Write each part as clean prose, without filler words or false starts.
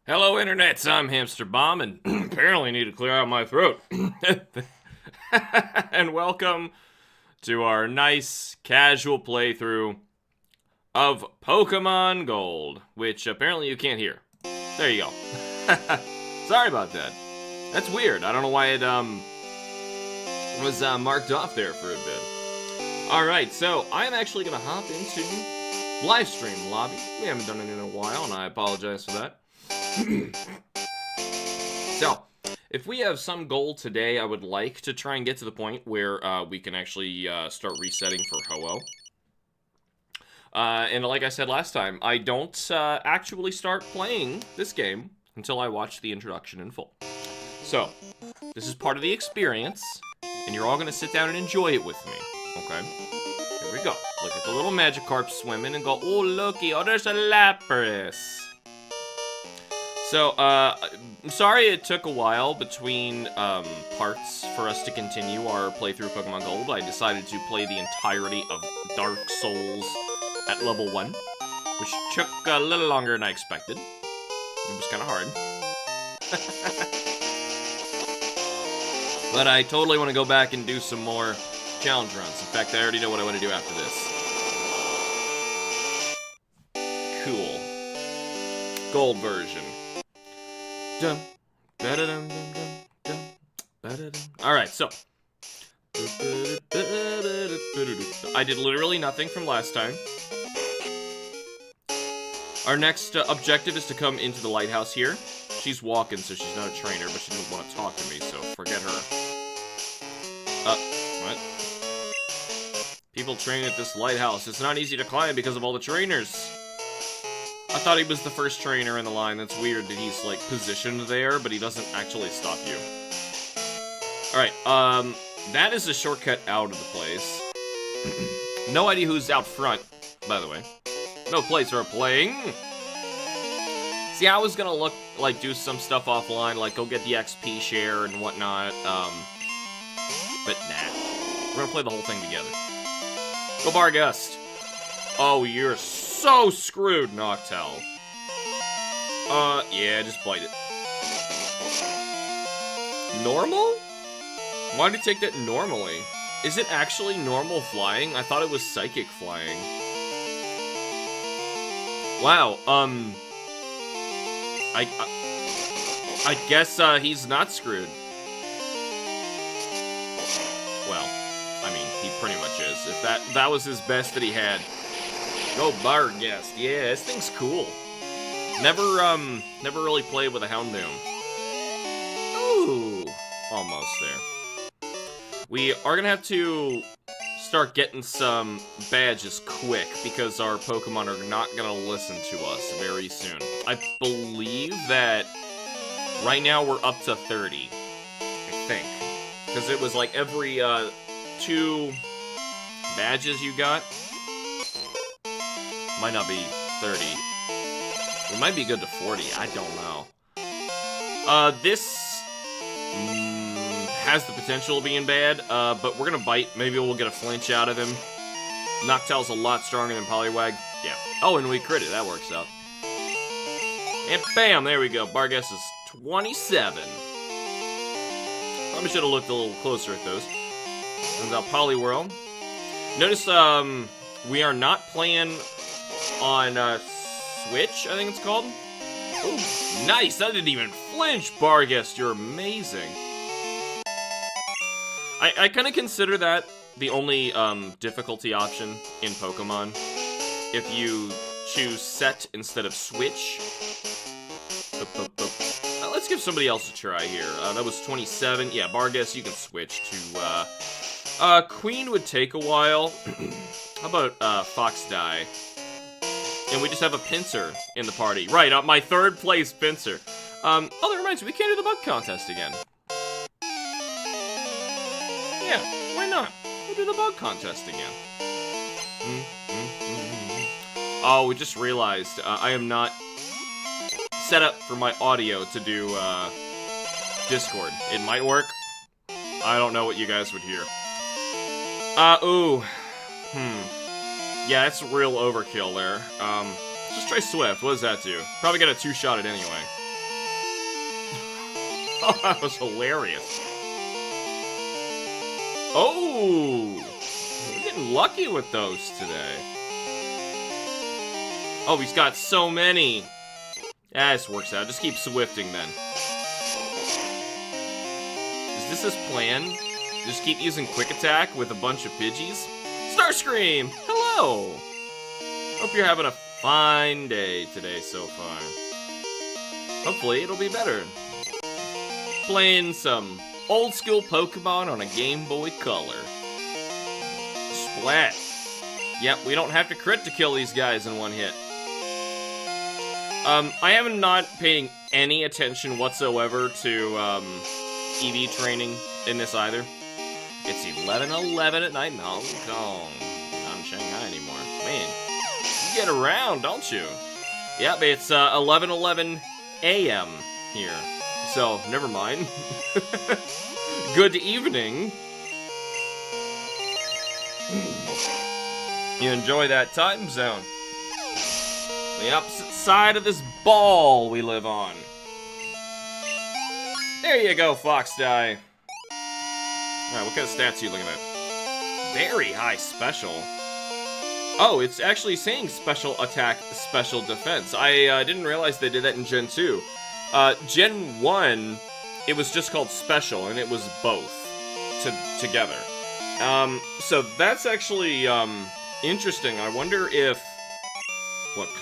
Hello, internets. I'm HamsterBomb, and apparently need to clear out my throat. And welcome to our nice, casual playthrough of Pokemon Gold, which apparently you can't hear. There you go. Sorry about that. That's weird. I don't know why it was marked off there for a bit. Alright, so I'm actually going to hop into livestream lobby. We haven't done it in a while, and I apologize for that. So, if we have some goal today, I would like to try and get to the point where we can actually start resetting for Ho-Oh. And like I said last time, I don't actually start playing this game until I watch the introduction in full. So, this is part of the experience, and you're all going to sit down and enjoy it with me, okay? Here we go. Look at the little Magikarp swimming and go, oh, looky, oh, there's a Lapras. So, I'm sorry it took a while between parts for us to continue our playthrough of Pokemon Gold. I decided to play the entirety of Dark Souls at level 1, which took a little longer than I expected. It was kind of hard. But I totally want to go back and do some more challenge runs. In fact, I already know what I want to do after this. Cool. Gold version. Dum, ba-da-dum, dum, dum, dum, ba-da-dum. Alright, so. I did literally nothing from last time. Our next objective is to come into the lighthouse here. She's walking, so she's not a trainer, but she doesn't want to talk to me, so forget her. What? People train at this lighthouse. It's not easy to climb because of all the trainers. I thought he was the first trainer in the line. That's weird that he's, like, positioned there, but he doesn't actually stop you. Alright, that is a shortcut out of the place. No idea who's out front, by the way. No place for playing. See, I was gonna look, like, do some stuff offline, like, go get the XP share and whatnot, but nah. We're gonna play the whole thing together. Go Bargust. Oh, you're so screwed, Noctowl. Yeah, just bite it. Normal? Why did it take that normally? Is it actually normal flying? I thought it was psychic flying. Wow, I guess, he's not screwed. Well, I mean, he pretty much is. If that was his best that he had. Go Bargust. Yeah, this thing's cool. Never really played with a Houndoom. Ooh, almost there. We are gonna have to start getting some badges quick because our Pokemon are not gonna listen to us very soon. I believe that right now we're up to 30, I think. Because it was like every 2 badges you got. Might not be 30. It might be good to 40, I don't know. This has the potential of being bad, but we're gonna bite. Maybe we'll get a flinch out of him. Noctowl's a lot stronger than Poliwag. Yeah. Oh, and we crit it. That works out. And bam! There we go. Bargust is 27. Probably should have looked a little closer at those. Turns out Poliwhirl. Notice, we are not playing on, Switch, I think it's called. Oh, nice! That didn't even flinch, Bargust. You're amazing. I kind of consider that the only difficulty option in Pokemon. If you choose set instead of switch. Let's give somebody else a try here. That was 27. Yeah, Bargust, you can switch to... Queen would take a while. How about Foxdie? And we just have a Pinsir in the party. Right, my 3rd place Pinsir. Oh, that reminds me, we can't do the bug contest again. Yeah, why not? We'll do the bug contest again. Oh, we just realized I am not set up for my audio to do Discord. It might work. I don't know what you guys would hear. Ooh. Yeah, that's real overkill there. Just try Swift. What does that do? Probably get a 2-shot it anyway. That was hilarious. Oh! We're getting lucky with those today. Oh, he's got so many. Yeah, this works out. Just keep swifting then. Is this his plan? Just keep using quick attack with a bunch of Pidgeys? Starscream! Hello! Hope you're having a fine day today so far. Hopefully it'll be better. Playing some old school Pokemon on a Game Boy Color. Splat. Yep, we don't have to crit to kill these guys in one hit. I am not paying any attention whatsoever to EV training in this either. It's 11:11 at night in Hong Kong. Not in Shanghai anymore. Man, you get around, don't you? Yep, it's 11:11 a.m. here. So, never mind. Good evening. You enjoy that time zone. The opposite side of this ball we live on. There you go, Foxdie. Alright, what kind of stats are you looking at? Very high special. Oh, it's actually saying special attack, special defense. I didn't realize they did that in Gen 2. Gen 1, it was just called special, and it was both together. So that's actually interesting. I wonder if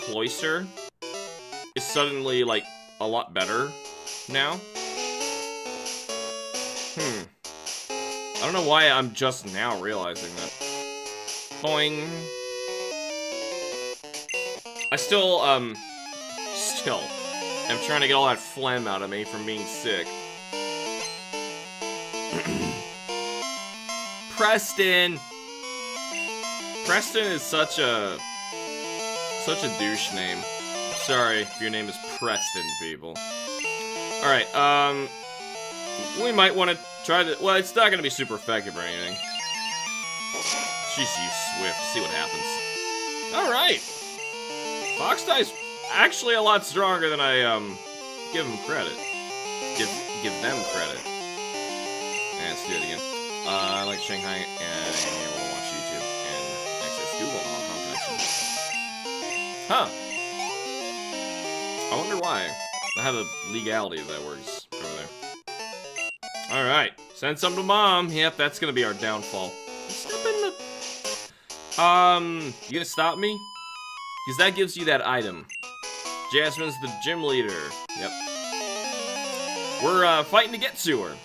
Cloyster is suddenly like a lot better now. I don't know why I'm just now realizing that. Boing. I still am trying to get all that phlegm out of me from being sick. Preston! Preston is such a douche name. Sorry if your name is Preston, people. Alright, we might want to try the... Well, it's not going to be super effective or anything. Just use Swift, see what happens. Alright! Foxdie's actually a lot stronger than I, give him credit. Give them credit. Let's do it again. I like Shanghai and being able to watch YouTube and access Google and Hong Kong connection. Huh. I wonder why. How the legality of that works over there. Alright. Send some to Mom. Yep, that's gonna be our downfall. Step in the... You gonna stop me? Because that gives you that item. Jasmine's the gym leader. Yep. We're, fighting to get to her.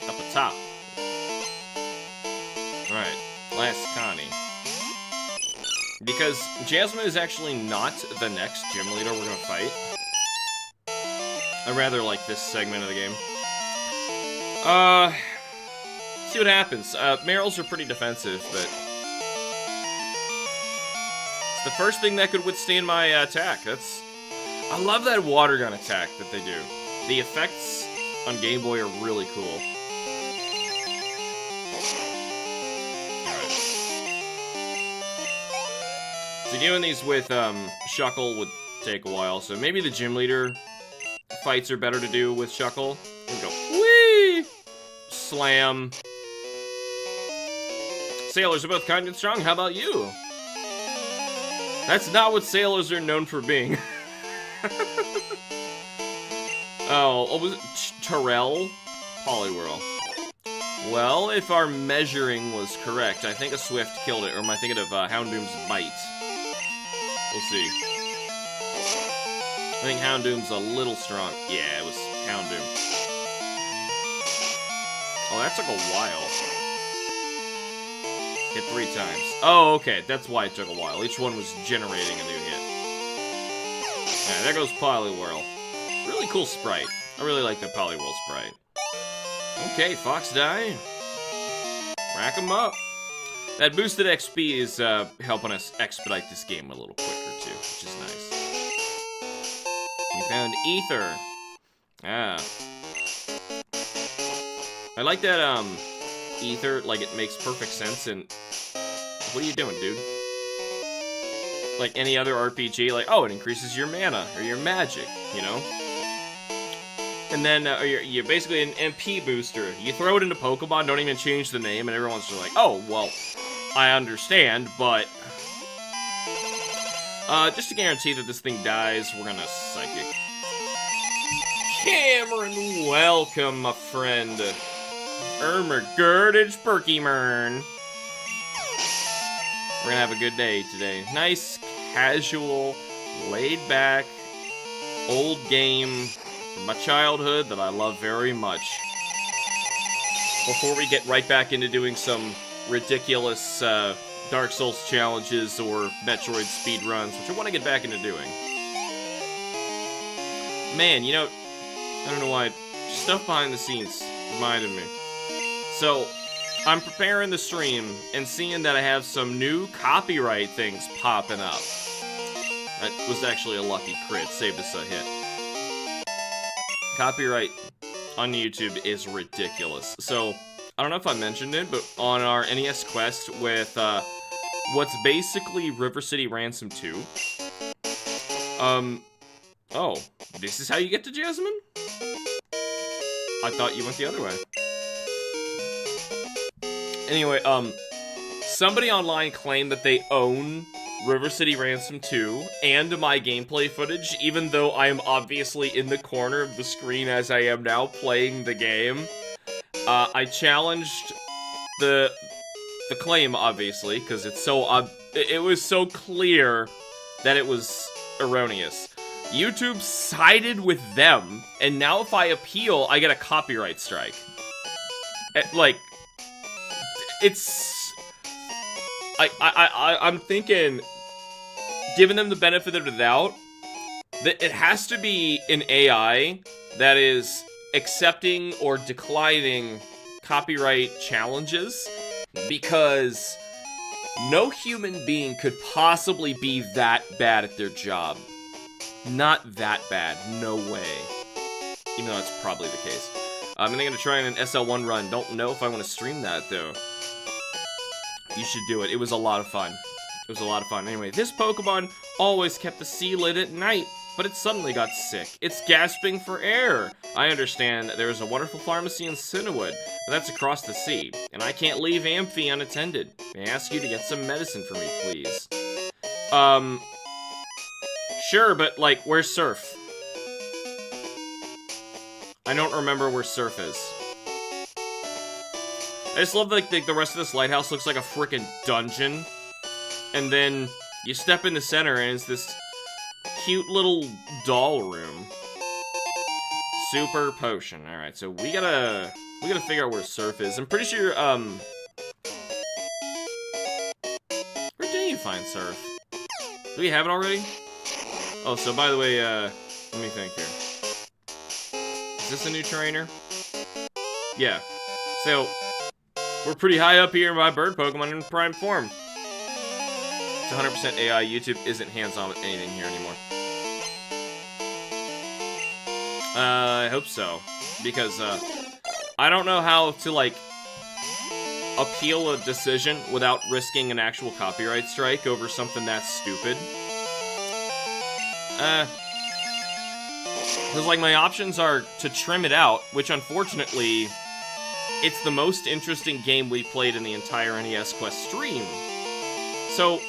Up atop. Alright. Last Connie. Because Jasmine is actually not the next gym leader we're gonna fight. I rather like this segment of the game. See what happens. Meryl's are pretty defensive, but... it's the first thing that could withstand my attack. I love that water gun attack that they do. The effects on Game Boy are really cool. Alright. So doing these with Shuckle would take a while, so maybe the gym leader fights are better to do with Shuckle. And go, whee! Slam. Sailors are both kind and strong, how about you? That's not what sailors are known for being. Oh, was it Terrell? Poliwhirl. Well, if our measuring was correct, I think a Swift killed it, or am I thinking of Houndoom's Bite? We'll see. I think Houndoom's a little strong. Yeah, it was Houndoom. Oh, that took a while. Hit 3 times. Oh, okay, that's why it took a while. Each one was generating a new hit. Alright, there goes Poliwhirl. Really cool sprite. I really like the Poliwhirl sprite. Okay, Foxdie. Rack 'em up. That boosted XP is helping us expedite this game a little quicker, too, which is nice. We found Ether. Ah. I like that, Ether, like, it makes perfect sense, and... what are you doing, dude? Like any other RPG, like, oh, it increases your mana, or your magic, you know? And then you're basically an MP booster. You throw it into Pokemon, don't even change the name, and everyone's just like, oh, well, I understand, but... just to guarantee that this thing dies, we're gonna Psychic. Cameron, welcome, my friend. Girdage Perkymern. We're gonna have a good day today. Nice, casual, laid-back, old game from my childhood that I love very much. Before we get right back into doing some ridiculous Dark Souls challenges or Metroid speedruns, which I want to get back into doing. Man, you know, I don't know why, stuff behind the scenes reminded me. So, I'm preparing the stream and seeing that I have some new copyright things popping up. That was actually a lucky crit, saved us a hit. Copyright on YouTube is ridiculous. So, I don't know if I mentioned it, but on our NES Quest with what's basically River City Ransom 2. Oh, this is how you get to Jasmine? I thought you went the other way. Anyway, somebody online claimed that they own River City Ransom 2 and my gameplay footage, even though I am obviously in the corner of the screen as I am now playing the game. I challenged the claim, obviously, because it's so it was so clear that it was erroneous. YouTube sided with them, and now if I appeal, I get a copyright strike. Like, it's... I'm thinking, giving them the benefit of the doubt, that it has to be an AI that is accepting or declining copyright challenges, because no human being could possibly be that bad at their job. Not that bad, no way. Even though that's probably the case. I'm gonna try an SL1 run. Don't know if I want to stream that, though. You should do it. It was a lot of fun. It was a lot of fun. Anyway, this Pokemon always kept the sea lit at night, but it suddenly got sick. It's gasping for air. I understand there is a wonderful pharmacy in Cinnawood, but that's across the sea, and I can't leave Amphi unattended. May I ask you to get some medicine for me, please? Sure, but, like, where's Surf? I don't remember where Surf is. I just love, like, the rest of this lighthouse looks like a frickin' dungeon. And then you step in the center and it's this cute little doll room. Super potion. Alright, so we gotta figure out where Surf is. I'm pretty sure, where did you find Surf? Do we have it already? Oh, so by the way, let me think here. Is this a new trainer? Yeah. So, we're pretty high up here in my bird Pokemon in prime form. It's 100% AI. YouTube isn't hands-on with anything here anymore. I hope so. Because, I don't know how to, like, appeal a decision without risking an actual copyright strike over something that's stupid. Because, like, my options are to trim it out, which, unfortunately, it's the most interesting game we played in the entire NES Quest stream. So...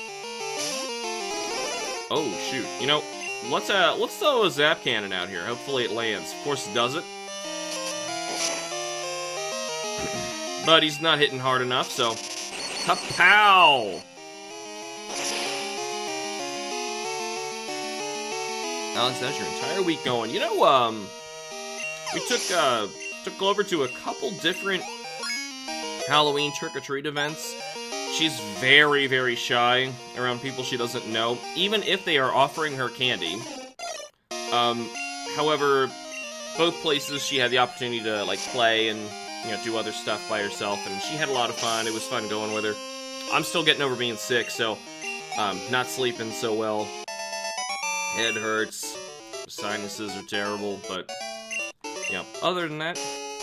Oh, shoot. You know, let's throw a Zap Cannon out here. Hopefully it lands. Of course it doesn't. But he's not hitting hard enough, so... Kapow! Alex, how's your entire week going? You know, we took Clover to a couple different Halloween trick-or-treat events. She's very, very shy around people she doesn't know, even if they are offering her candy. However, both places she had the opportunity to, like, play and, you know, do other stuff by herself, and she had a lot of fun. It was fun going with her. I'm still getting over being sick, so, not sleeping so well. Head hurts, sinuses are terrible, but, yeah, other than that,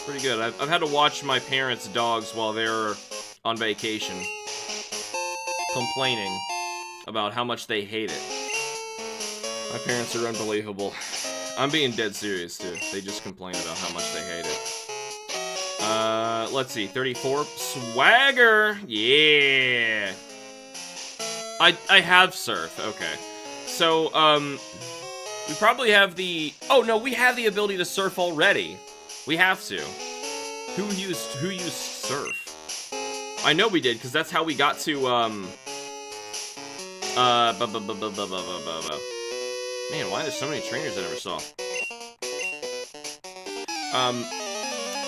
pretty good. I've had to watch my parents' dogs while they're on vacation, complaining about how much they hate it. My parents are unbelievable. I'm being dead serious, too. They just complain about how much they hate it. Let's see. 34. Swagger! Yeah! I have Surf. Okay. So, we probably have the... Oh, no, we have the ability to Surf already. We have to. Who used Surf? I know we did, because that's how we got to, Man, why are there so many trainers I never saw?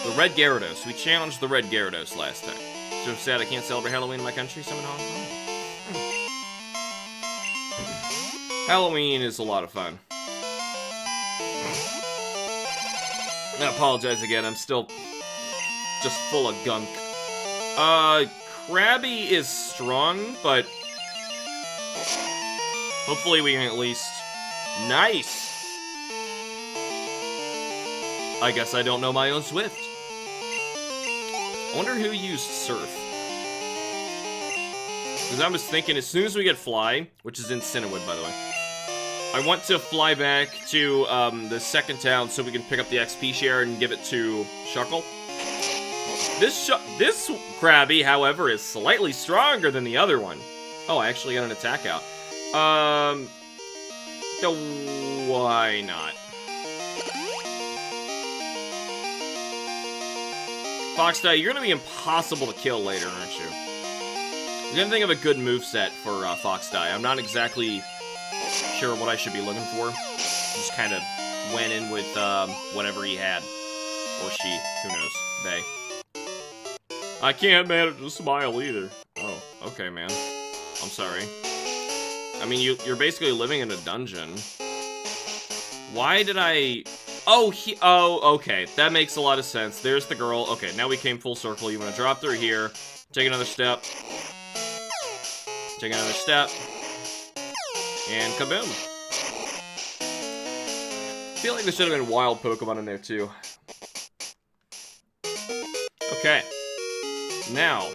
The Red Gyarados. We challenged the Red Gyarados last time. So sad I can't celebrate Halloween in my country, so I'm in Hong Kong. Halloween is a lot of fun. I apologize again, I'm still just full of gunk. Krabby is strong, but hopefully we can at least... Nice! I guess I don't know my own Swift. I wonder who used Surf. Because I was thinking, as soon as we get Fly, which is in Cinnawood, by the way, I want to fly back to the second town so we can pick up the XP share and give it to Shuckle. This Krabby, however, is slightly stronger than the other one. Oh, I actually got an attack out. Why not? Foxdie, you're gonna be impossible to kill later, aren't you? I'm gonna think of a good moveset for Foxdie. I'm not exactly sure what I should be looking for. Just kind of went in with whatever he had. Or she. Who knows? They. I can't manage to smile either. Oh, okay, man. I'm sorry. I mean, you're basically living in a dungeon. Why did I... Oh, okay. That makes a lot of sense. There's the girl. Okay, now we came full circle. You want to drop through here. Take another step. Take another step. And kaboom. I feel like there should have been wild Pokemon in there, too. Okay. Now.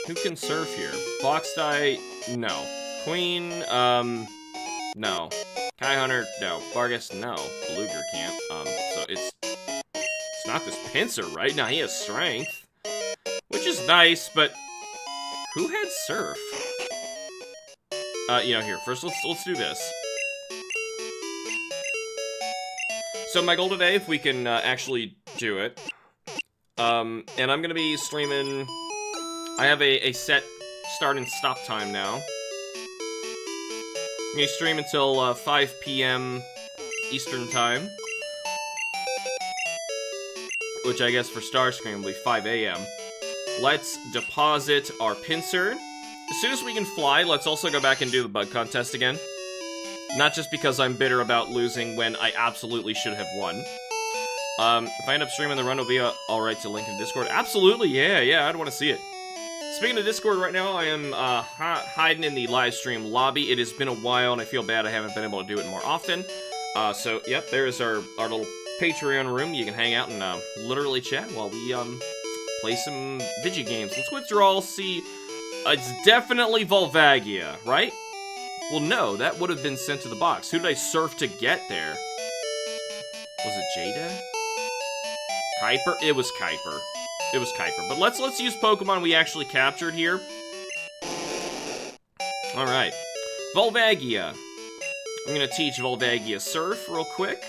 Who can surf here? Foxdie, no. Queen, no. Kai Hunter, no. Vargas, no. Beluga can't. So it's not this Pinsir, right? Now he has strength, which is nice, but who had surf? Here, first let's do this. So my goal today, if we can actually do it, and I'm gonna be streaming. I have a set start and stop time now. I'm gonna stream until 5 p.m. Eastern time, which I guess for Starscream will be 5 a.m. Let's deposit our Pinsir. As soon as we can fly, let's also go back and do the bug contest again. Not just because I'm bitter about losing when I absolutely should have won. If I end up streaming the run, it'll be alright to link in Discord. Absolutely, yeah, I'd want to see it. Speaking of Discord right now, I am hiding in the live stream lobby. It has been a while, and I feel bad I haven't been able to do it more often. So, yep, there's our little Patreon room. You can hang out and literally chat while we play some video games. Let's withdraw, see... it's definitely Volvagia, right? Well, no, that would have been sent to the box. Who did I surf to get there? Was it Jada? Kuiper? It was Kuiper. It was Kuiper. But let's use Pokemon we actually captured here. Alright. Volvagia. I'm gonna teach Volvagia Surf real quick.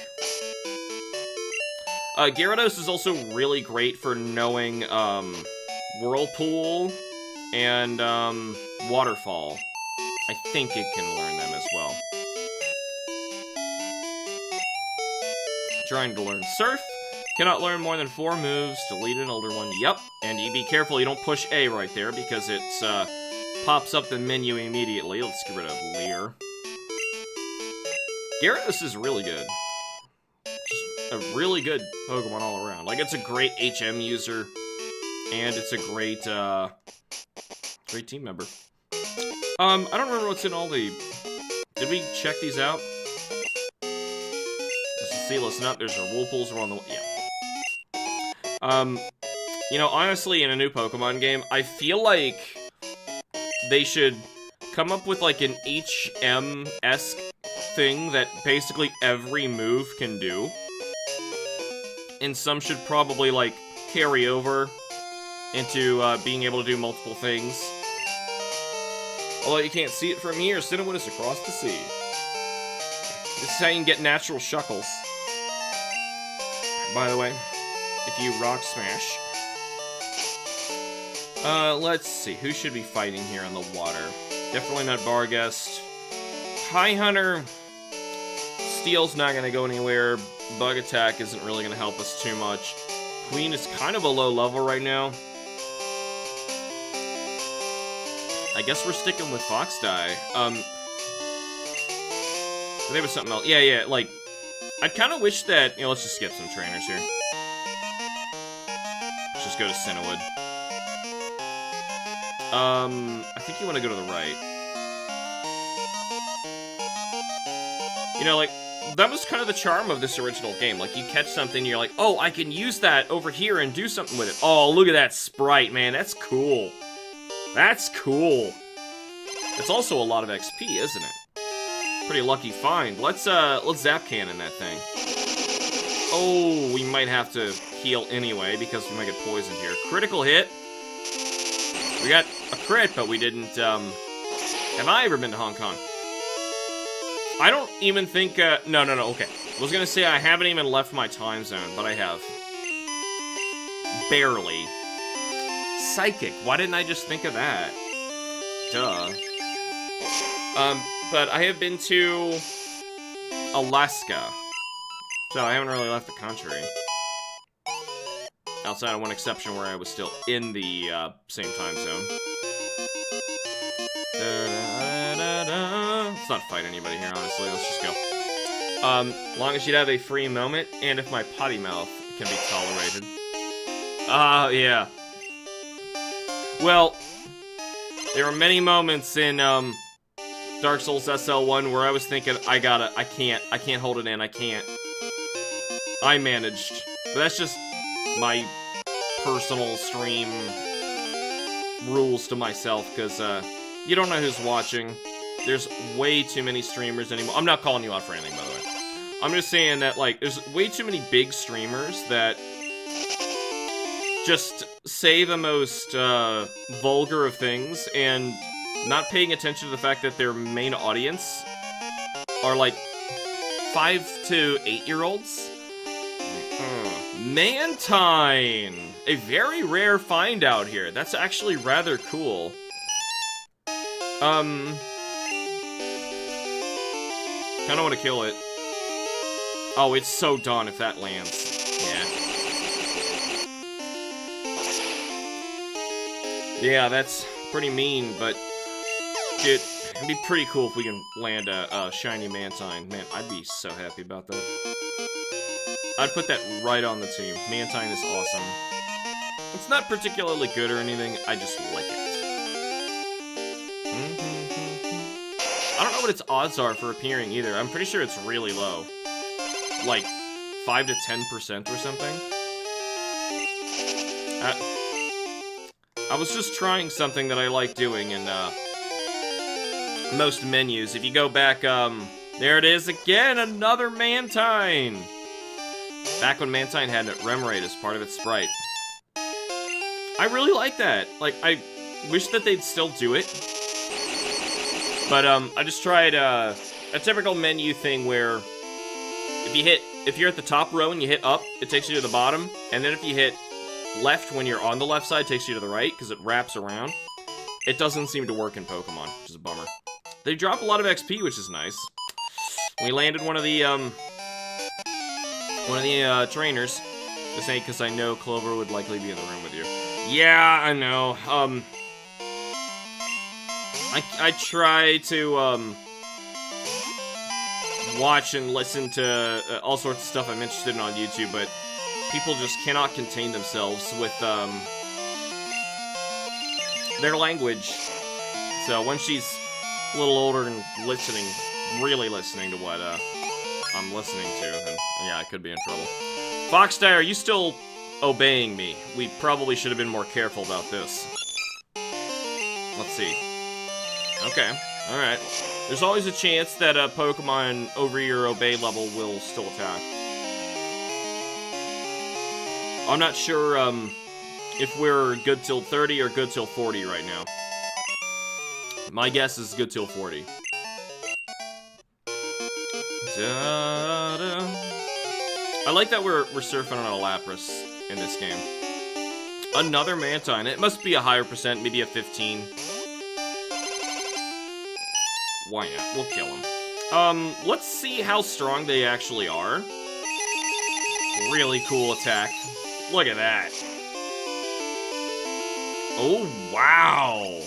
Gyarados is also really great for knowing, Whirlpool and, Waterfall. I think it can learn them as well. Trying to learn Surf. Cannot learn more than 4 moves. Delete an older one. Yep. And you be careful you don't push A right there because it pops up the menu immediately. Let's get rid of Leer. Gyarados is really good. Just a really good Pokemon all around. Like, it's a great HM user. And it's a great, great team member. I don't remember what's in all the... Did we check these out? Let's see, listen up. There's our Whirlpools around the... Yeah. You know, honestly, in a new Pokemon game, I feel like they should come up with, like, an HM-esque thing that basically every move can do. And some should probably, like, carry over into being able to do multiple things. Although you can't see it from here, Cinnamon is across the sea. This is how you can get natural shuckles. By the way, if you rock smash. Let's see, who should be fighting here on the water? Definitely not Barghest. High Hunter. Steel's not gonna go anywhere. Bug Attack isn't really gonna help us too much. Queen is kind of a low level right now. I guess we're sticking with Fox Die. There was something else. Yeah, like, I'd kind of wish that, let's just skip some trainers here. Let's just go to Cinnawood. I think you want to go to the right. Like, that was kind of the charm of this original game. Like, you catch something, you're like, oh, I can use that over here and do something with it. Oh, look at that sprite, man. That's cool. That's cool. It's also a lot of XP, isn't it? Pretty lucky find. Let's zap cannon that thing. Oh, we might have to heal anyway because we might get poisoned here. Critical hit. We got a crit, but we didn't, have I ever been to Hong Kong? I don't even think, no, okay. I was gonna say I haven't even left my time zone, but I have. Barely. Psychic. Why didn't I just think of that? Duh. But I have been to Alaska. So I haven't really left the country. Outside of one exception where I was still in the, same time zone. Let's not fight anybody here, honestly. Let's just go. Long as you'd have a free moment, and if my potty mouth can be tolerated. Yeah. Well, there were many moments in, Dark Souls SL1 where I was thinking, I can't hold it in, I can't. I managed. But that's just my personal stream rules to myself, because, you don't know who's watching. There's way too many streamers anymore. I'm not calling you out for anything, by the way. I'm just saying that, like, there's way too many big streamers that just say the most, vulgar of things, and not paying attention to the fact that their main audience are, like, 5 to 8-year-olds. Mantine! A very rare find out here. That's actually rather cool. Kinda wanna kill it. Oh, it's so done if that lands. Yeah, that's pretty mean, but dude, it'd be pretty cool if we can land a shiny Mantine. Man, I'd be so happy about that. I'd put that right on the team. Mantine is awesome. It's not particularly good or anything, I just like it. I don't know what its odds are for appearing either. I'm pretty sure it's really low. Like, 5 to 10% or something. I was just trying something that I like doing in, most menus. If you go back, there it is again, another Mantine! Back when Mantine had Remoraid as part of its sprite. I really like that. Like, I wish that they'd still do it. But, I just tried, a typical menu thing where if you're at the top row and you hit up, it takes you to the bottom, and then if you hit left when you're on the left side, it takes you to the right, because it wraps around. It doesn't seem to work in Pokemon, which is a bummer. They drop a lot of XP, which is nice. We landed one of the trainers. This ain't because I know Clover would likely be in the room with you. Yeah, I know. I try to, watch and listen to all sorts of stuff I'm interested in on YouTube, but people just cannot contain themselves with, their language. So when she's a little older and really listening to what, I'm listening to, then, yeah, I could be in trouble. Foxdie, are you still obeying me? We probably should have been more careful about this. Let's see. Okay, alright. There's always a chance that a Pokemon over your Obey level will still attack. I'm not sure if we're good till 30 or good till 40 right now. My guess is good till 40. Da-da. I like that we're surfing on a Lapras in this game. Another Mantine. It must be a higher percent, maybe a 15. Why not? We'll kill him. Let's see how strong they actually are. Really cool attack. Look at that. Oh, wow.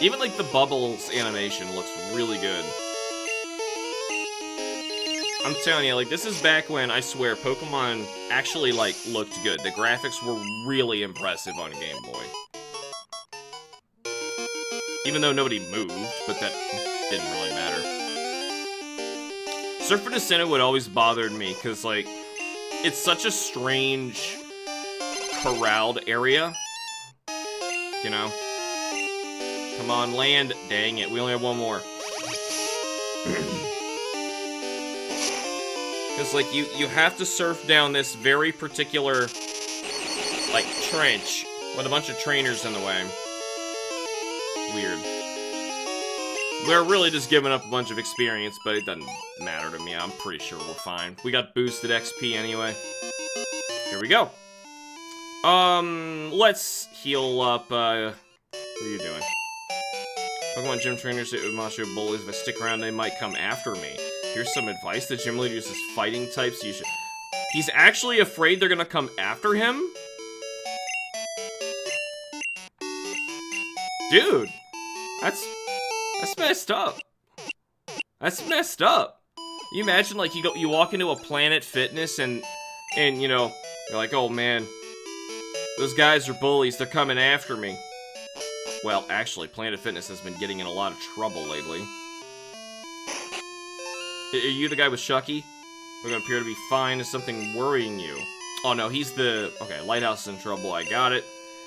Even, like, the bubbles animation looks really good. I'm telling you, like, this is back when, I swear, Pokemon actually, like, looked good. The graphics were really impressive on Game Boy. Even though nobody moved, but that didn't really matter. Surf for Descendant would always bothered me, because, like, it's such a strange, corralled area. You know? Come on, land. Dang it, we only have one more. Because, like, you have to surf down this very particular, like, trench with a bunch of trainers in the way. Weird. We're really just giving up a bunch of experience, but it doesn't matter to me. I'm pretty sure we're fine. We got boosted XP anyway. Here we go. Let's heal up, what are you doing? Pokemon gym trainers at Umashu bullies. If I stick around, they might come after me. Here's some advice. The gym leader uses fighting types. You should... He's actually afraid they're gonna come after him? Dude! That's messed up. That's messed up. You imagine, like, you walk into a Planet Fitness and, you know, you're like, oh man, those guys are bullies, they're coming after me. Well, actually, Planet Fitness has been getting in a lot of trouble lately. Are you the guy with Shucky? We're gonna appear to be fine. Is something worrying you? Oh no, he's the... Okay, Lighthouse is in trouble, I got it.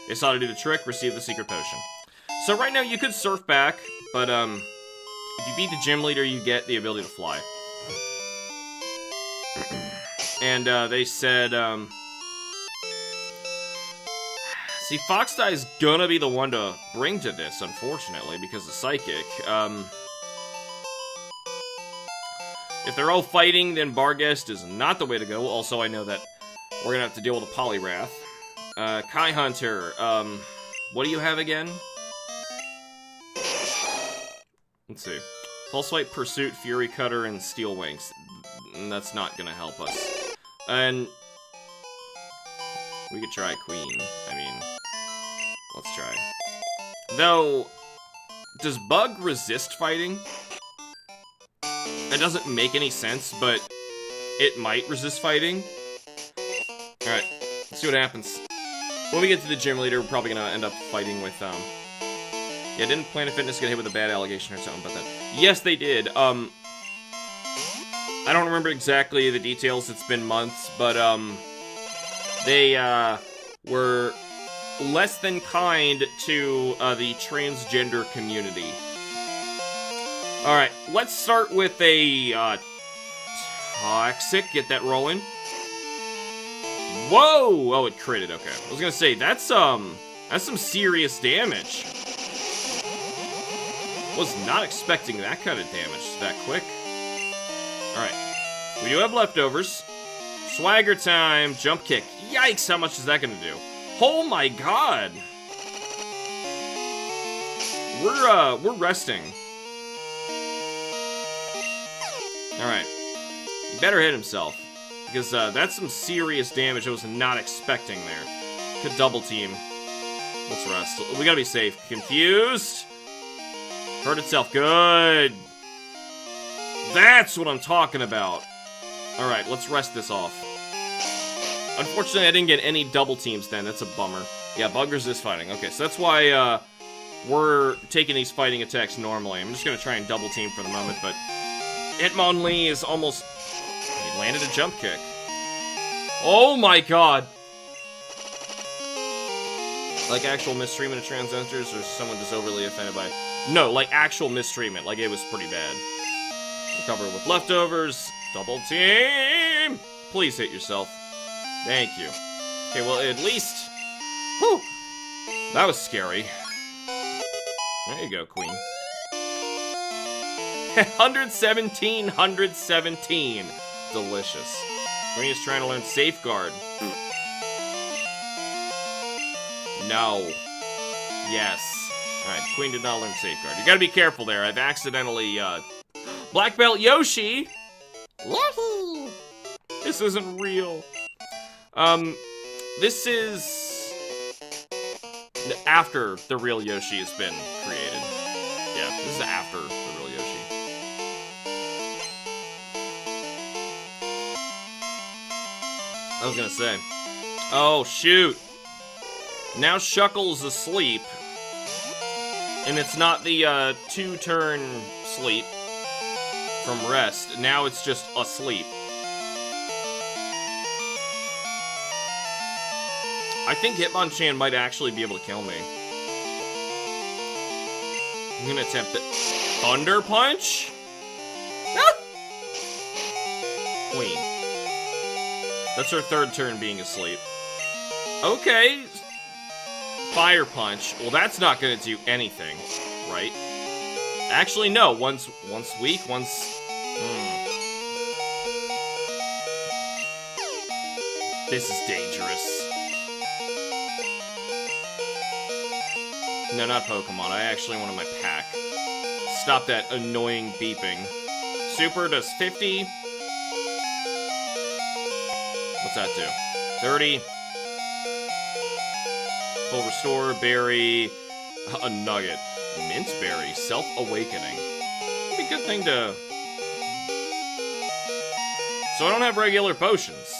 It's how to do the trick, receive the secret potion. So right now, you could surf back, but, if you beat the gym leader, you get the ability to fly. And, they said, see, Foxdie is gonna be the one to bring to this, unfortunately, because of Psychic. If they're all fighting, then Barghest is not the way to go. Also, I know that we're gonna have to deal with a Poliwrath. Kai Hunter, what do you have again? Let's see. Pulsewite, Pursuit, Fury Cutter, and Steel Wings. That's not gonna help us. And... we could try Queen. I mean... let's try. Though... does Bug resist fighting? That doesn't make any sense, but... it might resist fighting. Alright, let's see what happens. When we get to the gym leader, we're probably gonna end up fighting with, yeah, didn't Planet Fitness get hit with a bad allegation or something about that? Yes, they did. I don't remember exactly the details, it's been months, but, they, were less than kind to, the transgender community. Alright, let's start with a, Toxic. Get that rolling. Whoa! Oh, it critted, okay. I was gonna say, that's some serious damage. Was not expecting that kind of damage that quick. Alright. We do have leftovers. Swagger time. Jump kick. Yikes, how much is that gonna do? Oh my god! We're resting. Alright. He better hit himself. Because, that's some serious damage I was not expecting there. Could double team. Let's rest. We gotta be safe. Confused. Hurt itself. Good. That's what I'm talking about. Alright, let's rest this off. Unfortunately, I didn't get any double teams then. That's a bummer. Yeah, Bug resist fighting. Okay, so that's why, we're taking these fighting attacks normally. I'm just gonna try and double team for the moment, but... Hitmonlee is almost... he landed a jump kick. Oh my god! Like actual misstreaming of transcenders, or someone just overly offended by it? No, like actual mistreatment. Like it was pretty bad. Recover with leftovers. Double team! Please hit yourself. Thank you. Okay, well, at least... Whew! That was scary. There you go, queen. 117, 117. Delicious. Queen is trying to learn safeguard. No. Yes. Alright, queen did not learn safeguard. You gotta be careful there. I've accidentally, Black belt Yoshi! Woohoo! This isn't real. This is... after the real Yoshi has been created. Yeah, this is after the real Yoshi. I was gonna say. Oh, shoot. Now Shuckle's asleep. And it's not the, two-turn sleep from rest. Now it's just asleep. I think Hitmonchan might actually be able to kill me. I'm gonna attempt it. Thunder Punch? Ah! Queen. That's her third turn being asleep. Okay. Fire Punch. Well, that's not gonna do anything, right? Actually, no. Once weak, once... This is dangerous. No, not Pokemon. I actually wanted my pack. Stop that annoying beeping. Super does 50. What's that do? 30. Full restore, berry, a nugget. Mint berry, self-awakening. Would be a good thing to... So I don't have regular potions.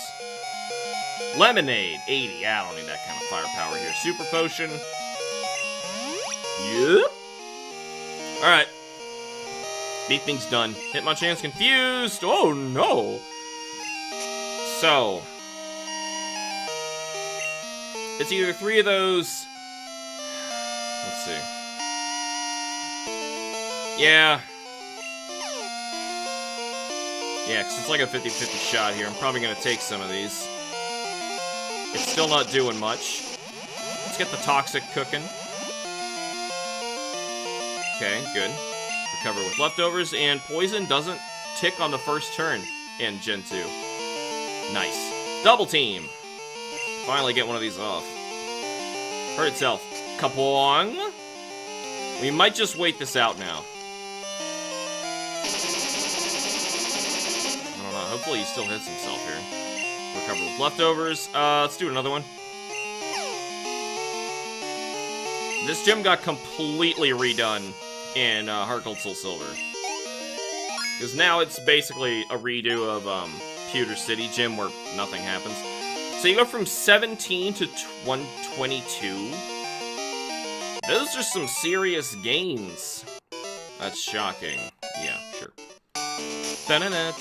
Lemonade, 80. I don't need that kind of firepower here. Super potion. Yep. Alright. Beeping's done. Hitmonchan's confused. Oh no. So. It's either three of those. Let's see. Yeah. Yeah, because it's like a 50-50 shot here. I'm probably going to take some of these. It's still not doing much. Let's get the toxic cooking. Okay, good. Recover with leftovers, and poison doesn't tick on the first turn in Gen 2. Nice. Double team! Finally get one of these off. Hurt itself. Kapong! We might just wait this out now. I don't know, hopefully he still hits himself here. Recover with leftovers. Let's do another one. This gym got completely redone in Heart Gold Soul Silver. Because now it's basically a redo of Pewter City Gym where nothing happens. So you go from 17 to 122. Those are some serious gains. That's shocking. Yeah, sure. Da-na-na,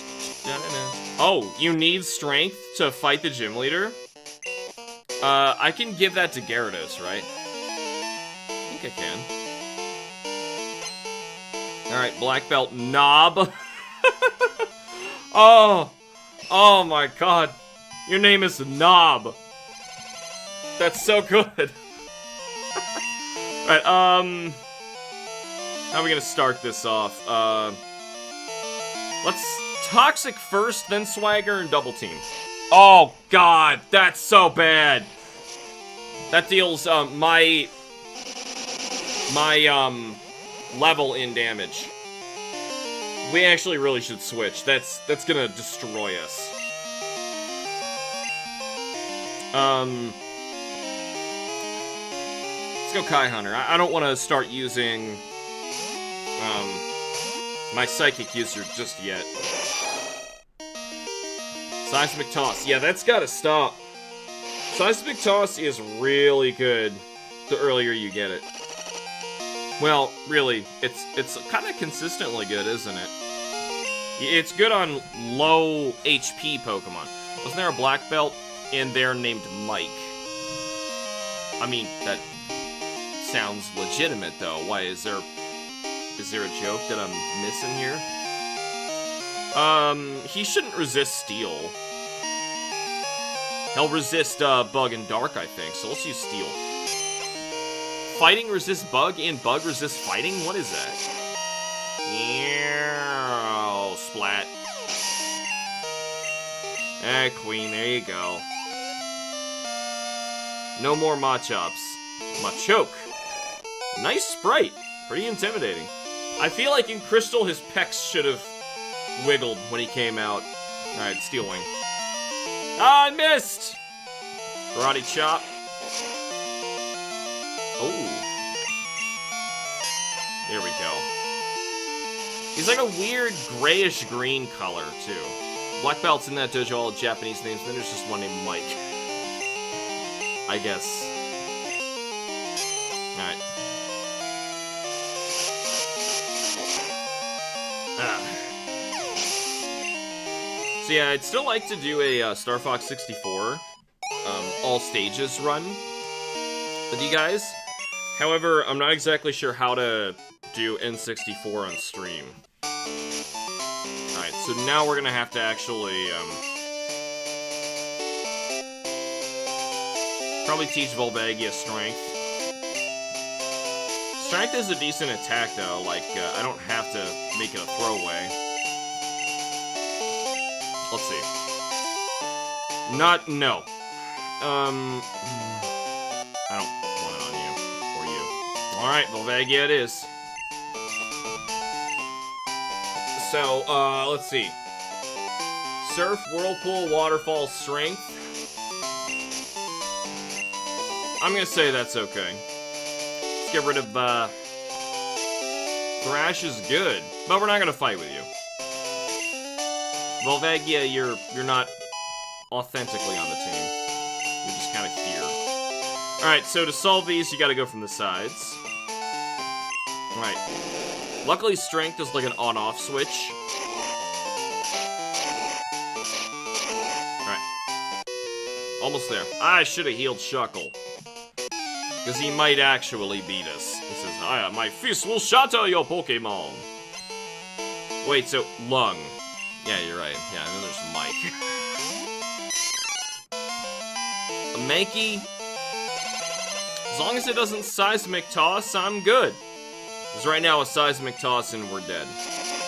da-na-na. Oh, you need strength to fight the gym leader? I can give that to Gyarados, right? I think I can. Alright, Black Belt Knob. Oh my god. Your name is Knob. That's so good. Alright, how are we gonna start this off? Let's Toxic first, then Swagger, and Double Team. Oh god, that's so bad. That deals, my level in damage. We actually really should switch. That's gonna destroy us. Let's go Kai Hunter. I don't want to start using, my Psychic user just yet. Seismic Toss. Yeah, that's gotta stop. Seismic Toss is really good the earlier you get it. Well, really, it's kind of consistently good, isn't it? It's good on low HP Pokemon. Wasn't there a black belt in there named Mike? I mean, that sounds legitimate, though. Why is there Is there a joke that I'm missing here? He shouldn't resist steel. He'll resist, bug and dark, I think, so let's use steel. Fighting resists bug and bug resists fighting? What is that? Yeah, splat. Queen, there you go. No more Machops. Machoke. Nice sprite. Pretty intimidating. I feel like in Crystal, his pecs should have wiggled when he came out. Alright, Steel Wing. Ah, I missed! Karate Chop. Oh. There we go. He's like a weird grayish-green color, too. Black belts in that dojo, all Japanese names, then there's just one named Mike. I guess. Alright. So yeah, I'd still like to do a Star Fox 64 all stages run with you guys. However, I'm not exactly sure how to do N64 on stream. Alright, so now we're gonna have to actually probably teach Volvagia Strength. Strength is a decent attack though, like I don't have to make it a throwaway. Let's see. No. I don't want it on you. Or you. Alright, Volvagia it is. So, let's see. Surf, Whirlpool, Waterfall, Strength. I'm gonna say that's okay. Let's get rid of, Thrash is good, but we're not gonna fight with you. Volvagia, you're not authentically on the team. You're just kind of here. Alright, so to solve these, you gotta go from the sides. Alright. Luckily, Strength is like an on-off switch. Alright. Almost there. I should have healed Shuckle. Because he might actually beat us. He says, my fist will shatter your Pokemon. Wait, so, Lung. Yeah, you're right. Yeah, and then there's Mike. A Mankey. As long as it doesn't Seismic Toss, I'm good. Because right now, a Seismic Toss and we're dead.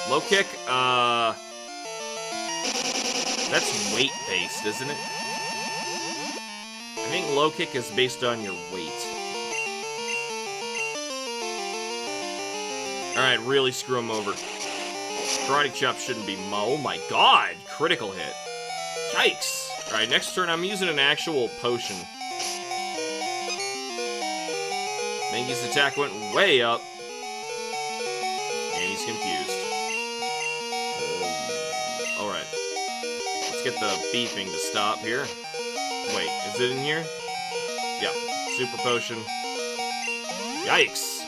Low Kick, that's weight-based, isn't it? I think Low Kick is based on your weight. Alright, really screw him over. Karate Chop shouldn't be oh my god! Critical hit. Yikes! Alright, next turn I'm using an actual potion. Mankey's attack went way up. And he's confused. Alright. Let's get the beeping to stop here. Wait, is it in here? Yeah. Super potion. Yikes!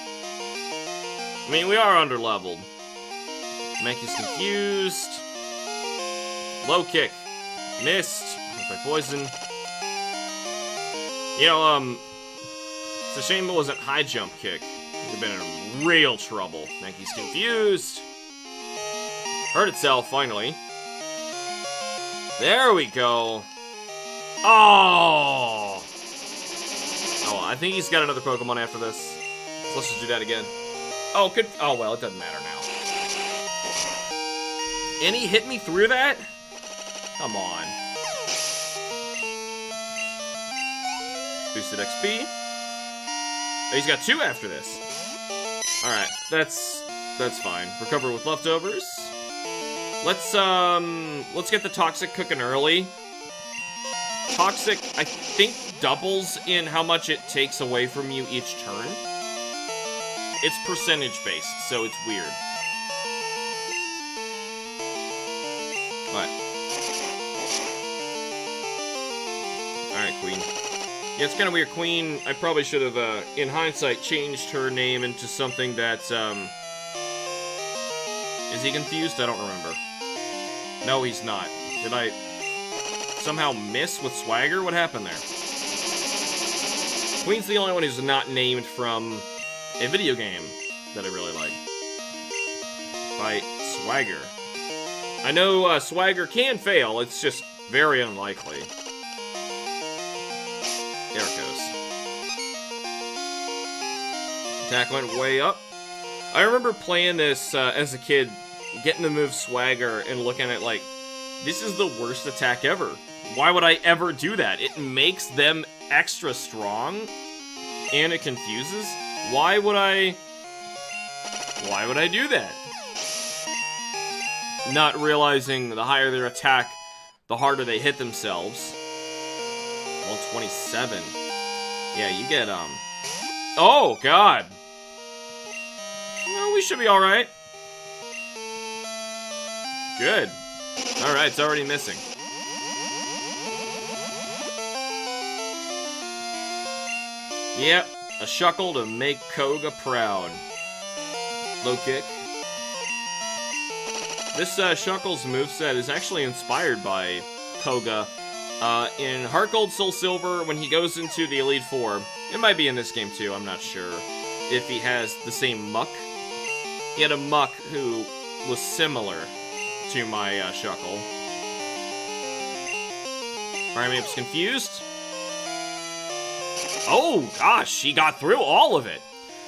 I mean, we are under-leveled. Mankey's confused. Low Kick. Missed. Hit by poison. You know, it's a shame it wasn't High Jump Kick. We've been in real trouble. Mankey's confused. Hurt itself, finally. There we go. Oh! Oh, I think he's got another Pokemon after this. So let's just do that again. Oh, good. Oh, well, it doesn't matter now. And he hit me through that? Come on. Boosted XP. Oh, he's got 2 after this. Alright, that's fine. Recover with leftovers. Let's get the Toxic cooking early. Toxic, I think, doubles in how much it takes away from you each turn. It's percentage-based, so it's weird. What? Alright, Queen. Yeah, it's kind of weird. Queen, I probably should have, in hindsight, changed her name into something that, Is he confused? I don't remember. No, he's not. Did I somehow miss with Swagger? What happened there? Queen's the only one who's not named from a video game that I really like. by Swagger. I know Swagger can fail, it's just very unlikely. There it goes. Attack went way up. I remember playing this as a kid, getting to move Swagger and looking at like, this is the worst attack ever. Why would I ever do that? It makes them extra strong, and it confuses. Why would I do that? Not realizing the higher their attack, the harder they hit themselves. 127. Yeah, you get, oh, God. Well, we should be alright. Good. Alright, it's already missing. Yep, a shuckle to make Koga proud. Low kick. This Shuckle's moveset is actually inspired by Koga. In Heart Gold Soul Silver, when he goes into the Elite Four, it might be in this game too, I'm not sure, if he has the same Muck. He had a Muck who was similar to my Shuckle. Primate's confused. Oh, gosh, he got through all of it.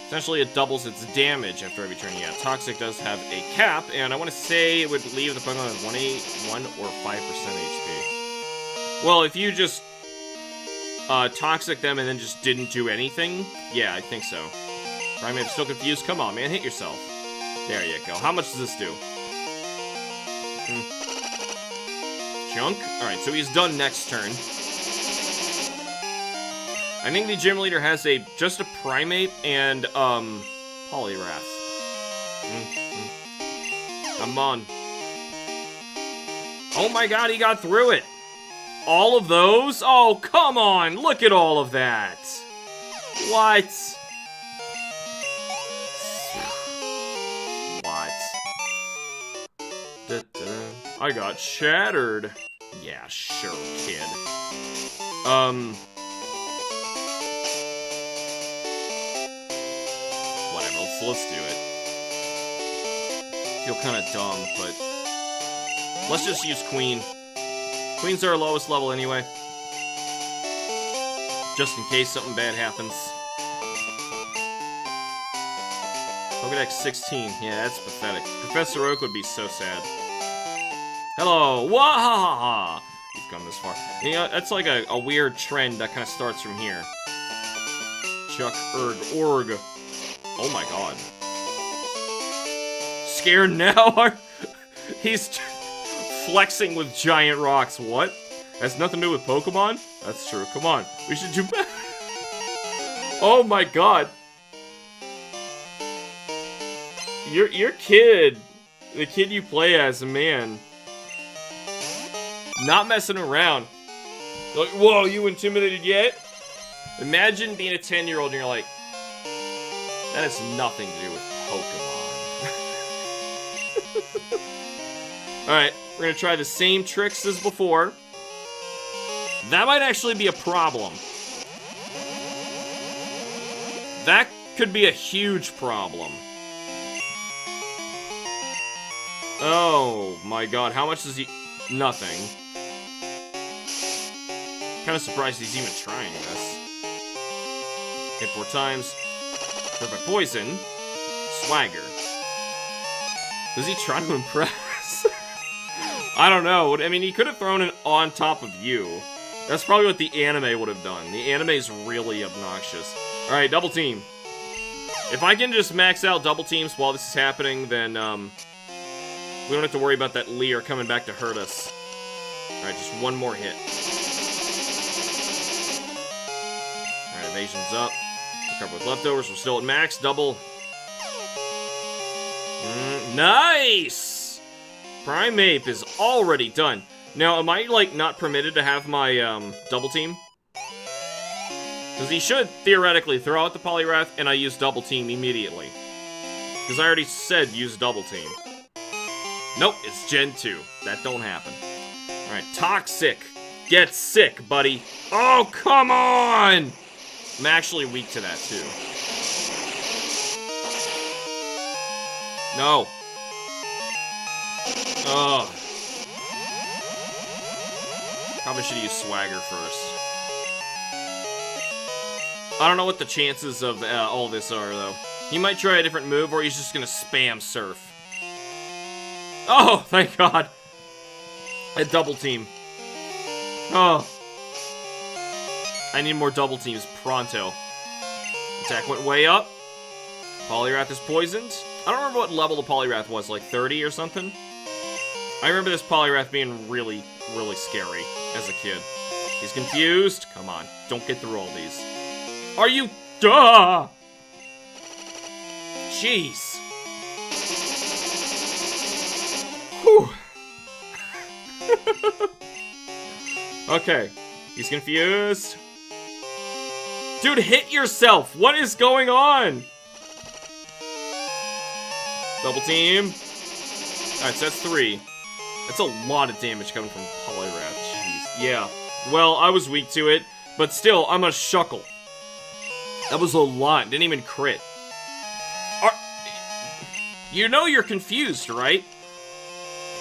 Essentially, it doubles its damage after every turn. Yeah, Toxic does have a cap, and I want to say it would leave the Pokemon at 1 or 5% HP. Well, if you just Toxic them and then just didn't do anything, yeah, I think so. Primate's still confused. Come on, man, hit yourself. There you go. How much does this do? Chunk? Alright, so he's done next turn. I think the gym leader has just a Primate and, Poliwrath. Come on. Oh my god, he got through it! All of those? Oh, come on! Look at all of that! What? What? I got shattered. Yeah, sure, kid. Whatever, let's do it. Feel kind of dumb, but let's just use Queen. Queen's our lowest level anyway. Just in case something bad happens. Pokedex 16. Yeah, that's pathetic. Professor Oak would be so sad. Hello! Wahahaha! You've come this far. You know, that's like a weird trend that kind of starts from here. Chuck, Org. Oh my god. Scared now? He's flexing with giant rocks. What? Has nothing to do with Pokemon? That's true. Come on. We should do better. Oh my god. Your kid, the kid you play as, man, not messing around. Like, whoa, you intimidated yet? Imagine being a 10-year-old and you're like, that has nothing to do with Pokemon. Alright, we're gonna try the same tricks as before. That might actually be a problem. That could be a huge problem. Oh my god, how much does he... Nothing. Kinda surprised he's even trying this. Hit 4 times. Hurt by poison. Swagger. Is he trying to impress? I don't know. I mean, he could have thrown it on top of you. That's probably what the anime would have done. The anime's really obnoxious. Alright, double team. If I can just max out double teams while this is happening, then, we don't have to worry about that Leer coming back to hurt us. Alright, just one more hit. Alright, evasion's up. Recover with leftovers. We're still at max. Double. Nice! Primeape is already done. Now, am I, like, not permitted to have my, double team? Because he should, theoretically, throw out the Poliwrath, and I use double team immediately. Because I already said use double team. Nope, it's Gen 2. That don't happen. Alright, Toxic. Get sick, buddy. Oh, come on! I'm actually weak to that, too. No. Ugh. Probably should use Swagger first. I don't know what the chances of all this are, though. He might try a different move, or he's just gonna spam Surf. Oh, thank God. A double team. Oh. I need more double teams pronto. Attack went way up. Poliwrath is poisoned. I don't remember what level the Poliwrath was, like 30 or something. I remember this Poliwrath being really, really scary as a kid. He's confused. Come on, don't get through all these. Are you? Duh! Jeez. Whew. Okay, he's confused. Dude, hit yourself! What is going on? Double team. Alright, so that's 3. That's a lot of damage coming from Poliwrath. Jeez. Yeah. Well, I was weak to it, but still, I'm a shuckle. That was a lot. Didn't even crit. You know you're confused, right?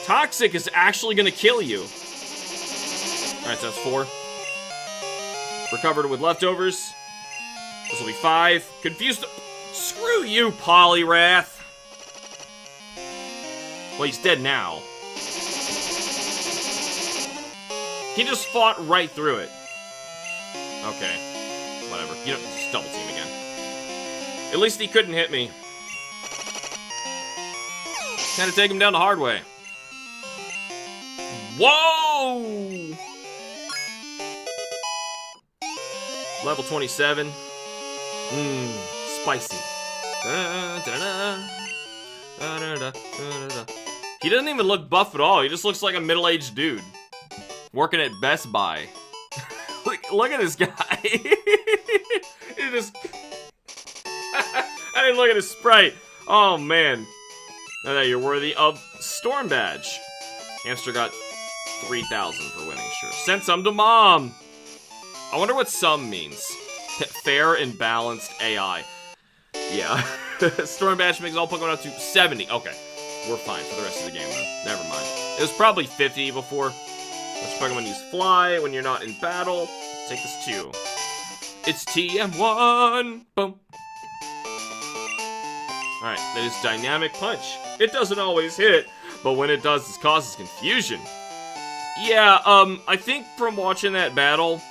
Toxic is actually gonna kill you. Alright, so that's 4. Recovered with leftovers. This will be 5. Confused. Screw you, Poliwrath. Well, he's dead now. He just fought right through it. Okay. Whatever. You know, just double team again. At least he couldn't hit me. Had to take him down the hard way. Whoa! Level 27. Spicy. He doesn't even look buff at all. He just looks like a middle-aged dude. Working at Best Buy. look at this guy. He just... I didn't look at his sprite. Oh, man. Now that you're worthy of Storm Badge. Hamster got 3,000 for winning, sure. Send some to Mom. I wonder what some means. Fair and balanced AI. Yeah. Storm Badge makes all Pokemon up to 70. Okay. We're fine for the rest of the game, though. Never mind. It was probably 50 before. This Pokemon use Fly when you're not in battle. Take this too. It's TM1. Boom. Alright, that is Dynamic Punch. It doesn't always hit, but when it does, it causes confusion. Yeah, I think from watching that battle,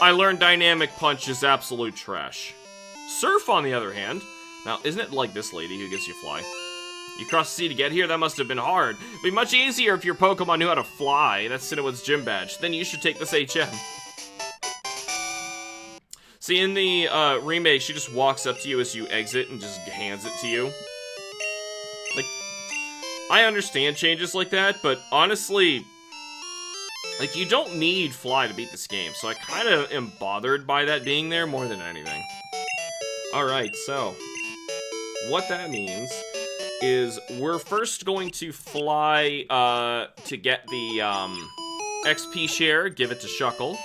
I learned Dynamic Punch is absolute trash. Surf, on the other hand, now, isn't it like this lady who gives you Fly? You crossed the sea to get here? That must have been hard. It'd be much easier if your Pokemon knew how to fly. That's Cinnawood's gym badge. Then you should take this HM. See, in the remake, she just walks up to you as you exit and just hands it to you. Like, I understand changes like that, but honestly, like, you don't need Fly to beat this game, so I kind of am bothered by that being there more than anything. Alright, so, what that means is we're first going to fly to get the XP share, give it to Shuckle.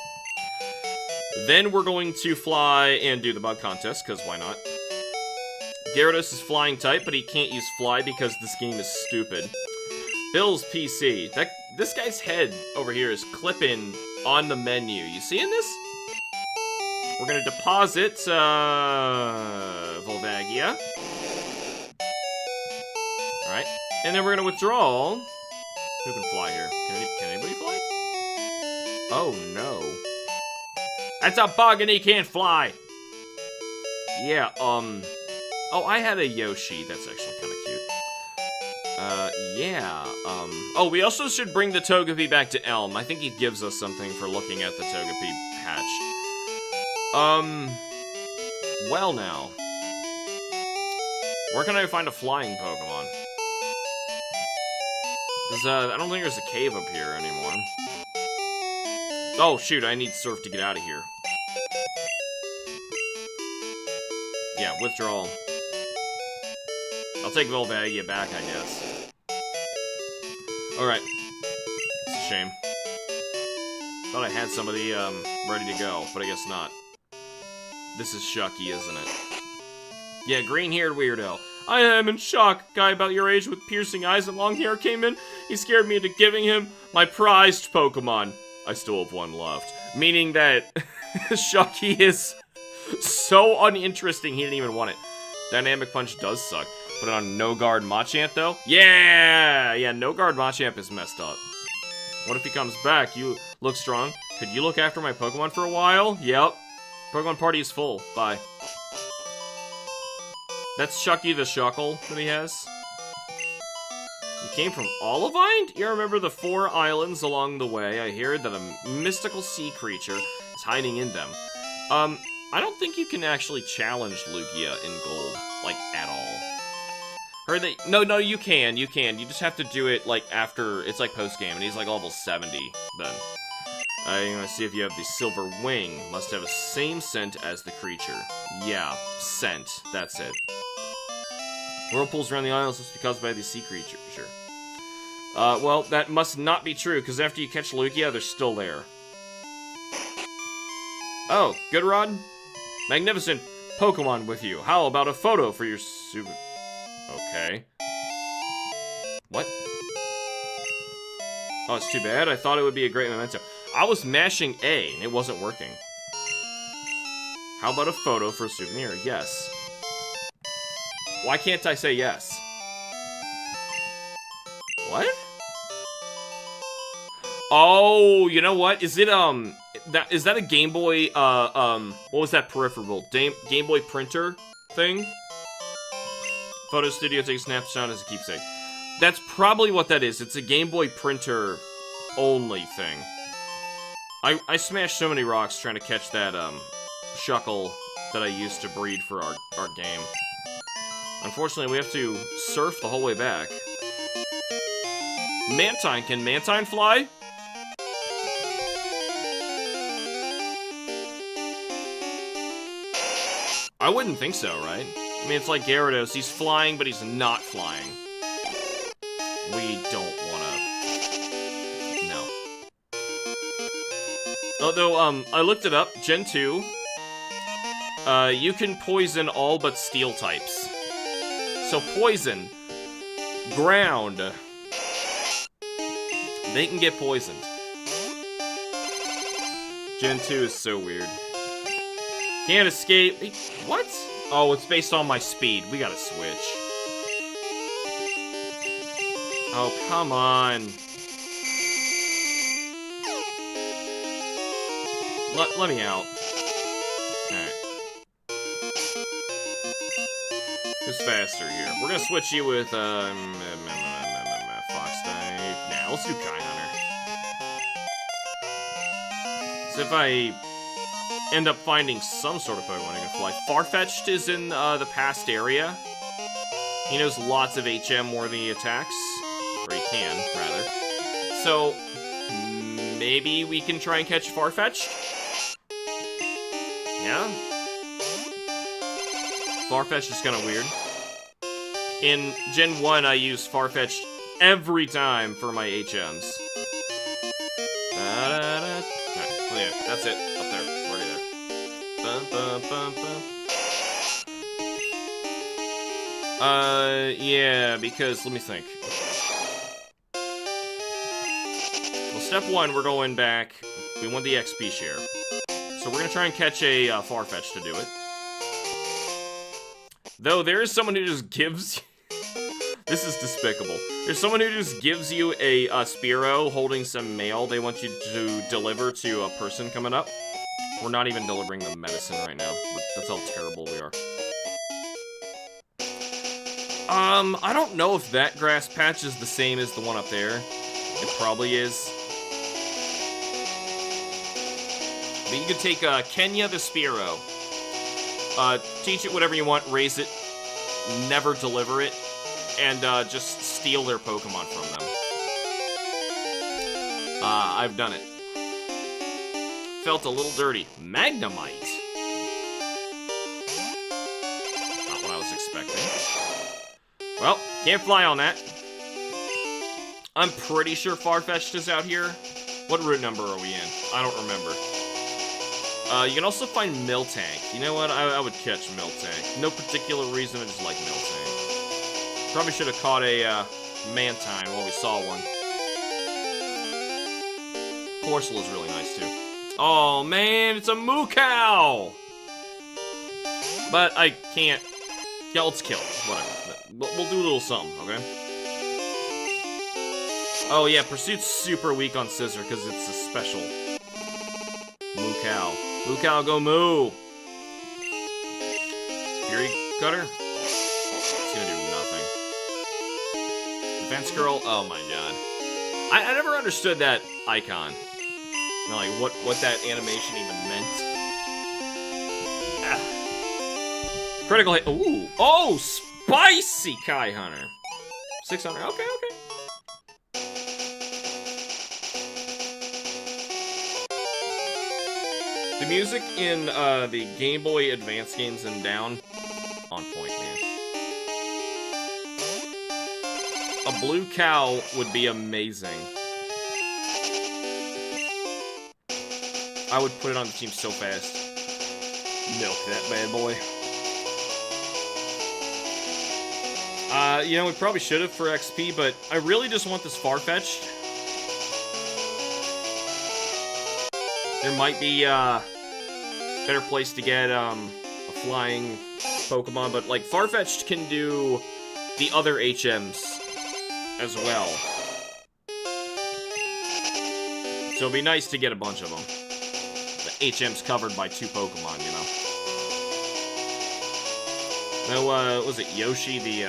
Then we're going to fly and do the bug contest, because why not? Gyarados is flying type, but he can't use Fly because this game is stupid. Bill's PC. This guy's head over here is clipping on the menu. You seeing this? We're gonna deposit Volvagia. Alright. And then we're gonna withdraw. Who can fly here? Can anybody fly? Oh no. That's a bug and he can't fly! Yeah, oh, I had a Yoshi. That's actually kind of cute. Yeah, oh, we also should bring the Togepi back to Elm. I think he gives us something for looking at the Togepi hatch. Well now. Where can I find a flying Pokemon? Because, I don't think there's a cave up here anymore. Oh, shoot, I need Surf to get out of here. Yeah, withdrawal. I'll take Volvagia back, I guess. Alright. It's a shame. Thought I had somebody, ready to go, but I guess not. This is Shucky, isn't it? Yeah, green-haired weirdo. I am in shock. A guy about your age with piercing eyes and long hair came in. He scared me into giving him my prized Pokemon. I still have one left. Meaning that Shocky is so uninteresting, he didn't even want it. Dynamic Punch does suck. Put it on No Guard Machamp, though. Yeah, No Guard Machamp is messed up. What if he comes back? You look strong. Could you look after my Pokemon for a while? Yep. Pokemon party is full. Bye. That's Shucky the Shuckle that he has. You came from Olivine? You remember the 4 islands along the way? I hear that a mystical sea creature is hiding in them. I don't think you can actually challenge Lugia in Gold, like, at all. Heard that— No, you can. You just have to do it, like, after— it's like post-game, and he's, like, level 70 then. I'm gonna see if you have the Silver Wing. Must have the same scent as the creature. Yeah, scent. That's it. Whirlpools around the islands must be caused by the sea creature. Sure. Well, that must not be true, because after you catch Lugia, they're still there. Oh, good Rod? Magnificent Pokemon with you. How about a photo for your super... Okay. What? Oh, it's too bad. I thought it would be a great memento. I was mashing A, and it wasn't working. How about a photo for a souvenir? Yes. Why can't I say yes? What? Oh, you know what? Is it, is that a Game Boy, what was that peripheral? Game Boy printer thing? Photo studio takes a snapshot as a keepsake. That's probably what that is. It's a Game Boy printer only thing. I smashed so many rocks trying to catch that, Shuckle that I used to breed for our game. Unfortunately, we have to surf the whole way back. Mantine. Can Mantine fly? I wouldn't think so, right? I mean, it's like Gyarados. He's flying, but he's not flying. We don't wanna... No. Although, I looked it up. Gen 2. You can poison all but steel types. So poison, ground, they can get poisoned. Gen 2 is so weird. Can't escape. What? Oh, it's based on my speed. We gotta switch. Oh, come on. Let me out. Alright. Who's faster here? We're gonna switch you with, Fox type. Nah, let's do Kai Hunter. So if I end up finding some sort of Pokemon I can fly. Farfetch'd is in, the past area. He knows lots of HM-worthy attacks. Or he can, rather. So, maybe we can try and catch Farfetch'd? Yeah? Farfetch'd is kinda weird. In Gen 1, I use Farfetch'd every time for my HMs. Alright, well, yeah, that's it. Up there. Already there. Bum, bum, bum, bum. Yeah, because, let me think. Well, step 1, we're going back. We want the XP share. So we're gonna try and catch a Farfetch'd to do it. Though there is someone who just gives... This is despicable. There's someone who just gives you a Spearow holding some mail they want you to deliver to a person coming up. We're not even delivering them medicine right now. That's how terrible we are. I don't know if that grass patch is the same as the one up there. It probably is. But you could take Kenya the Spearow. Teach it whatever you want, raise it, never deliver it, and just steal their Pokemon from them. I've done it. Felt a little dirty. Magnemite. Not what I was expecting. Well, can't fly on that. I'm pretty sure Farfetch'd is out here. What route number are we in? I don't remember. You can also find Miltank. You know what? I would catch Miltank. No particular reason, I just like Miltank. Probably should have caught a Mantine while we saw one. Corsola is really nice too. Oh man, it's a moo cow! But I can't. Yeah, let's kill it. Whatever. We'll do a little something, okay? Oh yeah, Pursuit's super weak on Scissor because it's a special. Moo cow. Moo cow, go moo! Fury Cutter? It's gonna do nothing. Defense Curl? Oh my god. I never understood that icon. You know, like, what that animation even meant. Ah. Critical hit. Ooh. Oh, spicy Kai Hunter. 600. Okay, okay. The music in the Game Boy Advance games and down, on point, man. A blue cow would be amazing. I would put it on the team so fast. Milk that bad boy. You know, we probably should have for XP, but I really just want this Farfetch'd. There might be a better place to get a flying Pokemon, but like Farfetch'd can do the other HMs as well. So it'd be nice to get a bunch of them. The HM's covered by 2 Pokemon, you know. No, was it Yoshi, the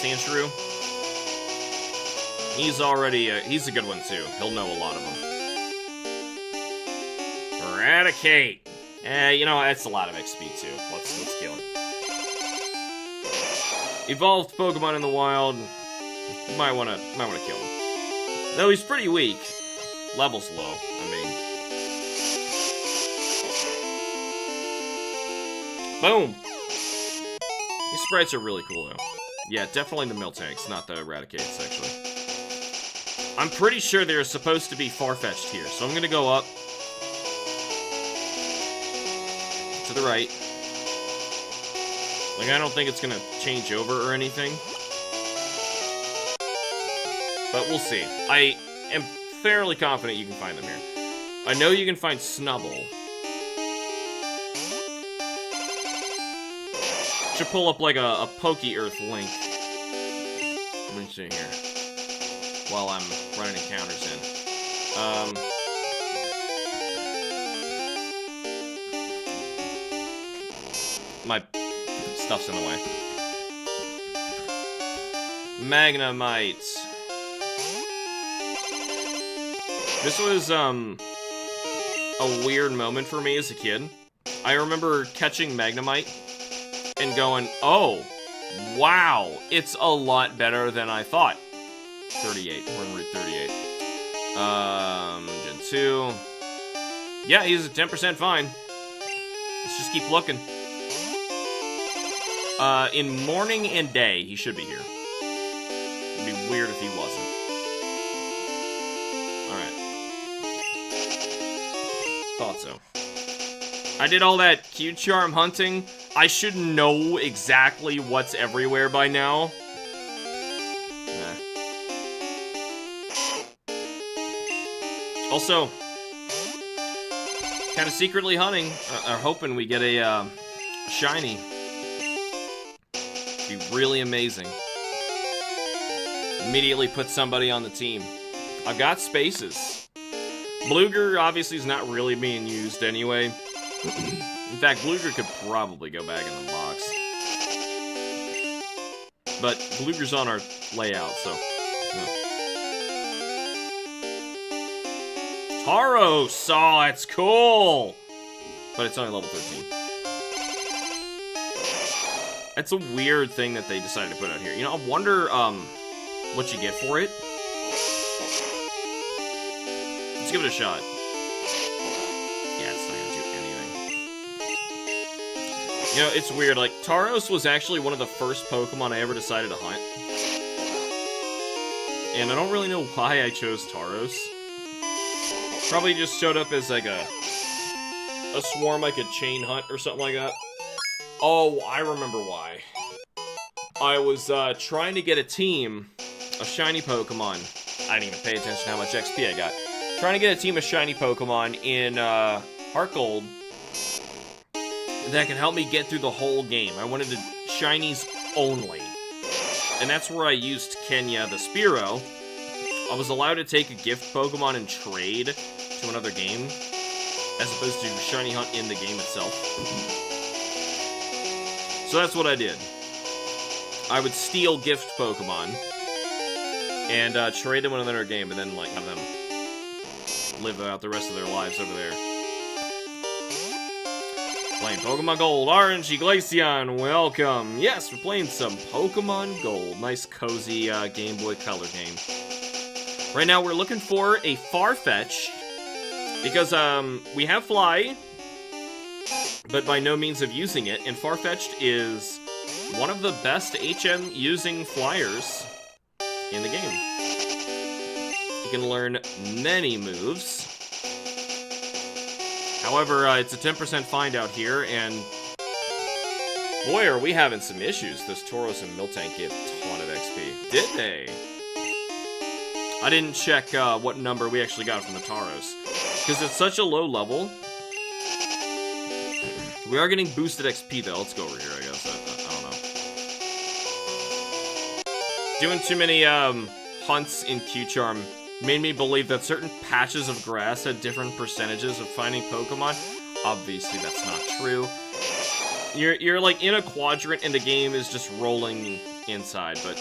Sandshrew? He's already, he's a good one too. He'll know a lot of them. Eradicate! You know, that's a lot of XP too. Let's kill it. Evolved Pokemon in the wild. You might wanna kill him. Though he's pretty weak. Level's low, I mean. Boom! These sprites are really cool though. Yeah, definitely the Miltanks, not the Eradicates, actually. I'm pretty sure they're supposed to be Farfetch'd here, so I'm gonna go up. To the right. Like, I don't think it's gonna change over or anything. But we'll see. I am fairly confident you can find them here. I know you can find Snubble. Should pull up like a Poke-Earth link. Let me see here. While I'm running encounters in. My stuff's in the way. Magnemite. This was, a weird moment for me as a kid. I remember catching Magnemite and going, oh, wow, it's a lot better than I thought. 38, we're in Route 38. Gen 2. Yeah, he's a 10% fine. Let's just keep looking. In morning and day, he should be here. It'd be weird if he wasn't. Alright. Thought so. I did all that Q-Charm hunting. I should know exactly what's everywhere by now. Also, kind of secretly hunting, or hoping we get a shiny. Be really amazing. Immediately put somebody on the team. I've got spaces. Bluger obviously is not really being used anyway. In fact, Bluger could probably go back in the box. But Bluger's on our layout, so... No. Tauros! Oh, it's cool! But it's only level 13. That's a weird thing that they decided to put out here. You know, I wonder, what you get for it. Let's give it a shot. Yeah, it's not gonna do anything. You know, it's weird, like, Tauros was actually one of the first Pokemon I ever decided to hunt. And I don't really know why I chose Tauros. Probably just showed up as, like, a swarm I could chain hunt or something like that. Oh, I remember why. I was trying to get a team of shiny Pokemon. I didn't even pay attention to how much XP I got. Trying to get a team of shiny Pokemon in Heart Gold that can help me get through the whole game. I wanted to shinies only. And that's where I used Kenya the Spearow. I was allowed to take a gift Pokemon and trade to another game, as opposed to shiny hunt in the game itself. So that's what I did. I would steal gift Pokemon and trade them in another game, and then like have them live out the rest of their lives over there. Playing Pokemon Gold, Orange, Glaceon, welcome. Yes, we're playing some Pokemon Gold. Nice, cozy Game Boy Color game. Right now, we're looking for a Farfetch'd, because we have Fly, but by no means of using it, and Farfetch'd is one of the best HM using flyers in the game. You can learn many moves. However, it's a 10% find out here, and boy, are we having some issues. Those Tauros and Miltank get a ton of XP. Did they? I didn't check what number we actually got from the Tauros, because it's such a low level. We are getting boosted XP, though. Let's go over here, I guess. I don't know. Doing too many hunts in Q-Charm made me believe that certain patches of grass had different percentages of finding Pokemon. Obviously, that's not true. You're like in a quadrant and the game is just rolling inside, but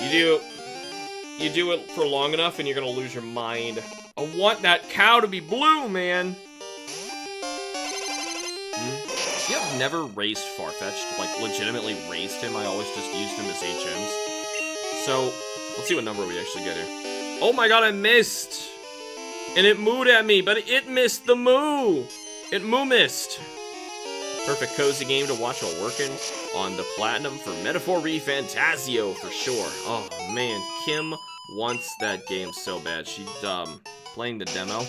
you do it for long enough and you're gonna lose your mind. I want that cow to be blue, man. You have never raced Farfetch'd, like legitimately raced him. I always just used him as HMs. So, let's see what number we actually get here. Oh my god, I missed! And it mooed at me, but it missed the moo! It moo-missed! Perfect cozy game to watch while working on the Platinum for Metaphor Fantasio for sure. Oh man, Kim wants that game so bad. She's playing the demo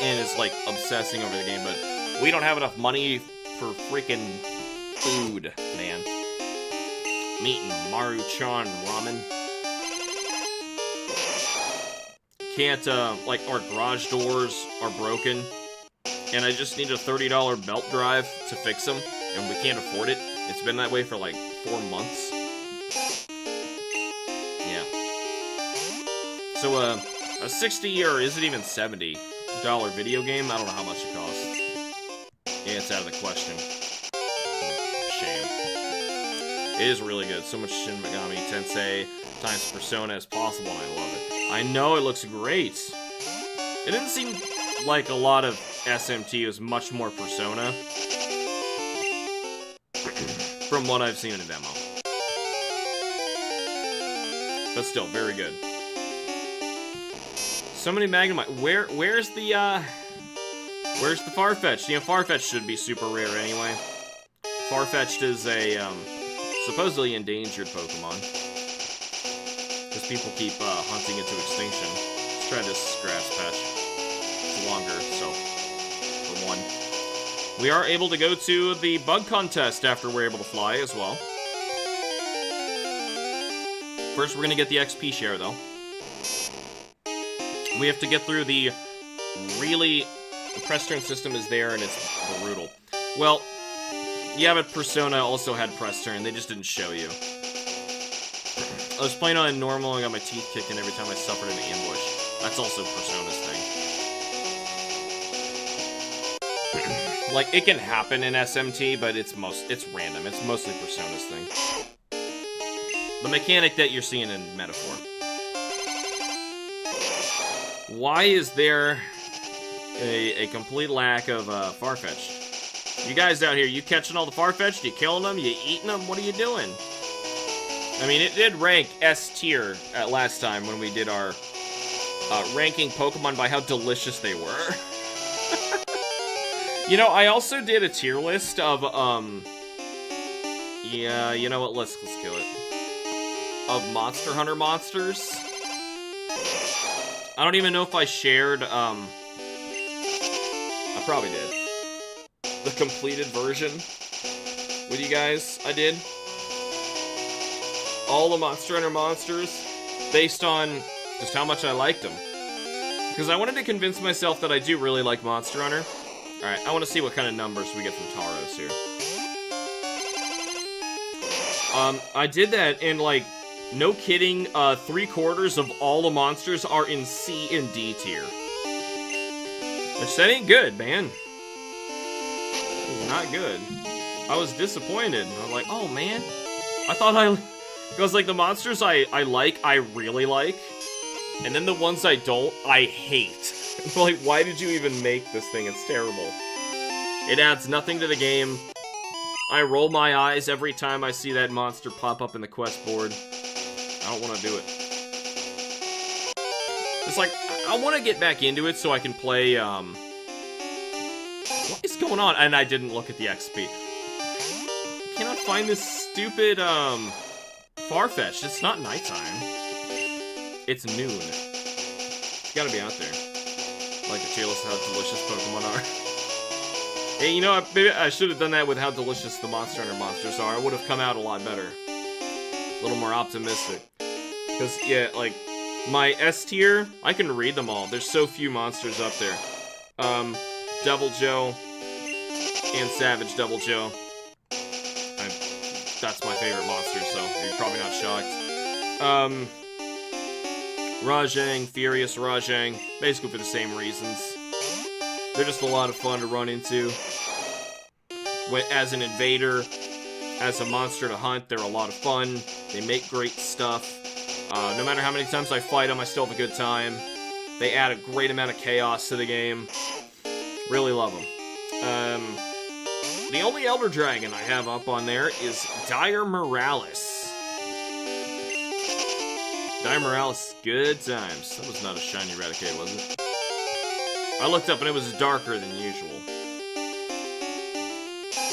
and is like obsessing over the game, but we don't have enough money for freaking food, man. I'm eating Maruchan ramen. Can't, like, our garage doors are broken, and I just need a $30 belt drive to fix them, and we can't afford it. It's been that way for, like, 4 months. Yeah. So, a 60 or is it even $70 video game? I don't know how much it costs. Yeah, it's out of the question. Shame. It is really good. So much Shin Megami Tensei times Persona as possible, and I love it. I know it looks great. It didn't seem like a lot of SMT. It was much more Persona from what I've seen in a demo. But still, very good. So many Magnemite. Where's the Farfetch'd? You know, Farfetch'd should be super rare anyway. Farfetch'd is a, supposedly endangered Pokemon. Because people keep hunting it to extinction. Let's try this grass patch. It's longer, so for one. We are able to go to the bug contest after we're able to fly as well. First, we're going to get the XP share, though. We have to get through the really... The press turn system is there, and it's brutal. Well, yeah, but Persona also had press turn. They just didn't show you. I was playing on normal and got my teeth kicked in every time I suffered an ambush. That's also Persona's thing. Like, it can happen in SMT, but it's random. It's mostly Persona's thing. The mechanic that you're seeing in Metaphor. Why is there a complete lack of Farfetch'd? You guys out here, you catching all the Farfetch'd? You killing them? You eating them? What are you doing? I mean, it did rank S tier at last time when we did our ranking Pokemon by how delicious they were. You know, I also did a tier list of, yeah, you know what, let's kill it. Of Monster Hunter monsters. I don't even know if I shared, I probably did. The completed version. with you guys. I did. All the Monster Hunter monsters based on just how much I liked them. Because I wanted to convince myself that I do really like Monster Hunter. Alright, I want to see what kind of numbers we get from Taros here. I did that, and, like, no kidding, 3/4 of all the monsters are in C and D tier. Which, that ain't good, man. It's not good. I was disappointed. I was like, oh, man. I thought because, like, the monsters I really like. And then the ones I don't, I hate. Like, why did you even make this thing? It's terrible. It adds nothing to the game. I roll my eyes every time I see that monster pop up in the quest board. I don't want to do it. It's like, I want to get back into it so I can play, what is going on? And I didn't look at the XP. I cannot find this stupid, Farfetch'd. It's not nighttime. It's noon. It's gotta be out there. Like the cheerless how delicious Pokemon are. Hey, you know what? Maybe I should have done that with how delicious the Monster Hunter monsters are. It would have come out a lot better. A little more optimistic. Because, yeah, like, my S tier, I can read them all. There's so few monsters up there. Devil Joe and Savage Devil Joe. That's my favorite monster, so you're probably not shocked. Rajang, Furious Rajang, basically for the same reasons. They're just a lot of fun to run into. As an invader, as a monster to hunt, they're a lot of fun. They make great stuff. No matter how many times I fight them, I still have a good time. They add a great amount of chaos to the game. Really love them. The only Elder Dragon I have up on there is Dire Morales. Dire Morales, good times. That was not a shiny Raticate, was it? I looked up and it was darker than usual.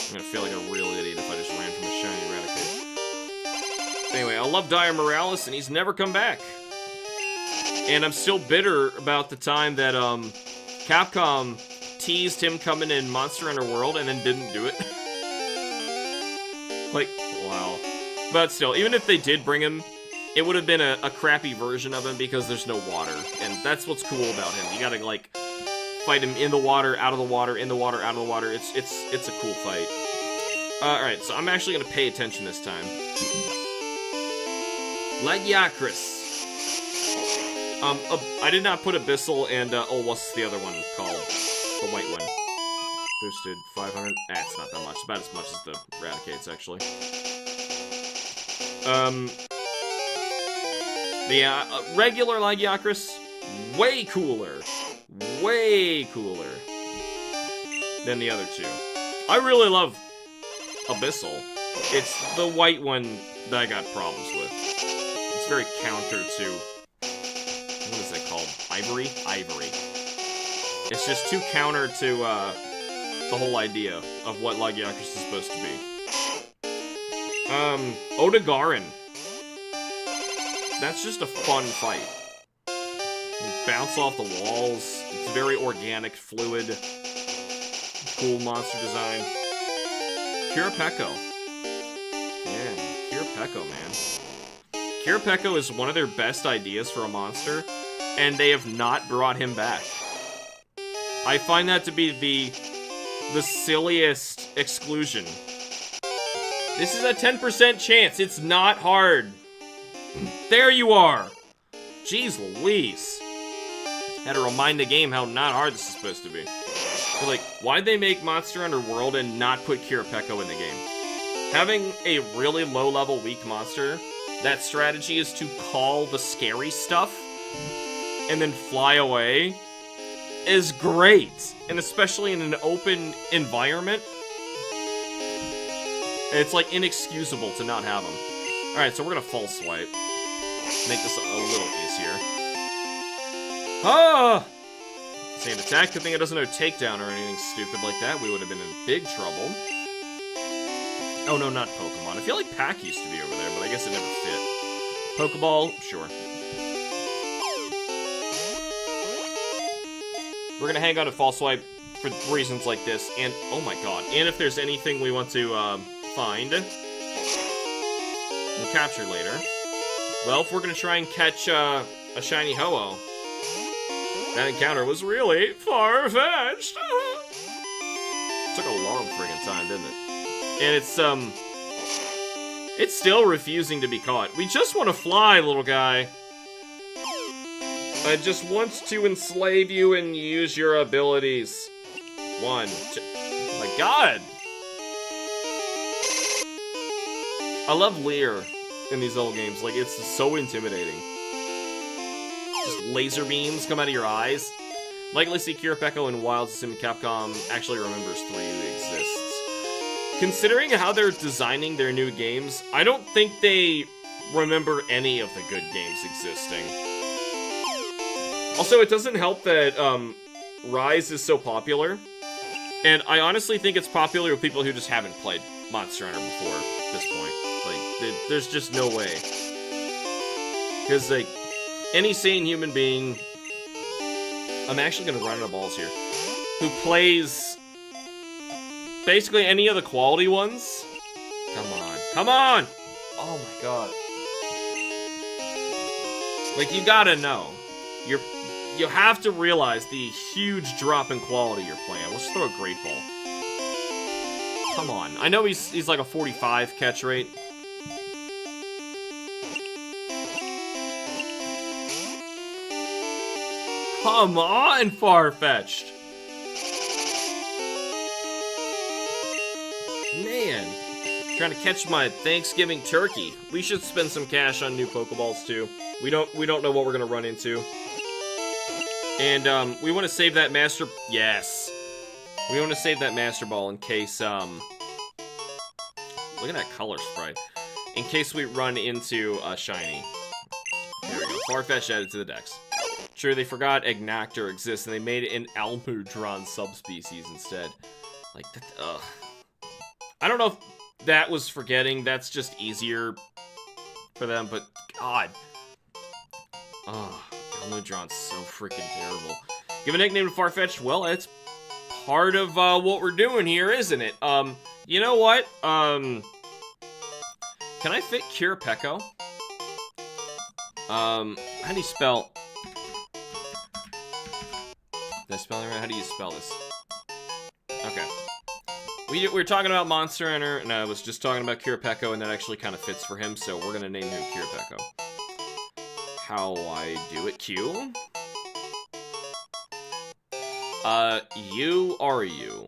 I'm gonna feel like a real idiot if I just ran from a shiny Raticate. Anyway, I love Dire Morales and he's never come back. And I'm still bitter about the time that, Capcom teased him coming in Monster Hunter World and then didn't do it. Like, wow. But still, even if they did bring him, it would have been a crappy version of him because there's no water. And that's what's cool about him. You gotta, like, fight him in the water, out of the water, in the water, out of the water. It's a cool fight. Alright, so I'm actually gonna pay attention this time. Lagiacrus. I did not put Abyssal and, oh, what's the other one called? The white one. Boosted 500. It's not that much. About as much as the Raticates, actually. The regular Lagiacrus, way cooler. Way cooler than the other two. I really love Abyssal. It's the white one that I got problems with. It's very counter to... what is that called? Ivory? Ivory. It's just too counter to, the whole idea of what Lagiacrus is supposed to be. Odogaron. That's just a fun fight. You bounce off the walls. It's very organic, fluid. Cool monster design. Kirapeko. Yeah, Kirapeko, man. Kirapeko is one of their best ideas for a monster, and they have not brought him back. I find that to be the silliest exclusion. This is a 10% chance. It's not hard. There you are. Jeez Louise. Had to remind the game how not hard this is supposed to be. But like, why'd they make Monster Hunter World and not put Kirapeko in the game? Having a really low-level weak monster, that strategy is to call the scary stuff and then fly away, is great. And especially in an open environment, it's like inexcusable to not have them. Alright, so we're gonna false swipe. Make this a little easier. Ah! Sand attack. Good thing it doesn't know takedown or anything stupid like that. We would have been in big trouble. Oh no, not Pokemon. I feel like Pack used to be over there, but I guess it never fit. Pokeball, sure. We're gonna hang on to false swipe for reasons like this, and oh my god. And if there's anything we want to find and capture later. Well, if we're gonna try and catch a shiny Ho-Oh, that encounter was really far-fetched. Took a long friggin' time, didn't it? And it's still refusing to be caught. We just want to fly, little guy. I just want to enslave you and use your abilities. 1, 2. Oh my god! I love Leer in these old games. Like, it's so intimidating. Just laser beams come out of your eyes. Likely see Kirapeko and Wild Sim Capcom actually remembers 3 exists. Considering how they're designing their new games, I don't think they remember any of the good games existing. Also, it doesn't help that Rise is so popular. And I honestly think it's popular with people who just haven't played Monster Hunter before at this point. Like, there's just no way. Because, like, any sane human being... I'm actually going to run out of balls here. Who plays... basically any of the quality ones? Come on. Come on! Oh my god. Like, you gotta know. You have to realize the huge drop in quality you're playing. Let's throw a Great Ball. Come on. I know he's like a 45 catch rate. Come on, Farfetch'd! Man, trying to catch my Thanksgiving turkey. We should spend some cash on new Pokeballs too. We don't know what we're gonna run into. And we want to save that Master... Yes! We want to save that Master Ball in case, look at that color sprite. In case we run into a shiny. There we go. Farfetch'd added to the dex. Sure, they forgot Ignactor exists, and they made it an Almudron subspecies instead. Like, ugh. I don't know if that was forgetting. That's just easier for them, but god. Ugh. Almudron's so freaking terrible. Give a nickname to Farfetch'd? Well, it's part of what we're doing here, isn't it? You know what? Can I fit Kirapeko? How do you spell... Did I spell it right? How do you spell this? Okay. We were talking about Monster Hunter, and I was just talking about Kirapeko, and that actually kind of fits for him, so we're gonna name him Kirapeko. How I do it, Q? You are you.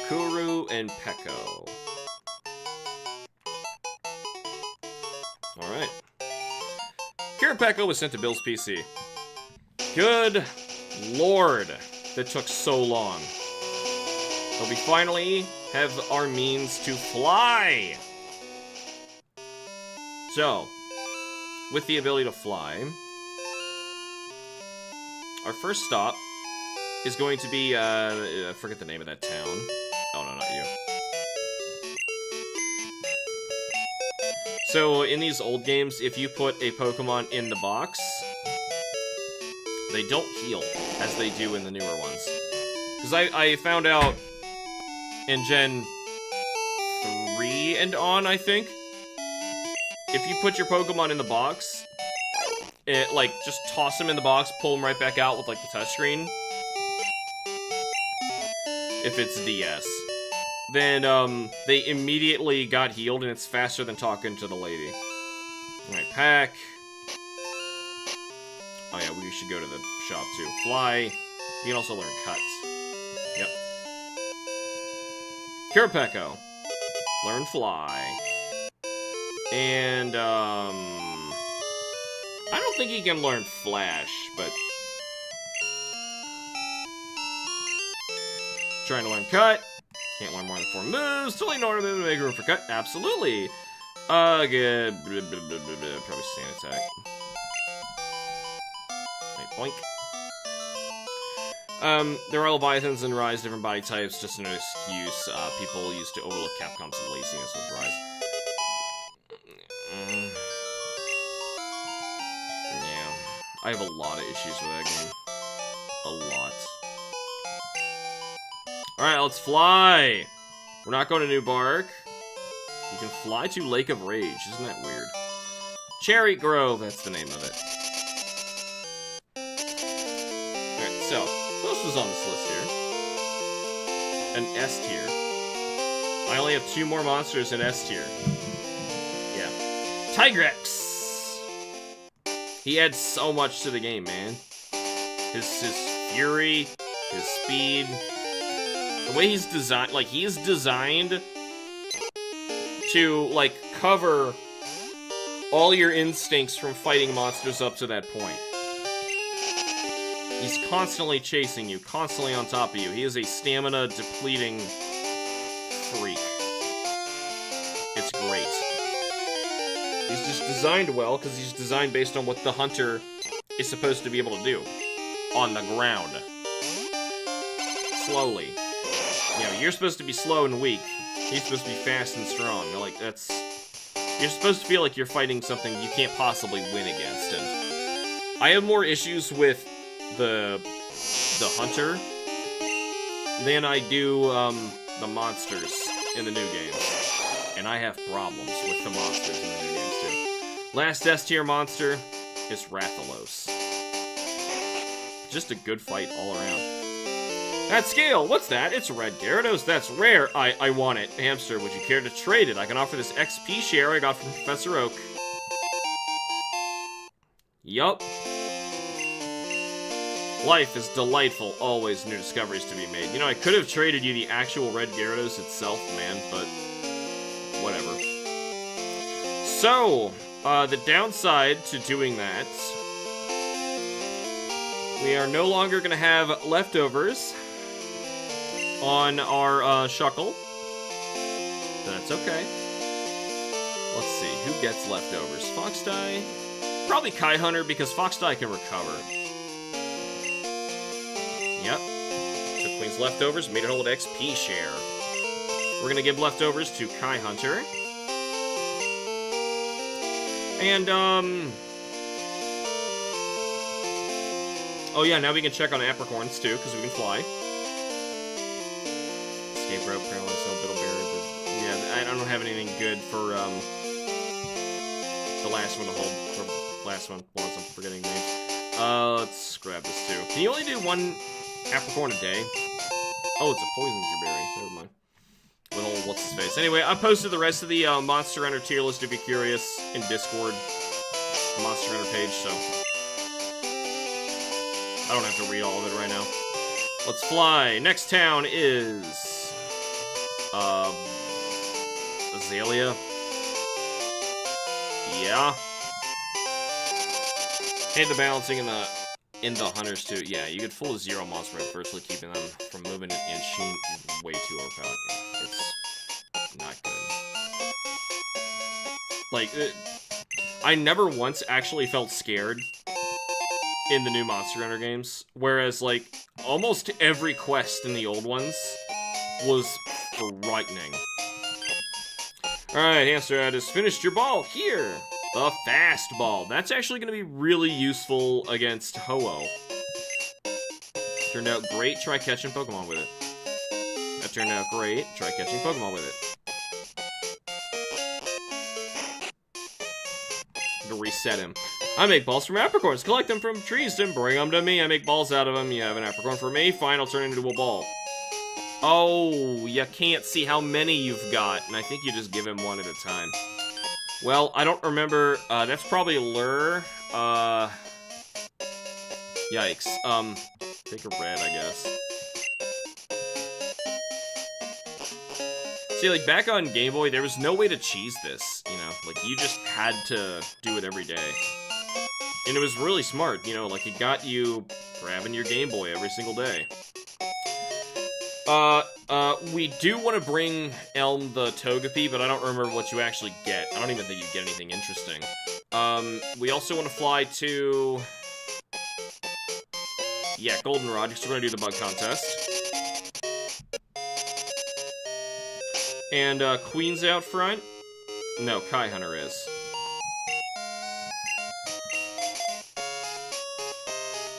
Kuru and Peko. Alright. Kirapeko was sent to Bill's PC. Good lord, that took so long. But we finally have our means to fly! So, with the ability to fly, our first stop is going to be, I forget the name of that town. Oh, no, not you. So, in these old games, if you put a Pokemon in the box, they don't heal, as they do in the newer ones. Because I found out in Gen 3 and on, I think, if you put your Pokemon in the box, it, like, just toss them in the box, pull them right back out with, like, the touchscreen. If it's DS. Then, they immediately got healed, and it's faster than talking to the lady. Alright, pack. Oh yeah, we should go to the shop, too. Fly. You can also learn cut. Yep. Kirapeko. Learn fly. And, I don't think he can learn flash, but... Trying to learn cut. Can't learn more than 4 moves. Totally normal move to make room for cut. Absolutely. Good. Probably stand attack. Right, boink. There are Leviathans and Rise, different body types, just an excuse. People used to overlook Capcom's laziness with Rise. Yeah. I have a lot of issues with that game. A lot. Alright, let's fly! We're not going to New Bark. You can fly to Lake of Rage. Isn't that weird? Cherry Grove, that's the name of it. Alright, so, what else was on this list here? An S tier. I only have 2 more monsters in S tier. Yeah. Tigrex! He adds so much to the game, man. His fury, his speed, the way he's designed, like, he is designed to, like, cover all your instincts from fighting monsters up to that point. He's constantly chasing you, constantly on top of you. He is a stamina depleting freak. It's great. He's just designed well, because he's designed based on what the hunter is supposed to be able to do. On the ground. Slowly. You know, you're supposed to be slow and weak. He's supposed to be fast and strong. Like, that's... You're supposed to feel like you're fighting something you can't possibly win against. And I have more issues with the hunter than I do, the monsters in the new games. And I have problems with the monsters in the new games, too. Last S-tier monster is Rathalos. Just a good fight all around. That scale, what's that? It's a red Gyarados, that's rare. I want it. Hamster, would you care to trade it? I can offer this XP share I got from Professor Oak. Yup. Life is delightful, always new discoveries to be made. You know, I could have traded you the actual red Gyarados itself, man, but whatever. So, the downside to doing that, we are no longer going to have leftovers on our Shuckle. That's okay. Let's see, who gets leftovers? Foxdie? Probably Kai Hunter, because Foxdie can recover. Yep. Took Queen's leftovers, made it hold XP share. We're gonna give leftovers to Kai Hunter. And, oh yeah, now we can check on apricorns too, because we can fly. Escape rope, paralysis, no biddle bear. Yeah, I don't have anything good for the last one to hold. For last one, I'm forgetting names. Let's grab this too. Can you only do 1 apricorn a day? Oh, it's a poison berry. Never mind. With old what's his face. Anyway, I posted the rest of the Monster Hunter tier list if you're curious in Discord, the Monster Hunter page. So I don't have to read all of it right now. Let's fly. Next town is Azalea. Yeah. And the balancing in the hunters too. Yeah, you could full 0 monster rate, virtually keeping them from moving an inch. Way too overpowered. It's not good. Like, I never once actually felt scared in the new Monster Hunter games, whereas, like, almost every quest in the old ones was frightening. Alright, Hamster, I just finished your ball. Here! The Fast Ball. That's actually going to be really useful against Ho-Oh. Turned out great. Try catching Pokemon with it. That turned out great. Try catching Pokemon with it. To reset him. I make balls from apricorns. Collect them from trees and bring them to me. I make balls out of them. You have an apricorn for me. Fine, I'll turn it into a ball. Oh, you can't see how many you've got. And I think you just give him 1 at a time. Well, I don't remember. That's probably a lure. Yikes. Take a red, I guess. See, like, back on Game Boy, there was no way to cheese this, you know? Like, you just had to do it every day. And it was really smart, you know? Like, it got you grabbing your Game Boy every single day. We do want to bring Elm the Togepi, but I don't remember what you actually get. I don't even think you get anything interesting. We also want to fly to... Yeah, Goldenrod, because we're going to do the bug contest. And, Queen's out front? No, Kai Hunter is.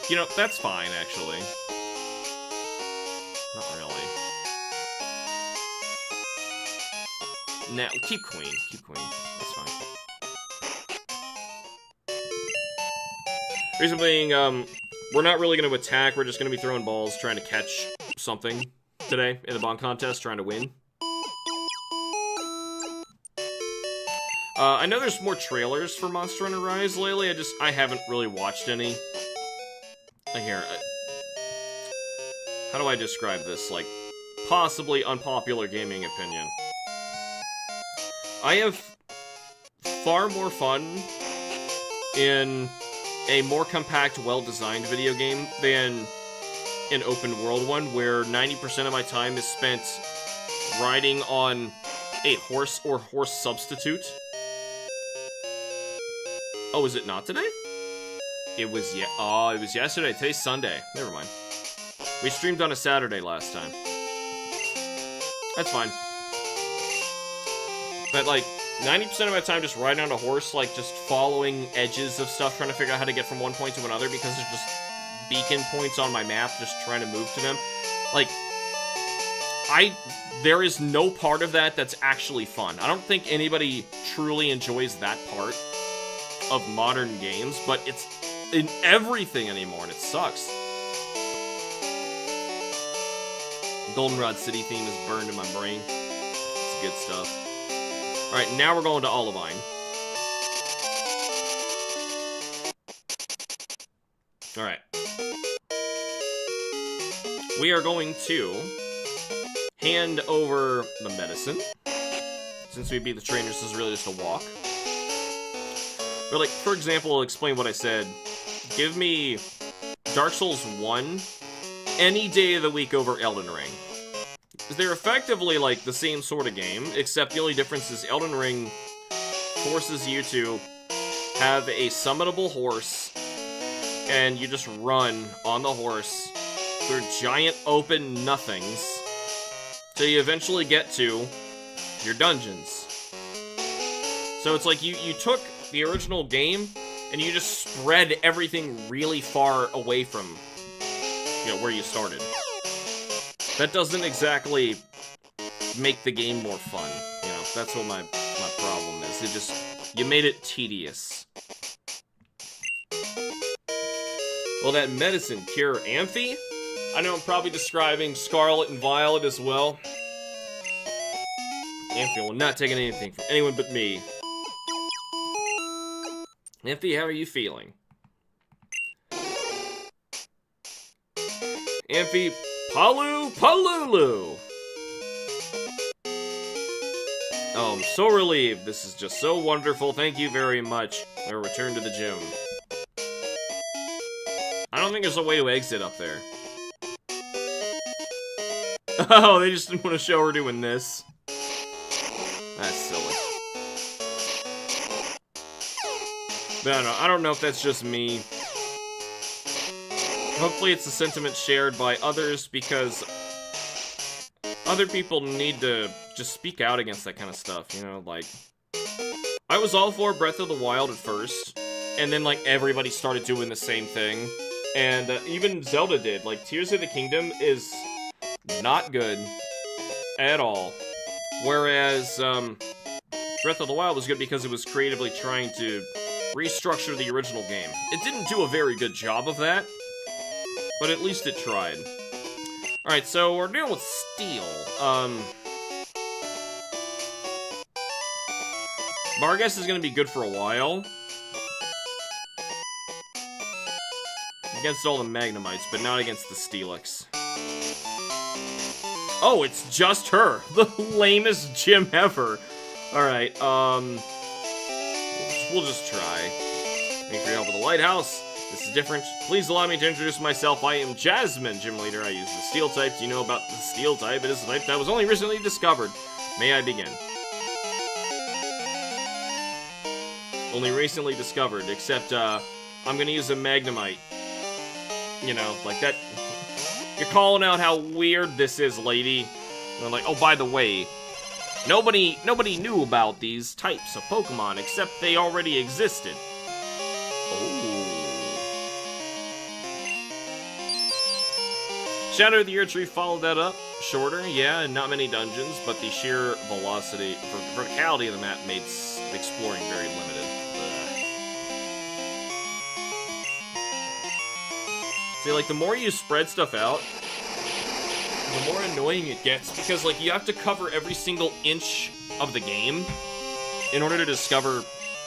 You know, that's fine, actually. Not really. Now, keep queen. Keep queen. That's fine. Reason being, we're not really going to attack. We're just going to be throwing balls, trying to catch something today in the bomb contest, trying to win. I know there's more trailers for Monster Hunter Rise lately. I haven't really watched any. Here, how do I describe this? Like, possibly unpopular gaming opinion. I have far more fun in a more compact, well-designed video game than an open-world one, where 90% of my time is spent riding on a horse or horse substitute. Oh, is it not today? It was it was yesterday. Today's Sunday. Never mind. We streamed on a Saturday last time. That's fine. But, like, 90% of my time just riding on a horse, like, just following edges of stuff, trying to figure out how to get from one point to another, because there's just beacon points on my map, just trying to move to them. Like, there is no part of that that's actually fun. I don't think anybody truly enjoys that part of modern games, but it's in everything anymore, and it sucks. Goldenrod City theme is burned in my brain. It's good stuff. Alright, now we're going to Olivine. Alright. We are going to hand over the medicine. Since we beat the trainers, this is really just a walk. But, like, for example, I'll explain what I said. Give me Dark Souls 1 any day of the week over Elden Ring. They're effectively, like, the same sort of game, except the only difference is Elden Ring forces you to have a summonable horse, and you just run on the horse through giant open nothings till you eventually get to your dungeons. So it's like you took the original game, and you just spread everything really far away from, you know, where you started. That doesn't exactly make the game more fun, you know, that's what my problem is. You made it tedious. Will that medicine cure Amphi? I know I'm probably describing Scarlet and Violet as well. Amphi will not take anything from anyone but me. Amphi, how are you feeling? Amphi, Palulu! Oh, I'm so relieved. This is just so wonderful. Thank you very much. I'll return to the gym. I don't think there's a way to exit up there. Oh, they just didn't want to show her doing this. That's silly. But I don't know if that's just me. Hopefully it's a sentiment shared by others, because other people need to just speak out against that kind of stuff, you know, like, I was all for Breath of the Wild at first, and then, like, everybody started doing the same thing, and even Zelda did. Like, Tears of the Kingdom is not good at all, whereas, Breath of the Wild was good because it was creatively trying to restructure the original game. It didn't do a very good job of that, but at least it tried. Alright, so we're dealing with Steel. Barghest is gonna be good for a while. Against all the Magnemites, but not against the Steelix. Oh, it's just her! The lamest gym ever! Alright, we'll just try. Thank you for your help with the lighthouse. This is different. Please allow me to introduce myself. I am Jasmine, gym leader. I use the steel type. Do you know about the steel type? It is a type that was only recently discovered. May I begin? Only recently discovered, except, I'm gonna use a Magnemite. You know, like that. You're calling out how weird this is, lady. And I'm like, oh, by the way, nobody knew about these types of Pokemon, except they already existed. Oh. Shadow of the Erdtree followed that up. shorter, yeah, and not many dungeons, but the sheer velocity, verticality of the map made exploring very limited. See, like, the more you spread stuff out, the more annoying it gets, because, like, you have to cover every single inch of the game in order to discover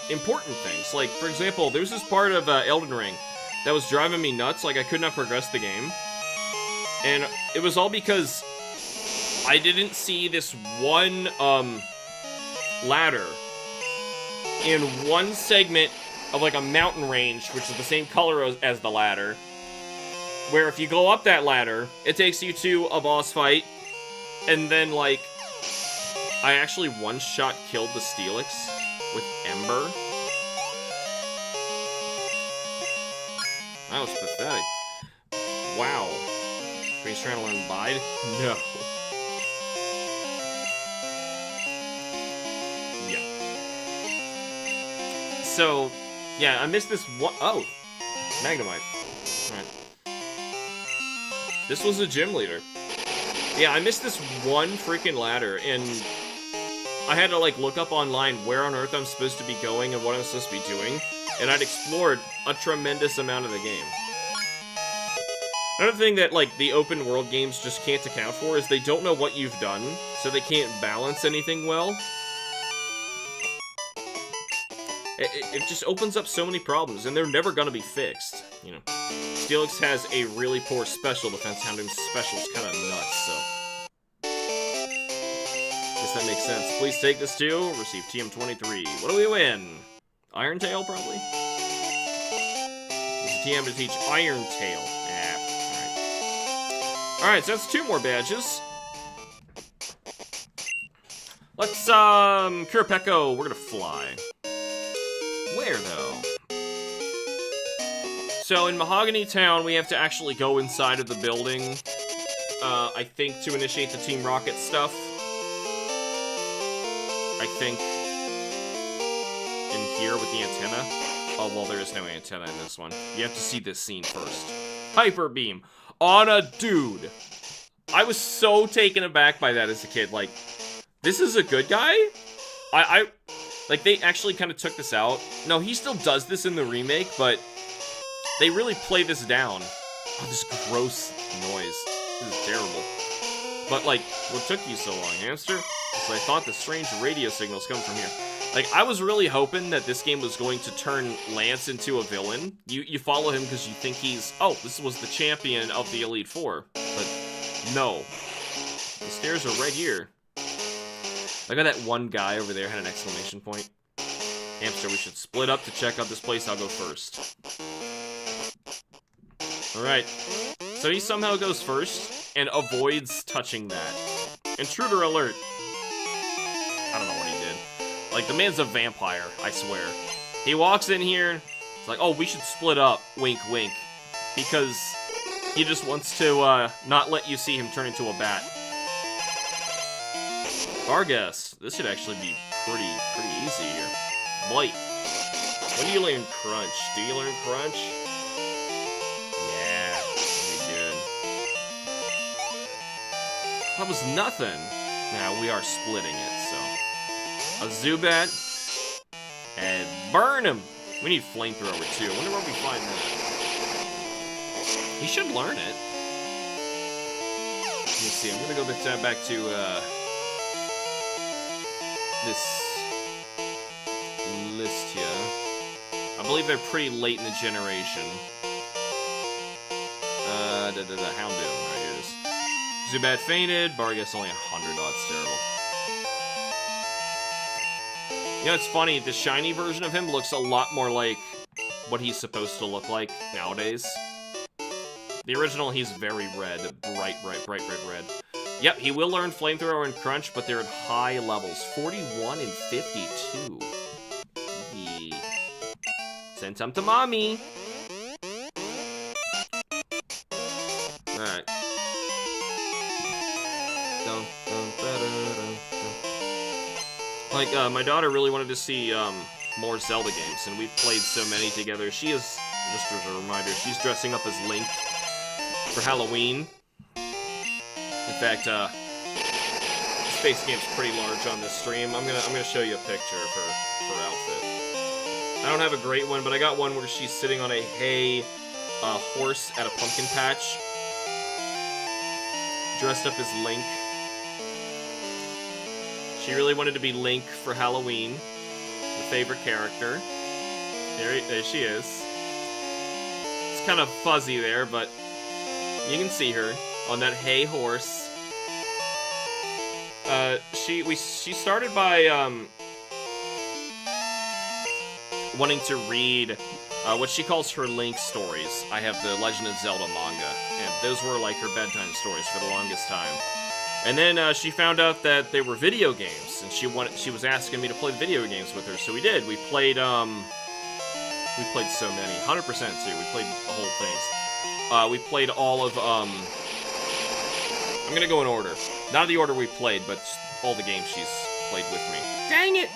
important things. Like, for example, there's this part of Elden Ring that was driving me nuts, like, I could not progress the game. And it was all because I didn't see this one, ladder in one segment of, like, a mountain range, which is the same color as the ladder, where if you go up that ladder, it takes you to a boss fight, and then, like, I actually one-shot killed the Steelix with Ember. That was pathetic. Wow. He's trying to learn Bide? No. Yeah. So, yeah, I missed this one. Oh! Magnemite. Alright. This was a gym leader. Yeah, I missed this one freaking ladder, and I had to, like, look up online where on earth I'm supposed to be going and what I'm supposed to be doing, and I'd explored a tremendous amount of the game. Another thing that, like, the open world games just can't account for is they don't know what you've done, so they can't balance anything well. It just opens up so many problems, and they're never gonna be fixed, you know. Steelix has a really poor special defense. Houndoom's special is kind of nuts, so... Guess that makes sense. Please take this too. Receive TM23. What do we win? Iron Tail, probably? Use a TM to teach Iron Tail. Alright. Alright, so that's 2 more badges. Let's, Cure Pecco. We're gonna fly. Where, though? So, in Mahogany Town, we have to actually go inside of the building, I think, to initiate the Team Rocket stuff. I think in here with the antenna. Oh, well, there is no antenna in this one. You have to see this scene first. Hyper Beam on a dude. I was so taken aback by that as a kid. Like, this is a good guy? Like, they actually kind of took this out. No, he still does this in the remake, but they really play this down. Oh, this gross noise. This is terrible. But, like, what took you so long, Hamster? Because I thought the strange radio signals come from here. Like, I was really hoping that this game was going to turn Lance into a villain. You follow him because you think he's, oh, this was the champion of the Elite Four. But, no. The stairs are right here. Look at that one guy over there had an exclamation point. Hamster, we should split up to check out this place. I'll go first. Alright. So he somehow goes first and avoids touching that. Intruder alert. I don't know what he did. Like, the man's a vampire, I swear. He walks in here, it's like, oh, we should split up, wink, wink. Because he just wants to, not let you see him turn into a bat. Vargas, this should actually be pretty easy here. Blight. When do you learn Crunch? Do you learn Crunch? Yeah, pretty good. That was nothing. Now we are splitting it, so. A Zubat. And burn him! We need Flamethrower too. I wonder where we find that. He should learn it. Let me see, I'm gonna go back to, this list here. I believe they're pretty late in the generation. Houndoom, right here it is. Zubat fainted, Vargas only 100, oh, that's terrible. You know, it's funny, the shiny version of him looks a lot more like what he's supposed to look like nowadays. The original, he's very red, bright red. Yep, he will learn Flamethrower and Crunch, but they're at high levels. 41 and 52. Yeah. Send some to mommy. Alright. Like, my daughter really wanted to see, more Zelda games, and we've played so many together. She is, just as a reminder, she's dressing up as Link for Halloween. In fact, Space Camp's pretty large on this stream. I'm gonna show you a picture of her outfit. I don't have a great one, but I got one where she's sitting on a hay horse at a pumpkin patch, dressed up as Link. She really wanted to be Link for Halloween, her favorite character. There she is. It's kind of fuzzy there, but you can see her on that hay horse. She started by wanting to read what she calls her Link stories. I have the Legend of Zelda manga, and those were like her bedtime stories for the longest time. And then she found out that they were video games, and she was asking me to play video games with her, so we did. We played so many, 100% too. We played the whole things. We played all of I'm gonna go in order, not the order we played, but all the games she's played with me. Dang it!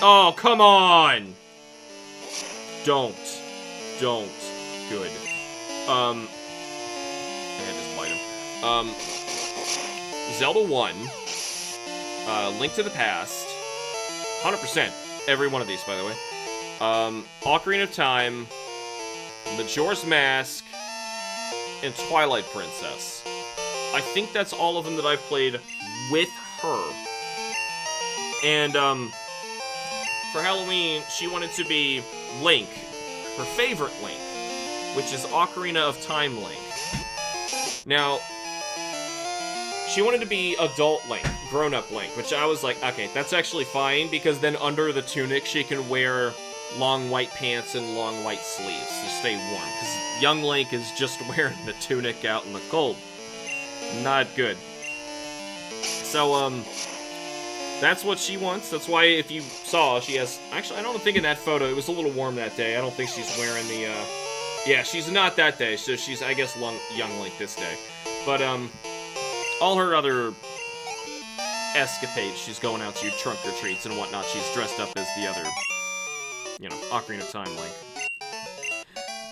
Oh, come on! Don't. Good. I had to bite him. Zelda 1, Link to the Past, 100%, every one of these, by the way, Ocarina of Time, Majora's Mask, and Twilight Princess. I think that's all of them that I've played with her. And, for Halloween, she wanted to be Link, her favorite Link, which is Ocarina of Time Link. Now, she wanted to be adult Link, grown-up Link, which I was like, okay, that's actually fine, because then under the tunic she can wear long white pants and long white sleeves to stay warm, because young Link is just wearing the tunic out in the cold. Not good. So, that's what she wants. That's why, if you saw, she has... Actually, I don't think in that photo, it was a little warm that day. I don't think she's wearing the, Yeah, she's not that day, so she's, I guess, young Link this day. But, all her other escapades, she's going out to trunk or treats and whatnot, she's dressed up as the other, Ocarina of Time Link.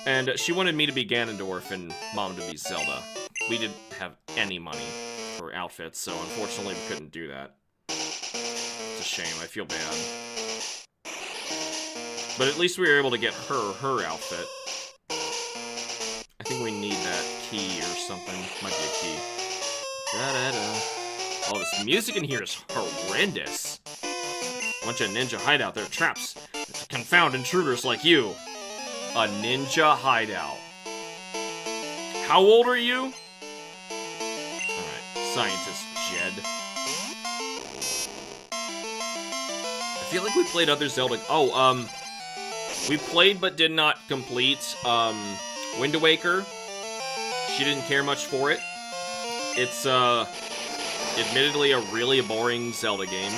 And she wanted me to be Ganondorf and Mom to be Zelda. We didn't have any money for outfits, so unfortunately we couldn't do that. It's a shame, I feel bad. But at least we were able to get her outfit. I think we need that key or something. Might be a key. Da-da-da. Oh, this music in here is horrendous. Bunch of ninja hideout. They're traps to confound intruders like you. A ninja hideout. How old are you? Alright, Scientist Jed. I feel like we played other Zelda... Oh, we played but did not complete, Wind Waker. She didn't care much for it. It's, admittedly a really boring Zelda game.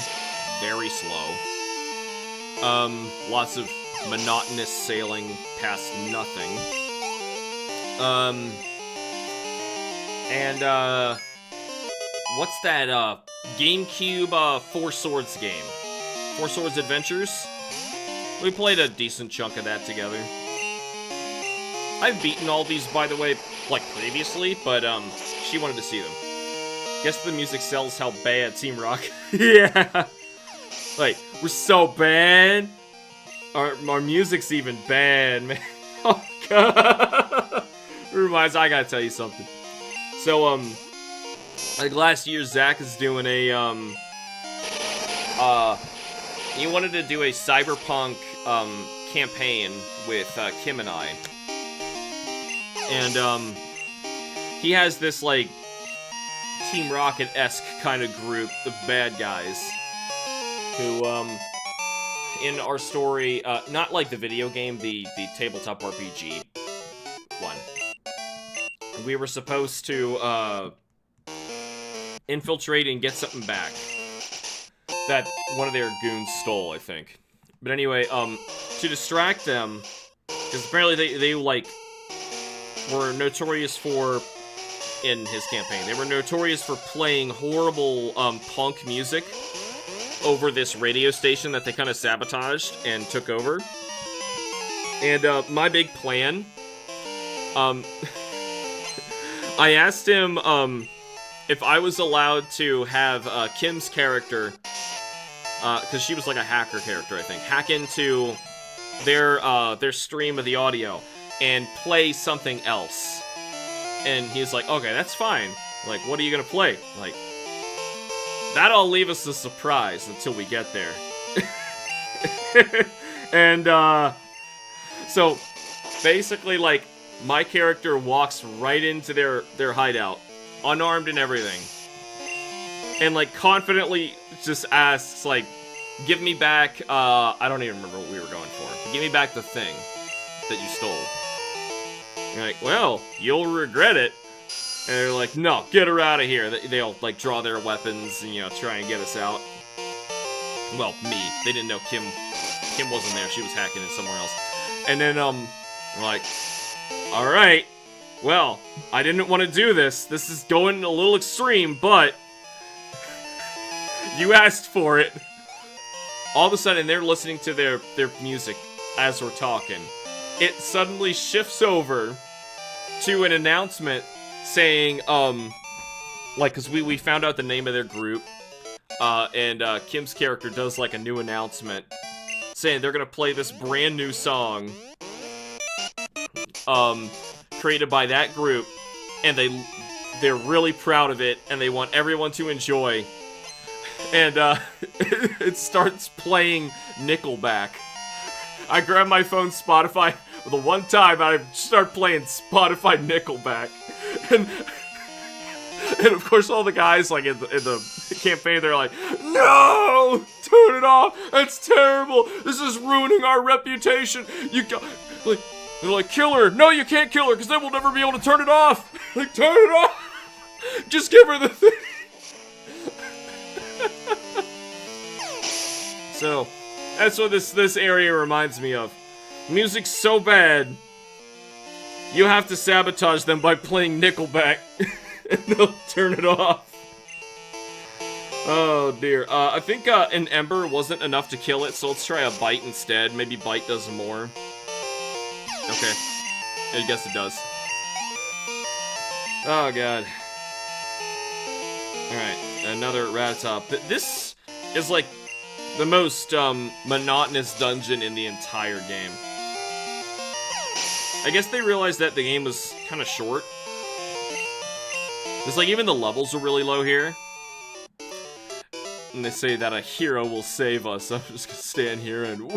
Very slow. Lots of monotonous sailing past nothing. What's that, GameCube, Four Swords game? Four Swords Adventures? We played a decent chunk of that together. I've beaten all these, by the way, like, previously, but, she wanted to see them. Guess the music sells how bad Team Rock. Yeah. Like, we're so bad. Our music's even bad, man. Oh, God. Reminds, I gotta tell you something. So, like last year, Zach is doing a, he wanted to do a cyberpunk, campaign with, Kim and I. And, he has this, like, Team Rocket-esque kind of group of bad guys who, in our story, not like the video game, the tabletop RPG one. We were supposed to, infiltrate and get something back that one of their goons stole, I think. But anyway, to distract them, because apparently they, like, were notorious for... in his campaign. They were notorious for playing horrible, punk music over this radio station that they kind of sabotaged and took over. And, my big plan, I asked him, if I was allowed to have Kim's character, because she was like a hacker character, I think, hack into their stream of the audio and play something else. And he's like, okay, that's fine. Like, what are you gonna play? Like, that'll leave us a surprise until we get there. And, so, basically, like, my character walks right into their hideout, unarmed and everything. And, like, confidently just asks, like, give me back, I don't even remember what we were going for. But give me back the thing that you stole. And you're like, well, you'll regret it. And they're like, no, get her out of here. They'll, like, draw their weapons and, you know, try and get us out. Well, me. They didn't know Kim wasn't there. She was hacking in somewhere else. And then, we're like, alright. Well, I didn't want to do this. This is going a little extreme, but you asked for it. All of a sudden, they're listening to their music as we're talking. It suddenly shifts over to an announcement saying, like, because we found out the name of their group, and Kim's character does, like, a new announcement saying they're gonna play this brand new song, created by that group, and they're really proud of it, and they want everyone to enjoy. And, it starts playing Nickelback. I grab my phone, Spotify, the one time I start playing Spotify Nickelback. And of course all the guys, like, in the campaign, they're like, no! Turn it off! That's terrible! This is ruining our reputation! You go, like, they're like, kill her! No, you can't kill her, because then we'll never be able to turn it off! Like, turn it off! Just give her the thing! So, that's what this area reminds me of. Music's so bad, you have to sabotage them by playing Nickelback, and they'll turn it off. Oh dear. I think an Ember wasn't enough to kill it, so let's try a Bite instead. Maybe Bite does more. Okay. I guess it does. Oh god. Alright, another Rattata. This is like the most monotonous dungeon in the entire game. I guess they realized that the game was kind of short. It's like even the levels are really low here. And they say that a hero will save us. I'm just gonna stand here and...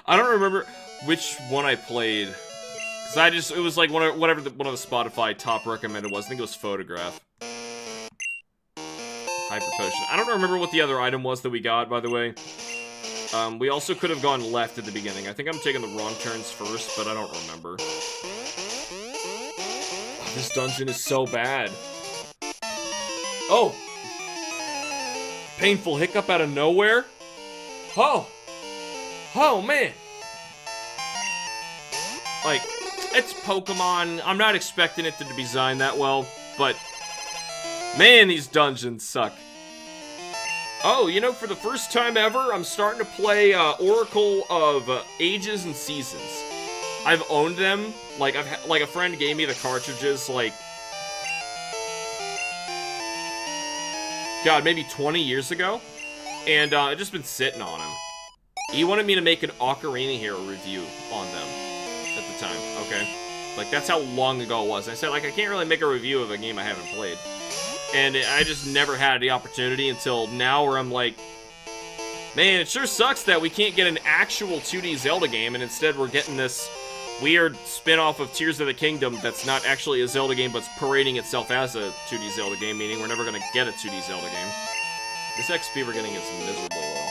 I don't remember which one I played. Cause it was like one of the Spotify top recommended was. I think it was Photograph. Hyper Potion. I don't remember what the other item was that we got, by the way. We also could have gone left at the beginning. I think I'm taking the wrong turns first, but I don't remember. Oh, this dungeon is so bad. Oh! Painful hiccup out of nowhere? Oh! Oh, man! Like, it's Pokemon. I'm not expecting it to be designed that well, but... man, these dungeons suck. Oh, you know, for the first time ever, I'm starting to play Oracle of Ages and Seasons. I've owned them. Like, like a friend gave me the cartridges, like... God, maybe 20 years ago. And I've just been sitting on them. He wanted me to make an Ocarina Hero review on them at the time, okay? Like, that's how long ago it was. I said, like, I can't really make a review of a game I haven't played. And I just never had the opportunity until now where I'm like, man, it sure sucks that we can't get an actual 2D Zelda game, and instead we're getting this weird spin-off of Tears of the Kingdom that's not actually a Zelda game, but it's parading itself as a 2D Zelda game, meaning we're never gonna get a 2D Zelda game. This XP we're getting is miserably low.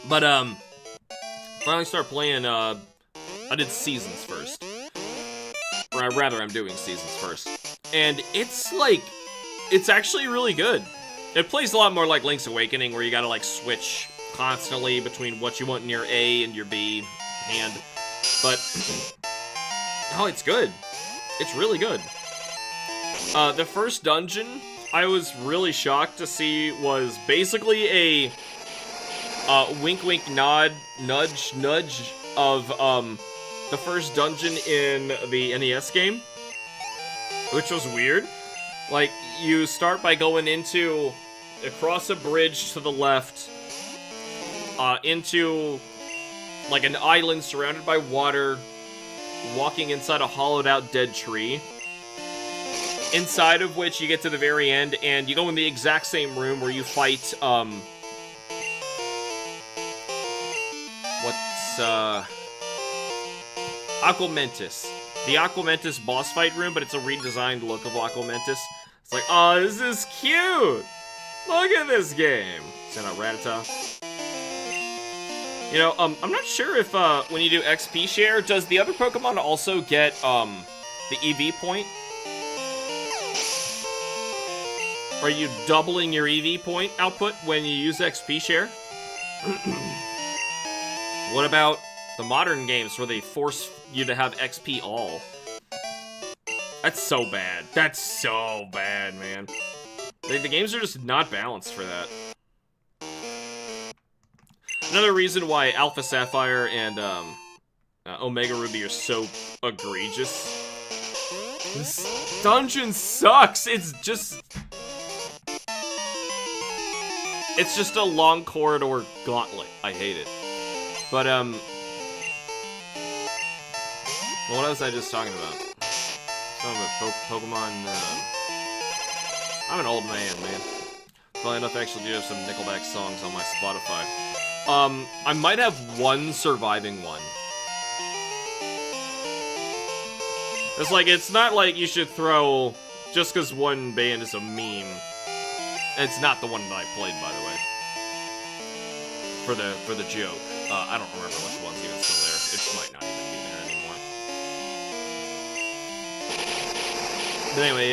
But, finally start playing, I did Seasons first. Or rather, I'm doing Seasons first. And it's, like, it's actually really good. It plays a lot more like Link's Awakening, where you gotta, like, switch constantly between what you want in your A and your B hand. But, oh, it's good. It's really good. The first dungeon, I was really shocked to see, was basically a wink wink nod, nudge nudge of the first dungeon in the NES game, which was weird. Like, you start by going across a bridge to the left, into, like, an island surrounded by water, walking inside a hollowed-out dead tree, inside of which you get to the very end, and you go in the exact same room where you fight, Aquamentus. The Aquamentus boss fight room, but it's a redesigned look of Aquamentus. It's like, oh, this is cute! Look at this game! Send out Rattata. You know, I'm not sure if, when you do XP share, does the other Pokemon also get, the EV point? Are you doubling your EV point output when you use XP share? What about the modern games where they force you to have XP all? That's so bad. That's so bad, man. The games are just not balanced for that. Another reason why Alpha Sapphire and Omega Ruby are so egregious. This dungeon sucks. It's just a long corridor gauntlet. I hate it. But what was I just talking about? Talking about Pokemon. I'm an old man. Funny enough, I actually do have some Nickelback songs on my Spotify. I might have one surviving one. It's like, it's not like you should throw, just because one band is a meme. It's not the one that I played, by the way. For the joke. I don't remember which one's even still there. It might not even be there anymore. But anyway,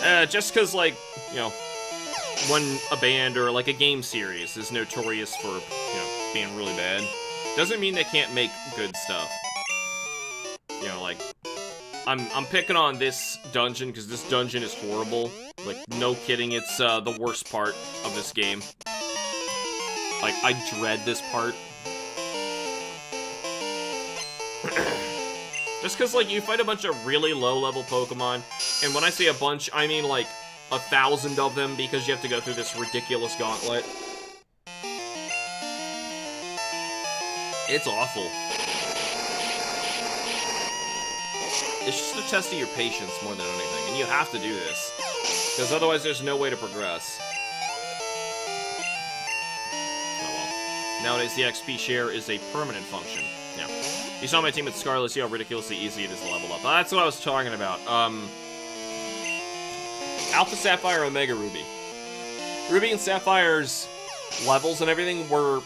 yeah. Just because, like, you know, a band or, like, a game series is notorious for, you know, being really bad, doesn't mean they can't make good stuff. You know, like, I'm picking on this dungeon because this dungeon is horrible. Like, no kidding, it's the worst part of this game. Like, I dread this part. Just because, like, you fight a bunch of really low-level Pokemon, and when I say a bunch, I mean, like, 1,000 of them because you have to go through this ridiculous gauntlet. It's awful. It's just a test of your patience more than anything, and you have to do this. Because otherwise there's no way to progress. Nowadays, the XP share is a permanent function. Yeah. You saw my team at Scarlet, see how ridiculously easy it is to level up. That's what I was talking about. Alpha Sapphire, Omega Ruby. Ruby and Sapphire's levels and everything were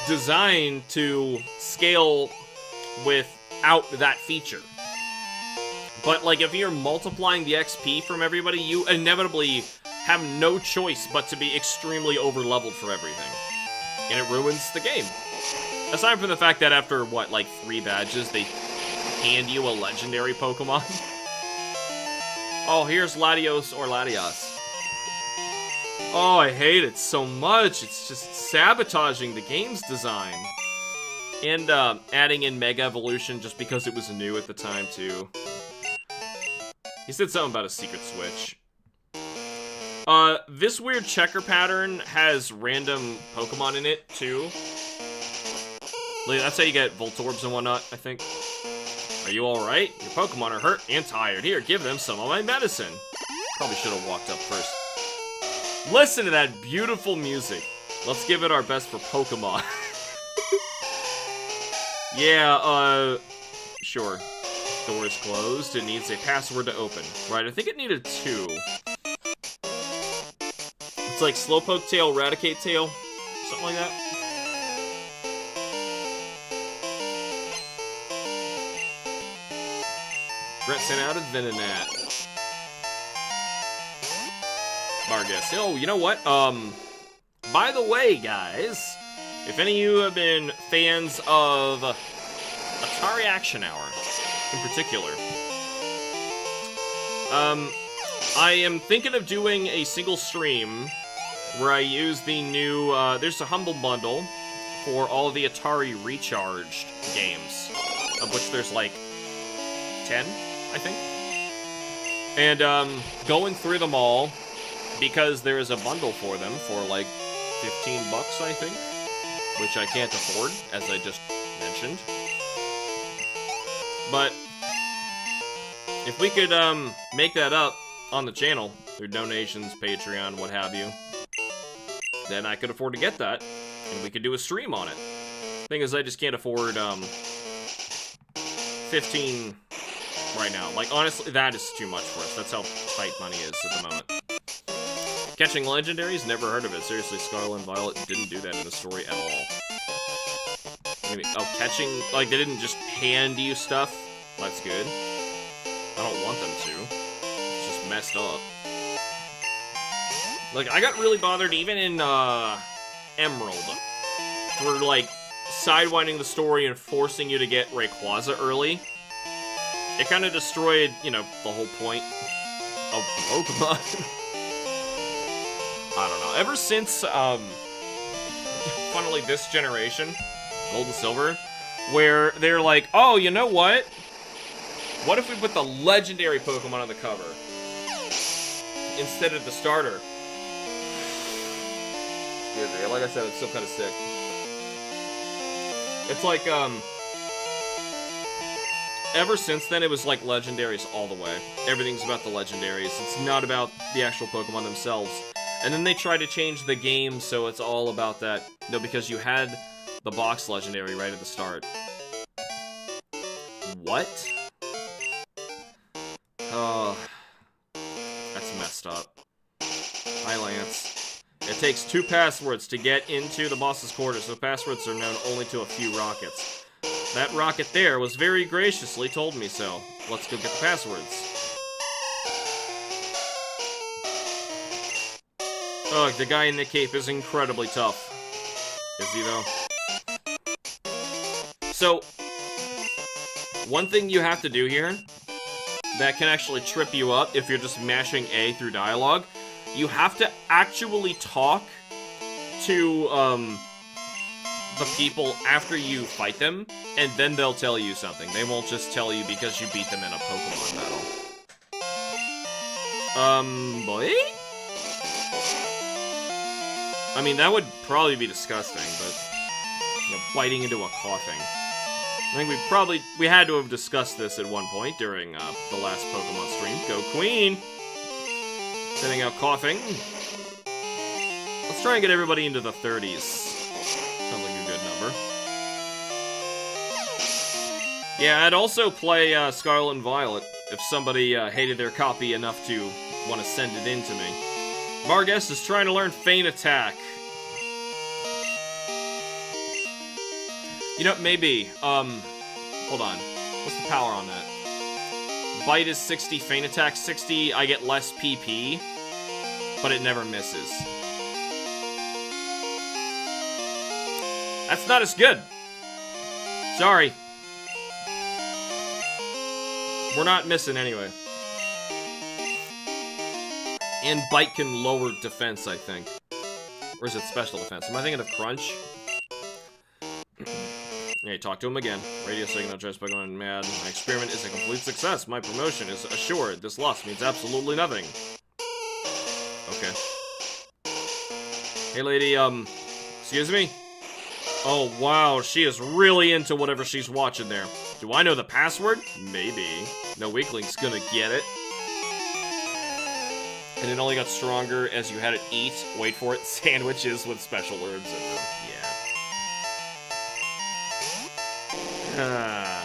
designed to scale without that feature. But, like, if you're multiplying the XP from everybody, you inevitably have no choice but to be extremely over-leveled for everything. And it ruins the game. Aside from the fact that after, what, like 3 badges, they hand you a legendary Pokemon. Oh, here's Latios or Latias. Oh, I hate it so much. It's just sabotaging the game's design. And adding in Mega Evolution just because it was new at the time, too. He said something about a secret switch. This weird checker pattern has random Pokemon in it, too. That's how you get Voltorbs and whatnot, I think. Are you alright? Your Pokemon are hurt and tired. Here, give them some of my medicine. Probably should have walked up first. Listen to that beautiful music. Let's give it our best for Pokemon. Yeah, sure. Door is closed. It needs a password to open. Right, I think it needed 2. It's like Slowpoke Tail, Raticate Tail, something like that. Brett sent out a Venonat. Vargas. Oh, you know what? By the way, guys, if any of you have been fans of Atari Action Hour, in particular, I am thinking of doing a single stream where I use the new, there's a Humble Bundle for all of the Atari Recharged games, of which there's like 10, I think. And going through them all, because there is a bundle for them for like 15 bucks, I think, which I can't afford, as I just mentioned. But if we could make that up on the channel through donations, Patreon, what have you, then I could afford to get that, and we could do a stream on it. Thing is, I just can't afford 15 right now. Like, honestly, that is too much for us. That's how tight money is at the moment. Catching legendaries? Never heard of it. Seriously, Scarlet and Violet didn't do that in the story at all. Maybe, oh, catching, like, they didn't just hand you stuff? That's good. I don't want them to. It's just messed up. Like, I got really bothered even in, Emerald. For, like, sidewinding the story and forcing you to get Rayquaza early. It kind of destroyed, you know, the whole point of Pokemon. I don't know. Ever since, funnily, this generation, Gold and Silver, where they're like, oh, you know what? What if we put the legendary Pokemon on the cover instead of the starter? Excuse me. Like I said, I'm still kind of sick. It's like, ever since then, it was like legendaries all the way. Everything's about the legendaries. It's not about the actual Pokemon themselves. And then they try to change the game so it's all about that. No, because you had the box legendary right at the start. What? Oh, that's messed up. Hi, Lance. It takes 2 passwords to get into the boss's quarters, so passwords are known only to a few rockets. That rocket there was very graciously told me so. Let's go get the passwords. Ugh, the guy in the cape is incredibly tough. Is he, though? So, one thing you have to do here that can actually trip you up if you're just mashing A through dialogue, you have to actually talk to, the people after you fight them, and then they'll tell you something. They won't just tell you because you beat them in a Pokemon battle. Boy? I mean, that would probably be disgusting, but, you know, biting into a coughing. I think we had to have discussed this at one point during, the last Pokemon stream. Go Queen! Sending out coughing. Let's try and get everybody into the 30s. Sounds like a good number. Yeah, I'd also play, Scarlet and Violet if somebody, hated their copy enough to want to send it in to me. Vargas is trying to learn Feint Attack. You know, maybe, hold on. What's the power on that? Bite is 60, Feint Attack 60, I get less PP, but it never misses. That's not as good. Sorry. We're not missing anyway. And Bite can lower defense, I think. Or is it special defense? Am I thinking of Crunch? Hey, talk to him again. Radio signal, tries Pokemon mad. My experiment is a complete success. My promotion is assured. This loss means absolutely nothing. Okay. Hey, lady, excuse me? Oh, wow, she is really into whatever she's watching there. Do I know the password? Maybe. No weakling's gonna get it. And it only got stronger as you had it eat, wait for it, sandwiches with special herbs in them. Yeah.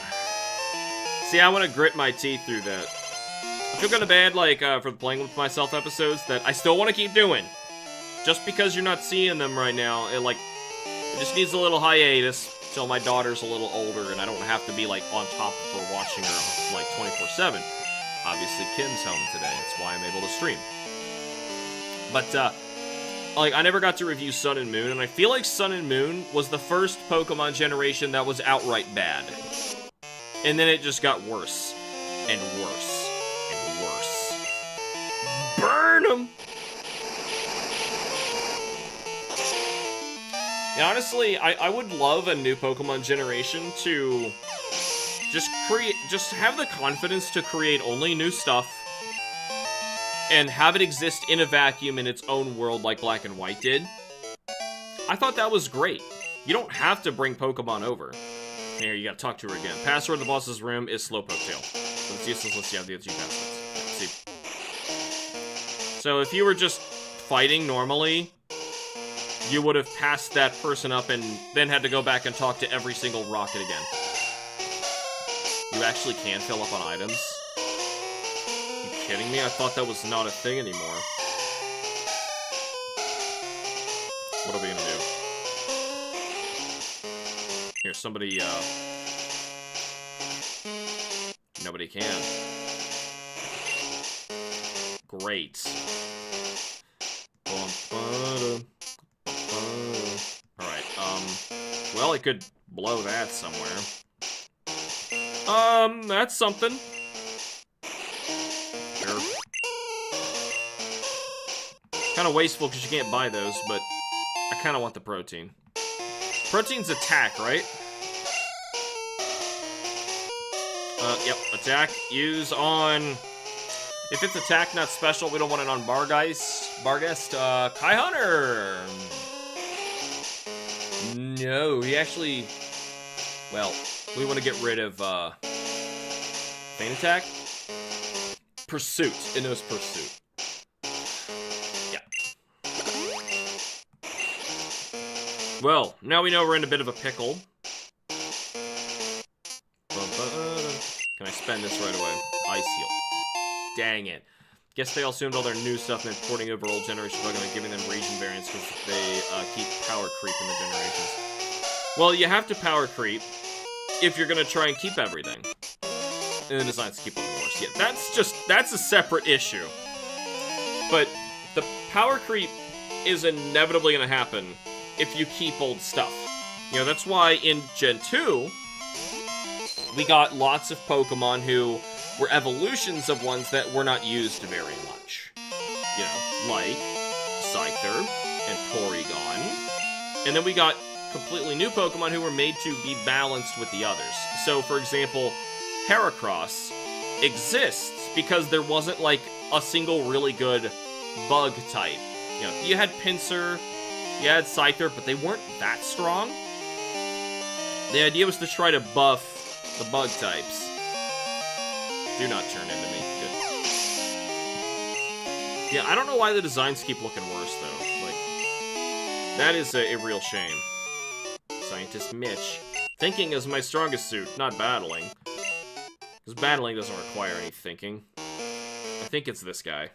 See, I want to grit my teeth through that. I feel kind of bad, like, for the Playing With Myself episodes that I still want to keep doing. Just because you're not seeing them right now, it just needs a little hiatus till my daughter's a little older and I don't have to be, like, on top of her watching her, like, 24/7. Obviously, Kim's home today. That's why I'm able to stream. But, like, I never got to review Sun and Moon, and I feel like Sun and Moon was the first Pokemon generation that was outright bad. And then it just got worse. And worse. And worse. Burn 'em! And honestly, I would love a new Pokemon generation to just have the confidence to create only new stuff and have it exist in a vacuum in its own world like Black and White did. I thought that was great. You don't have to bring Pokemon over. Here, you gotta talk to her again. Password in the boss's room is Slowpoke Tail. But it's useless unless you have the other two passwords. Yeah, see. So if you were just fighting normally, you would have passed that person up and then had to go back and talk to every single rocket again. You actually can fill up on items? You kidding me? I thought that was not a thing anymore. What are we gonna do? Here, somebody, nobody can. Great. Alright, well, I could blow that somewhere. That's something. Sure. Kinda wasteful because you can't buy those, but I kinda want the protein. Protein's attack, right? Yep, attack. Use on... If it's attack, not special, we don't want it on Barghest, Kai Hunter! No, he actually... Well, we want to get rid of, Feint Attack? Pursuit. It knows Pursuit. Yeah. Well, now we know we're in a bit of a pickle. Can I spend this right away? Ice Heal. Dang it. Guess they all assumed all their new stuff and then porting over old generation Pokemon and giving them region variants because they keep power creep in the generations. Well, you have to power creep if you're gonna try and keep everything. And the designs keep looking worse. Yeah, that's a separate issue. But the power creep is inevitably gonna happen if you keep old stuff. You know, that's why in Gen 2, we got lots of Pokemon who were evolutions of ones that were not used very much. You know, like Scyther and Porygon. And then we got completely new Pokemon who were made to be balanced with the others. So, for example, Heracross exists because there wasn't, like, a single really good bug type. You know, you had Pinsir, you had Scyther, but they weren't that strong. The idea was to try to buff the bug types. Do not turn into me. Good. Yeah, I don't know why the designs keep looking worse, though. Like, that is a real shame. Scientist Mitch. Thinking is my strongest suit, not battling. Because battling doesn't require any thinking. I think it's this guy.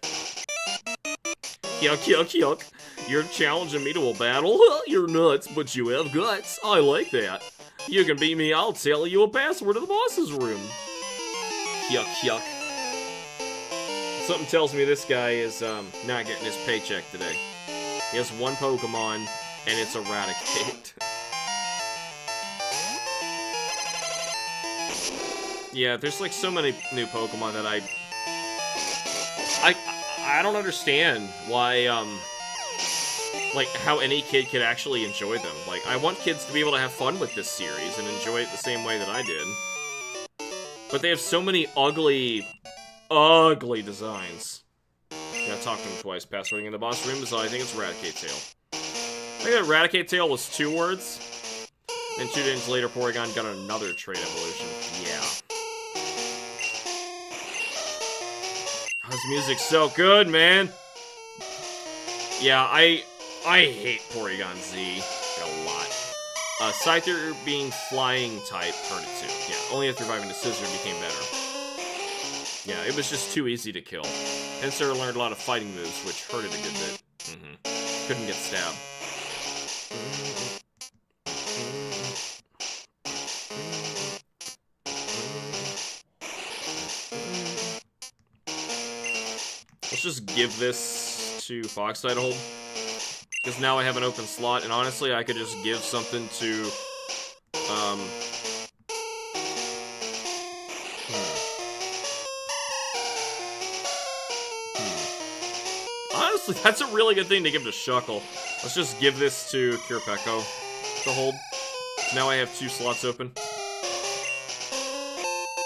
Yuck, yuck, yuck. You're challenging me to a battle? You're nuts, but you have guts. I like that. You can beat me, I'll tell you a password to the boss's room. Yuck, yuck. Something tells me this guy is, not getting his paycheck today. He has one Pokemon, and it's Eradicate. Yeah, there's, like, so many new Pokemon that I don't understand why, like, how any kid could actually enjoy them. Like, I want kids to be able to have fun with this series and enjoy it the same way that I did. But they have so many ugly, ugly designs. Gotta talk to him twice. Passwording in the boss room, so I think it's Eradicate Tail. I think that Eradicate Tail was 2 words. Then 2 days later, Porygon got another trait evolution. Yeah. Oh, this music's so good, man. Yeah, I hate Porygon Z a lot. Scyther being flying type hurt it too. Yeah, only after reviving the Scizor became better. Yeah, it was just too easy to kill. Pinsir learned a lot of fighting moves, which hurt it a good bit. Couldn't get stabbed. Let's just give this to Fox to hold. Because now I have an open slot, and honestly, I could just give something to, Honestly, that's a really good thing to give to Shuckle. Let's just give this to Kirpeko. to hold. Now I have 2 slots open.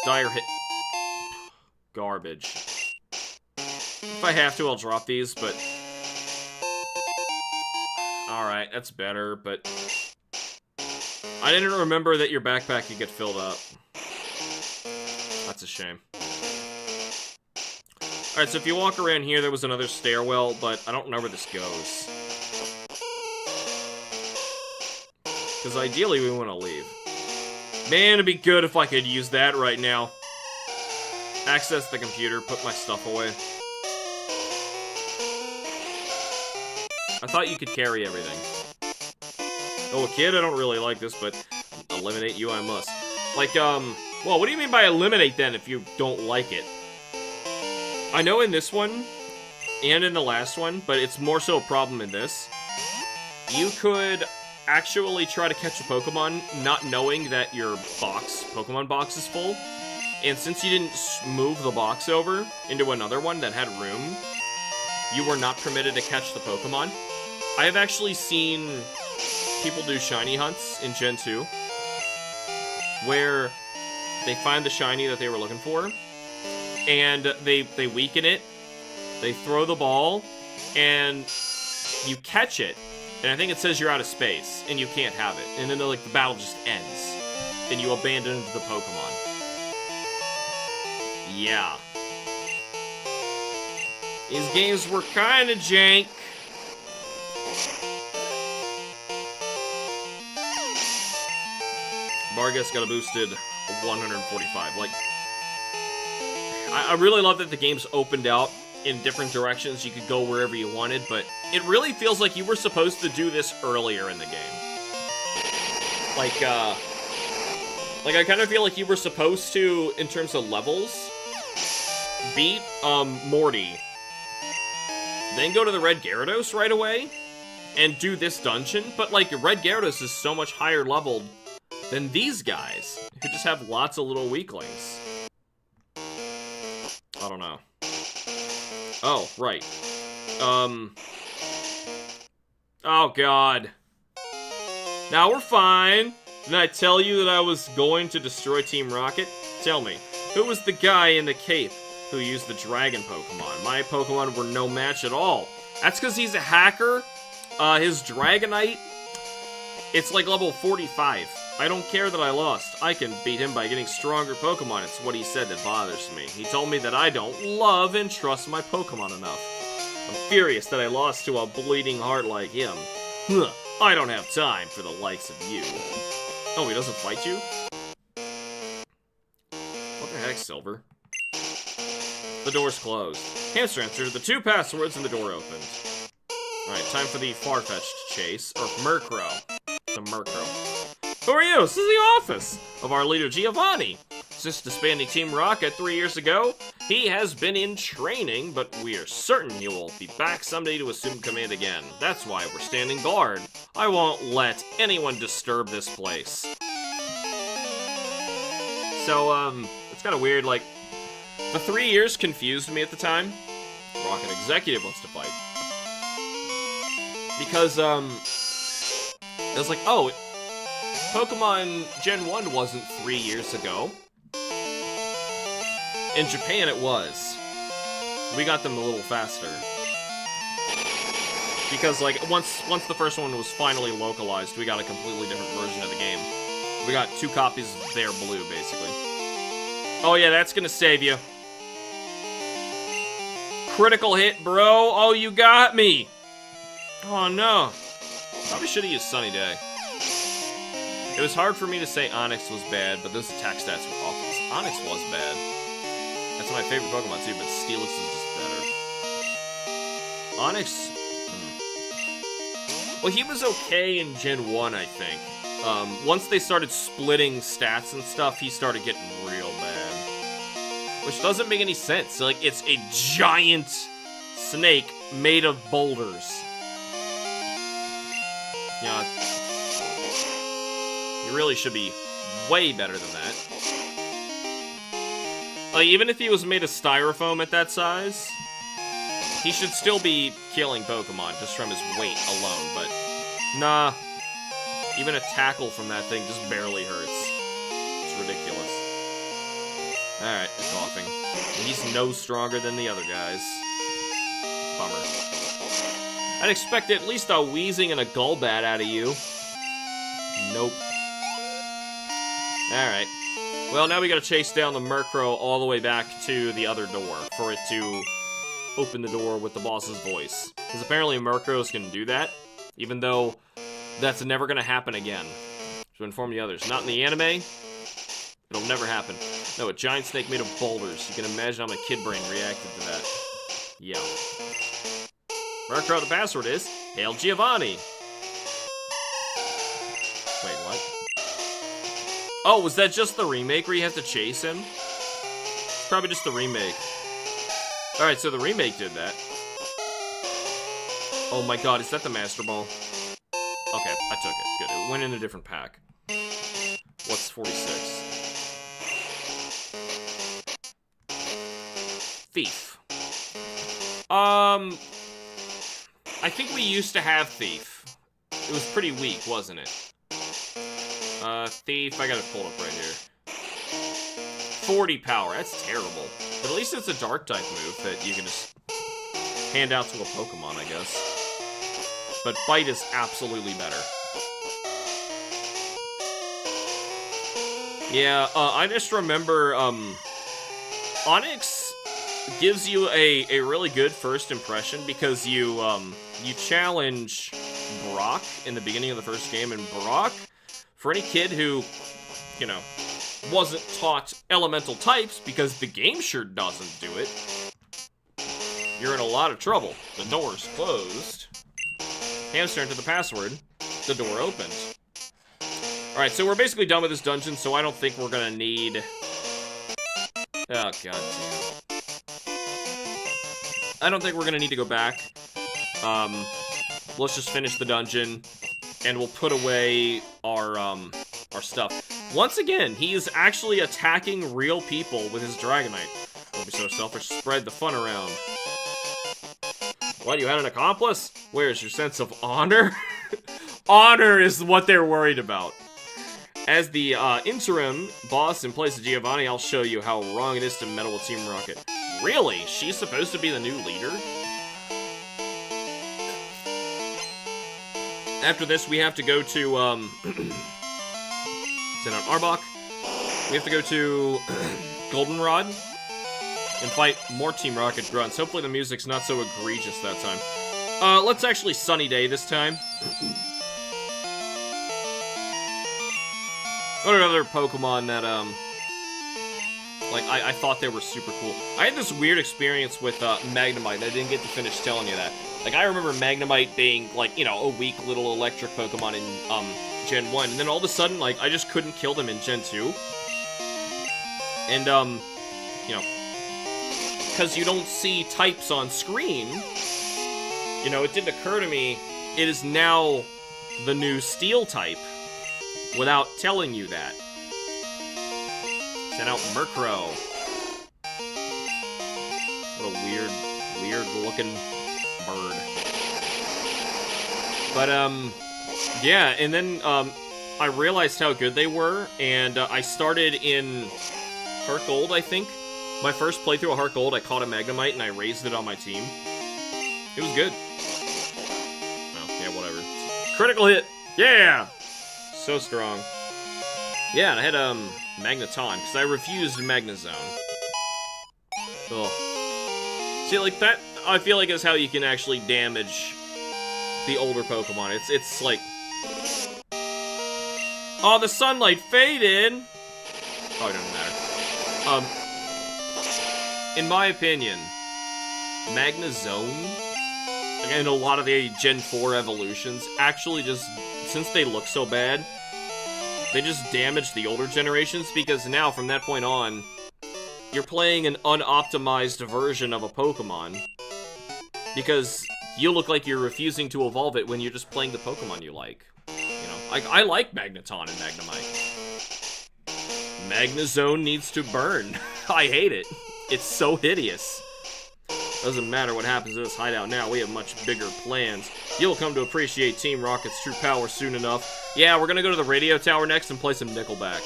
Dire hit. Garbage. If I have to, I'll drop these, but... Alright, that's better, but... I didn't remember that your backpack could get filled up. That's a shame. Alright, so if you walk around here, there was another stairwell, but I don't know where this goes. Because ideally, we want to leave. Man, it'd be good if I could use that right now. Access the computer, put my stuff away. I thought you could carry everything. Oh, a kid? I don't really like this, but eliminate you I must. Like, well, what do you mean by eliminate then if you don't like it? I know in this one, and in the last one, but it's more so a problem in this. You could actually try to catch a Pokemon not knowing that your Pokemon box is full. And since you didn't move the box over into another one that had room, you were not permitted to catch the Pokemon. I have actually seen people do shiny hunts in Gen 2, where they find the shiny that they were looking for, and they weaken it, they throw the ball, and you catch it, and I think it says you're out of space, and you can't have it, and then the battle just ends, and you abandon the Pokemon. Yeah. These games were kinda jank. Vargas got a boosted 145. Like, I really love that the game's opened out in different directions. You could go wherever you wanted, but it really feels like you were supposed to do this earlier in the game. Like I kind of feel like you were supposed to, in terms of levels, beat, Morty. Then go to the Red Gyarados right away, and do this dungeon, but, like, Red Gyarados is so much higher leveled than these guys, who just have lots of little weaklings. I don't know. Oh, right. Oh, God. Now we're fine. Didn't I tell you that I was going to destroy Team Rocket? Tell me, who was the guy in the cape who used the dragon Pokemon? My Pokemon were no match at all. That's because he's a hacker. His Dragonite, it's like level 45. I don't care that I lost. I can beat him by getting stronger Pokemon. It's what he said that bothers me. He told me that I don't love and trust my Pokemon enough. I'm furious that I lost to a bleeding heart like him. Huh, I don't have time for the likes of you. Oh, he doesn't fight you? What the heck, Silver? The door's closed. Hamster entered the 2 passwords and the door opened. Alright, time for the far-fetched chase, or Murkrow. It's a Murkrow. Who are you? This is the office of our leader, Giovanni. Since disbanding Team Rocket 3 years ago, he has been in training, but we are certain he will be back someday to assume command again. That's why we're standing guard. I won't let anyone disturb this place. So, it's kind of weird, like, the 3 years confused me at the time. Rocket Executive wants to fight. Because, it was like, oh, Pokemon Gen 1 wasn't 3 years ago. In Japan, it was. We got them a little faster. Because, like, once the first one was finally localized, we got a completely different version of the game. We got 2 copies of their blue, basically. Oh, yeah, that's gonna save you. Critical hit, bro. Oh, you got me. Oh, no. Probably should have used Sunny Day. It was hard for me to say Onix was bad, but those attack stats were awful. Onix was bad. That's my favorite Pokemon too, but Steelix is just better. Onix... Well, he was okay in Gen 1, I think. Once they started splitting stats and stuff, he started getting real bad. Which doesn't make any sense. Like, it's a giant snake made of boulders. Yeah. He really should be way better than that. Like, even if he was made of styrofoam at that size, he should still be killing Pokemon just from his weight alone, but nah. Even a tackle from that thing just barely hurts. It's ridiculous. Alright, he's coughing. He's no stronger than the other guys. Bummer. I'd expect at least a wheezing and a Golbat out of you. Nope. Alright. Well, now we gotta chase down the Murkrow all the way back to the other door for it to open the door with the boss's voice. Because apparently Murkrows can do that, even though that's never gonna happen again. To inform the others. Not in the anime. It'll never happen. No, a giant snake made of boulders. You can imagine how my kid brain reacted to that. Yeah. Murkrow, the password is Hail Giovanni. Wait, what? Oh, was that just the remake where you have to chase him? Probably just the remake. Alright, so the remake did that. Oh my god, is that the Master Ball? Okay, I took it. Good. It went in a different pack. What's 46? Thief. I think we used to have Thief. It was pretty weak, wasn't it? Thief, I got it pulled up right here. 40 power, that's terrible. But at least it's a dark type move that you can just hand out to a Pokemon, I guess. But Bite is absolutely better. Yeah, I just remember, Onix gives you a really good first impression because you challenge Brock in the beginning of the first game, and Brock, for any kid who, you know, wasn't taught elemental types, because the game sure doesn't do it, you're in a lot of trouble. The door's closed. Hamster entered the password. The door opened. Alright, so we're basically done with this dungeon, so I don't think we're gonna need... Oh, god damn. I don't think we're gonna need to go back. Let's just finish the dungeon, and we'll put away our stuff. Once again, he is actually attacking real people with his Dragonite. Don't be so selfish, spread the fun around. What, you had an accomplice? Where's your sense of honor? Honor is what they're worried about. As the interim boss in place of Giovanni, I'll show you how wrong it is to meddle with Team Rocket. Really? She's supposed to be the new leader? After this, we have to go to, send out Arbok. We have to go to Goldenrod and fight more Team Rocket grunts. Hopefully the music's not so egregious that time. Let's actually Sunny Day this time. What another Pokemon that, like, I thought they were super cool. I had this weird experience with, Magnemite. I didn't get to finish telling you that. Like, I remember Magnemite being, like, you know, a weak little electric Pokemon in, Gen 1. And then all of a sudden, like, I just couldn't kill them in Gen 2. And, you know, because you don't see types on screen, you know, it didn't occur to me, it is now the new Steel type, without telling you that. Send out Murkrow. What a weird looking bird. But, yeah, and then, I realized how good they were, and I started in Heart Gold, I think. My first playthrough of Heart Gold, I caught a Magnemite, and I raised it on my team. It was good. Oh, yeah, whatever. Critical hit! Yeah! So strong. Yeah, and I had, Magneton, because I refused Magnezone. Ugh. See, like, that, I feel like is how you can actually damage the older Pokemon. It's like... Oh, the sunlight faded! Oh, it doesn't matter. In my opinion, Magnezone, and a lot of the Gen 4 evolutions, actually just, since they look so bad, they just damage the older generations, because now, from that point on, you're playing an unoptimized version of a Pokemon, because you look like you're refusing to evolve it when you're just playing the Pokemon you like. You know, I like Magneton and Magnemite. Magnezone needs to burn. I hate it. It's so hideous. Doesn't matter what happens to this hideout now, we have much bigger plans. You'll come to appreciate Team Rocket's true power soon enough. Yeah, we're gonna go to the radio tower next and play some Nickelback.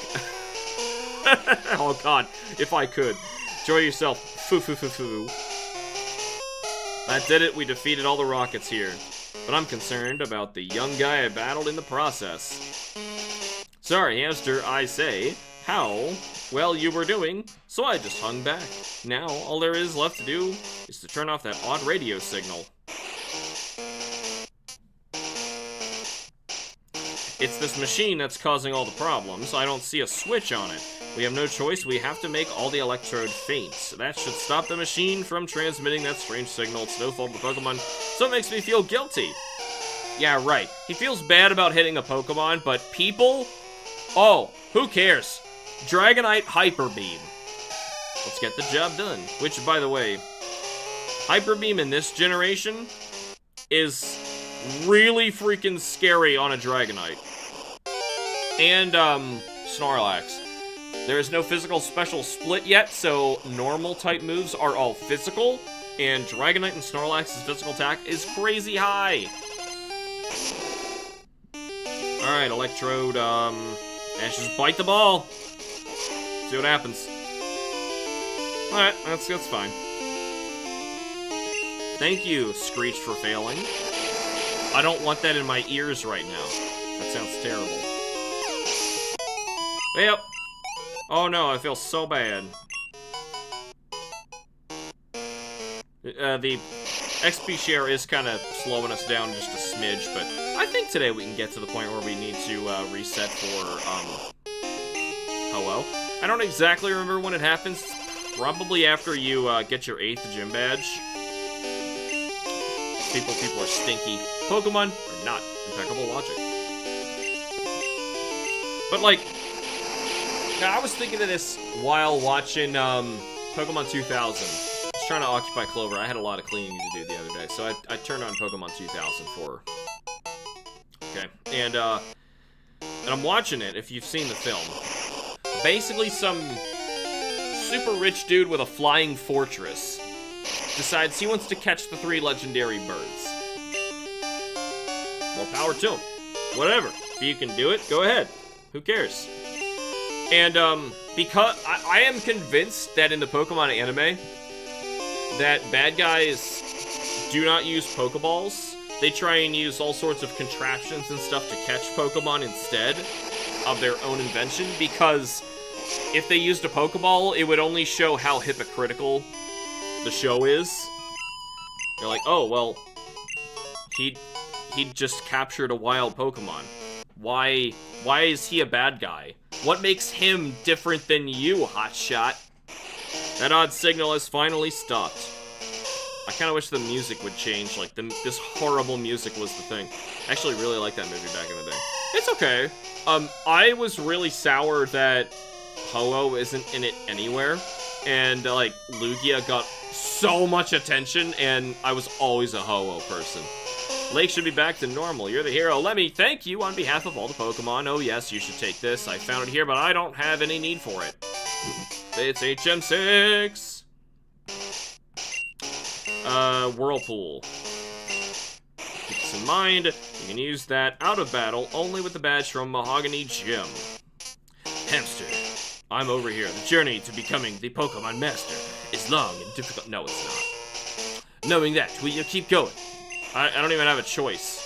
Oh god, if I could. Enjoy yourself. Foo foo foo foo. That did it, we defeated all the rockets here. But I'm concerned about the young guy I battled in the process. Sorry, Hamster, I say. How well you were doing, so I just hung back. Now, all there is left to do is to turn off that odd radio signal. It's this machine that's causing all the problems. I don't see a switch on it. We have no choice. We have to make all the electrode faint. That should stop the machine from transmitting that strange signal. It's no fault of the Pokemon, so it makes me feel guilty. Yeah, right. He feels bad about hitting a Pokemon, but people? Oh, who cares? Dragonite Hyper Beam. Let's get the job done. Which, by the way, Hyper Beam in this generation is really freaking scary on a Dragonite. And, Snorlax. There is no physical special split yet, so normal type moves are all physical, and Dragonite and Snorlax's physical attack is crazy high. Alright, Electrode, Ash, just bite the ball. See what happens. Alright, that's fine. Thank you, Screech, for failing. I don't want that in my ears right now. That sounds terrible. Yep. Oh no, I feel so bad. The XP share is kind of slowing us down just a smidge, but I think today we can get to the point where we need to reset for Ho-Oh. I don't exactly remember when it happens. Probably after you get your 8th gym badge. People are stinky. Pokemon are not. Impeccable logic. But like, I was thinking of this while watching Pokemon 2000. I was trying to occupy Clover. I had a lot of cleaning to do the other day, so I turned on Pokemon 2000 for... Okay, and I'm watching it, if you've seen the film. Basically, some super rich dude with a flying fortress decides he wants to catch the 3 legendary birds. More power to him. Whatever. If you can do it, go ahead. Who cares? And, because I am convinced that in the Pokemon anime, that bad guys do not use Pokeballs. They try and use all sorts of contraptions and stuff to catch Pokemon instead of their own invention, because if they used a Pokeball, it would only show how hypocritical the show is. They're like, oh, well, he just captured a wild Pokemon. Why is he a bad guy? What makes him different than you, hotshot? That odd signal has finally stopped. I kind of wish the music would change, like, this horrible music was the thing. I actually really liked that movie back in the day. It's okay. I was really sour that Ho-Oh isn't in it anywhere, and, like, Lugia got so much attention, and I was always a Ho-Oh person. Lake should be back to normal. You're the hero. Let me thank you on behalf of all the Pokemon. Oh yes, you should take this. I found it here, but I don't have any need for it. It's HM6! Whirlpool. Keep this in mind. You can use that out of battle only with the badge from Mahogany Gym. Hamster, I'm over here. The journey to becoming the Pokemon Master is long and difficult. No, it's not. Knowing that, will you keep going? I don't even have a choice.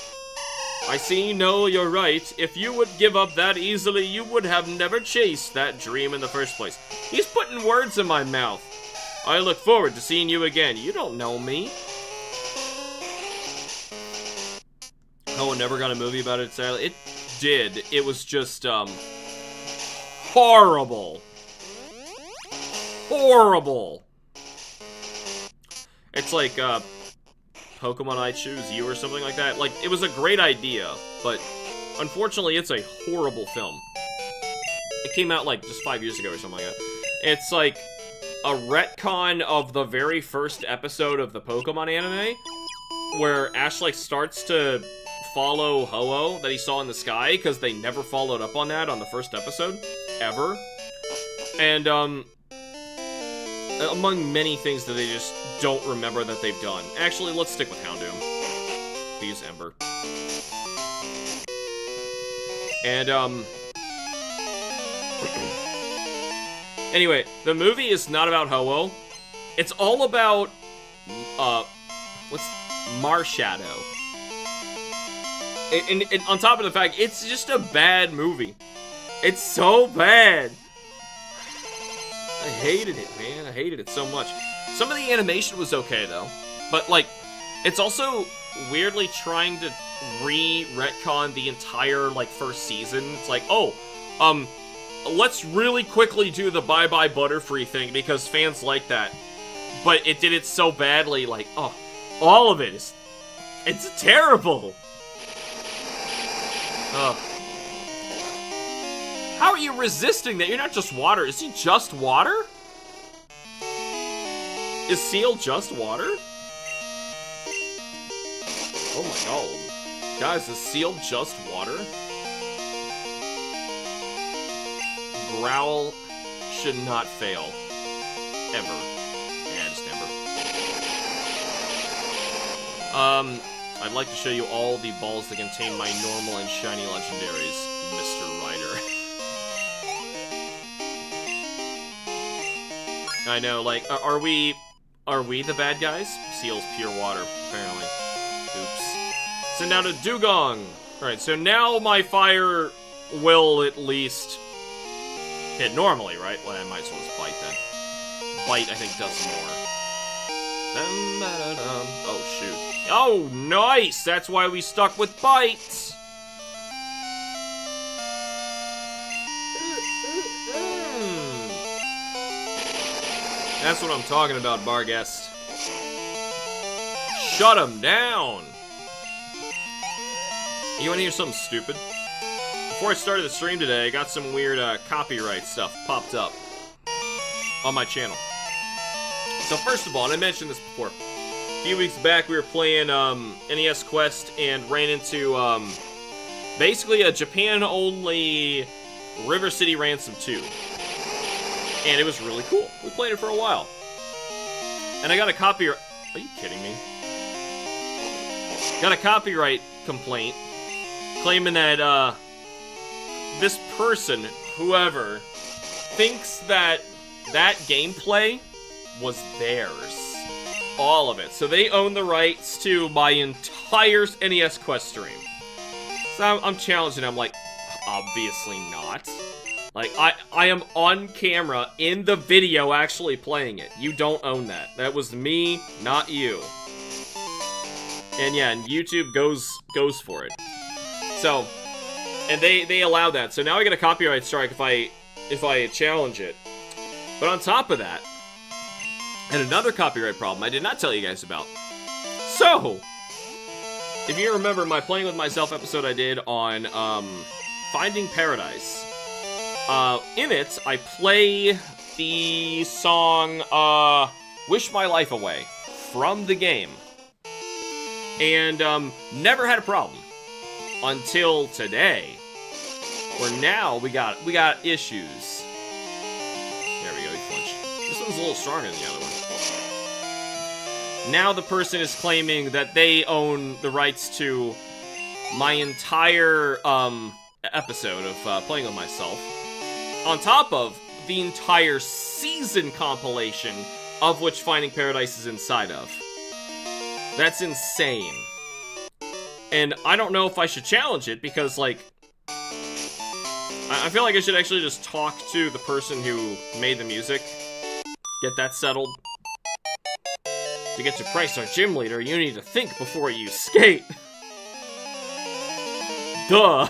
I see, no, you're right. If you would give up that easily, you would have never chased that dream in the first place. He's putting words in my mouth. I look forward to seeing you again. You don't know me. Oh, never got a movie about it, sadly. It did. It was just, horrible. Horrible. It's like, Pokemon I Choose You or something like that. Like, it was a great idea, but unfortunately it's a horrible film. It came out like just 5 years ago or something like that. It's like a retcon of the very first episode of the Pokemon anime, where Ash like starts to follow Ho-Oh that he saw in the sky, because they never followed up on that on the first episode, ever. And, among many things that they just don't remember that they've done. Actually, let's stick with Houndoom. Use Ember. And, anyway, the movie is not about Ho-Oh. It's all about, Marshadow. And on top of the fact, it's just a bad movie. It's so bad. I hated it, man. I hated it so much. Some of the animation was okay, though. But, like, it's also weirdly trying to retcon the entire, like, first season. It's like, oh, let's really quickly do the bye-bye Butterfree thing because fans like that. But it did it so badly, like, oh, all of it is... It's terrible! Ugh. How are you resisting that? You're not just water. Is he just water? Is Seal just water? Oh my god. Guys, is Seal just water? Growl should not fail. Ever. Yeah, just ever. I'd like to show you all the balls that contain my normal and shiny legendaries, Mr. Ryder. I know, like, are we the bad guys? Seal's pure water, apparently. Oops. Send out a Dugong! Alright, so now my fire will at least hit normally, right? Well, I might as well just bite then. Bite, I think, does more. Oh, shoot. Oh, nice! That's why we stuck with bites! That's what I'm talking about, Barguest. Shut him down! You wanna hear something stupid? Before I started the stream today, I got some weird copyright stuff popped up on my channel. So first of all, and I mentioned this before, a few weeks back we were playing NES Quest and ran into basically a Japan-only River City Ransom 2. And it was really cool. We played it for a while. And I got a copyright... Are you kidding me? Got a copyright complaint claiming that this person, whoever, thinks that that gameplay was theirs. All of it. So they own the rights to my entire NES Quest stream. So I'm challenging them, like, obviously not. Like, I am on camera in the video actually playing it. You don't own that. That was me, not you. And yeah, and YouTube goes for it. So, and they allow that. So now I get a copyright strike if I challenge it. But on top of that, and another copyright problem I did not tell you guys about. So, if you remember my Playing With Myself episode I did on Finding Paradise, in it, I play the song, Wish My Life Away from the game. And, never had a problem. Until today. Where now, we got issues. There we go, he flinched. This one's a little stronger than the other one. Now the person is claiming that they own the rights to my entire, episode of, Playing With Myself. On top of the entire season compilation of which Finding Paradise is inside of. That's insane. And I don't know if I should challenge it because, like, I feel like I should actually just talk to the person who made the music. Get that settled. To get to Price our gym leader, you need to think before you skate. Duh.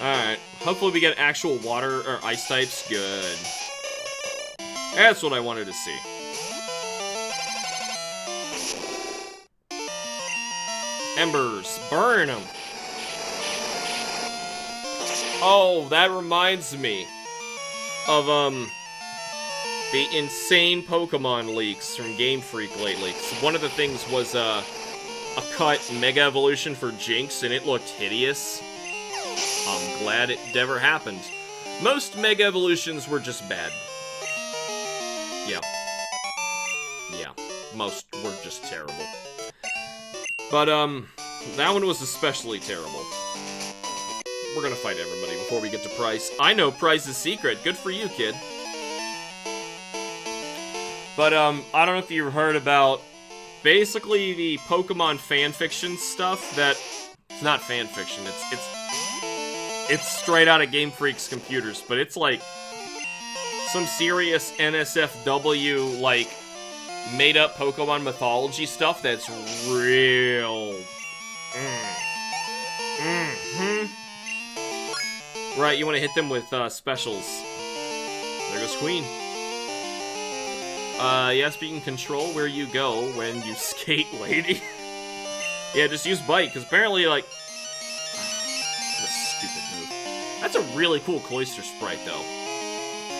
Alright, hopefully we get actual water or ice types. Good. That's what I wanted to see. Embers, burn them. Oh, that reminds me of, the insane Pokemon leaks from Game Freak lately. So one of the things was, a cut Mega Evolution for Jinx, and it looked hideous. I'm glad it never happened. Most Mega Evolutions were just bad. Yeah. Yeah. Most were just terrible. But, That one was especially terrible. We're gonna fight everybody before we get to Price. I know Price is secret. Good for you, kid. But, I don't know if you've heard about basically the Pokemon fanfiction stuff that... It's not fanfiction, it's straight out of Game Freak's computers, but it's like some serious NSFW, like, made-up Pokemon mythology stuff that's real... Right, you want to hit them with, specials. There goes Queen. Yes, but you can control where you go when you skate, lady. Yeah, just use Bite, because apparently, like... What a stupid move. That's a really cool Cloyster sprite, though.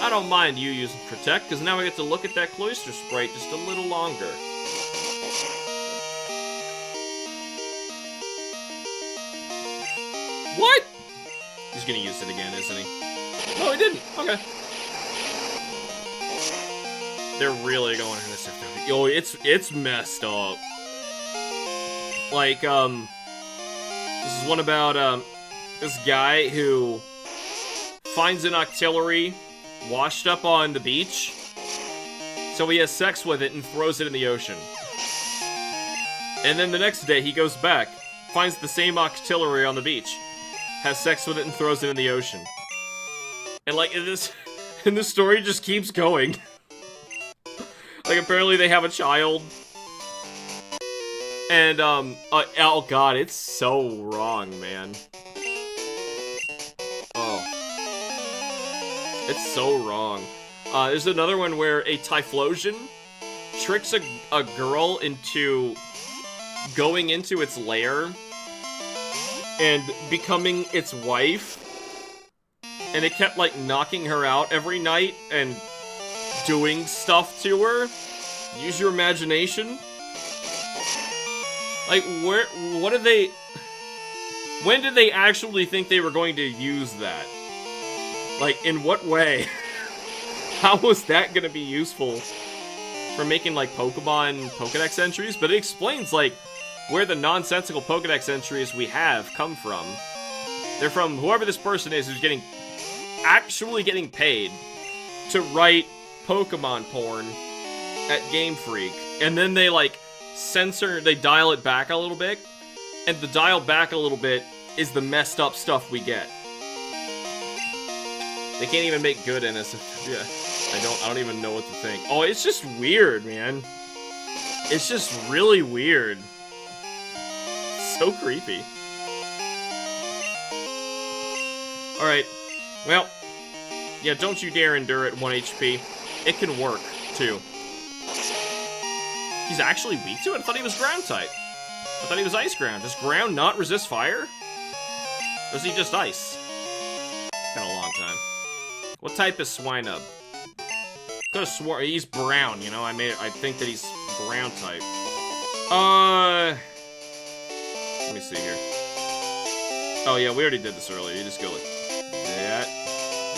I don't mind you using Protect, because now I get to look at that Cloyster sprite just a little longer. What? He's gonna use it again, isn't he? No, he didn't. Okay. They're really going in this. Yo, it's messed up. Like, this is one about, this guy who finds an Octillery washed up on the beach. So he has sex with it and throws it in the ocean. And then the next day he goes back, finds the same Octillery on the beach, has sex with it and throws it in the ocean. And like, and this story just keeps going. Like, apparently they have a child. And, oh god, it's so wrong, man. Oh. It's so wrong. There's another one where a Typhlosion tricks a girl into going into its lair and becoming its wife. And it kept, like, knocking her out every night and doing stuff to her. Use your imagination. Like, what did they... When did they actually think they were going to use that? Like, in what way? How was that gonna be useful for making, like, Pokemon Pokedex entries? But it explains, like, where the nonsensical Pokedex entries we have come from. They're from whoever this person is who's actually getting paid to write Pokemon porn at Game Freak. And then they, like, they dial it back a little bit, and the dial back a little bit is the messed up stuff we get. They can't even make good NSF. Yeah, I don't even know what to think. Oh, it's just weird, man. It's just really weird. So creepy. Alright. Well, yeah, don't you dare endure at 1 HP. It can work, too. He's actually weak to it? I thought he was ground type. I thought he was ice ground. Does ground not resist fire? Or is he just ice? Been a long time. What type is Swinub? Could've swore he's brown, you know? I think that he's brown type. Let me see here. Oh yeah, we already did this earlier. You just go like that.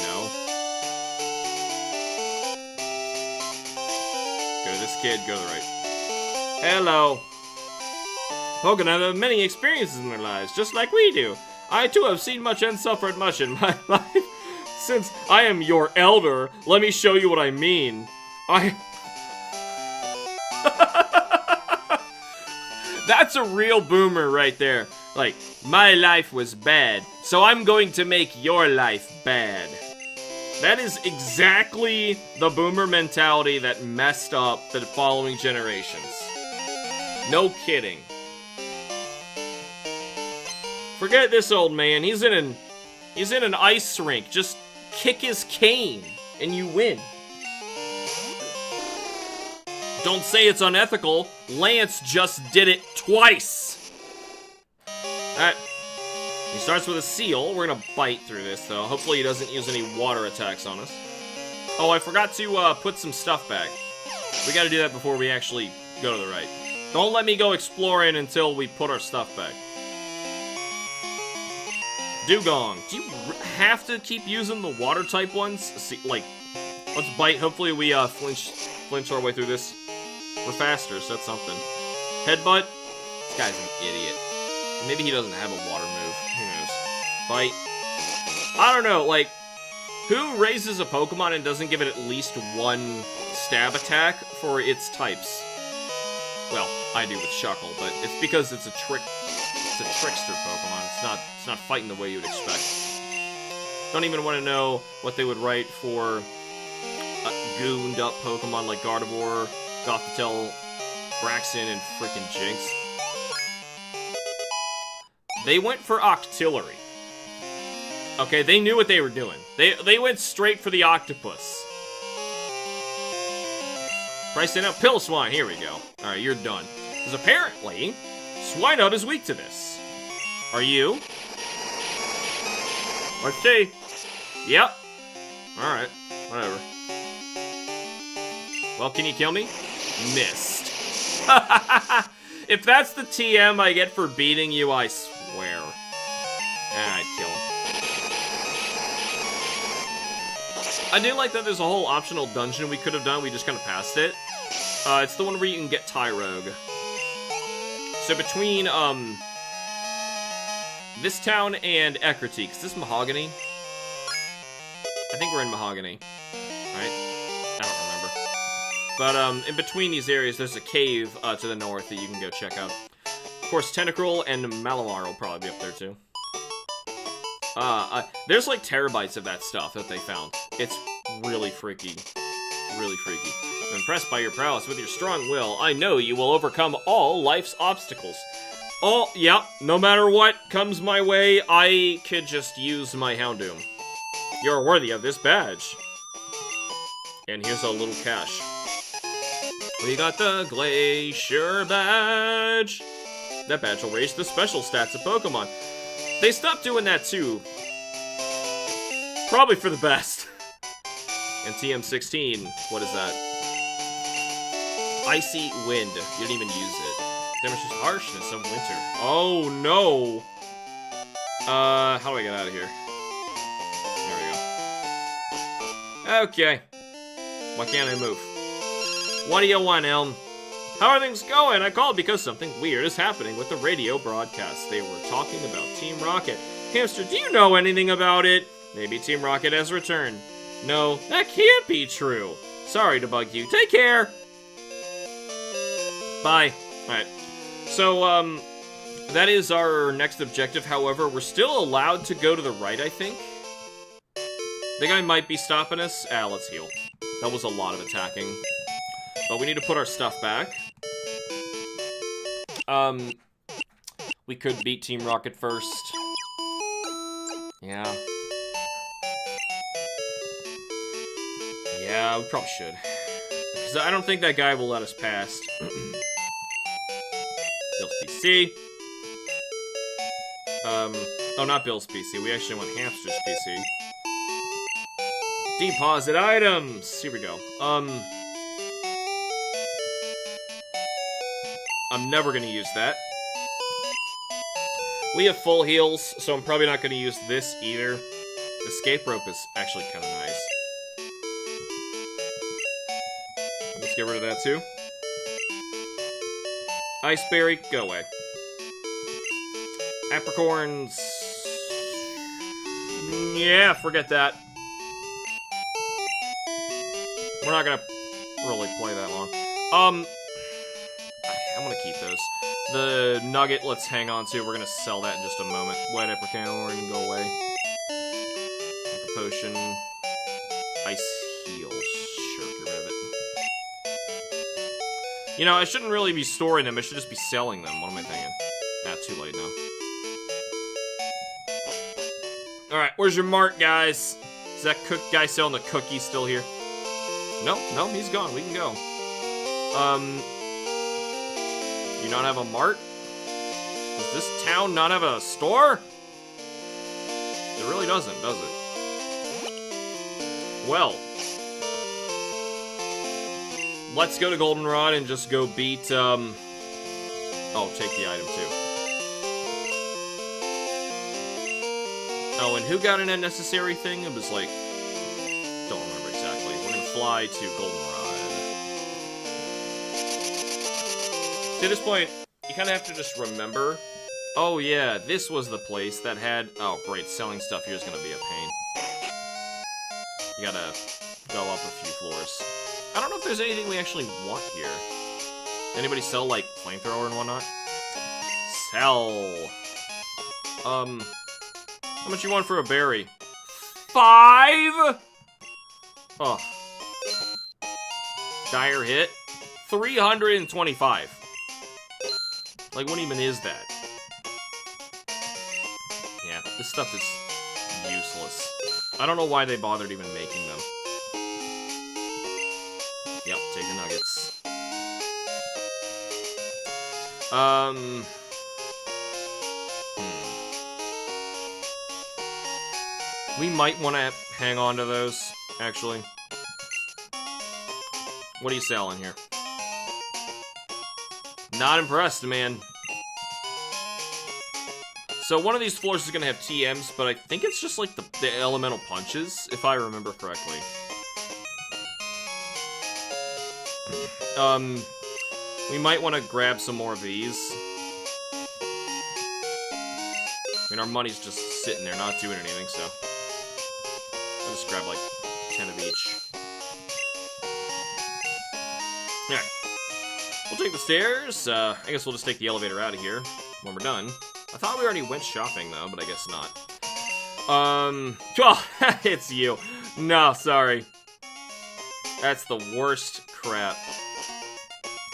No. Go to this kid, go to the right. Hello. Pokemon have many experiences in their lives, just like we do. I too have seen much and suffered much in my life. Since I am your elder, let me show you what I mean. That's a real boomer right there. Like, my life was bad, so I'm going to make your life bad. That is exactly the boomer mentality that messed up the following generations. No kidding. Forget this old man. He's in an ice rink. Just kick his cane and you win. Don't say it's unethical. Lance just did it twice. Alright. He starts with a seal. We're gonna bite through this, though. Hopefully he doesn't use any water attacks on us. Oh, I forgot to put some stuff back. We gotta do that before we actually go to the right. Don't let me go exploring until we put our stuff back. Dugong. Do you have to keep using the water-type ones? See, like, let's bite. Hopefully we flinch our way through this. We're faster, so that's something. Headbutt. This guy's an idiot. Maybe he doesn't have a water move. Who knows? Fight. I don't know, like, who raises a Pokemon and doesn't give it at least one stab attack for its types? Well, I do with Shuckle, but it's because it's a trickster Pokemon. It's not fighting the way you would expect. Don't even want to know what they would write for a gooned up Pokemon like Gardevoir, Gothitelle, Braixen, and freaking Jinx. They went for Octillery. Okay, they knew what they were doing. They went straight for the octopus. Pricing up Piloswine. Here we go. Alright, you're done. Because apparently, Swinub is weak to this. Are you? Let's see. Yep. Alright, whatever. Well, can you kill me? Missed. If that's the TM I get for beating you, I swear. I'd kill him. I do like that there's a whole optional dungeon we could have done, we just kind of passed it. It's the one where you can get Tyrogue. So between, this town and Ecruteak, is this Mahogany? I think we're in Mahogany, right? I don't remember. But, in between these areas, there's a cave, to the north that you can go check out. Of course, Tentacruel and Malamar will probably be up there, too. There's like terabytes of that stuff that they found. It's really freaky. Really freaky. I'm impressed by your prowess. With your strong will, I know you will overcome all life's obstacles. Oh, yep. No matter what comes my way, I could just use my Houndoom. You're worthy of this badge. And here's a little cash. We got the Glacier Badge. That badge will raise the special stats of Pokemon. They stopped doing that too. Probably for the best. And TM16, what is that? Icy Wind. You didn't even use it. Damages harshness of winter. Oh no! How do I get out of here? There we go. Okay. Why can't I move? What do you want, Elm? How are things going? I called because something weird is happening with the radio broadcast. They were talking about Team Rocket. Hamster, do you know anything about it? Maybe Team Rocket has returned. No, that can't be true. Sorry to bug you. Take care. Bye. Alright. So, that is our next objective. However, we're still allowed to go to the right, I think. The guy might be stopping us. Let's heal. That was a lot of attacking. But we need to put our stuff back. We could beat Team Rocket first. Yeah. Yeah, we probably should. Because I don't think that guy will let us past. Bill's PC. Oh, not Bill's PC. We actually want Hamster's PC. Deposit items! Here we go. I'm never gonna use that. We have full heals, so I'm probably not gonna use this either. Escape rope is actually kind of nice. Let's get rid of that too. Ice berry, go away. Apricorns. Yeah, forget that. We're not gonna really play that long. I'm gonna keep those. The nugget, let's hang on to. We're gonna sell that in just a moment. White Apricorn can go away. Hyper Potion. Ice Heal. Sure, get rid of it. You know, I shouldn't really be storing them. I should just be selling them. What am I thinking? Too late now. Alright, where's your mart, guys? Is that guy selling the cookies still here? No, he's gone. We can go. Do you not have a mart? Does this town not have a store? It really doesn't, does it? Well. Let's go to Goldenrod and just go beat, oh, take the item too. Oh, and who got an unnecessary thing? It was like, don't remember exactly. We're gonna fly to Goldenrod. See, at this point, you kind of have to just remember Oh yeah, this was the place that had... Oh, great, selling stuff here is gonna be a pain. You gotta go up a few floors. I don't know if there's anything we actually want here. Anybody sell, like, flamethrower and whatnot? Sell. How much you want for a berry? 5? Oh. Dire hit? 325. Like, what even is that? Yeah, this stuff is useless. I don't know why they bothered even making them. Yep, take the nuggets. We might want to hang on to those, actually. What are you selling here? Not impressed, man. So one of these floors is going to have TMs, but I think it's just like the elemental punches, if I remember correctly. We might want to grab some more of these. I mean, our money's just sitting there, not doing anything, so... I'll just grab, like, 10 of each. Alright. We'll take the stairs. I guess we'll just take the elevator out of here when we're done. I thought we already went shopping, though, but I guess not. Oh, it's you. No, sorry. That's the worst crap.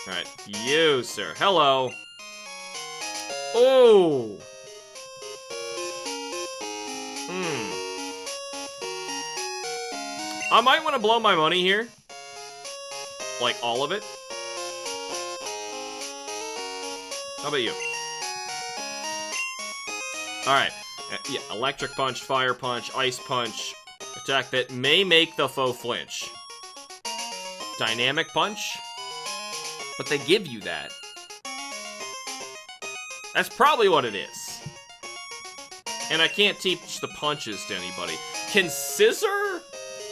Alright, you, sir. Hello. Oh! I might want to blow my money here. Like, all of it. How about you? Alright. Yeah, electric punch, fire punch, ice punch. Attack that may make the foe flinch. Dynamic punch? But they give you that. That's probably what it is. And I can't teach the punches to anybody. Can scissor?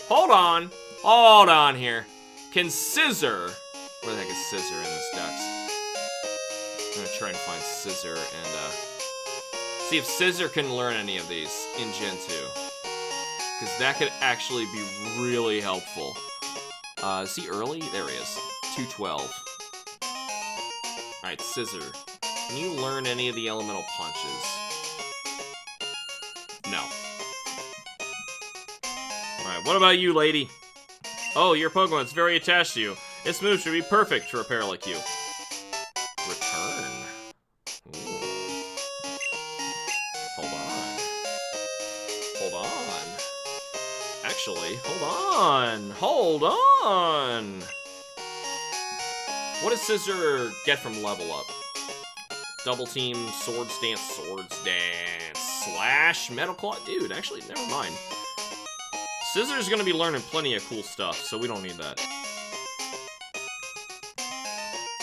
Hold on. Hold on here. Can scissor... Where the heck is scissor in this dex? I'm gonna try and find scissor and, see if scissor can learn any of these in Gen 2. Because that could actually be really helpful. Is he early? There he is. 212. Alright, scissor. Can you learn any of the elemental punches? No. Alright, what about you, lady? Oh, your Pokemon's very attached to you. Its move should be perfect to repair like you. Return. Ooh. Hold on. Hold on. Actually, hold on. Hold on. What does Scissor get from level up? Double team, swords dance, slash, metal claw. Dude, actually, never mind. Scissor's gonna be learning plenty of cool stuff, so we don't need that.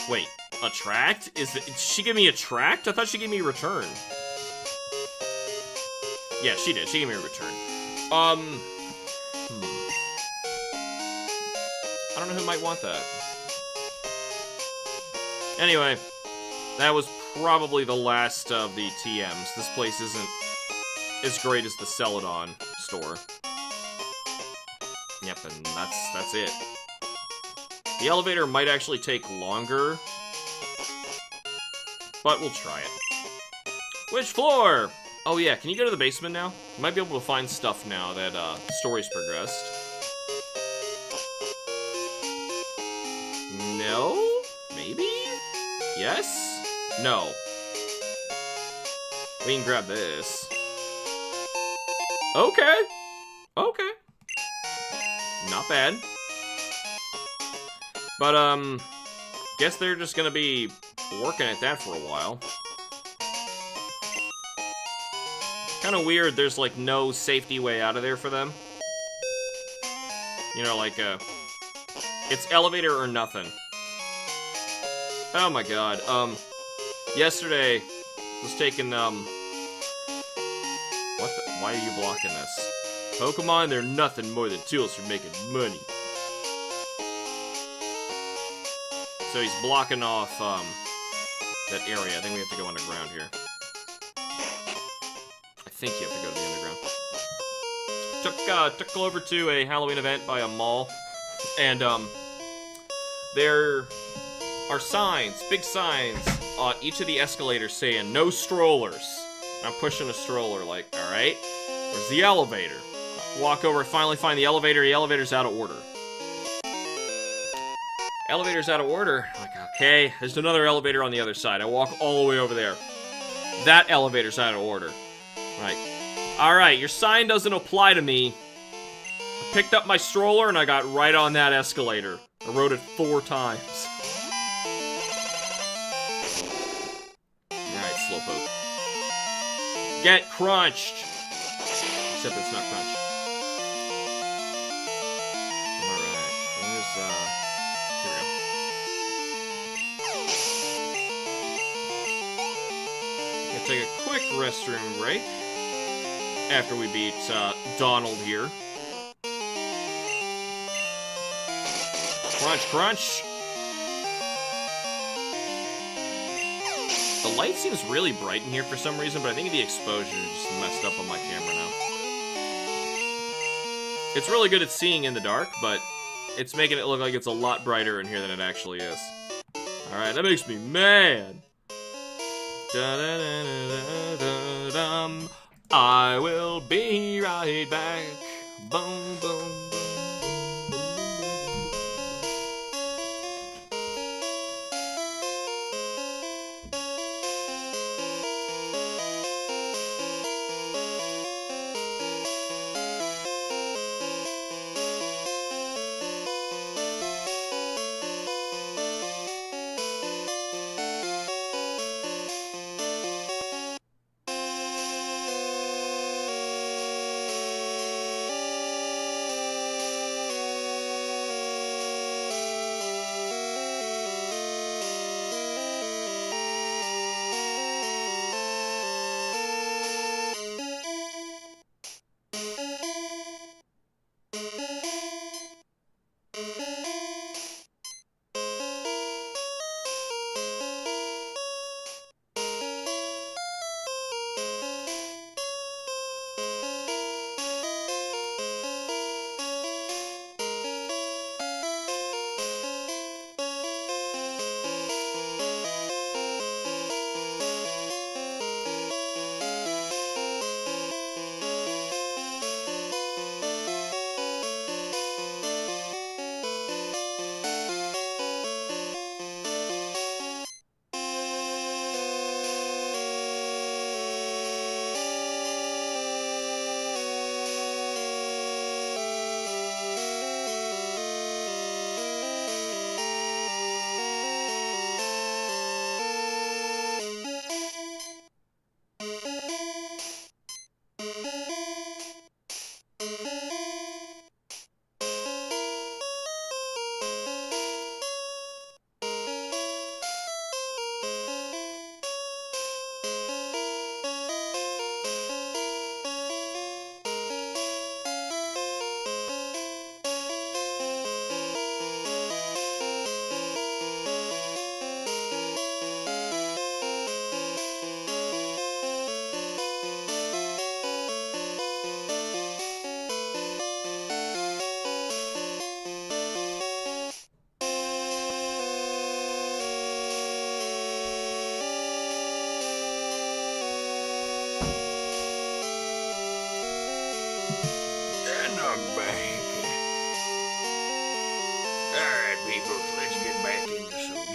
Wait, attract? Did she give me attract? I thought she gave me return. Yeah, she did. She gave me a return. I don't know who might want that. Anyway, that was probably the last of the TMs. This place isn't as great as the Celadon store. Yep, and that's it. The elevator might actually take longer, but we'll try it. Which floor? Oh yeah, can you go to the basement now? You might be able to find stuff now that the story's progressed. No? Maybe? Yes? No. We can grab this. Okay. Okay. Not bad. But, guess they're just gonna be working at that for a while. Kinda weird there's, like, no safety way out of there for them. You know, like, it's elevator or nothing. Oh my god, yesterday was taking, what the, why are you blocking this? Pokemon, they're nothing more than tools for making money. So he's blocking off, that area. I think we have to go underground here. think you have to go to the underground. Took Clover to a Halloween event by a mall, and there are signs, big signs, on each of the escalators saying no strollers. I'm pushing a stroller, like, all right, where's the elevator? Walk over, finally find the elevator. The elevator's out of order. Elevator's out of order. Like, okay, there's another elevator on the other side. I walk all the way over there. That elevator's out of order. Like, alright, your sign doesn't apply to me. I picked up my stroller and I got right on that escalator. I rode it 4 times. Alright, Slowpoke. Get crunched! Except it's not crunched. Alright, where's, here we go. Gonna take a quick restroom break after we beat Donald here. Crunch, crunch. The light seems really bright in here for some reason, but I think the exposure just messed up on my camera now. It's really good at seeing in the dark, but it's making it look like it's a lot brighter in here than it actually is. Alright, that makes me mad. Da-da-da-da-da-dum. I will be right back. Boom, boom, boom.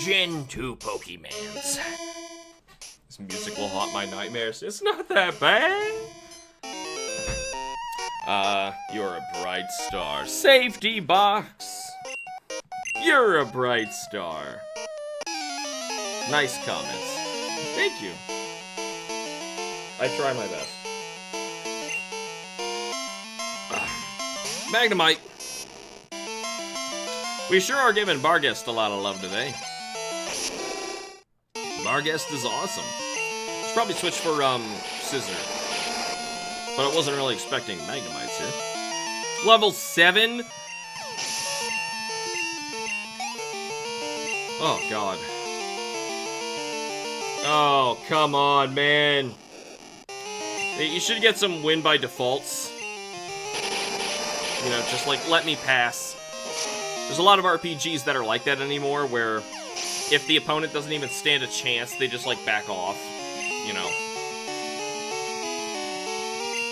Gen 2 Pokemans. This music will haunt my nightmares. It's not that bad. You're a bright star. Safety box. You're a bright star. Nice comments. Thank you. I try my best. Magnemite. We sure are giving Barghest a lot of love today. Barghest is awesome. Should probably switch for, Scizor. But I wasn't really expecting Magnemites here. Level 7? Oh, God. Oh, come on, man. You should get some win by defaults. You know, just like, let me pass. There's a lot of RPGs that are like that anymore, where if the opponent doesn't even stand a chance, they just, like, back off. You know.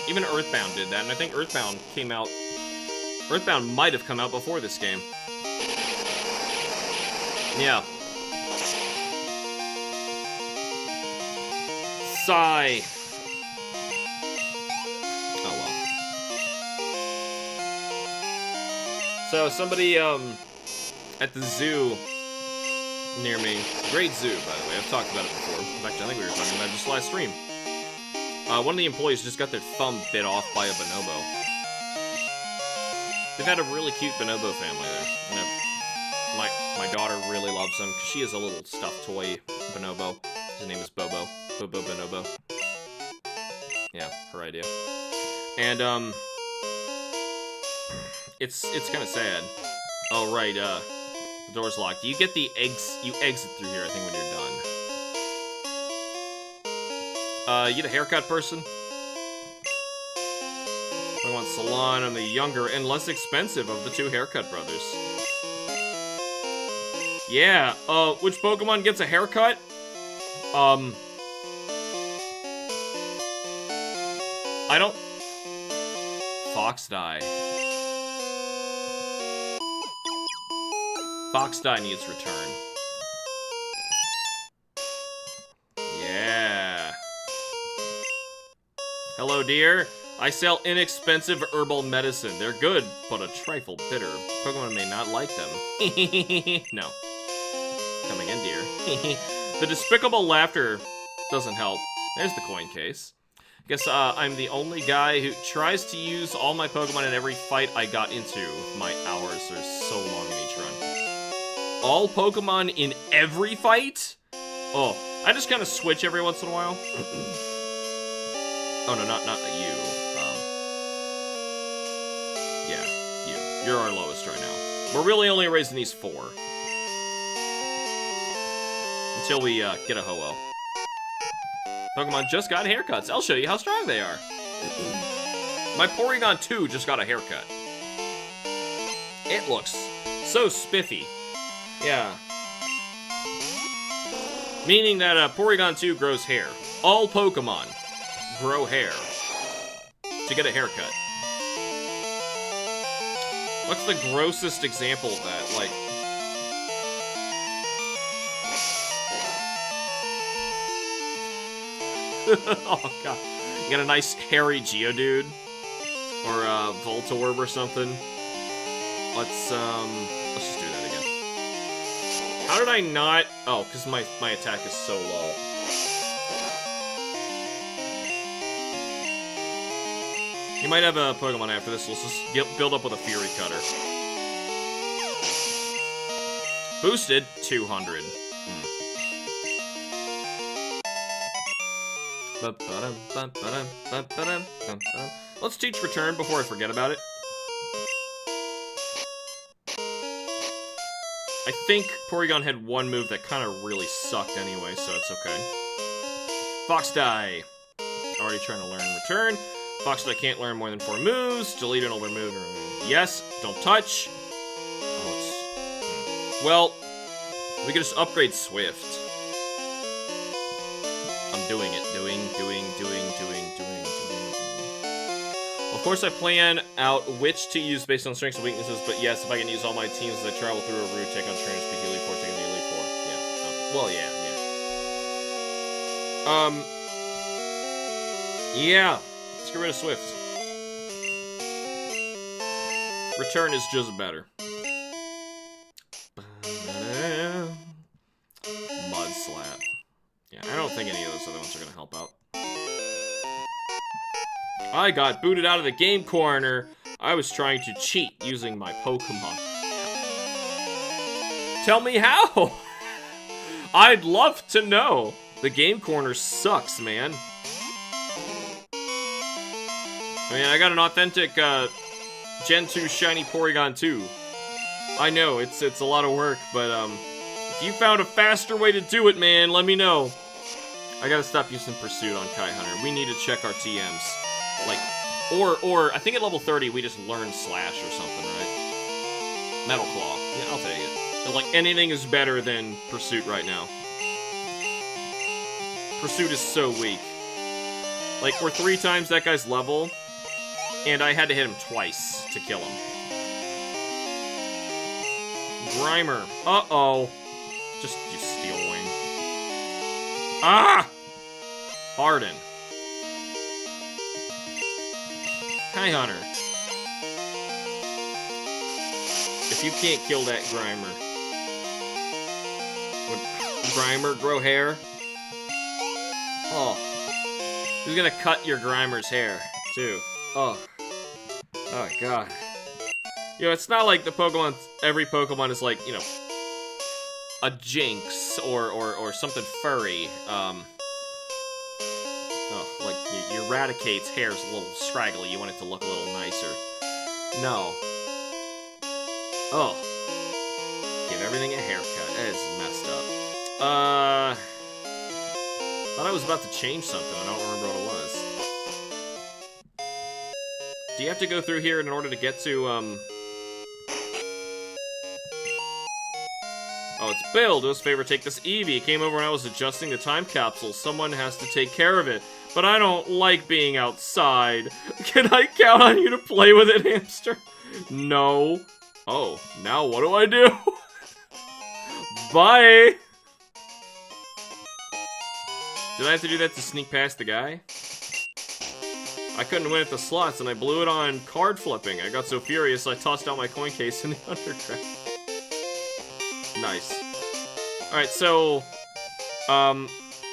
Even Earthbound did that, and I think Earthbound came out... Earthbound might have come out before this game. Yeah. Sigh. Oh well. So somebody at the zoo near me, great zoo by the way, I've talked about it before. In fact, I think we were talking about it just last stream. One of the employees just got their thumb bit off by a bonobo. They've had a really cute bonobo family there. And my daughter really loves him because she has a little stuffed toy bonobo. His name is Bobo. Bobo Bonobo. Yeah, her idea. And it's kind of sad. Oh right, the door's locked. You get the eggs. You exit through here, I think, when you're done. You the haircut person? I want Salon. I'm the younger and less expensive of the two haircut brothers. Yeah. Which Pokemon gets a haircut? I don't... Foxdie. Foxdie needs return. Yeah. Hello, dear. I sell inexpensive herbal medicine. They're good, but a trifle bitter. Pokemon may not like them. No. Coming in, dear. The despicable laughter doesn't help. There's the coin case. I guess I'm the only guy who tries to use all my Pokemon in every fight I got into. My hours are so long in each run. All Pokemon in every fight? Oh, I just kind of switch every once in a while. Oh no, not you. Yeah, you. You're our lowest right now. We're really only raising these 4. Until we get a Ho-Oh. Pokemon just got haircuts. I'll show you how strong they are. My Porygon 2 just got a haircut. It looks so spiffy. Yeah. Meaning that Porygon 2 grows hair. All Pokemon grow hair to get a haircut. What's the grossest example of that? Like... oh god. You got a nice hairy Geodude? Or Voltorb or something? Let's just do that again. How did I not... Oh, because my attack is so low. You might have a Pokemon after this. Let's just build up with a Fury Cutter. Boosted 200. Let's teach return before I forget about it. I think Porygon had one move that kind of really sucked anyway, so it's okay. Foxdie. Already trying to learn return. Foxdie can't learn more than 4 moves. Delete an older move. Yes. Don't touch. Oh, well, we could just upgrade Swift. I'm doing it. Doing. Of course, I plan out which to use based on strengths and weaknesses, but yes, if I can use all my teams as I travel through a route, take on trainers, pick the Elite Four, take on the Elite Four. Yeah. Well, yeah. Yeah. Let's get rid of Swift. Return is just better. Mud Slap. Yeah, I don't think any of those other ones are gonna help out. I got booted out of the game corner. I was trying to cheat using my Pokemon. Tell me how! I'd love to know. The game corner sucks, man. I mean, I got an authentic Gen 2 Shiny Porygon 2. I know, it's a lot of work, but if you found a faster way to do it, man, let me know. I gotta stop using Pursuit on Kai Hunter. We need to check our TMs. Like, or I think at level 30 we just learn Slash or something, right? Metal Claw. Yeah, I'll take it. But, like, anything is better than Pursuit right now. Pursuit is so weak. Like, we're 3 times that guy's level, and I had to hit him twice to kill him. Grimer. Uh-oh. Just, you Steel Wing. Ah! Harden. Hi, Hunter. If you can't kill that Grimer. Would Grimer grow hair? Oh. He's gonna cut your Grimer's hair, too. Oh. Oh, God. You know, it's not like the Pokemon, every Pokemon is like, you know, a Jinx or something furry. Like your Eradicate's hair's a little scraggly. You want it to look a little nicer. No. Oh. Give everything a haircut. That is messed up. Thought I was about to change something. I don't remember what it was. Do you have to go through here in order to get to, Oh, it's Bill. Do us a favor, take this Eevee. It came over when I was adjusting the time capsule. Someone has to take care of it. But I don't like being outside. Can I count on you to play with it, Hamster? No. Oh, now what do I do? Bye! Did I have to do that to sneak past the guy? I couldn't win at the slots, and I blew it on card flipping. I got so furious, I tossed out my coin case in the underground. Nice. Alright, so,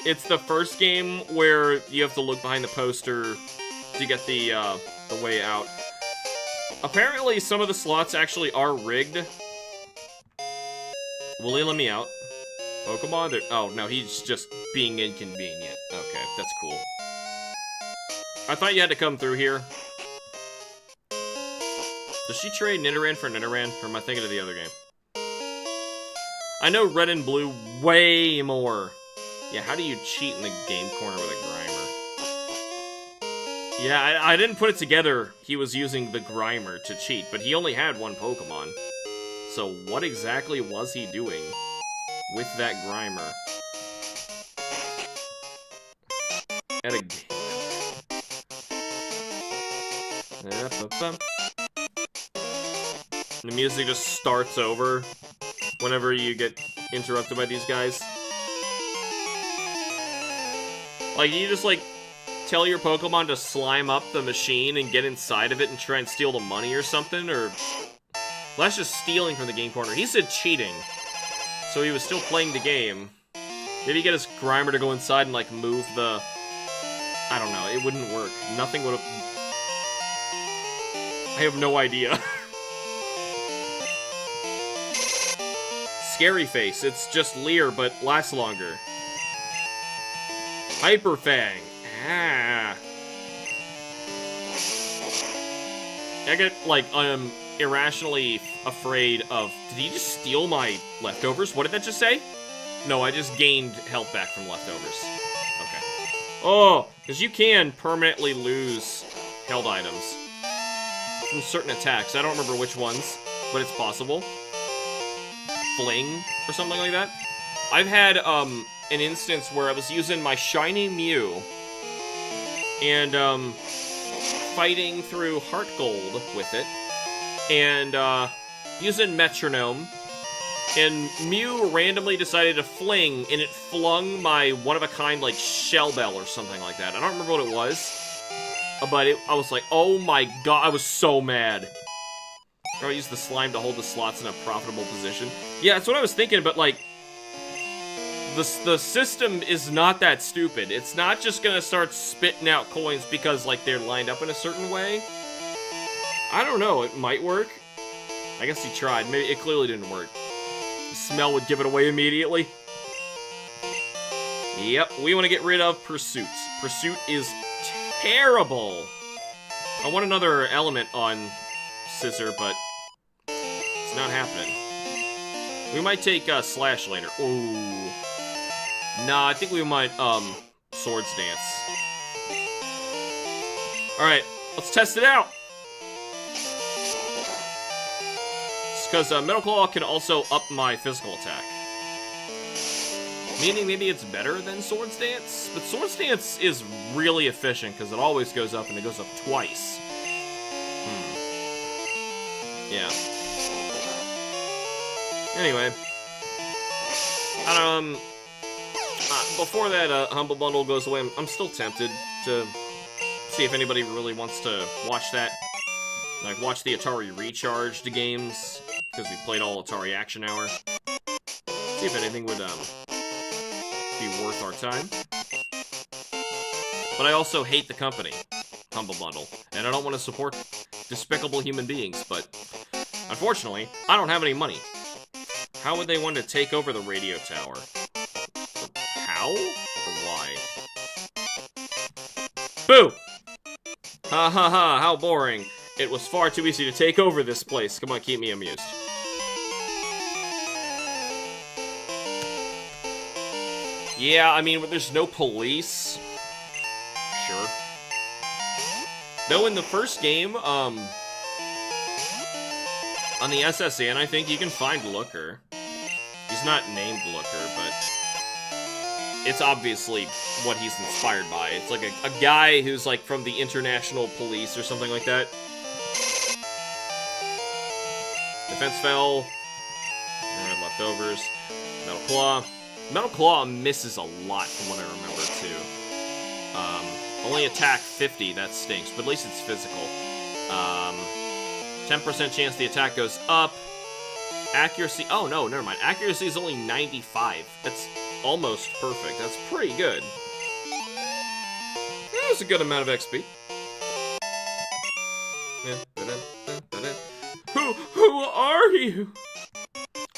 it's the first game where you have to look behind the poster to get the way out. Apparently, some of the slots actually are rigged. Will he let me out? Pokemon? Oh, no, he's just being inconvenient. Okay, that's cool. I thought you had to come through here. Does she trade Nidoran for Nidoran? Or am I thinking of the other game? I know Red and Blue way more. Yeah, how do you cheat in the game corner with a Grimer? Yeah, I didn't put it together. He was using the Grimer to cheat, but he only had one Pokemon. So what exactly was he doing with that Grimer? At a game. The music just starts over whenever you get interrupted by these guys. Like, you just, like, tell your Pokemon to slime up the machine and get inside of it and try and steal the money or something, or... Well, that's just stealing from the game corner. He said cheating, so he was still playing the game. Maybe get his Grimer to go inside and, like, move the... I don't know, it wouldn't work. Nothing would have... I have no idea. Scary Face, it's just Leer, but lasts longer. Hyper Fang. Ah. I get, like, irrationally afraid of... Did he just steal my leftovers? What did that just say? No, I just gained health back from leftovers. Okay. Oh, because you can permanently lose held items from certain attacks. I don't remember which ones, but it's possible. Fling, or something like that. I've had, an instance where I was using my shiny Mew and, fighting through Heart Gold with it, and, using Metronome, and Mew randomly decided to fling, and it flung my one-of-a-kind, like, Shell Bell or something like that. I don't remember what it was, but I was like, oh my god, I was so mad. Or I used the slime to hold the slots in a profitable position. Yeah, that's what I was thinking, but, like, the system is not that stupid. It's not just gonna start spitting out coins because, like, they're lined up in a certain way. I don't know, it might work. I guess he tried. Maybe it clearly didn't work. The smell would give it away immediately. Yep, we want to get rid of Pursuit. Pursuit is terrible. I want another element on Scissor, but it's not happening. We might take Slash later. Ooh. Nah, I think we might, Swords Dance. Alright, let's test it out! It's because Metal Claw can also up my physical attack. Meaning maybe it's better than Swords Dance? But Swords Dance is really efficient because it always goes up and it goes up twice. Yeah. Anyway. Before that Humble Bundle goes away, I'm still tempted to see if anybody really wants to watch that. Like, watch the Atari Recharged games, because we played all Atari Action Hour. See if anything would, be worth our time. But I also hate the company, Humble Bundle, and I don't want to support despicable human beings, but unfortunately, I don't have any money. How would they want to take over the radio tower? How? Or why? Boo! Ha ha ha, how boring. It was far too easy to take over this place. Come on, keep me amused. Yeah, I mean, there's no police. Sure. Though in the first game, on the SSN, I think you can find Looker. He's not named Looker, but it's obviously what he's inspired by. It's like a guy who's like from the International Police or something like that. Defense fell. Alright, leftovers. Metal Claw. Metal Claw misses a lot from what I remember, too. Only attack 50, that stinks, but at least it's physical. 10% chance the attack goes up. Accuracy, oh no, never mind. Accuracy is only 95. That's almost perfect. That's pretty good. That's a good amount of XP. Who are you?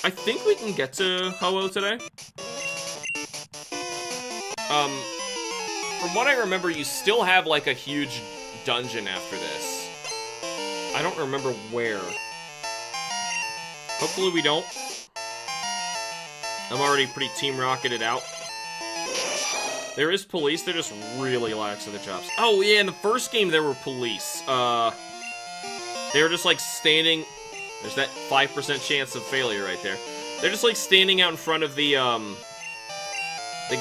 I think we can get to Ho-Oh today. From what I remember, you still have, like, a huge dungeon after this. I don't remember where. Hopefully we don't. I'm already pretty Team Rocketed out. There is police, they're just really lax at the jobs. Oh, yeah, in the first game there were police. They were just, like, standing... There's that 5% chance of failure right there. They're just, like, standing out in front of the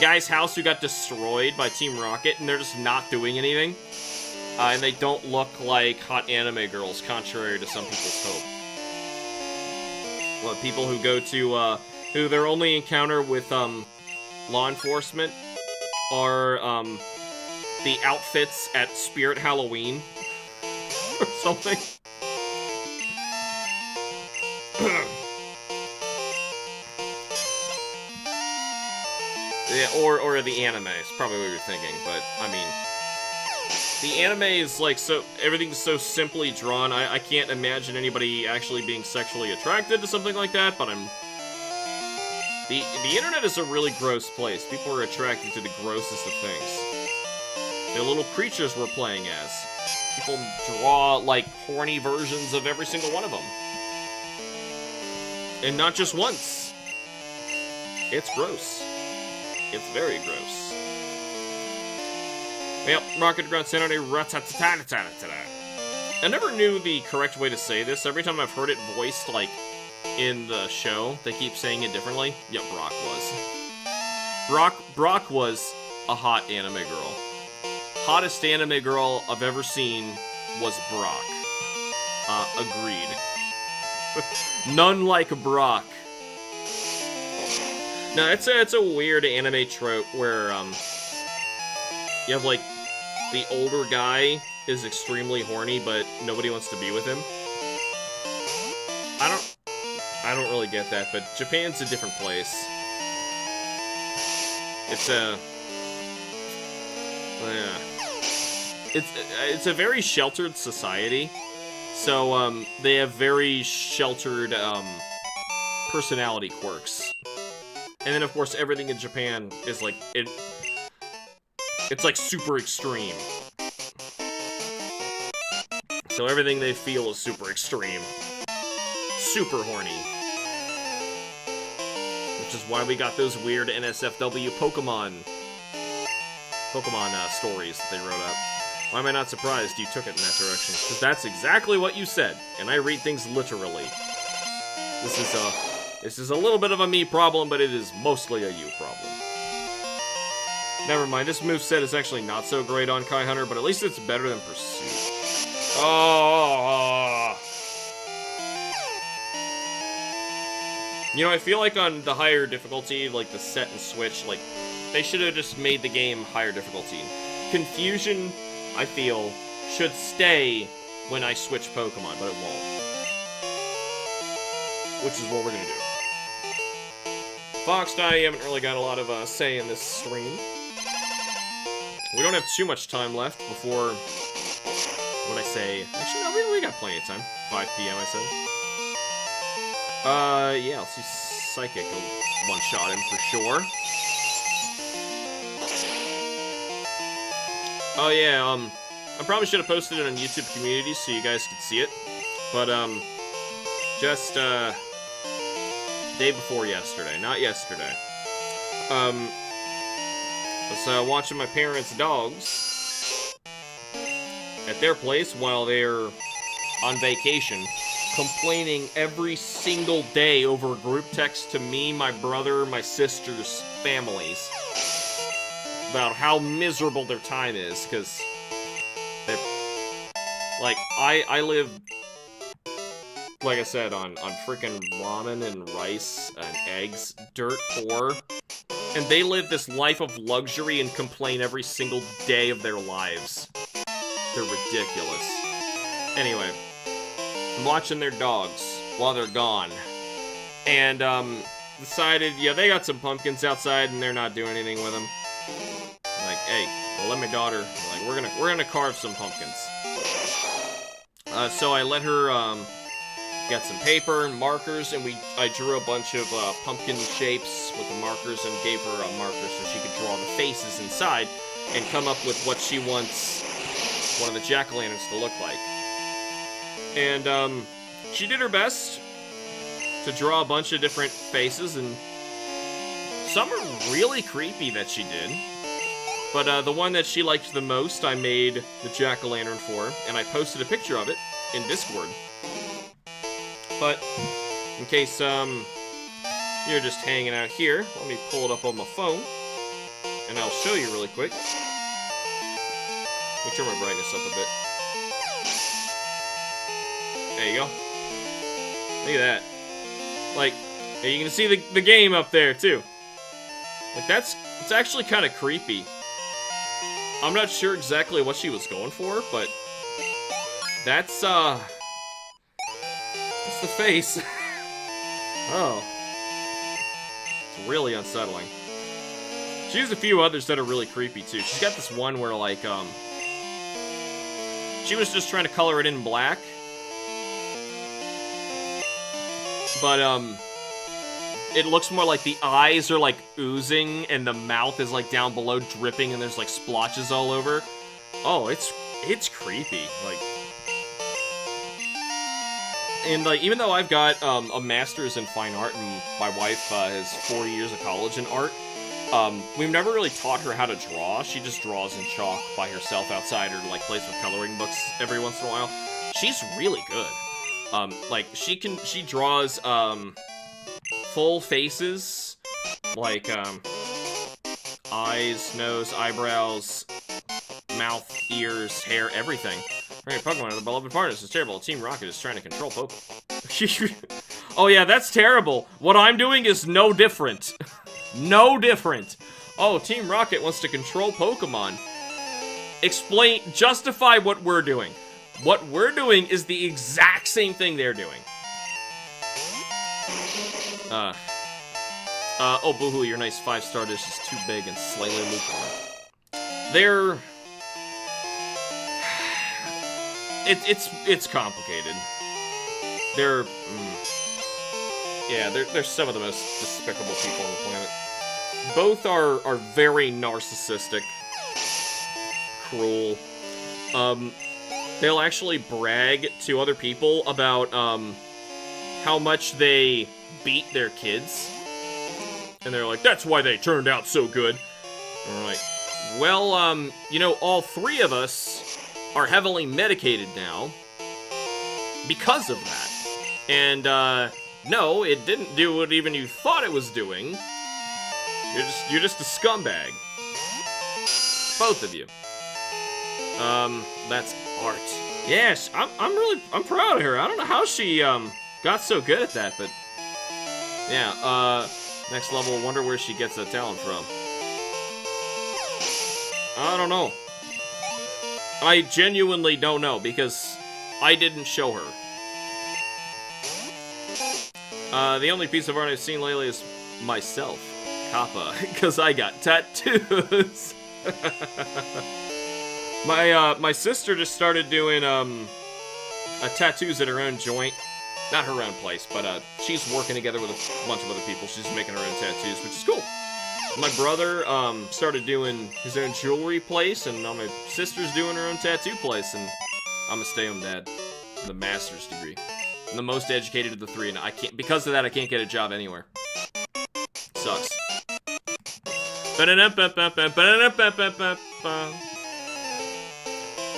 guy's house who got destroyed by Team Rocket, and they're just not doing anything. And they don't look like hot anime girls, contrary to some people's hope. Well, people who go to, who their only encounter with, law enforcement are, the outfits at Spirit Halloween. Or something. Yeah, or the anime is probably what you're thinking, but, I mean... The anime is, like, so... Everything's so simply drawn, I can't imagine anybody actually being sexually attracted to something like that, but I'm... The internet is a really gross place. People are attracted to the grossest of things. The little creatures we're playing as. People draw, like, horny versions of every single one of them. And not just once. It's gross. It's very gross. Yep, Rocket Grunt Saturday, ratatatatata. I never knew the correct way to say this. Every time I've heard it voiced, like, in the show, they keep saying it differently. Yep, Brock was. Brock was a hot anime girl. Hottest anime girl I've ever seen was Brock. Agreed. None like Brock. No, it's a weird anime trope where, you have, like, the older guy is extremely horny, but nobody wants to be with him. I don't really get that, but Japan's a different place. It's it's a very sheltered society, so, they have very sheltered, personality quirks. And then, of course, everything in Japan is, like, it's, like, super extreme. So everything they feel is super extreme. Super horny. Which is why we got those weird NSFW Pokemon. Pokemon stories that they wrote up. Why am I not surprised you took it in that direction? Because that's exactly what you said, and I read things literally. This is a little bit of a me problem, but it is mostly a you problem. Never mind, this moveset is actually not so great on Kai Hunter, but at least it's better than Pursuit. Oh! You know, I feel like on the higher difficulty, like the set and switch, like, they should have just made the game higher difficulty. Confusion, I feel, should stay when I switch Pokemon, but it won't. Which is what we're gonna do. Fox and I haven't really got a lot of say in this stream. We don't have too much time left before, what'd I say? Actually, no, we got plenty of time. 5 p.m. I said. Yeah, let's see Psychic will one-shot him for sure. Oh yeah, I probably should have posted it on YouTube Community so you guys could see it. But, just, day before yesterday, not yesterday. I was, watching my parents' dogs at their place while they're on vacation, complaining every single day over group text to me, my brother, my sister's families about how miserable their time is, because they, like, I live, like I said, on freaking ramen and rice and eggs, dirt poor, and they live this life of luxury and complain every single day of their lives. They're ridiculous. Anyway, I'm watching their dogs while they're gone, and decided, yeah, they got some pumpkins outside and they're not doing anything with them. Like, hey, well, let my daughter, like, we're gonna carve some pumpkins. So I let her get some paper and markers, and I drew a bunch of pumpkin shapes with the markers and gave her a marker so she could draw the faces inside and come up with what she wants one of the jack-o'-lanterns to look like. And she did her best to draw a bunch of different faces, and some are really creepy that she did. But the one that she liked the most, I made the jack-o'-lantern for, and I posted a picture of it in Discord. But in case you're just hanging out here, let me pull it up on my phone, and I'll show you really quick. Let me turn my brightness up a bit. There you go. Look at that. Like, you can see the game up there, too. Like, it's actually kind of creepy. I'm not sure exactly what she was going for, but that's the face. Oh. It's really unsettling. She has a few others that are really creepy, too. She's got this one where, like, she was just trying to color it in black. But, it looks more like the eyes are, like, oozing, and the mouth is, like, down below dripping, and there's, like, splotches all over. Oh, it's creepy. Like, and, like, even though I've got, a master's in fine art, and my wife, has 4 years of college in art, we've never really taught her how to draw. She just draws in chalk by herself outside, or, like, plays with coloring books every once in a while. She's really good. Like, she draws, full faces, like, eyes, nose, eyebrows, mouth, ears, hair, everything. Alright, Pokemon are the beloved partners. It's terrible. Team Rocket is trying to control Pokemon. Oh yeah, that's terrible. What I'm doing is no different. No different. Oh, Team Rocket wants to control Pokemon. Justify what we're doing. What we're doing is the exact same thing they're doing. Oh, boohoo, your nice 5-star dish is too big and slightly lukewarm. It's complicated. They're some of the most despicable people on the planet. Both are very narcissistic, cruel. They'll actually brag to other people about, how much they beat their kids. And they're like, that's why they turned out so good. And we're like, Well, you know, all three of us are heavily medicated now because of that. And, no, it didn't do what even you thought it was doing. You're just a scumbag. Both of you. That's art. Yes, I'm proud of her. I don't know how she, got so good at that, but... Yeah, next level, wonder where she gets that talent from. I don't know. I genuinely don't know, because I didn't show her. The only piece of art I've seen lately is myself. Kappa, because I got tattoos. My sister just started doing, tattoos at her own joint. Not her own place, but, she's working together with a bunch of other people. She's making her own tattoos, which is cool. My brother, started doing his own jewelry place, and now my sister's doing her own tattoo place, and I'm a stay-home dad. The master's degree. I'm the most educated of the three, and I can't, because of that, I can't get a job anywhere. Sucks.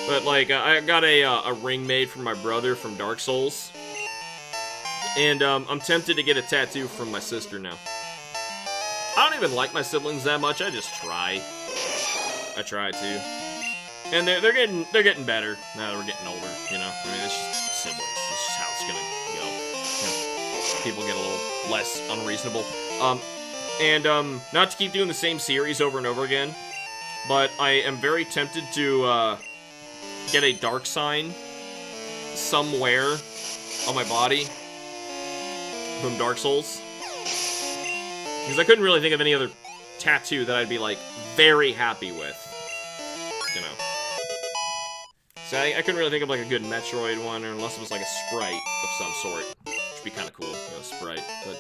But, like, I got a ring made for my brother from Dark Souls. And, I'm tempted to get a tattoo from my sister now. I don't even like my siblings that much, I just try. I try to. And they're getting better now that we're getting older, you know? I mean, it's just siblings. It's just how it's gonna go. You know, people get a little less unreasonable. Not to keep doing the same series over and over again, but I am very tempted to, get a dark sign somewhere on my body from Dark Souls. Because I couldn't really think of any other tattoo that I'd be, like, very happy with. You know. So I couldn't really think of, like, a good Metroid one, or unless it was, like, a sprite of some sort. Which would be kind of cool, you know, sprite. But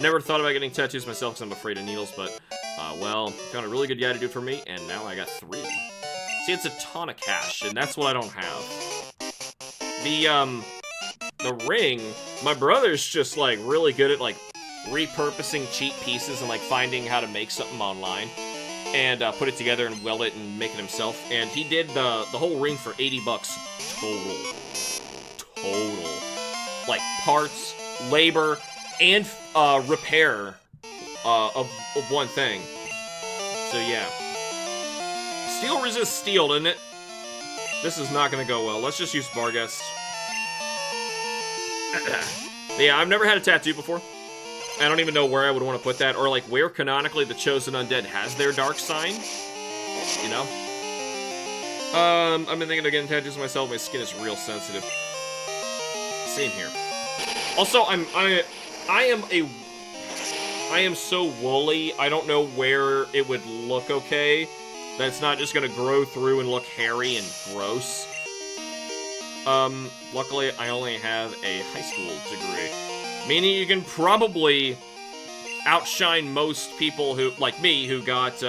never thought about getting tattoos myself because I'm afraid of needles, but, well, found a really good guy to do it for me, and now I got 3. See, it's a ton of cash, and that's what I don't have. The ring, my brother's just, like, really good at, like, repurposing cheap pieces and, like, finding how to make something online and put it together and weld it and make it himself. And he did the whole ring for $80 total. Like, parts, labor, and repair of one thing. So, yeah. Steel resists steel, doesn't it? This is not gonna go well. Let's just use Barghest. Yeah, I've never had a tattoo before. I don't even know where I would want to put that, or like where canonically the Chosen Undead has their dark sign. You know? I've been thinking of getting tattoos myself. My skin is real sensitive. Same here. Also, I am so woolly. I don't know where it would look okay. That's not just gonna grow through and look hairy and gross. Luckily, I only have a high school degree. Meaning you can probably outshine most people who, like me, who got,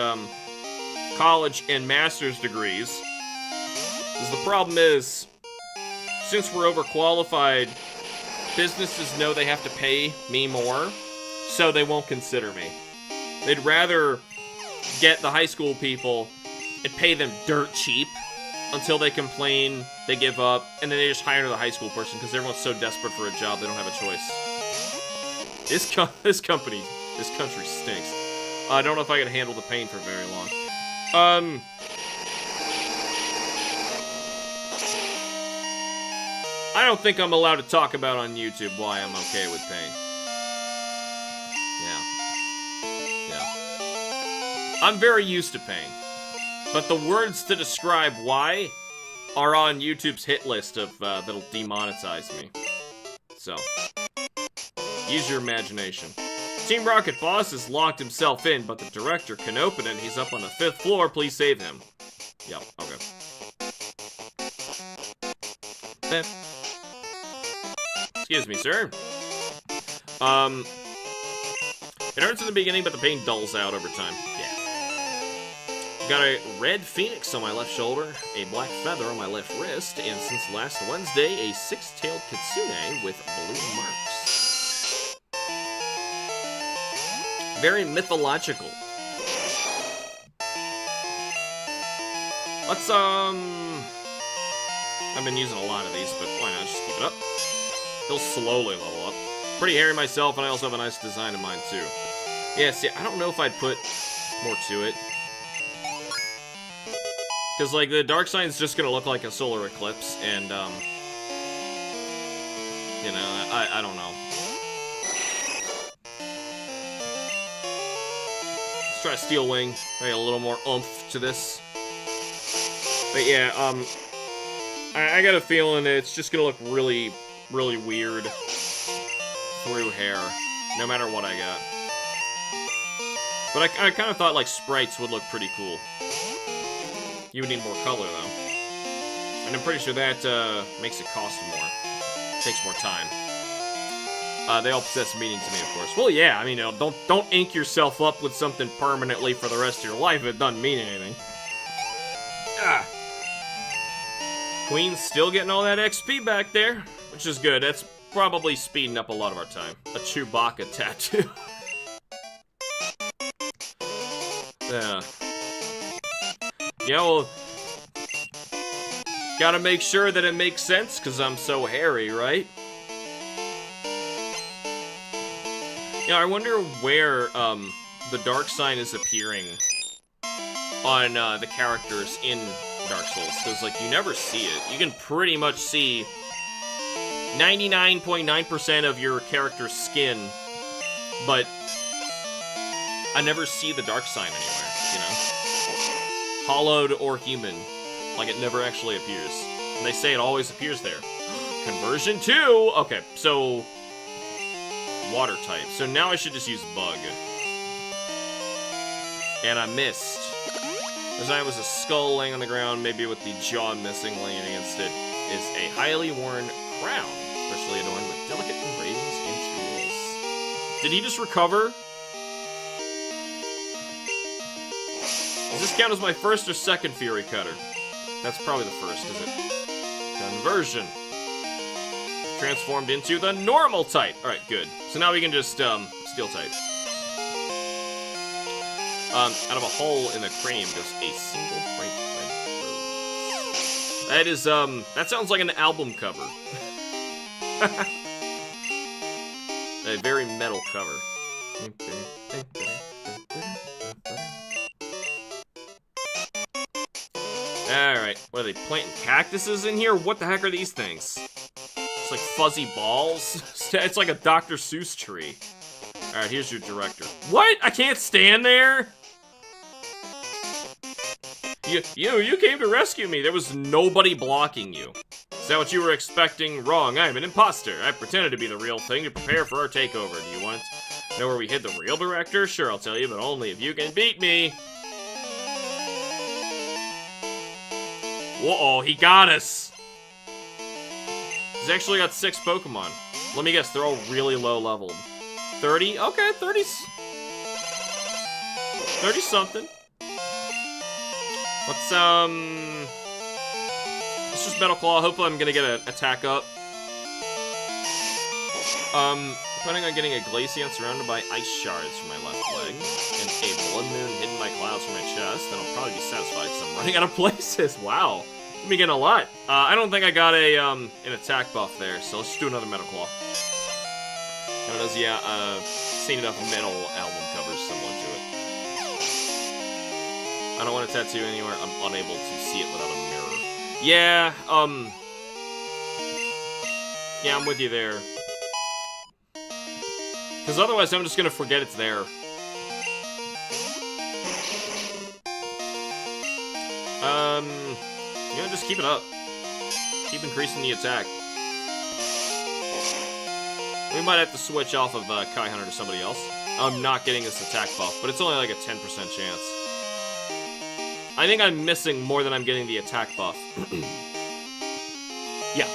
college and master's degrees. Because the problem is, since we're overqualified, businesses know they have to pay me more, so they won't consider me. They'd rather get the high school people and pay them dirt cheap until they complain, they give up, and then they just hire the high school person because everyone's so desperate for a job they don't have a choice. This country stinks. I don't know if I can handle the pain for very long. I don't think I'm allowed to talk about on YouTube why I'm okay with pain. Yeah. I'm very used to pain. But the words to describe why are on YouTube's hit list of, that'll demonetize me. So, use your imagination. Team Rocket boss has locked himself in, but the director can open it and he's up on the 5th floor. Please save him. Yep, okay. Excuse me, sir. It hurts in the beginning, but the pain dulls out over time. Yeah. Got a red phoenix on my left shoulder, a black feather on my left wrist, and since last Wednesday, a 6-tailed kitsune with blue marks. Very mythological. Let's, I've been using a lot of these, but why not just keep it up? He'll slowly level up. Pretty hairy myself, and I also have a nice design in mind, too. Yeah, see, I don't know if I'd put more to it. Because, like, the dark sign's just gonna look like a solar eclipse, and, you know, I don't know. Let's try Steel Wing. Maybe a little more oomph to this. But yeah, I got a feeling it's just gonna look really, really weird through hair, no matter what I got. But I kind of thought, like, sprites would look pretty cool. You would need more color, though. And I'm pretty sure that, makes it cost more. Takes more time. They all possess meaning to me, of course. Well, yeah, I mean, you know, don't ink yourself up with something permanently for the rest of your life if it doesn't mean anything. Ah. Queen's still getting all that XP back there, which is good. That's probably speeding up a lot of our time. A Chewbacca tattoo. Yeah. Yeah, well, gotta make sure that it makes sense, because I'm so hairy, right? Yeah, I wonder where, the dark sign is appearing on, the characters in Dark Souls, because, like, you never see it. You can pretty much see 99.9% of your character's skin, but I never see the dark sign anywhere, you know? Hollowed or human. Like, it never actually appears. And they say it always appears there. Conversion 2! Okay, so... water type. So now I should just use bug. And I missed. As I was a skull laying on the ground, maybe with the jaw missing, laying against it, is a highly worn crown, especially adorned with delicate engravings and jewels. Did he just recover? Does this count as my first or second Fury Cutter? That's probably the first, is it? Conversion. Transformed into the normal type. Alright, good. So now we can just, steel type. Out of a hole in the cranium goes a single bright red rose. That is, that sounds like an album cover. A very metal cover. Alright, what are they, planting cactuses in here? What the heck are these things? It's like fuzzy balls? It's like a Dr. Seuss tree. Alright, here's your director. What? I can't stand there? You came to rescue me. There was nobody blocking you. Is that what you were expecting? Wrong. I'm an imposter. I pretended to be the real thing to prepare for our takeover. Do you want to know where we hid the real director? Sure, I'll tell you, but only if you can beat me. Whoa, he got us. He's actually got 6 Pokemon. Let me guess, they're all really low leveled. 30? Okay, 30's... 30 something. Let's just Metal Claw. Hopefully I'm gonna get an attack up. Planning on getting a Glaceon surrounded by ice shards for my left leg, and a blood moon hidden by clouds for my chest, then I'll probably be satisfied because I'm running out of places. Wow. I'm getting a lot. I don't think I got a, an attack buff there, so let's just do another Metal Claw. And it does, yeah, seen enough metal album covers similar to it. I don't want a tattoo anywhere I'm unable to see it without a mirror. Yeah, yeah, I'm with you there. Because otherwise I'm just gonna forget it's there. You know, just keep it up. Keep increasing the attack. We might have to switch off of Kai Hunter to somebody else. I'm not getting this attack buff, but it's only like a 10% chance. I think I'm missing more than I'm getting the attack buff. Yeah.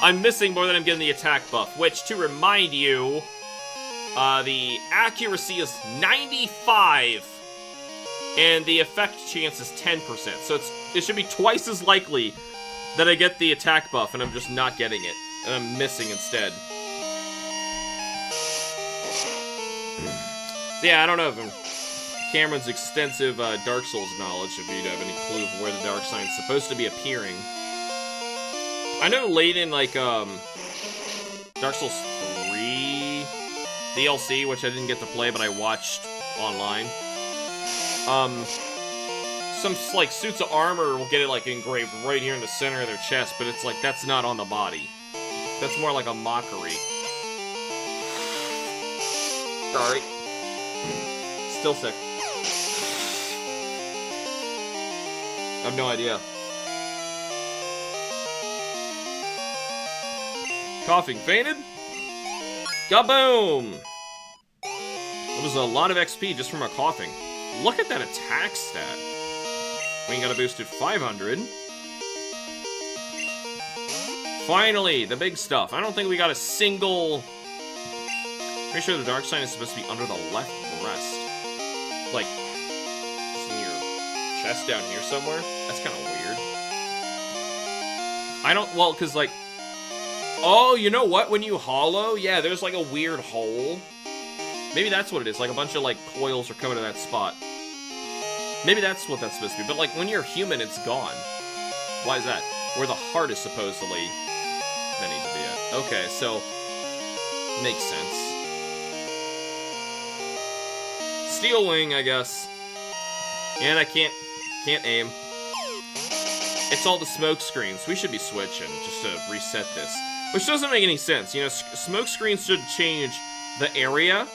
I'm missing more than I'm getting the attack buff, which, to remind you, the accuracy is 95, and the effect chance is 10%. So it should be twice as likely that I get the attack buff, and I'm just not getting it, and I'm missing instead. So yeah, I don't know if I'm Cameron's extensive Dark Souls knowledge, if you'd have any clue of where the Dark Sign is supposed to be appearing. I know late in, like, Dark Souls 3 DLC, which I didn't get to play, but I watched online. Some, like, suits of armor will get it, like, engraved right here in the center of their chest, but it's like, that's not on the body. That's more like a mockery. Sorry. Still sick. I have no idea. Coughing fainted? Kaboom! It was a lot of XP just from our coughing. Look at that attack stat. We got a boosted 500. Finally, the big stuff. I don't think we got a single... Pretty sure the Dark Sign is supposed to be under the left breast. Like, just in your chest down here somewhere. That's kind of weird. I don't... Well, because, like... Oh, you know what? When you hollow, yeah, there's, like, a weird hole. Maybe that's what it is. Like, a bunch of, like, coils are coming to that spot. Maybe that's what that's supposed to be. But, like, when you're human, it's gone. Why is that? Where the heart is supposedly meant to be at. Okay, so... Makes sense. Steel Wing, I guess. And I can't aim. It's all the smoke screens. We should be switching just to reset this. Which doesn't make any sense. You know, smoke screens should change the area.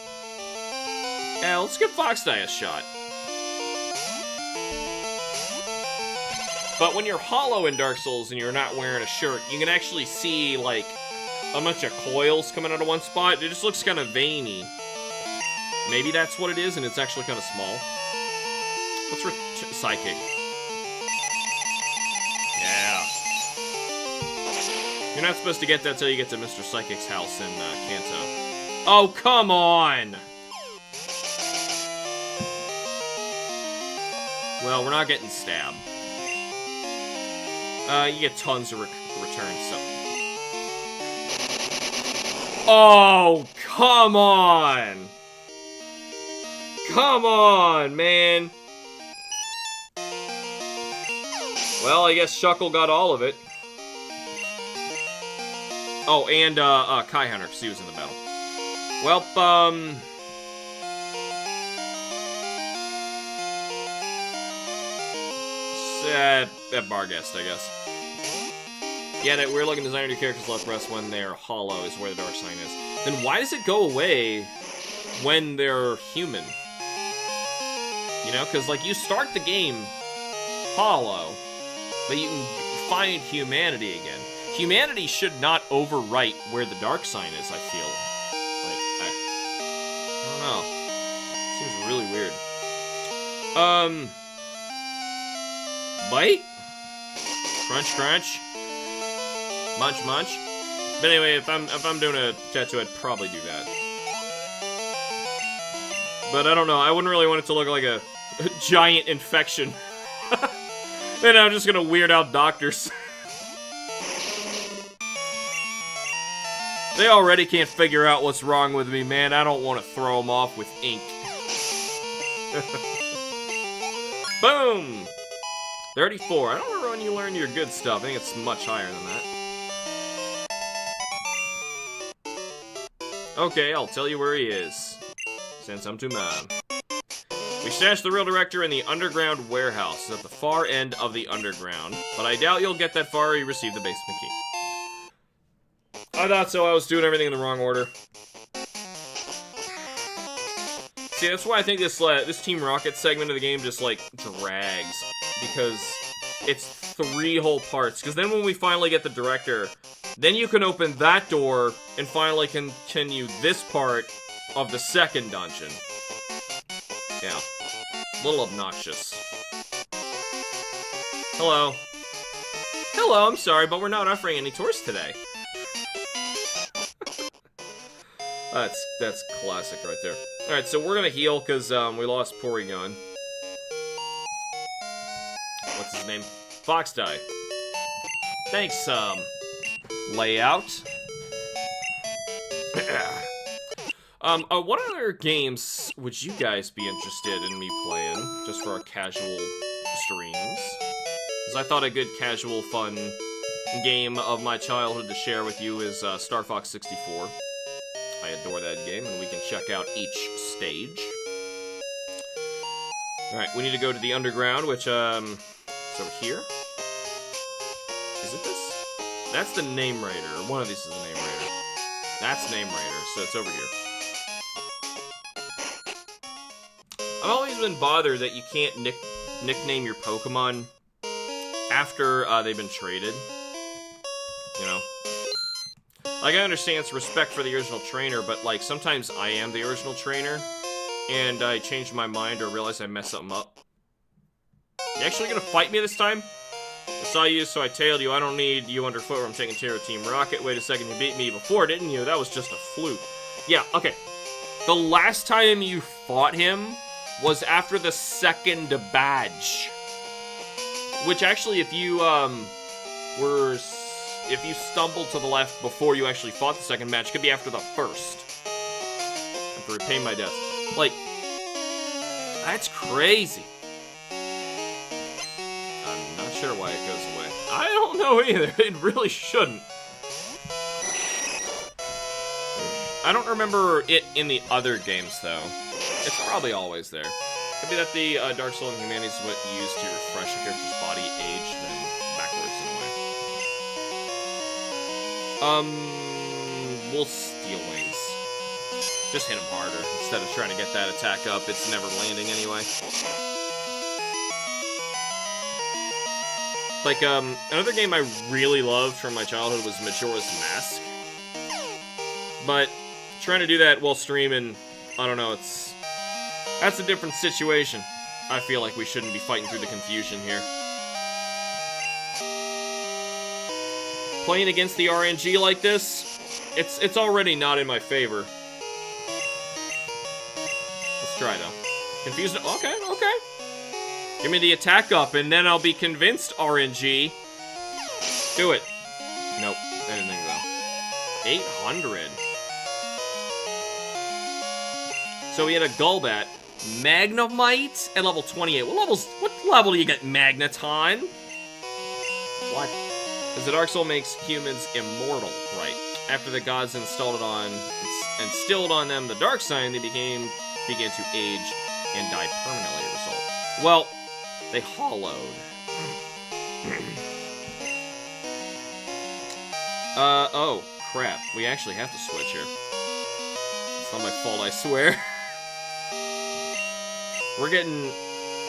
Yeah, let's give Foxdie a shot. But when you're hollow in Dark Souls and you're not wearing a shirt, you can actually see, like, a bunch of coils coming out of one spot. It just looks kind of veiny. Maybe that's what it is, and it's actually kind of small. Let's Psychic. Yeah. You're not supposed to get that till you get to Mr. Psychic's house in Kanto. Oh, come on! Well, we're not getting stabbed. You get tons of returns, so... Oh, come on! Come on, man! Well, I guess Shuckle got all of it. Oh, and, Kai Hunter, because he was in the battle. Well, at Barghest, I guess. Yeah, that weird-looking design of your character's left breast when they're hollow is where the Dark Sign is. Then why does it go away when they're human? You know, because, like, you start the game hollow, but you can find humanity again. Humanity should not overwrite where the Dark Sign is, I feel. Like, I don't know. Seems really weird. Bite? Crunch, crunch. Munch, munch. But anyway, if I'm doing a tattoo, I'd probably do that. But I don't know. I wouldn't really want it to look like a giant infection. Then I'm just gonna weird out doctors. They already can't figure out what's wrong with me, man. I don't want to throw them off with ink. Boom! 34. I don't remember when you learned your good stuff. I think it's much higher than that. Okay, I'll tell you where he is. Since I'm too mad. We stashed the real director in the underground warehouse. It's at the far end of the underground. But I doubt you'll get that far or you receive the basement key. I thought so. I was doing everything in the wrong order. See, that's why I think this Team Rocket segment of the game just, like, drags. Because it's 3 whole parts. Because then when we finally get the director, then you can open that door and finally continue this part of the second dungeon. Yeah. A little obnoxious. Hello. Hello, I'm sorry, but we're not offering any tours today. That's classic right there. Alright, so we're gonna heal because we lost Porygon. What's his name? Foxdie. Thanks, layout. What other games would you guys be interested in me playing, just for our casual streams? Because I thought a good casual, fun game of my childhood to share with you is Star Fox 64. I adore that game, and we can check out each stage. Alright, we need to go to the underground, which, is over here? Is it this? That's the Name Raider. One of these is the Name Raider. That's Name Raider, so it's over here. I've always been bothered that you can't nickname your Pokemon after they've been traded. You know? Like, I understand it's respect for the original trainer, but, like, sometimes I am the original trainer, and I change my mind or realize I messed something up. You actually gonna fight me this time? I saw you, so I tailed you. I don't need you underfoot or I'm taking care of Team Rocket. Wait a second, you beat me before, didn't you? That was just a fluke. Yeah, okay. The last time you fought him was after the second badge. Which actually, if you, if you stumbled to the left before you actually fought the second match, could be after the first. I have to repay my debts. Like, that's crazy. I'm not sure why it goes away. I don't know either. It really shouldn't. I don't remember it in the other games, though. It's probably always there. Could be that the Dark Soul and Humanity is what you use to refresh a character's body age, then backwards in a way. We'll steal wings. Just hit him harder instead of trying to get that attack up. It's never landing anyway. Like, another game I really loved from my childhood was Majora's Mask. But trying to do that while streaming, I don't know, that's a different situation. I feel like we shouldn't be fighting through the confusion here. Playing against the RNG like this, it's already not in my favor. Let's try, though. Confused? Okay. Give me the attack up, and then I'll be convinced, RNG. Do it. Nope. I didn't think so. 800. So we had a Golbat, Magnemite, at level 28. What level do you get Magneton? What? Because the Dark Soul makes humans immortal, right? After the gods instilled on them the dark sign, they began to age and die permanently as a result. Well, they hollowed. Oh, crap. We actually have to switch here. It's not my fault, I swear. We're getting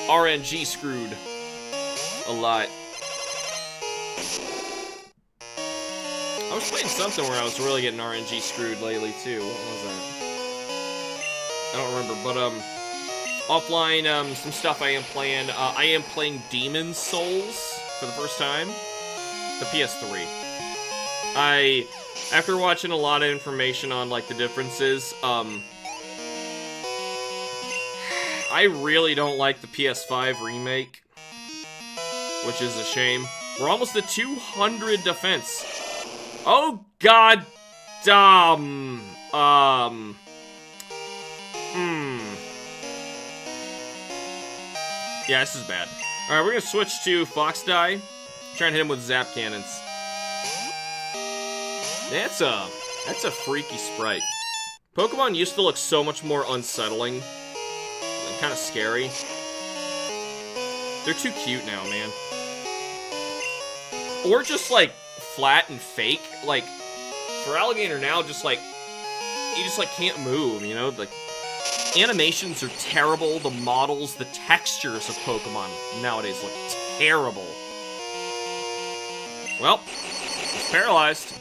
RNG screwed a lot. I was playing something where I was really getting RNG screwed lately, too. What was that? I don't remember, but, offline, some stuff I am playing. I am playing Demon's Souls for the first time. The PS3. After watching a lot of information on, like, the differences, I really don't like the PS5 remake, which is a shame. We're almost at 200 defense. Oh, god damn. Yeah, this is bad. Alright, we're gonna switch to Fox Die. Try and hit him with Zap Cannons. That's a freaky sprite. Pokemon used to look so much more unsettling. And kind of scary. They're too cute now, man. Or just, like, flat and fake. Like, for Alligator now, just, like, you just, like, can't move, you know? Like, animations are terrible. The models, the textures of Pokemon nowadays look terrible. Well, it's paralyzed.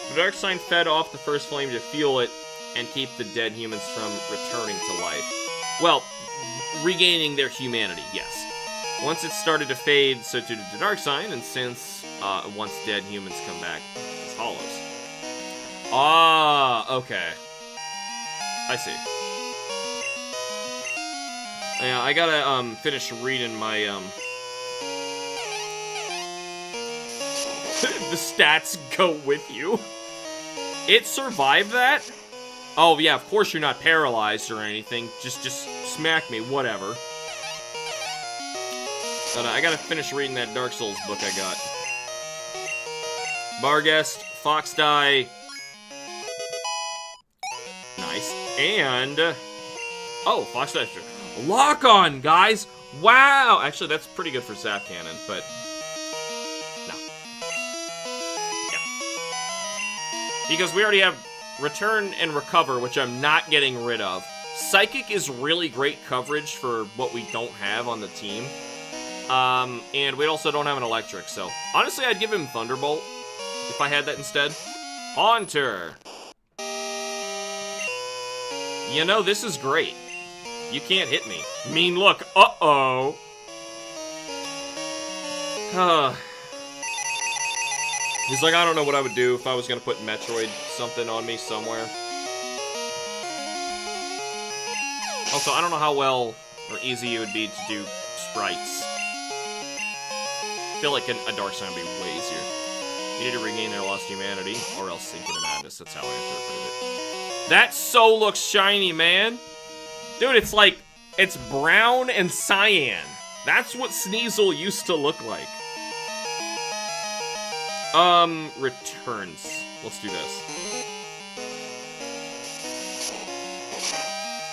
The dark sign fed off the first flame to fuel it and keep the dead humans from returning to life. Well, regaining their humanity, yes. Once it started to fade, so did the dark sign, and since once dead humans come back as hollows. Ah, okay. I see. Yeah, I gotta finish reading my the stats go with you. It survived that? Oh, yeah, of course you're not paralyzed or anything. Just smack me, whatever. But I gotta finish reading that Dark Souls book I got. Barghest, Fox Die. Nice. And... oh, Fox Die. Lock on, guys! Wow! Actually, that's pretty good for Zap Cannon, but... no. Yeah. Because we already have Return and Recover, which I'm not getting rid of. Psychic is really great coverage for what we don't have on the team. And we also don't have an Electric, so... honestly, I'd give him Thunderbolt if I had that instead. Haunter! You know, this is great. You can't hit me. Mean look. Uh-oh. He's like, I don't know what I would do if I was gonna put Metroid something on me somewhere. Also, I don't know how well or easy it would be to do sprites. I feel like a Dark Sign would be way easier. You need to regain their lost humanity, or else sink into madness. That's how I interpreted it. That so looks shiny, man. Dude, it's like, it's brown and cyan. That's what Sneasel used to look like. Returns. Let's do this.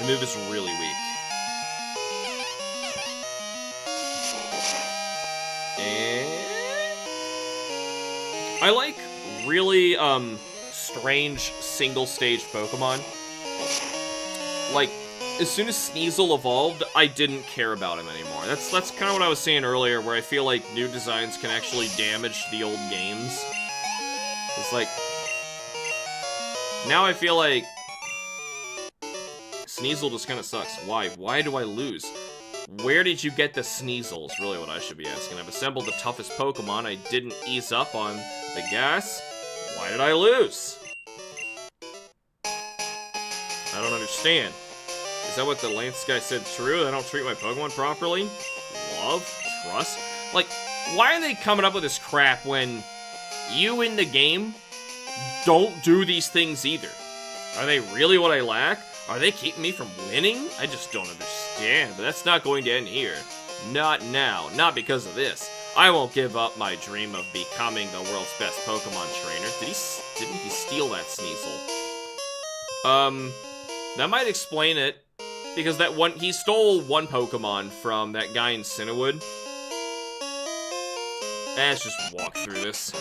The move is really weak. And... I like really, strange single-stage Pokemon. Like, as soon as Sneasel evolved, I didn't care about him anymore. That's kind of what I was saying earlier, where I feel like new designs can actually damage the old games. It's like... now I feel like... Sneasel just kind of sucks. Why? Why do I lose? Where did you get the Sneasel is really what I should be asking. I've assembled the toughest Pokemon. I didn't ease up on the gas. Why did I lose? I don't understand. Is that what the Lance guy said true? I don't treat my Pokemon properly? Love? Trust? Like, why are they coming up with this crap when you in the game don't do these things either? Are they really what I lack? Are they keeping me from winning? I just don't understand, but that's not going to end here. Not now. Not because of this. I won't give up my dream of becoming the world's best Pokemon trainer. Didn't he steal that Sneasel? That might explain it. Because he stole one Pokemon from that guy in Cinnawood. Let's just walk through this.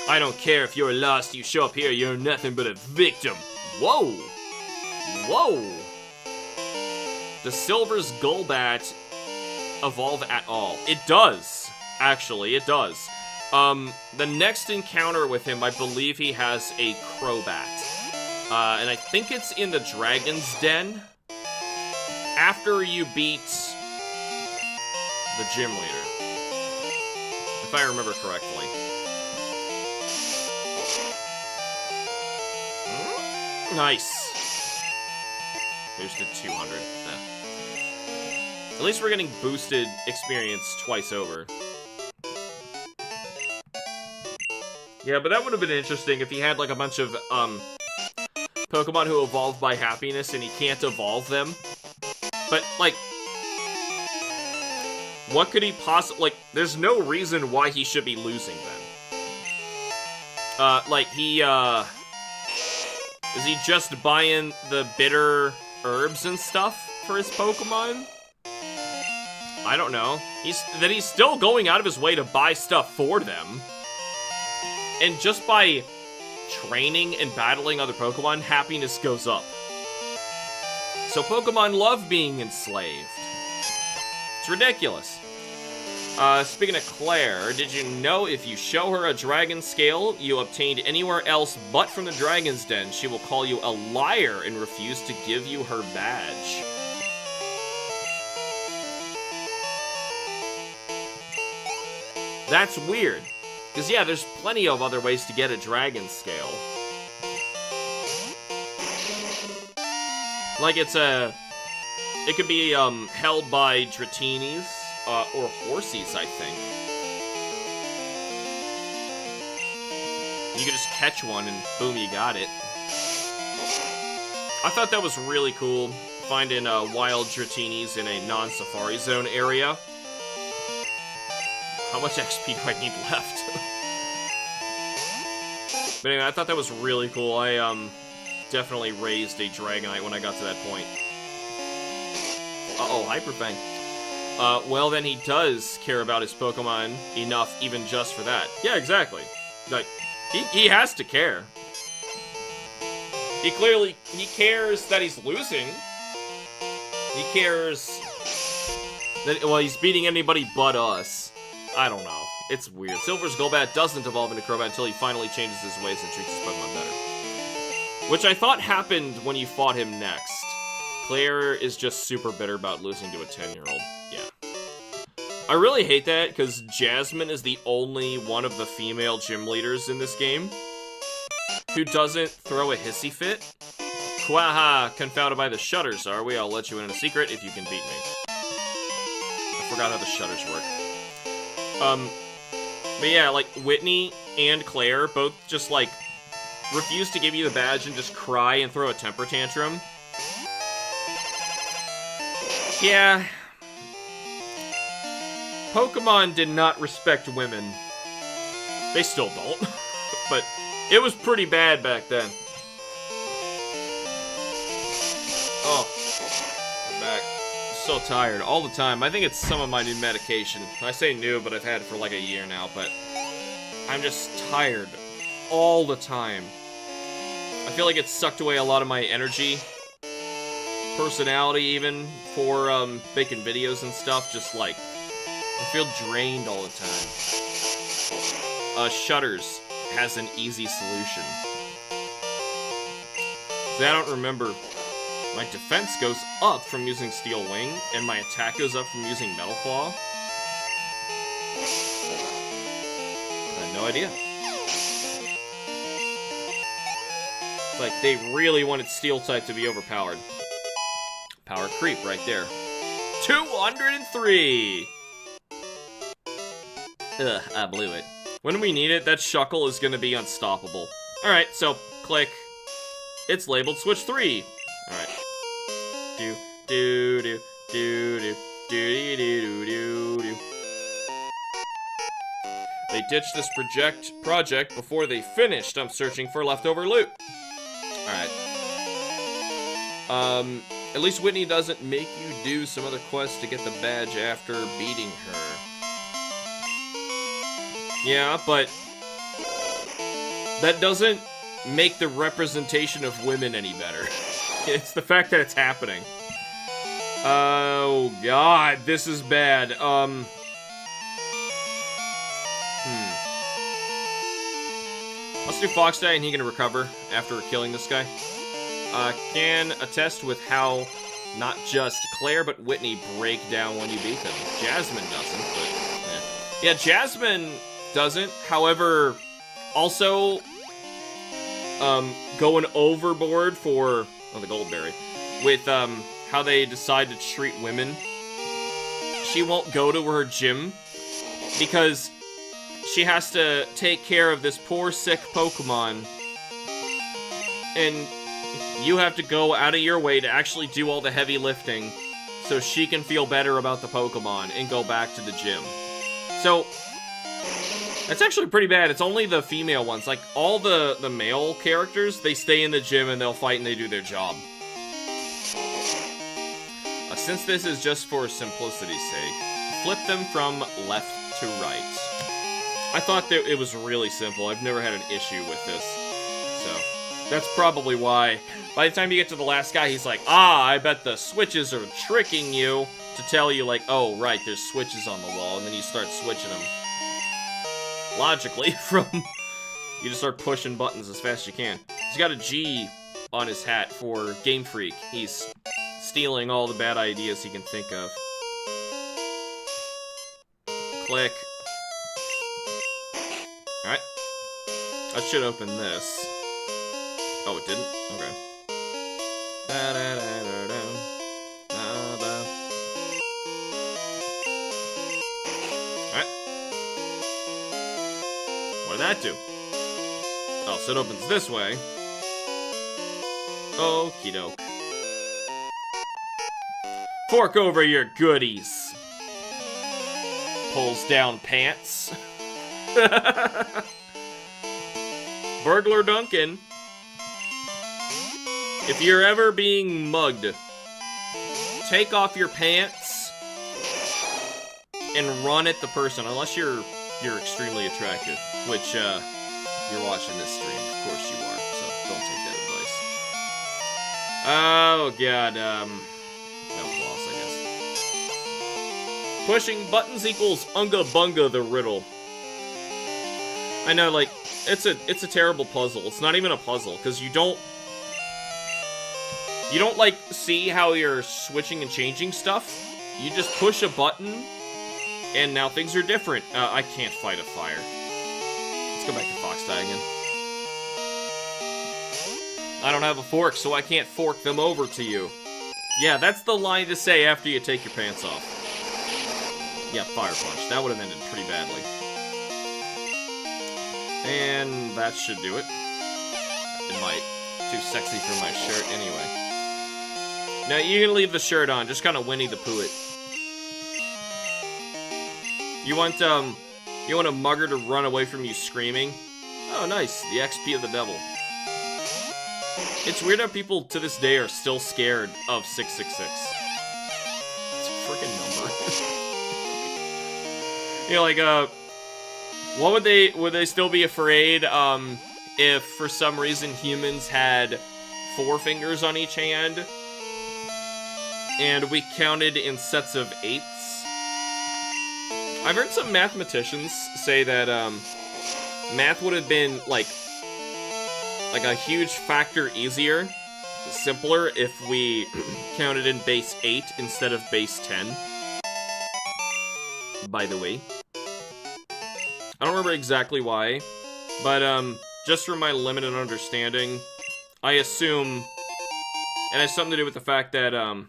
I don't care if you're lost, you show up here, you're nothing but a victim. Whoa! Whoa! Does Silver's Golbat evolve at all? It does. Actually, it does. The next encounter with him, I believe he has a Crobat. And I think it's in the Dragon's Den. After you beat the gym leader. If I remember correctly. Nice. Boosted 200. At least we're getting boosted experience twice over. Yeah, but that would have been interesting if he had like a bunch of Pokemon who evolve by happiness and he can't evolve them. But, like, what could he possibly... like, there's no reason why he should be losing then. Like, is he just buying the bitter herbs and stuff for his Pokemon? I don't know. He's still going out of his way to buy stuff for them. And just by training and battling other Pokemon, happiness goes up. So Pokemon love being enslaved. It's ridiculous. Speaking of Claire, did you know if you show her a dragon scale you obtained anywhere else but from the Dragon's Den, she will call you a liar and refuse to give you her badge? That's weird. Because, yeah, there's plenty of other ways to get a dragon scale. Like, it could be, held by Dratinis, or Horsies, I think. You could just catch one and boom, you got it. I thought that was really cool, finding wild Dratinis in a non-Safari Zone area. How much XP do I need left? But anyway, I thought that was really cool. I definitely raised a Dragonite when I got to that point. Uh-oh, Hyper Fang. Well, then he does care about his Pokemon enough even just for that. Yeah, exactly. Like, he has to care. He cares that he's losing. He cares that, well, he's beating anybody but us. I don't know. It's weird. Silver's Golbat doesn't evolve into Crobat until he finally changes his ways and treats his Pokemon better. Which I thought happened when you fought him next. Claire is just super bitter about losing to a 10-year-old. Yeah. I really hate that, because Jasmine is the only one of the female gym leaders in this game who doesn't throw a hissy fit. Quaha, confounded by the shutters, are we? I'll let you in on a secret if you can beat me. I forgot how the shutters work. But yeah, like, Whitney and Claire both just, like, refuse to give you the badge and just cry and throw a temper tantrum. Yeah. Pokemon did not respect women. They still don't. But it was pretty bad back then. Oh. I'm back. So tired all the time. I think it's some of my new medication. I say new, but I've had it for like a year now, but I'm just tired all the time. I feel like it sucked away a lot of my energy, personality even, for making videos and stuff. Just like, I feel drained all the time. Shutters has an easy solution. See, I don't remember. My defense goes up from using Steel Wing, and my attack goes up from using Metal Claw. I had no idea. It's like they really wanted Steel type to be overpowered. Power creep right there. 203! Ugh, I blew it. When we need it, that Shuckle is gonna be unstoppable. Alright, so, click. It's labeled Switch 3. Alright. Do, do, do, do, do, do, do, do, do. They ditched this project before they finished. I'm searching for leftover loot. Alright. At least Whitney doesn't make you do some other quests to get the badge after beating her. Yeah, but that doesn't make the representation of women any better. It's the fact that it's happening. Oh god, this is bad. Let's do Fox Die and he can recover after killing this guy. Can attest with how not just Claire but Whitney break down when you beat them. Jasmine doesn't, but yeah, Jasmine doesn't. However, also going overboard for the Goldberry with how they decide to treat women. She won't go to her gym because she has to take care of this poor sick Pokemon, and you have to go out of your way to actually do all the heavy lifting so she can feel better about the Pokemon and go back to the gym. So that's actually pretty bad. It's only the female ones. Like, all the male characters, they stay in the gym and they'll fight and they do their job. Since this is just for simplicity's sake, flip them from left to right. I thought that it was really simple. I've never had an issue with this. So, that's probably why. By the time you get to the last guy, he's like, I bet the switches are tricking you to tell you, like, oh, right, there's switches on the wall, and then you start switching them. Logically, from you just start pushing buttons as fast as you can. He's got a G on his hat for Game Freak. He's stealing all the bad ideas he can think of. Click. Alright. I should open this. Oh, it didn't? Okay. Alright. What did that do? Oh, so it opens this way. Okie doke. Fork over your goodies. Pulls down pants. Burglar Duncan. If you're ever being mugged, take off your pants and run at the person, unless you're extremely attractive, which you're watching this stream, of course you are, so don't take that advice. Oh god, no flaws, I guess. Pushing buttons equals Unga Bunga the riddle. I know, like, it's a terrible puzzle. It's not even a puzzle, because you don't like see how you're switching and changing stuff. You just push a button and now things are different. I can't fight a fire. Let's go back to Fox Die again. I don't have a fork, so I can't fork them over to you. Yeah, that's the line to say after you take your pants off. Yeah, fire punch. That would have ended pretty badly. And that should do it. It might. Too sexy for my shirt anyway. Now, you can leave the shirt on. Just kind of Winnie the Pooh it. You want a mugger to run away from you screaming? Oh, nice. The XP of the devil. It's weird how people to this day are still scared of 666. It's a freaking number. You know, like, what would they still be afraid, if for some reason humans had 4 fingers on each hand, and we counted in sets of 8s? I've heard some mathematicians say that, math would have been, like a huge factor easier, simpler, if we counted in base 8 instead of base 10. By the way. I don't remember exactly why, but, just from my limited understanding, I assume, and it has something to do with the fact that, can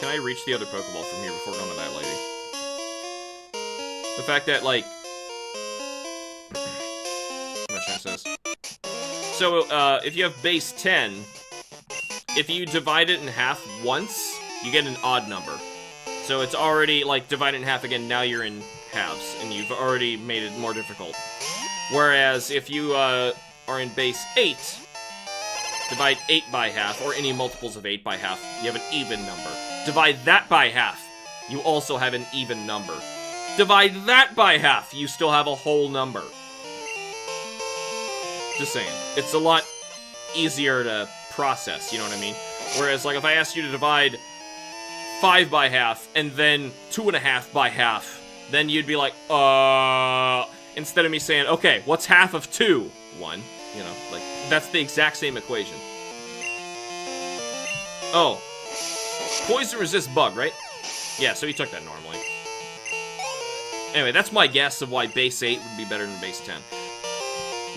I reach the other Pokeball from here before going to that lady? The fact that, like, I'm not sure what it says. So, if you have base 10, if you divide it in half once, you get an odd number. So it's already, like, divided in half again, now you're in halves, and you've already made it more difficult. Whereas, if you, are in base 8, divide 8 by half, or any multiples of 8 by half, you have an even number. Divide that by half, you also have an even number. Divide that by half, you still have a whole number. Just saying. It's a lot easier to process, you know what I mean? Whereas, like, if I asked you to divide 5 by half, and then 2.5 by half, then you'd be like, instead of me saying, okay, what's half of 2? 1. You know, like, that's the exact same equation. Oh. Poison resist bug, right? Yeah, so he took that normally. Anyway, that's my guess of why base 8 would be better than base 10.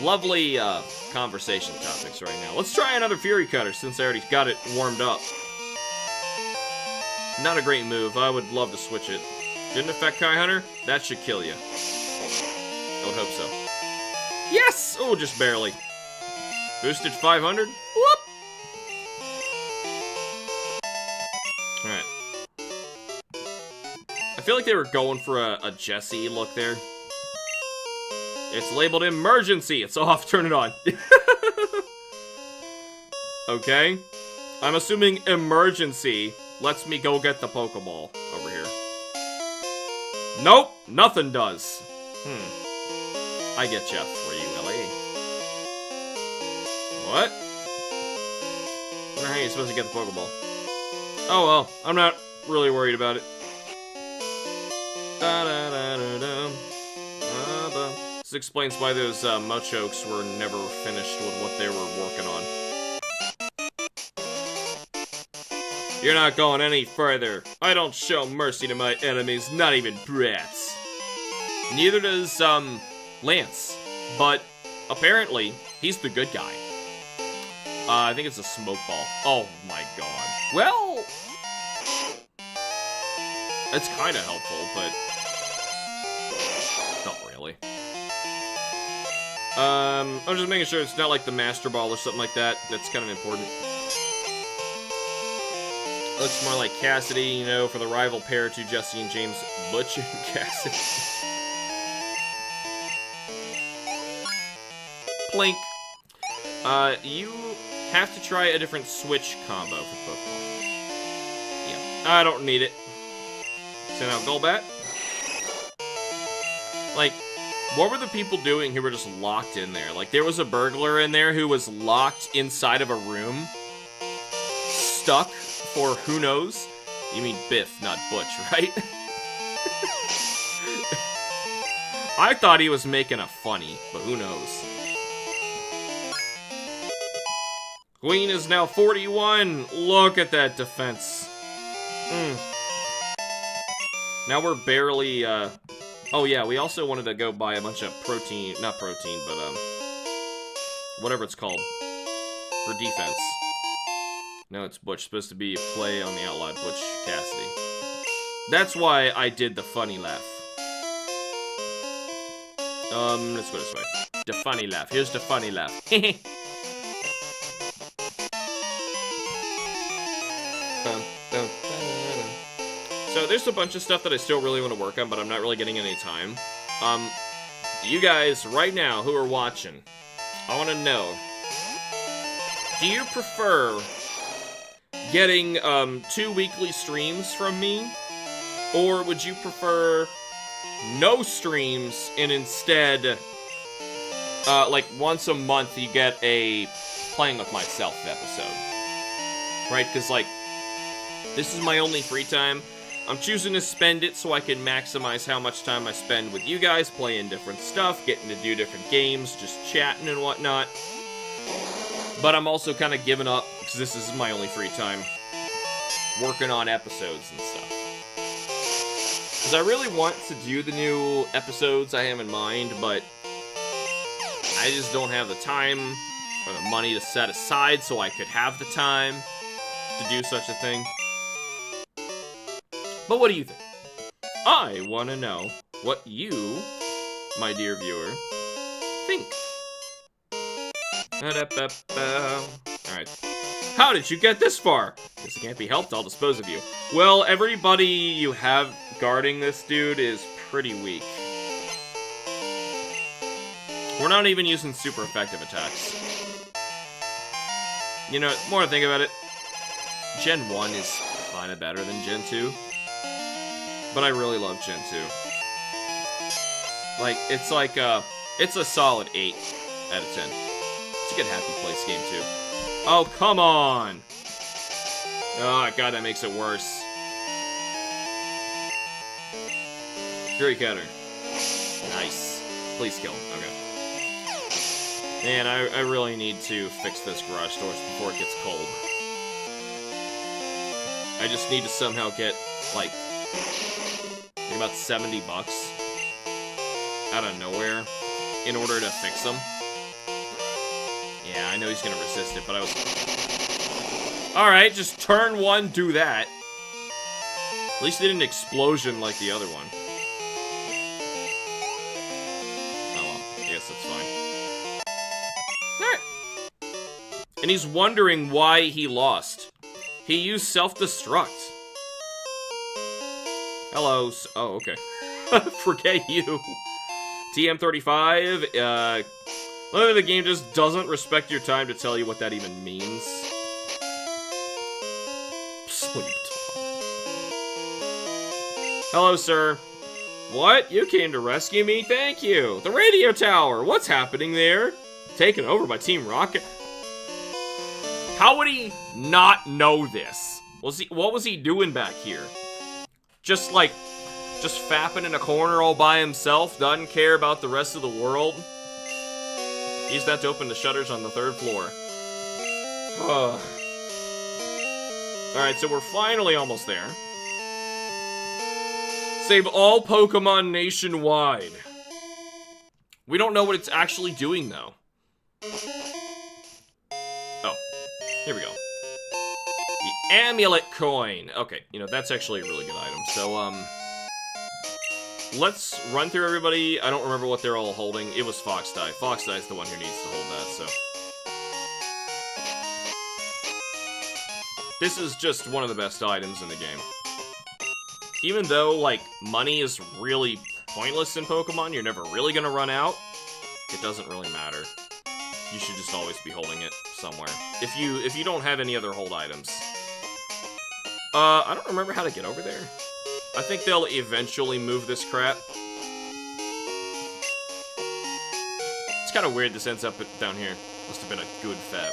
Lovely, conversation topics right now. Let's try another Fury Cutter, since I already got it warmed up. Not a great move. I would love to switch it. Didn't affect Kai Hunter? That should kill you. I would hope so. Yes! Oh, just barely. Boosted 500? Whoop! Alright. I feel like they were going for a Jessie look there. It's labeled emergency. It's off. Turn it on. Okay. I'm assuming emergency lets me go get the Pokeball over here. Nope. Nothing does. I get you for you, Willie. What? I wonder how you're supposed to get the Pokeball. Oh well. I'm not really worried about it. This explains why those Mochokes were never finished with what they were working on. You're not going any further. I don't show mercy to my enemies, not even brats. Neither does, Lance. But, apparently, he's the good guy. I think it's a smoke ball. Oh my god. Well, it's kind of helpful, but not really. I'm just making sure it's not like the Master Ball or something like that. That's kind of important. Looks more like Cassidy, you know, for the rival pair to Jesse and James, Butch and Cassidy. Plink. You have to try a different switch combo for Pokemon. Yeah, I don't need it. So now, Golbat. Like, what were the people doing who were just locked in there? Like, there was a burglar in there who was locked inside of a room, stuck for who knows? You mean Biff, not Butch, right? I thought he was making a funny, but who knows? Queen is now 41. Look at that defense. Now we're barely, Oh yeah, we also wanted to go buy a bunch of protein, not protein, but whatever it's called, for defense. No, it's Butch, supposed to be a play on the outlawed Butch Cassidy. That's why I did the funny laugh. Let's go this way. The funny laugh, here's the funny laugh. So there's a bunch of stuff that I still really want to work on, but I'm not really getting any time. You guys, right now, who are watching, I want to know, do you prefer getting 2 weekly streams from me, or would you prefer no streams and instead, like once a month you get a Playing With Myself episode, right? Because like, this is my only free time. I'm choosing to spend it so I can maximize how much time I spend with you guys, playing different stuff, getting to do different games, just chatting and whatnot. But I'm also kind of giving up, because this is my only free time, working on episodes and stuff. Because I really want to do the new episodes I have in mind, but I just don't have the time or the money to set aside so I could have the time to do such a thing. But what do you think? I want to know what you, my dear viewer, think. Alright. How did you get this far? Guess it can't be helped, I'll dispose of you. Well, everybody you have guarding this dude is pretty weak. We're not even using super effective attacks. You know, the more I think about it, Gen 1 is kinda better than Gen 2. But I really love Gen 2. Like, it's a solid 8 out of 10. It's a good Happy Place game, too. Oh, come on! Oh, God, that makes it worse. Fury Cutter. Nice. Please kill him. Okay. Man, I really need to fix this garage doors before it gets cold. I just need to somehow get, like, about $70 out of nowhere in order to fix them. Yeah, I know he's gonna resist it, but I was... Alright, just turn 1, do that. At least it didn't explosion like the other one. Oh well, I guess that's fine. Alright. And he's wondering why he lost. He used self-destruct. Hello. Oh, okay. Forget you. TM35. Literally the game just doesn't respect your time to tell you what that even means. Sleep talk. Hello, sir. What? You came to rescue me? Thank you. The radio tower. What's happening there? Taken over by Team Rocket. How would he not know this? What was he doing back here? Just fapping in a corner all by himself, doesn't care about the rest of the world. Use that to open the shutters on the 3rd floor. Alright, so we're finally almost there. Save all Pokemon nationwide. We don't know what it's actually doing, though. Oh, here we go. Amulet coin. Okay, you know, that's actually a really good item. So, let's run through everybody. I don't remember what they're all holding. It was Foxdie. Foxdie's the one who needs to hold that, so. This is just one of the best items in the game. Even though, like, money is really pointless in Pokemon, you're never really gonna run out, it doesn't really matter. You should just always be holding it somewhere. If you don't have any other hold items. I don't remember how to get over there. I think they'll eventually move this crap. It's kind of weird this ends up down here. Must have been a good fab.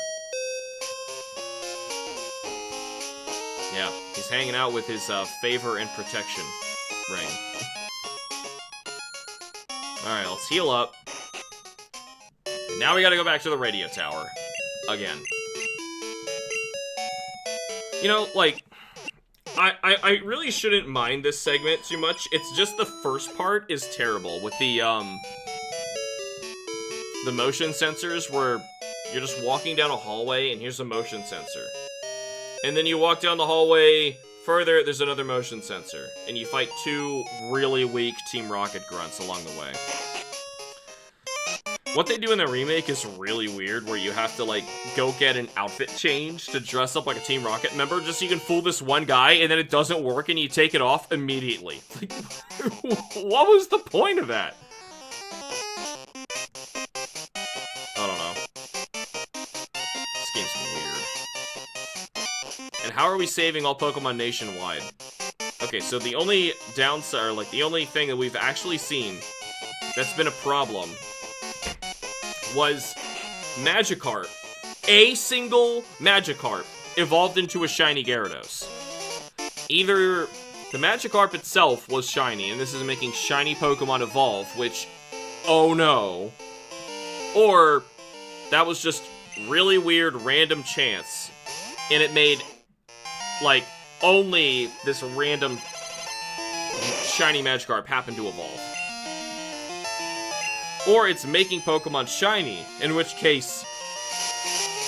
Yeah, he's hanging out with his favor and protection ring. Alright, let's heal up. And now we gotta go back to the radio tower. Again. You know, like, I really shouldn't mind this segment too much. It's just the first part is terrible with the motion sensors where you're just walking down a hallway and here's a motion sensor. And then you walk down the hallway further, there's another motion sensor. And you fight two really weak Team Rocket grunts along the way. What they do in the remake is really weird, where you have to, like, go get an outfit change to dress up like a Team Rocket member just so you can fool this one guy, and then it doesn't work, and you take it off immediately. Like, what was the point of that? I don't know. This game's weird. And how are we saving all Pokemon nationwide? Okay, so the only downside, or, like, the only thing that we've actually seen that's been a problem was Magikarp. A single Magikarp evolved into a shiny Gyarados. Either the Magikarp itself was shiny, and this is making shiny Pokemon evolve, which, oh no. Or, that was just really weird random chance, and it made, like, only this random shiny Magikarp happen to evolve. Or it's making Pokemon shiny, in which case,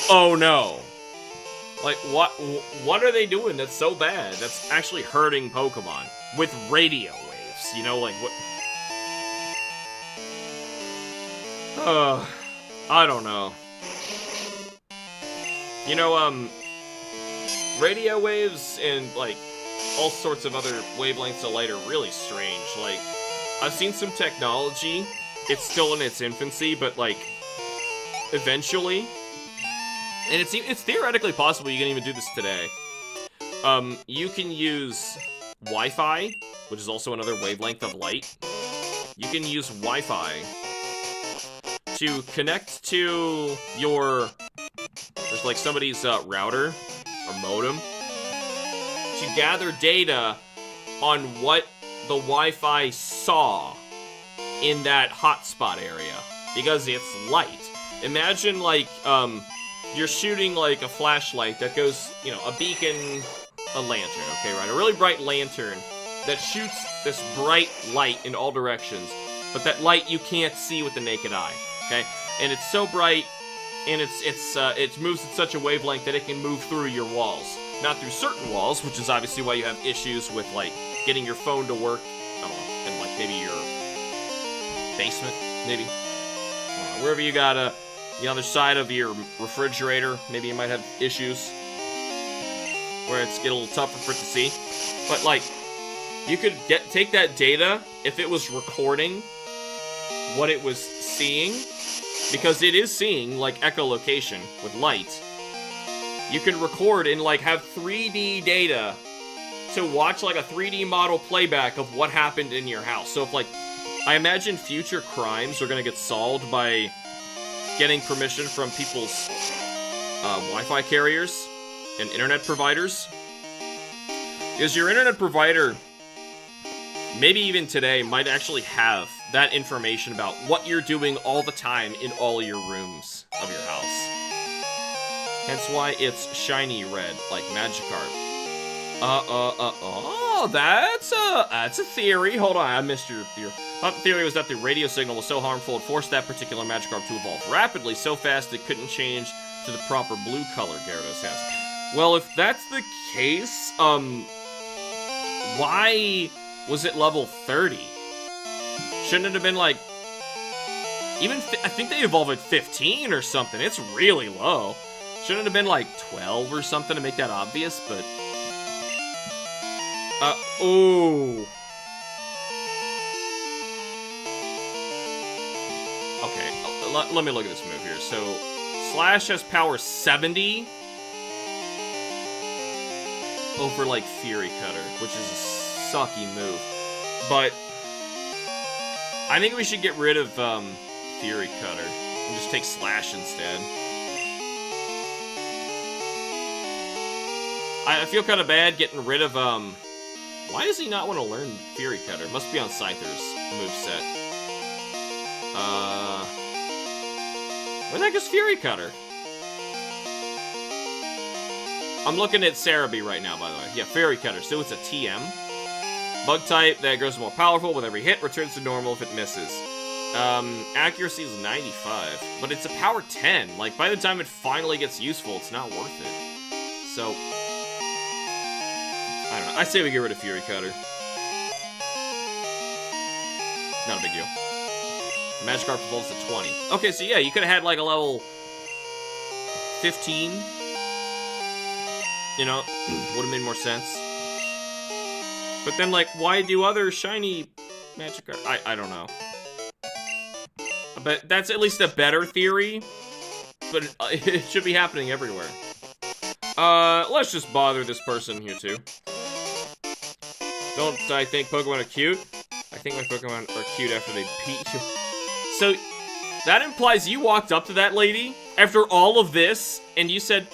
oh no. Like, what are they doing that's so bad? That's actually hurting Pokemon with radio waves, you know, like what? I don't know. You know, radio waves and, like, all sorts of other wavelengths of light are really strange. Like, I've seen some technology. It's still in its infancy, but, like, eventually, and it's theoretically possible you can even do this today. You can use Wi-Fi, which is also another wavelength of light. You can use Wi-Fi to connect to your, there's like somebody's router or modem, to gather data on what the Wi-Fi saw in that hotspot area, because it's light. Imagine, like, you're shooting, like, a flashlight that goes, you know, a beacon, a lantern, okay, right? A really bright lantern that shoots this bright light in all directions, but that light you can't see with the naked eye, okay? And it's so bright, and it moves at such a wavelength that it can move through your walls. Not through certain walls, which is obviously why you have issues with, like, getting your phone to work, I don't know, and, like, maybe your basement, maybe. Wherever you got the other side of your refrigerator, maybe you might have issues where it's get a little tougher for it to see. But, like, you could take that data if it was recording what it was seeing, because it is seeing, like, echolocation with light. You can record and, like, have 3D data to watch, like, a 3D model playback of what happened in your house. So if, like, I imagine future crimes are gonna get solved by getting permission from people's Wi-Fi carriers and internet providers. Because your internet provider, maybe even today, might actually have that information about what you're doing all the time in all your rooms of your house. Hence why it's shiny red, like Magikarp. Oh, that's a theory. Hold on, I missed your theory. The theory was that the radio signal was so harmful it forced that particular Magikarp to evolve rapidly, so fast it couldn't change to the proper blue color Gyarados has. Well, if that's the case, why was it level 30? Shouldn't it have been like... Even, I think they evolve at 15 or something. It's really low. Shouldn't it have been like 12 or something to make that obvious, but... oh. Okay, let me look at this move here. So, Slash has power 70 over, like, Fury Cutter, which is a sucky move. But I think we should get rid of, Fury Cutter and just take Slash instead. I feel kind of bad getting rid of, why does he not want to learn Fury Cutter? Must be on Scyther's moveset. Where the heck is Fury Cutter? I'm looking at Cerebi right now, by the way. Yeah, Fury Cutter, so it's a TM. Bug type that grows more powerful with every hit, returns to normal if it misses. Accuracy is 95, but it's a power 10. Like, by the time it finally gets useful, it's not worth it. So, I don't know. I say we get rid of Fury Cutter. Not a big deal. Magikarp evolves to 20. Okay, so yeah, you could have had like a level 15. You know, would have made more sense. But then, like, why do other shiny Magikarp? I don't know. But that's at least a better theory. But it should be happening everywhere. Let's just bother this person here too. Don't I think Pokemon are cute? I think my Pokemon are cute after they beat you. So, that implies you walked up to that lady after all of this, and you said,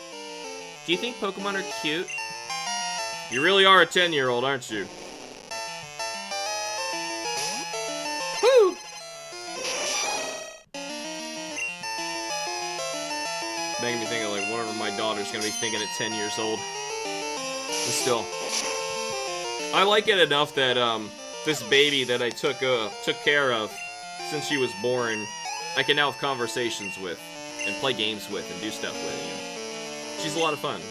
do you think Pokemon are cute? You really are a 10-year-old, aren't you? Woo! Making me think of, like, whatever my daughter's gonna be thinking at 10 years old. But still. I like it enough that, this baby that I took care of since she was born, I can now have conversations with, and play games with, and do stuff with, you know. She's a lot of fun.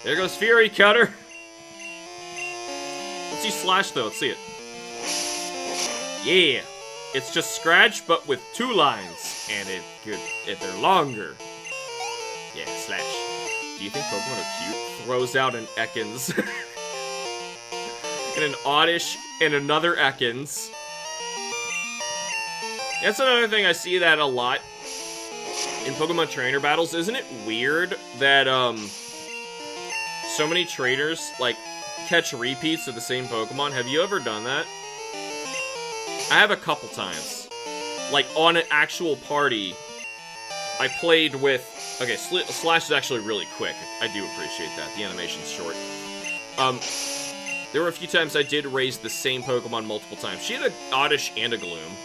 There goes Fury Cutter! Let's see Slash, though. Let's see it. Yeah! It's just Scratch, but with 2 lines. And if they're longer. Yeah, Slash. Do you think Pokemon are cute? Throws out an Ekans. And an Oddish, and another Ekans. That's another thing I see that a lot in Pokemon trainer battles. Isn't it weird that, so many trainers, like, catch repeats of the same Pokemon? Have you ever done that? I have a couple times. Like, on an actual party, I played with... Okay, Slash is actually really quick. I do appreciate that. The animation's short. There were a few times I did raise the same Pokemon multiple times. She had an Oddish and a Gloom.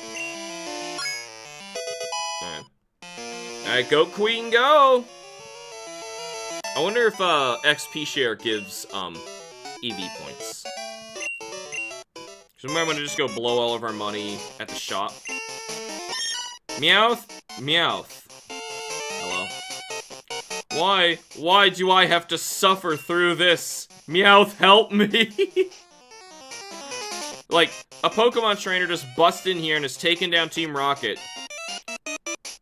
Alright, go Queen, go! I wonder if, XP share gives, EV points. So we might want to just go blow all of our money at the shop. Meowth? Meowth. Hello? Why do I have to suffer through this? Meowth, help me! Like, a Pokemon trainer just busts in here and has taken down Team Rocket.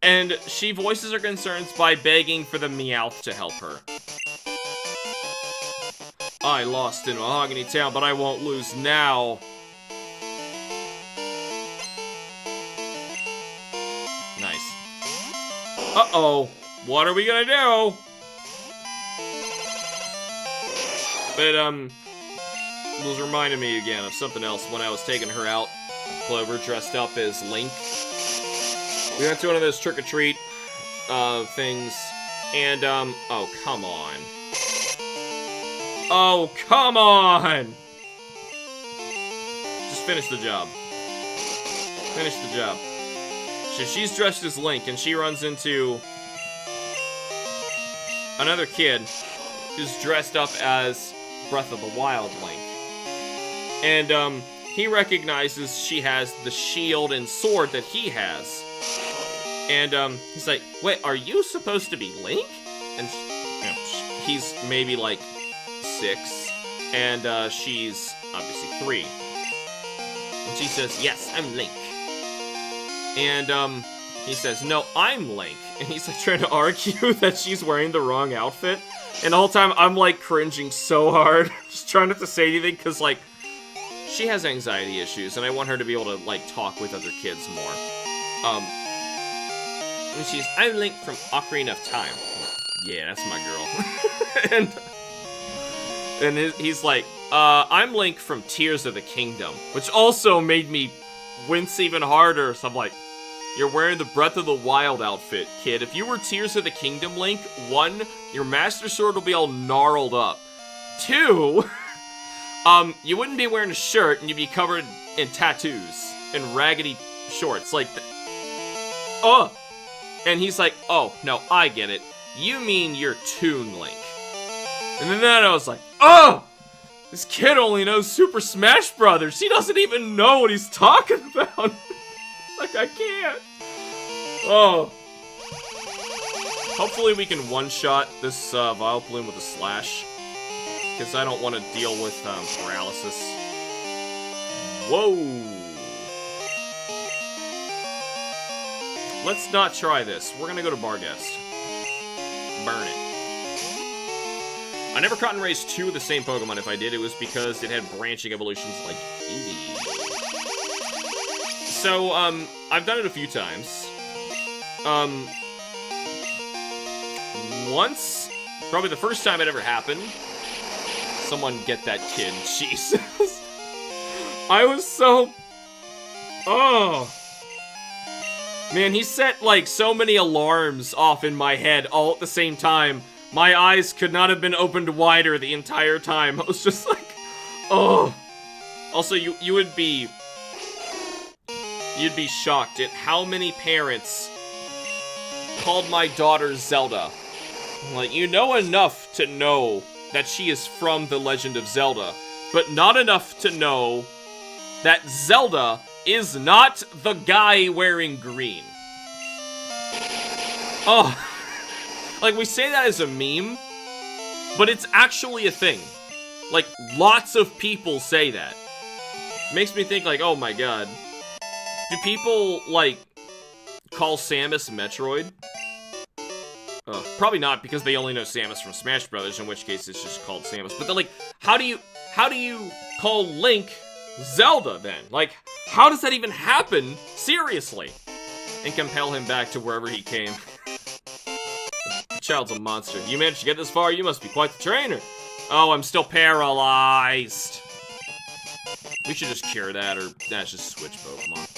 And she voices her concerns by begging for the Meowth to help her. I lost in Mahogany Town, but I won't lose now. Nice. Uh-oh. What are we gonna do? But, it was reminding me again of something else when I was taking her out. Clover dressed up as Link. We went to one of those trick-or-treat, things, and, oh, come on. Oh, come on! Just finish the job. Finish the job. So she's dressed as Link, and she runs into another kid who's dressed up as Breath of the Wild Link. And, he recognizes she has the shield and sword that he has. And, he's like, wait, are you supposed to be Link? And, you know, he's maybe, like, 6, and, she's obviously 3. And she says, yes, I'm Link. And, he says, no, I'm Link. And he's, like, trying to argue that she's wearing the wrong outfit. And the whole time, I'm, like, cringing so hard. Just trying not to say anything, because, like, she has anxiety issues, and I want her to be able to, like, talk with other kids more. And she's, I'm Link from Ocarina of Time. Yeah, that's my girl. and he's like, I'm Link from Tears of the Kingdom, which also made me wince even harder. So I'm like, you're wearing the Breath of the Wild outfit, kid. If you were Tears of the Kingdom Link, 1, your Master Sword will be all gnarled up. 2, you wouldn't be wearing a shirt and you'd be covered in tattoos and raggedy shorts. Like, And he's like, oh, no, I get it. You mean you're Toon Link. And then I was like, oh! This kid only knows Super Smash Brothers. He doesn't even know what he's talking about. Like, I can't. Oh. Hopefully we can one-shot this Vileplume with a slash. Because I don't want to deal with paralysis. Whoa. Let's not try this. We're gonna go to Barghest. Burn it. I never caught and raised 2 of the same Pokemon. If I did, it was because it had branching evolutions like Eevee. So, I've done it a few times. Once, probably the first time it ever happened, someone get that kid, Jesus. I was so... Oh. Man, he set, like, so many alarms off in my head all at the same time. My eyes could not have been opened wider the entire time. I was just like, oh. Also, you would be... You'd be shocked at how many parents called my daughter Zelda. Like, you know enough to know that she is from The Legend of Zelda, but not enough to know that Zelda is not the guy wearing green. Oh. Like, we say that as a meme, but it's actually a thing. Like, lots of people say that. Makes me think, like, oh my god. Do people, like, call Samus Metroid? Probably not, because they only know Samus from Smash Brothers, in which case it's just called Samus. But then, like, how do you call Link Zelda, then? Like, how does that even happen? Seriously. And compel him back to wherever he came. The child's a monster. You managed to get this far? You must be quite the trainer. Oh, I'm still paralyzed. We should just cure that, or just switch Pokemon.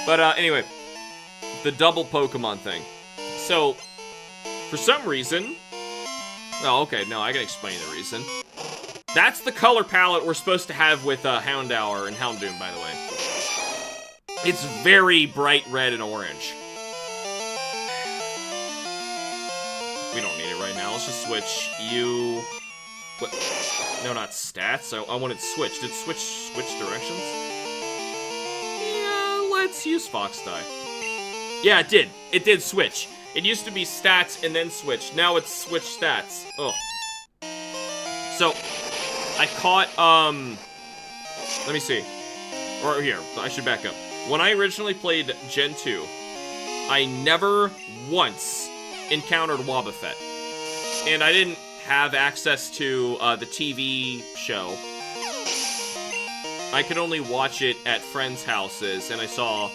But, anyway. The double Pokemon thing. So, for some reason... Oh, okay, no, I can explain the reason. That's the color palette we're supposed to have with Houndour and Houndoom, by the way. It's very bright red and orange. We don't need it right now. Let's just switch you... What? No, not stats. I wanted switch. Did switch directions? Yeah, let's use Fox Die. Yeah, it did. It did switch. It used to be stats and then switch. Now it's switch stats. Ugh. So, I caught, let me see. Or here, I should back up. When I originally played Gen 2, I never once encountered Wobbuffet. And I didn't have access to the TV show. I could only watch it at friends' houses, and I saw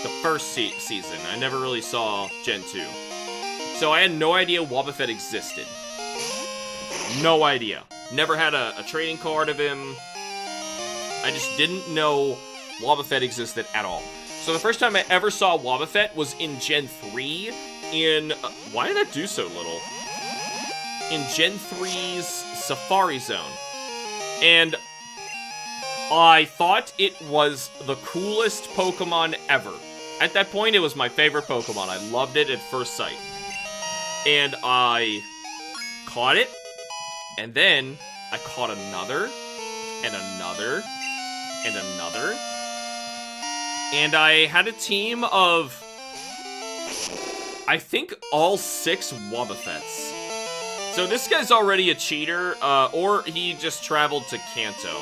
the first season. I never really saw Gen 2. So I had no idea Wobbuffet existed. No idea. Never had a trading card of him. I just didn't know Wobbuffet existed at all. So the first time I ever saw Wobbuffet was in Gen 3 in... why did that do so little? In Gen 3's Safari Zone. And I thought it was the coolest Pokemon ever. At that point, it was my favorite Pokemon. I loved it at first sight. And I caught it, and then I caught another, and another, and another. And I had a team of, I think, all 6 Wobbuffets. So this guy's already a cheater, or he just traveled to Kanto.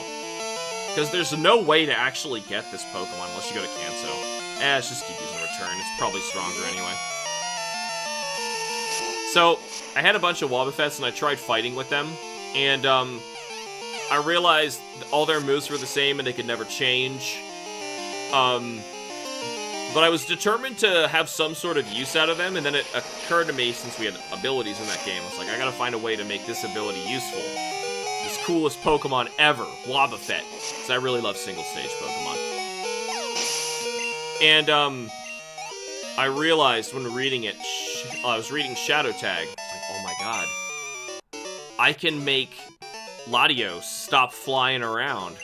Because there's no way to actually get this Pokemon unless you go to Kanto. Let's just keep using Return. It's probably stronger anyway. So, I had a bunch of Wobbuffets and I tried fighting with them. And, I realized all their moves were the same and they could never change. But I was determined to have some sort of use out of them, and then it occurred to me, since we had abilities in that game, I was like, I gotta find a way to make this ability useful. This coolest Pokemon ever, Wobbuffet. Because I really love single-stage Pokemon. And, I realized when reading it, I was reading Shadow Tag, I was like, oh my god. I can make Latios stop flying around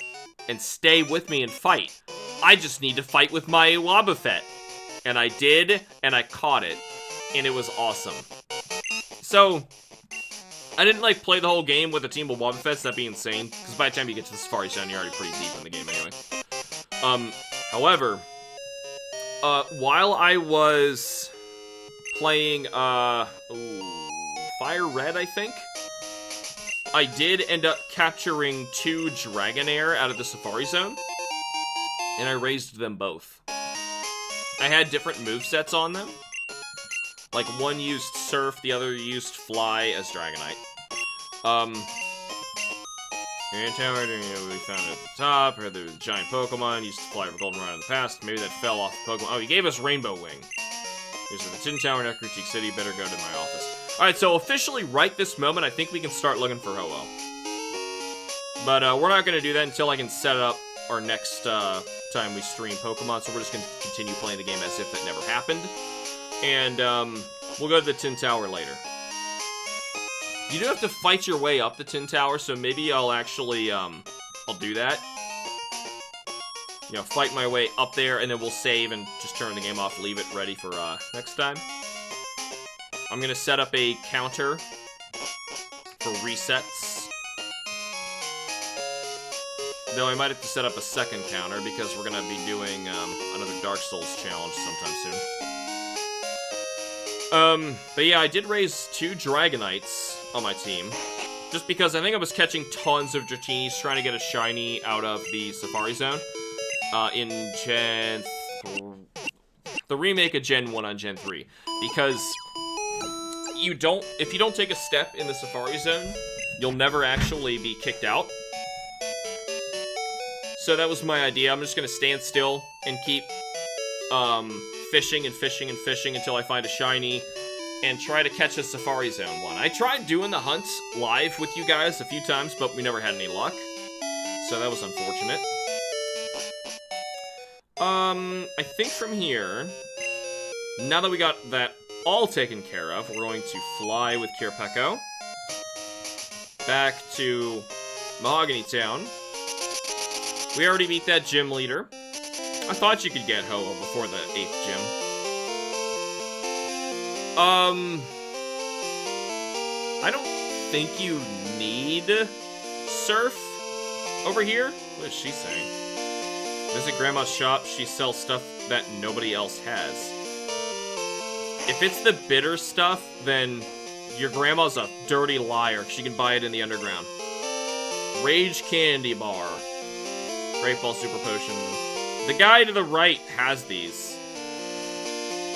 and stay with me and fight. I just need to fight with my Wobbuffet. And I did, and I caught it. And it was awesome. So, I didn't, like, play the whole game with a team of Wobbuffets. That'd be insane. Because by the time you get to the Safari Zone, you're already pretty deep in the game anyway. However, while I was playing, Fire Red, I think? I did end up capturing 2 Dragonair out of the Safari Zone. And I raised them both. I had different movesets on them. Like, one used Surf, the other used Fly as Dragonite. And tower, we found it at the top. Heard there was a giant Pokemon, used to fly over Goldenrod in the past. Maybe that fell off the Pokemon. Oh, he gave us Rainbow Wing. Here's the Tin Tower in Critique City. Better go to my office. Alright, so officially, right this moment, I think we can start looking for Ho-Oh. But, we're not gonna do that until I can set up our next, time we stream Pokemon, so we're just gonna continue playing the game as if that never happened. And, we'll go to the Tin Tower later. You do have to fight your way up the Tin Tower, so maybe I'll actually, I'll do that. You know, fight my way up there, and then we'll save and just turn the game off, leave it ready for, next time. I'm gonna set up a counter for resets. Though I might have to set up a second counter because we're gonna be doing another Dark Souls challenge sometime soon. But yeah, I did raise 2 Dragonites on my team. Just because I think I was catching tons of Dratinis trying to get a shiny out of the Safari Zone. In Gen... The remake of Gen 1 on Gen 3. Because if you don't take a step in the Safari Zone, you'll never actually be kicked out. So that was my idea. I'm just gonna stand still and keep fishing and fishing and fishing until I find a shiny and try to catch a Safari Zone one. I tried doing the hunts live with you guys a few times, but we never had any luck. So that was unfortunate. I think from here, now that we got that all taken care of, we're going to fly with Kirpeko back to Mahogany Town. We already beat that gym leader. I thought you could get Ho-Oh before the 8th gym. I don't think you need Surf over here. What is she saying? Visit Grandma's shop. She sells stuff that nobody else has. If it's the bitter stuff, then your grandma's a dirty liar. She can buy it in the underground. Rage Candy Bar. Great Ball Super Potion. The guy to the right has these.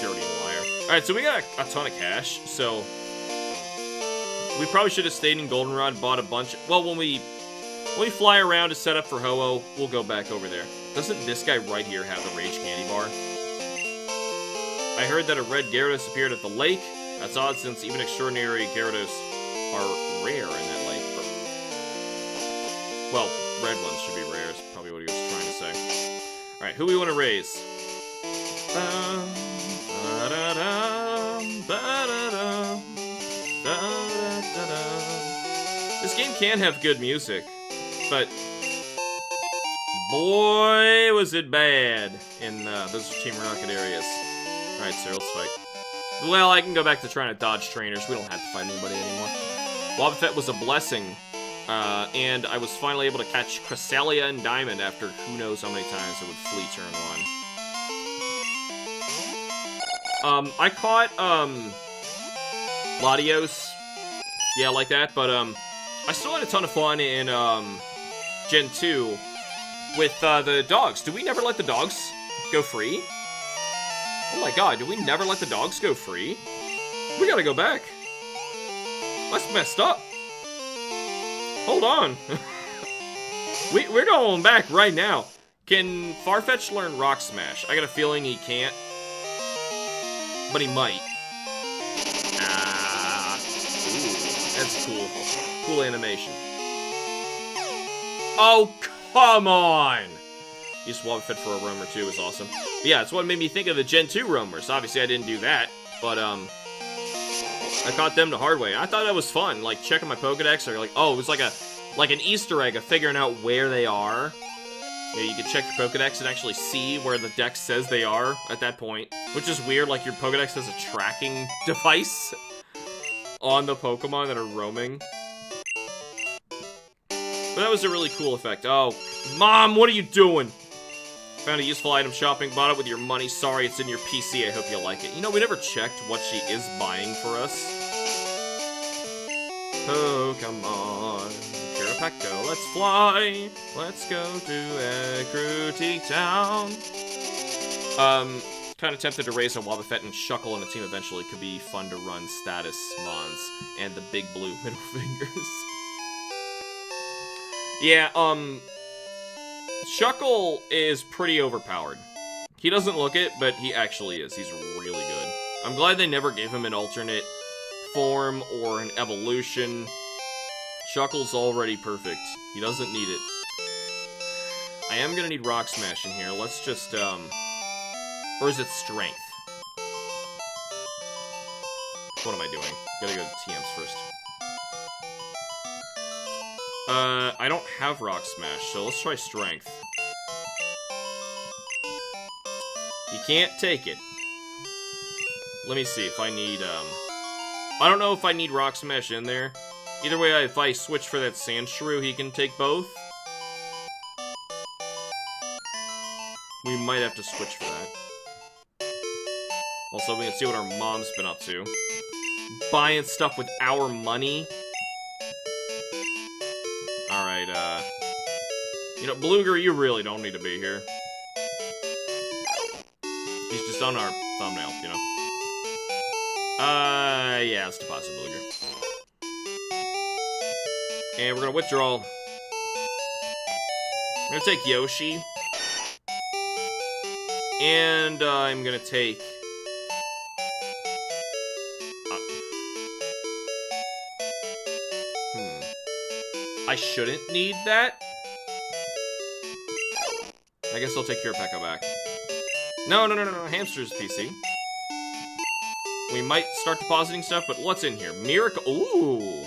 Dirty liar. Alright, so we got a ton of cash, so we probably should have stayed in Goldenrod, bought a bunch. Well, when we fly around to set up for Ho-Oh, we'll go back over there. Doesn't this guy right here have the Rage Candy Bar? I heard that a red Gyarados appeared at the lake. That's odd since even extraordinary Gyarados are rare in that lake. Well, red ones should be rare, is probably what he was trying to say. Alright, who we want to raise? This game can have good music, but boy, was it bad in those Team Rocket areas. Alright, sir, let's fight. Well, I can go back to trying to dodge trainers. We don't have to fight anybody anymore. Wobbuffet was a blessing. And I was finally able to catch Cresselia and Diamond after who knows how many times it would flee turn 1. I caught, Latios. Yeah, like that, but, I still had a ton of fun in, Gen 2 with the dogs. Did we never let the dogs go free? Oh my god, did we never let the dogs go free? We gotta go back. That's messed up. Hold on. We're going back right now. Can Farfetch learn Rock Smash? I got a feeling he can't. But he might. Ah. Ooh, that's cool. Cool animation. Oh, come on! You swap fit for a roamer too is awesome. But yeah, it's what made me think of the Gen 2 roamers. Obviously, I didn't do that, but I caught them the hard way. I thought that was fun, like checking my Pokedex, or like, oh, it was like an Easter egg of figuring out where they are. Yeah, you can check your Pokedex and actually see where the dex says they are at that point, which is weird. Like your Pokedex has a tracking device on the Pokemon that are roaming. But that was a really cool effect. Oh, Mom, what are you doing? Found a useful item shopping, bought it with your money. Sorry, it's in your PC. I hope you like it. You know, we never checked what she is buying for us. Pokemon, Kirapeko, let's fly. Let's go to Ekruti Town. Kind of tempted to raise a Wobbuffet and Shuckle in a team eventually. Could be fun to run status mons and the big blue middle fingers. Yeah, Shuckle is pretty overpowered. He doesn't look it, but he actually is. He's really good. I'm glad they never gave him an alternate form or an evolution. Shuckle's already perfect. He doesn't need it. I am gonna need Rock Smash in here. Let's just, or is it Strength? What am I doing? Gotta go to TMs first. I don't have Rock Smash, so let's try Strength. You can't take it. Let me see if I need, I don't know if I need Rock Smash in there. Either way, if I switch for that Sandshrew, he can take both. We might have to switch for that. Also, we can see what our mom's been up to. Buying stuff with our money. Alright, you know, Beluga, you really don't need to be here. He's just on our thumbnail, you know. Yeah, let's deposit Beluga. And we're gonna withdraw. I'm gonna take Yoshi. And, I'm gonna take... I shouldn't need that. I guess I'll take Kirapeko back. No, Hamster's PC. We might start depositing stuff, but what's in here? Miracle. Ooh.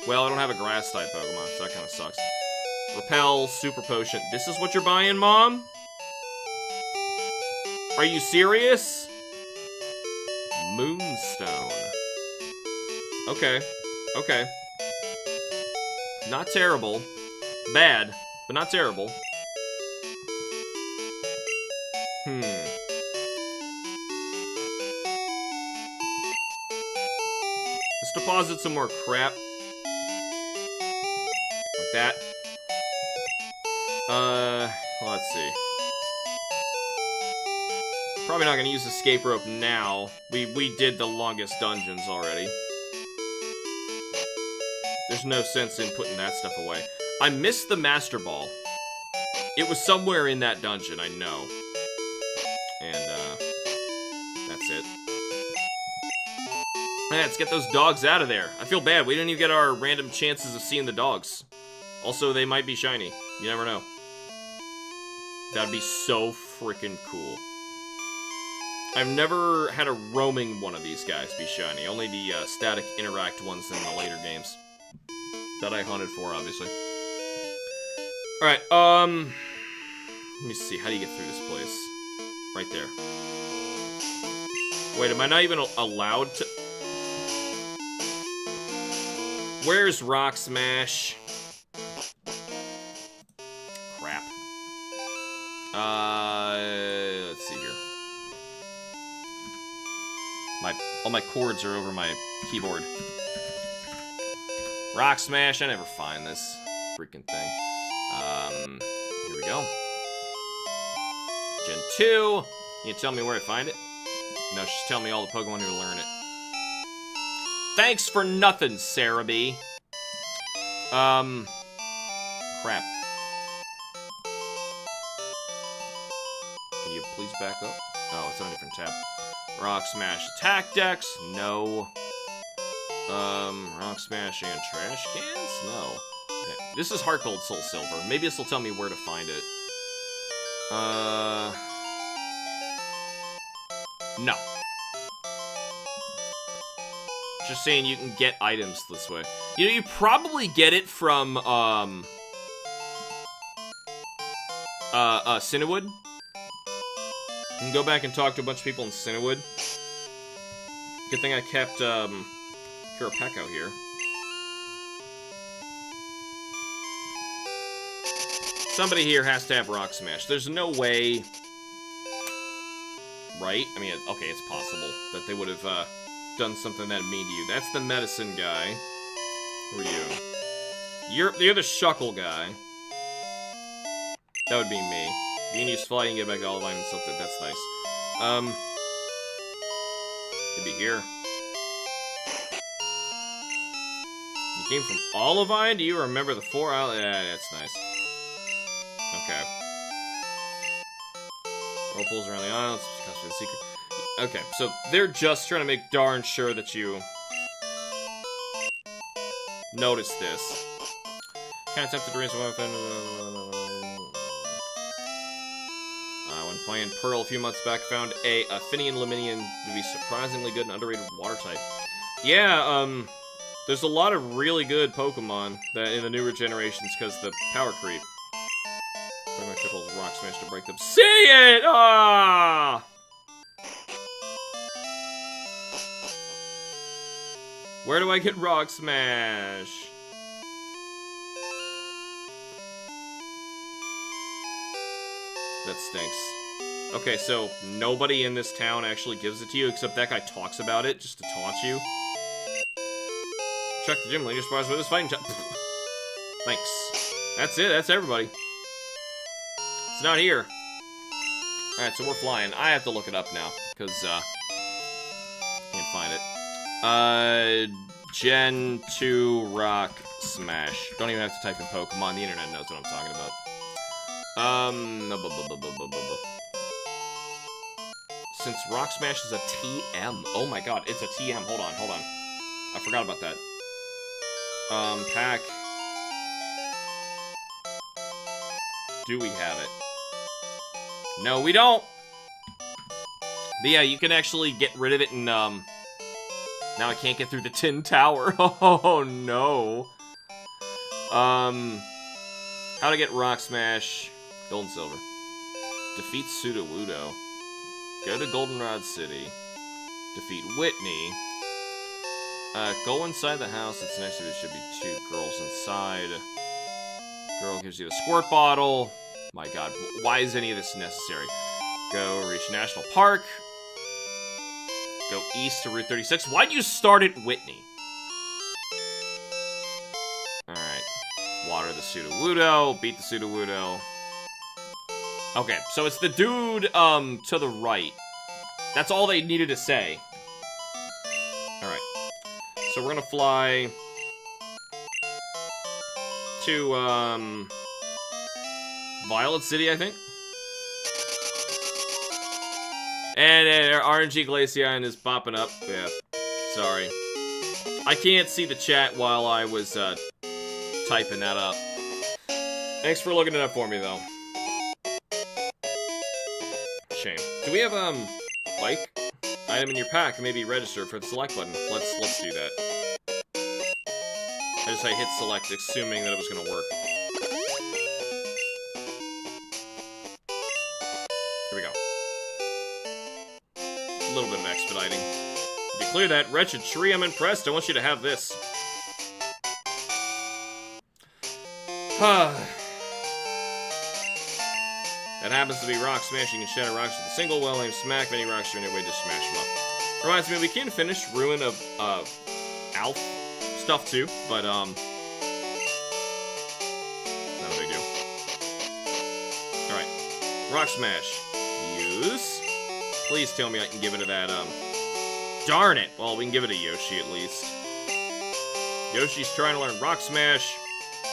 Well, I don't have a grass-type Pokemon, so that kind of sucks. Repel, Super Potion. This is what you're buying, Mom? Are you serious? Moonstone. Okay. Okay. Not terrible. Bad, but not terrible. Let's deposit some more crap. Like that. Let's see. Probably not gonna use escape rope now. We did the longest dungeons already. There's no sense in putting that stuff away. I missed the Master Ball. It was somewhere in that dungeon, I know. And, that's it. Man, let's get those dogs out of there. I feel bad. We didn't even get our random chances of seeing the dogs. Also, they might be shiny. You never know. That'd be so freaking cool. I've never had a roaming one of these guys be shiny. Only the static interact ones in the later games. That I hunted for, obviously. Alright, let me see. How do you get through this place? Right there. Wait, am I not even allowed to... Where's Rock Smash? Crap. Let's see here. All my chords are over my keyboard. Rock Smash, I never find this freaking thing. Here we go. Gen 2. You tell me where to find it? No, she's telling me all the Pokemon who learn it. Thanks for nothing, Sarah B. Crap. Can you please back up? Oh, it's on a different tab. Rock Smash Attack Dex? No. Rock Smash and Trash Cans? No. Okay. This is Heart Gold, Soul Silver. Maybe this will tell me where to find it. No. Just saying you can get items this way. You know, you probably get it from, Cinnawood. You can go back and talk to a bunch of people in Cinnawood. Good thing I kept, Kirapeko here. Somebody here has to have Rock Smash. There's no way... Right? I mean, okay, it's possible that they would have, done something that mean to you. That's the medicine guy. Who are you? You're the Shuckle guy. That would be me. You can use Fly and get back to Olivine and something. That's nice. Could be here. You came from Olivine? Do you remember the 4 islands? Yeah, that's nice. Okay. Whirlpools around the islands. Because for the secret. Okay, so they're just trying to make darn sure that you notice this. Kind of tempted to rinse one when playing Pearl a few months back, found a Finian Luminian to be surprisingly good and underrated water type. Yeah, there's a lot of really good Pokemon that in the newer generations because the power creep. My triples Rock Smash to break them. See it! Ah! Where do I get Rock Smash? That stinks. Okay, so nobody in this town actually gives it to you, except that guy talks about it just to taunt you. Check the gym leader surprised with his fighting type. Thanks. That's it, that's everybody. It's not here. Alright, so we're flying. I have to look it up now, because, can't find it. Gen 2 Rock Smash. Don't even have to type in Pokemon, the internet knows what I'm talking about. Since Rock Smash is a TM. Oh my god, it's a TM. Hold on. I forgot about that. Pack. Do we have it? No, we don't! But yeah, you can actually get rid of it and, now I can't get through the Tin Tower. Oh, no. How to get Rock Smash. Gold and Silver. Defeat Sudowoodo. Go to Goldenrod City. Defeat Whitney. Go inside the house that's next to it. There should be 2 girls inside. Girl gives you a squirt bottle. My god, why is any of this necessary? Go reach National Park. Go east to Route 36. Why'd you start at Whitney? Alright. Water the Sudowoodo. Beat the Sudowoodo. Okay, so it's the dude, to the right. That's all they needed to say. Alright. So we're gonna fly to, Violet City, I think. And RNG Glaceon is popping up. Yeah, sorry. I can't see the chat while I was, typing that up. Thanks for looking it up for me, though. Shame. Do we have, like, item in your pack? Maybe register for the select button. Let's do that. I hit select, assuming that it was gonna work. Here we go. A little bit of expediting. If you clear that wretched tree, I'm impressed. I want you to have this. That happens to be Rock Smashing and Shatter Rocks with a single well-aimed smack. Many rocks are in your way to smash them up. Reminds me, we can finish Ruin of Alf stuff too, but not a big deal. Alright. Rock Smash. use. Please tell me I can give it to that, Darn it! Well, we can give it to Yoshi at least. Yoshi's trying to learn Rock Smash.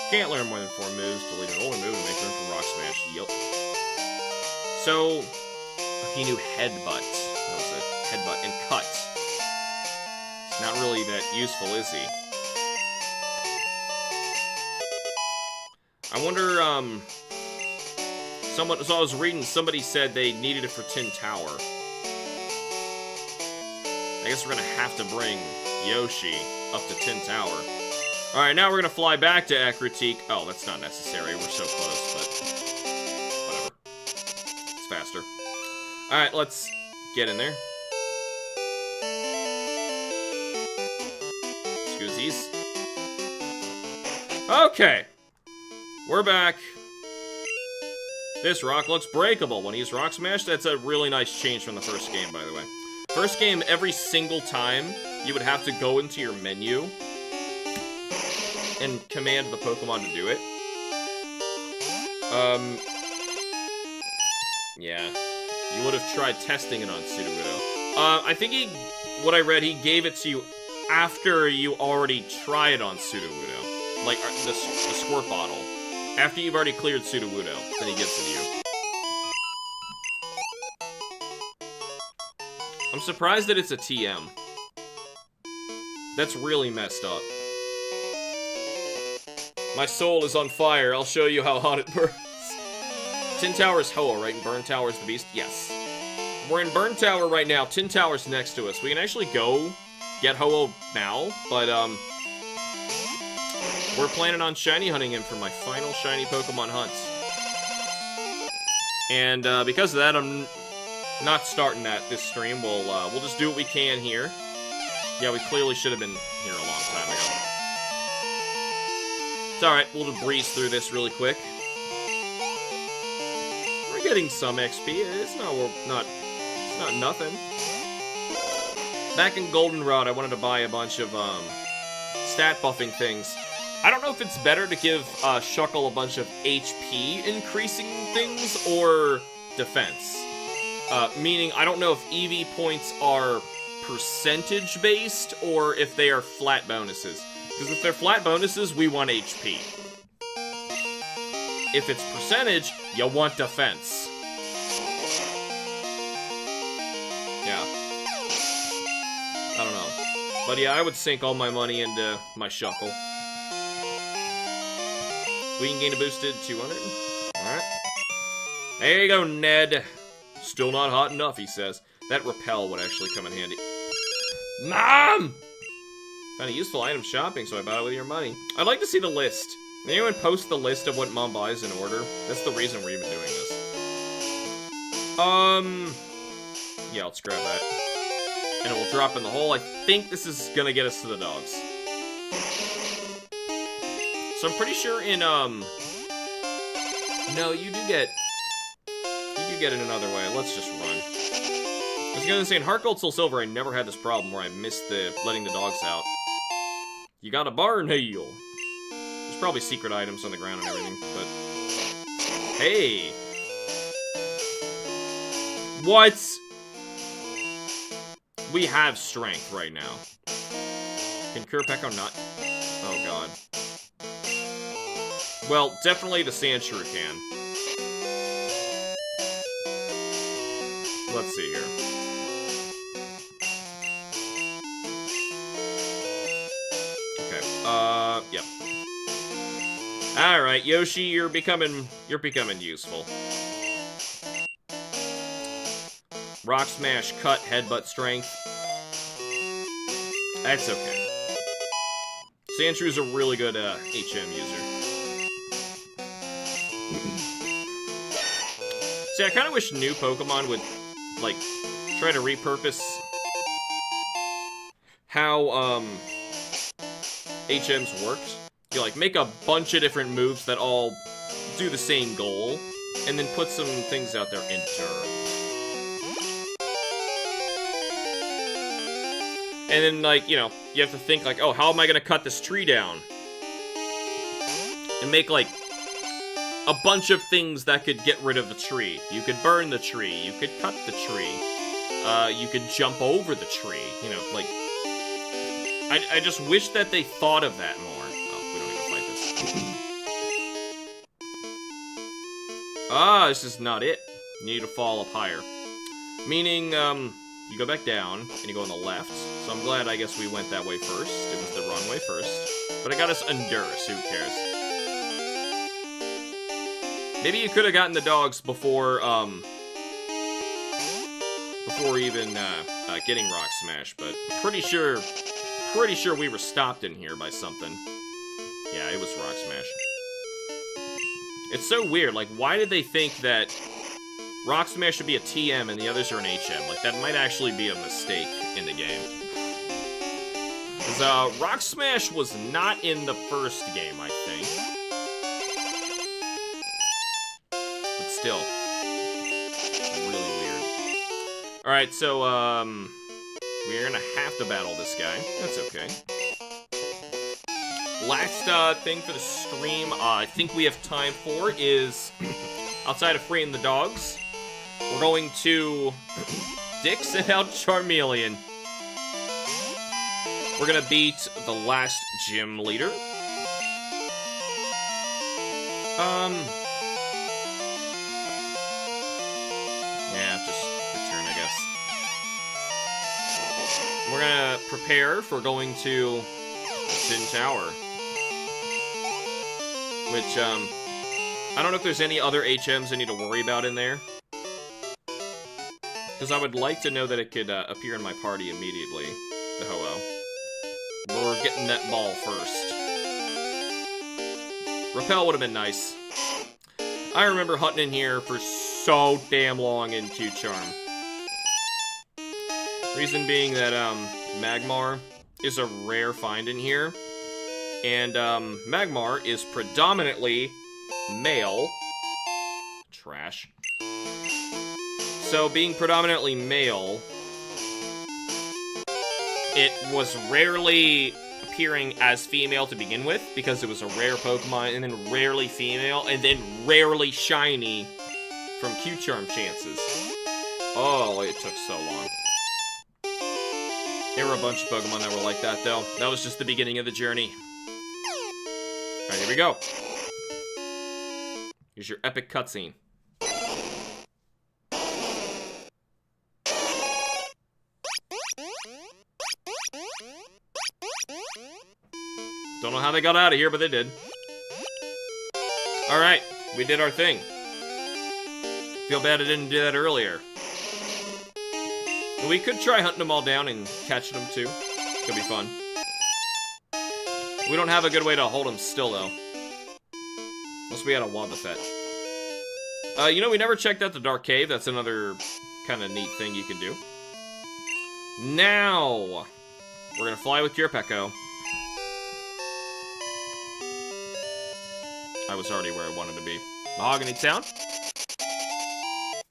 Can't learn more than 4 moves. Delete an older move and make room for Rock Smash. Yup. So, he knew Headbutt. That was it. Headbutt and Cut. It's not really that useful, is he? I wonder, so I was reading, somebody said they needed it for Tin Tower. I guess we're gonna have to bring Yoshi up to Tin Tower. Alright, now we're gonna fly back to Ekritique. Oh, that's not necessary, we're so close, but whatever. It's faster. Alright, let's get in there. Excuse-ease. Okay. We're back. This rock looks breakable. When you use Rock Smash, that's a really nice change from the first game, by the way. First game, every single time, you would have to go into your menu and command the Pokemon to do it. Yeah. You would have tried testing it on Sudowoodo. I think what I read, he gave it to you after you already tried on Sudowoodo. Like, the squirt bottle. After you've already cleared Sudowoodo, then he gives it to you. I'm surprised that it's a TM. That's really messed up. My soul is on fire. I'll show you how hot it burns. Tin Tower's Hoa, right? And Burn Tower's the Beast? Yes. We're in Burn Tower right now. Tin Tower's next to us. We can actually go get Hoa now, but, we're planning on shiny hunting him for my final shiny Pokemon hunt. And, because of that, I'm not starting that this stream. We'll just do what we can here. Yeah, we clearly should have been here a long time ago. It's alright, we'll just breeze through this really quick. We're getting some XP. It's not nothing. Back in Goldenrod, I wanted to buy a bunch of, stat buffing things. I don't know if it's better to give Shuckle a bunch of HP increasing things or defense. Meaning, I don't know if EV points are percentage based or if they are flat bonuses. Because if they're flat bonuses, we want HP. If it's percentage, you want defense. Yeah. I don't know. But yeah, I would sink all my money into my Shuckle. We can gain a boosted 200. Alright. There you go, Ned. Still not hot enough, he says. That repel would actually come in handy. Mom! Found a useful item shopping, so I bought it with your money. I'd like to see the list. Can anyone post the list of what Mom buys in order? That's the reason we're even doing this. Yeah, let's grab that. And it will drop in the hole. I think this is gonna get us to the dogs. So I'm pretty sure in, no, you do get it another way. Let's just run. I was gonna say, in Heart Gold Soul Silver, I never had this problem where I missed letting the dogs out. You got a barn heel. There's probably secret items on the ground and everything, but... Hey! What? We have strength right now. Can Kurapeko not? Oh god. Well, definitely the Sandshrew can. Let's see here. Okay, yep. Alright, Yoshi, you're becoming useful. Rock Smash, Cut, Headbutt, Strength. That's okay. Sandshrews a really good, HM user. See, I kind of wish new Pokemon would, like, try to repurpose how, HMs worked. You, like, make a bunch of different moves that all do the same goal, and then put some things out there in turn. And then, like, you know, you have to think, like, oh, how am I gonna cut this tree down? And make, like, a bunch of things that could get rid of the tree. You could burn the tree, you could cut the tree, you could jump over the tree, you know, like... I just wish that they thought of that more. Oh, we don't need to fight this. Ah, this is not it. You need to fall up higher. Meaning, you go back down, and you go on the left. So I'm glad, I guess, we went that way first. It was the wrong way first. But I got us Endurus, who cares? Maybe you could have gotten the dogs before even, getting Rock Smash, but pretty sure we were stopped in here by something. Yeah, it was Rock Smash. It's so weird, like, why did they think that Rock Smash should be a TM and the others are an HM? Like, that might actually be a mistake in the game. Because, Rock Smash was not in the first game, I think. But still. Really weird. Alright, so, we're gonna have to battle this guy. That's okay. Last, thing for the stream, I think we have time for is, outside of freeing the dogs, we're going to Dix and out Charmeleon. We're gonna beat the last gym leader. Yeah, just return, I guess. We're gonna prepare for going to Tin Tower. Which, I don't know if there's any other HMs I need to worry about in there. Because I would like to know that it could appear in my party immediately, the Ho-Oh. We're getting that ball first. Repel would have been nice. I remember hunting in here for so damn long in Q-Charm. Reason being that, Magmar is a rare find in here. And, Magmar is predominantly male. Trash. So, being predominantly male, it was rarely appearing as female to begin with, because it was a rare Pokemon, and then rarely female, and then rarely shiny from Q-Charm chances. Oh, it took so long. There were a bunch of Pokemon that were like that, though. That was just the beginning of the journey. Alright, here we go. Here's your epic cutscene. Don't know how they got out of here, but they did. Alright, we did our thing. Feel bad I didn't do that earlier. We could try hunting them all down and catching them too. Could be fun. We don't have a good way to hold them still, though. Unless we had a Wobbuffet. You know, we never checked out the Dark Cave. That's another kind of neat thing you can do. Now, we're gonna fly with Kirpeko. I was already where I wanted to be. Mahogany Town.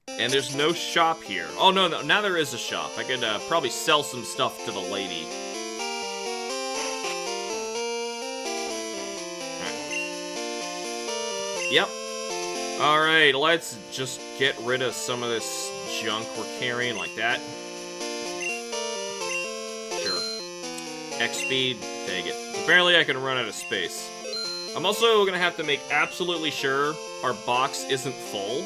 And there's no shop here. Oh, no, now there is a shop. I could probably sell some stuff to the lady. Right. Yep. Alright, let's just get rid of some of this junk we're carrying like that. Sure. X-Speed, take it. Apparently I can run out of space. I'm also gonna have to make absolutely sure our box isn't full.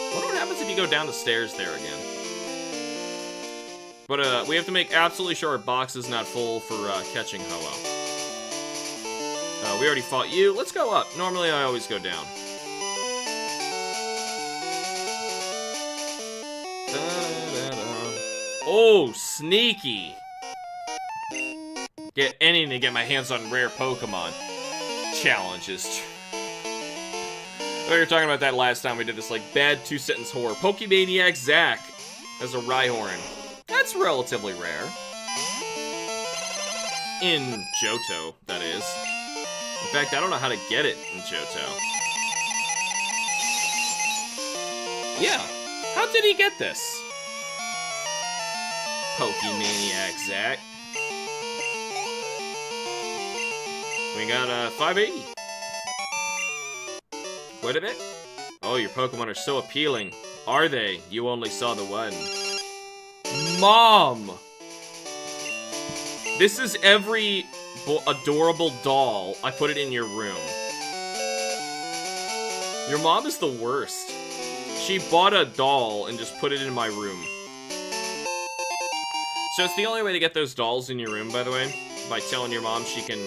I wonder what happens if you go down the stairs there again. But, we have to make absolutely sure our box is not full for, catching Ho-Oh. We already fought you. Let's go up. Normally, I always go down. Oh, sneaky! Get anything to get my hands on rare Pokemon. Challenges. We were talking about that last time we did this, like, bad two-sentence horror. Pokemaniac Zack as a Rhyhorn. That's relatively rare. In Johto, that is. In fact, I don't know how to get it in Johto. Yeah, how did he get this? Pokemaniac Zack. We got 580. quit of it? Oh, your Pokemon are so appealing. Are they? You only saw the one. Mom! This is every adorable doll. I put it in your room. Your mom is the worst. She bought a doll and just put it in my room. So it's the only way to get those dolls in your room, by the way, by telling your mom she can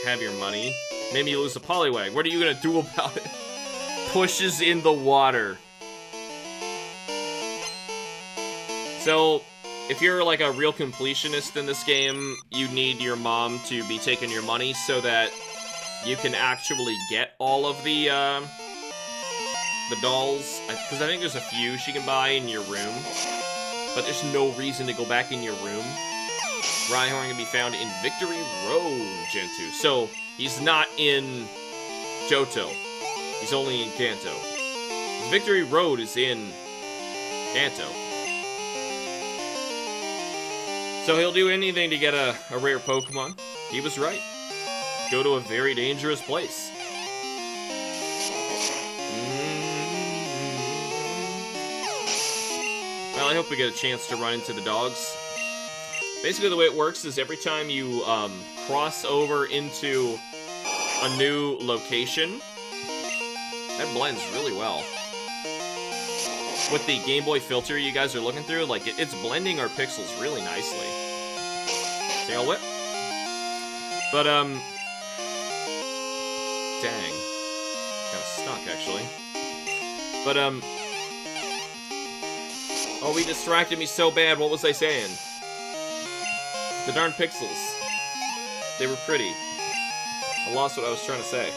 have your money. Maybe you lose a Poliwag. What are you gonna do about it? Pushes in the water. So, if you're like a real completionist in this game, you need your mom to be taking your money so that you can actually get all of the dolls. Because I think there's a few she can buy in your room. But there's no reason to go back in your room. Rhyhorn can be found in Victory Road, Gen 2. So, he's not in Johto. He's only in Kanto. Victory Road is in Kanto. So he'll do anything to get a rare Pokemon. He was right. Go to a very dangerous place. Well, I hope we get a chance to run into the dogs. Basically, the way it works is every time you cross over into a new location, that blends really well. With the Game Boy filter you guys are looking through, like, it's blending our pixels really nicely. Tail Whip. But, dang. Kinda stuck, actually. But, oh, he distracted me so bad. What was I saying? The darn pixels. They were pretty. I lost what I was trying to say.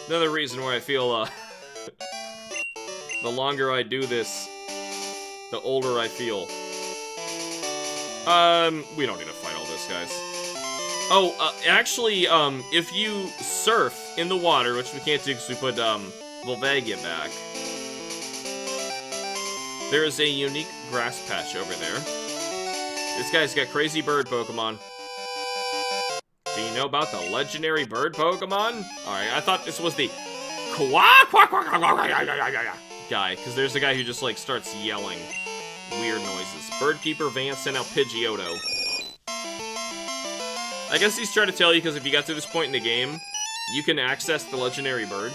Another reason why I feel, the longer I do this, the older I feel. We don't need to fight all this, guys. Oh, actually, if you surf in the water, which we can't do because we put, Volvagia back, there is a unique grass patch over there. This guy's got crazy bird Pokemon. Do you know about the legendary bird Pokemon? Alright, I thought this was the guy, because there's a guy who just, like, starts yelling weird noises. Birdkeeper Vance sent out Pidgeotto. I guess he's trying to tell you, because if you got to this point in the game, you can access the legendary bird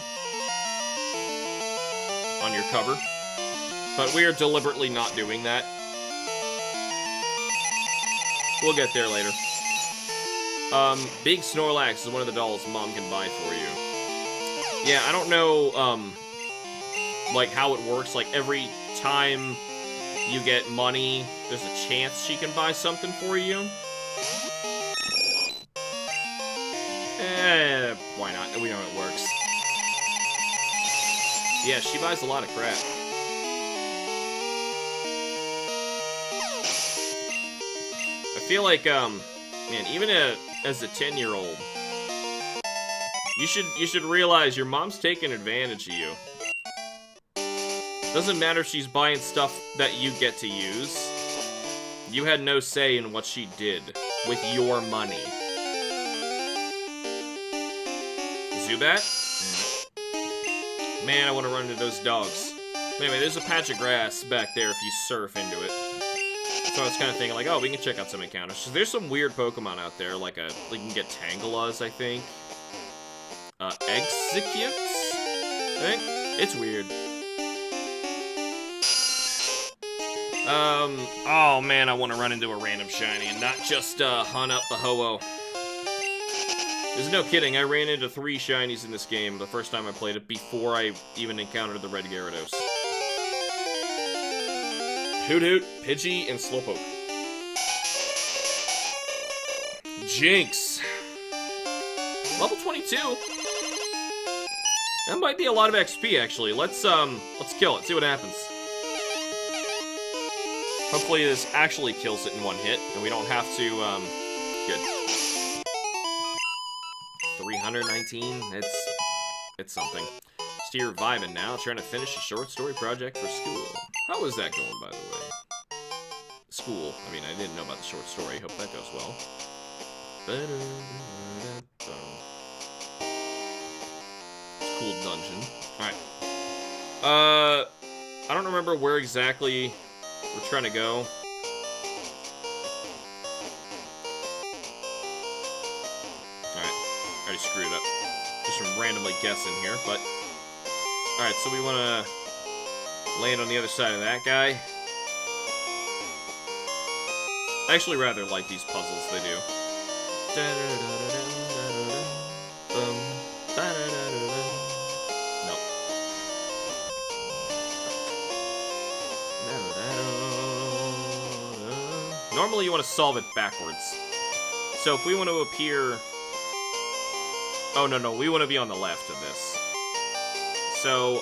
on your cover. But we are deliberately not doing that. We'll get there later. Big Snorlax is one of the dolls Mom can buy for you. Yeah, I don't know, like, how it works. Like, every time you get money, there's a chance she can buy something for you. Why not? We know it works. Yeah, she buys a lot of crap. I feel like, man, even as a 10-year-old, you should realize your mom's taking advantage of you. Doesn't matter if she's buying stuff that you get to use. You had no say in what she did with your money. Zubat? Man, I want to run into those dogs. Anyway, there's a patch of grass back there if you surf into it. So I was kind of thinking, like, oh, we can check out some encounters. So there's some weird Pokemon out there, like you can get Tangalas, I think. Executes? I think? It's weird. Oh man, I want to run into a random shiny and not just, hunt up the Ho-Oh. There's no kidding, I ran into 3 shinies in this game the first time I played it before I even encountered the red Gyarados. Hoot, Pidgey, and Slowpoke. Jinx. Level 22. That might be a lot of XP, actually. Let's kill it, see what happens. Hopefully this actually kills it in one hit, and we don't have to, good. 319, it's something. Steer vibing now, trying to finish a short story project for school. How is that going, by the way? School. I mean, I didn't know about the short story. Hope that goes well. cool dungeon. Alright. I don't remember where exactly we're trying to go. Alright. I already screwed it up. Just some randomly guessing here, but... Alright, so we want to land on the other side of that guy. I actually rather like these puzzles, they do. No. Normally you want to solve it backwards. So if we want to appear... Oh, no, we want to be on the left of this. So,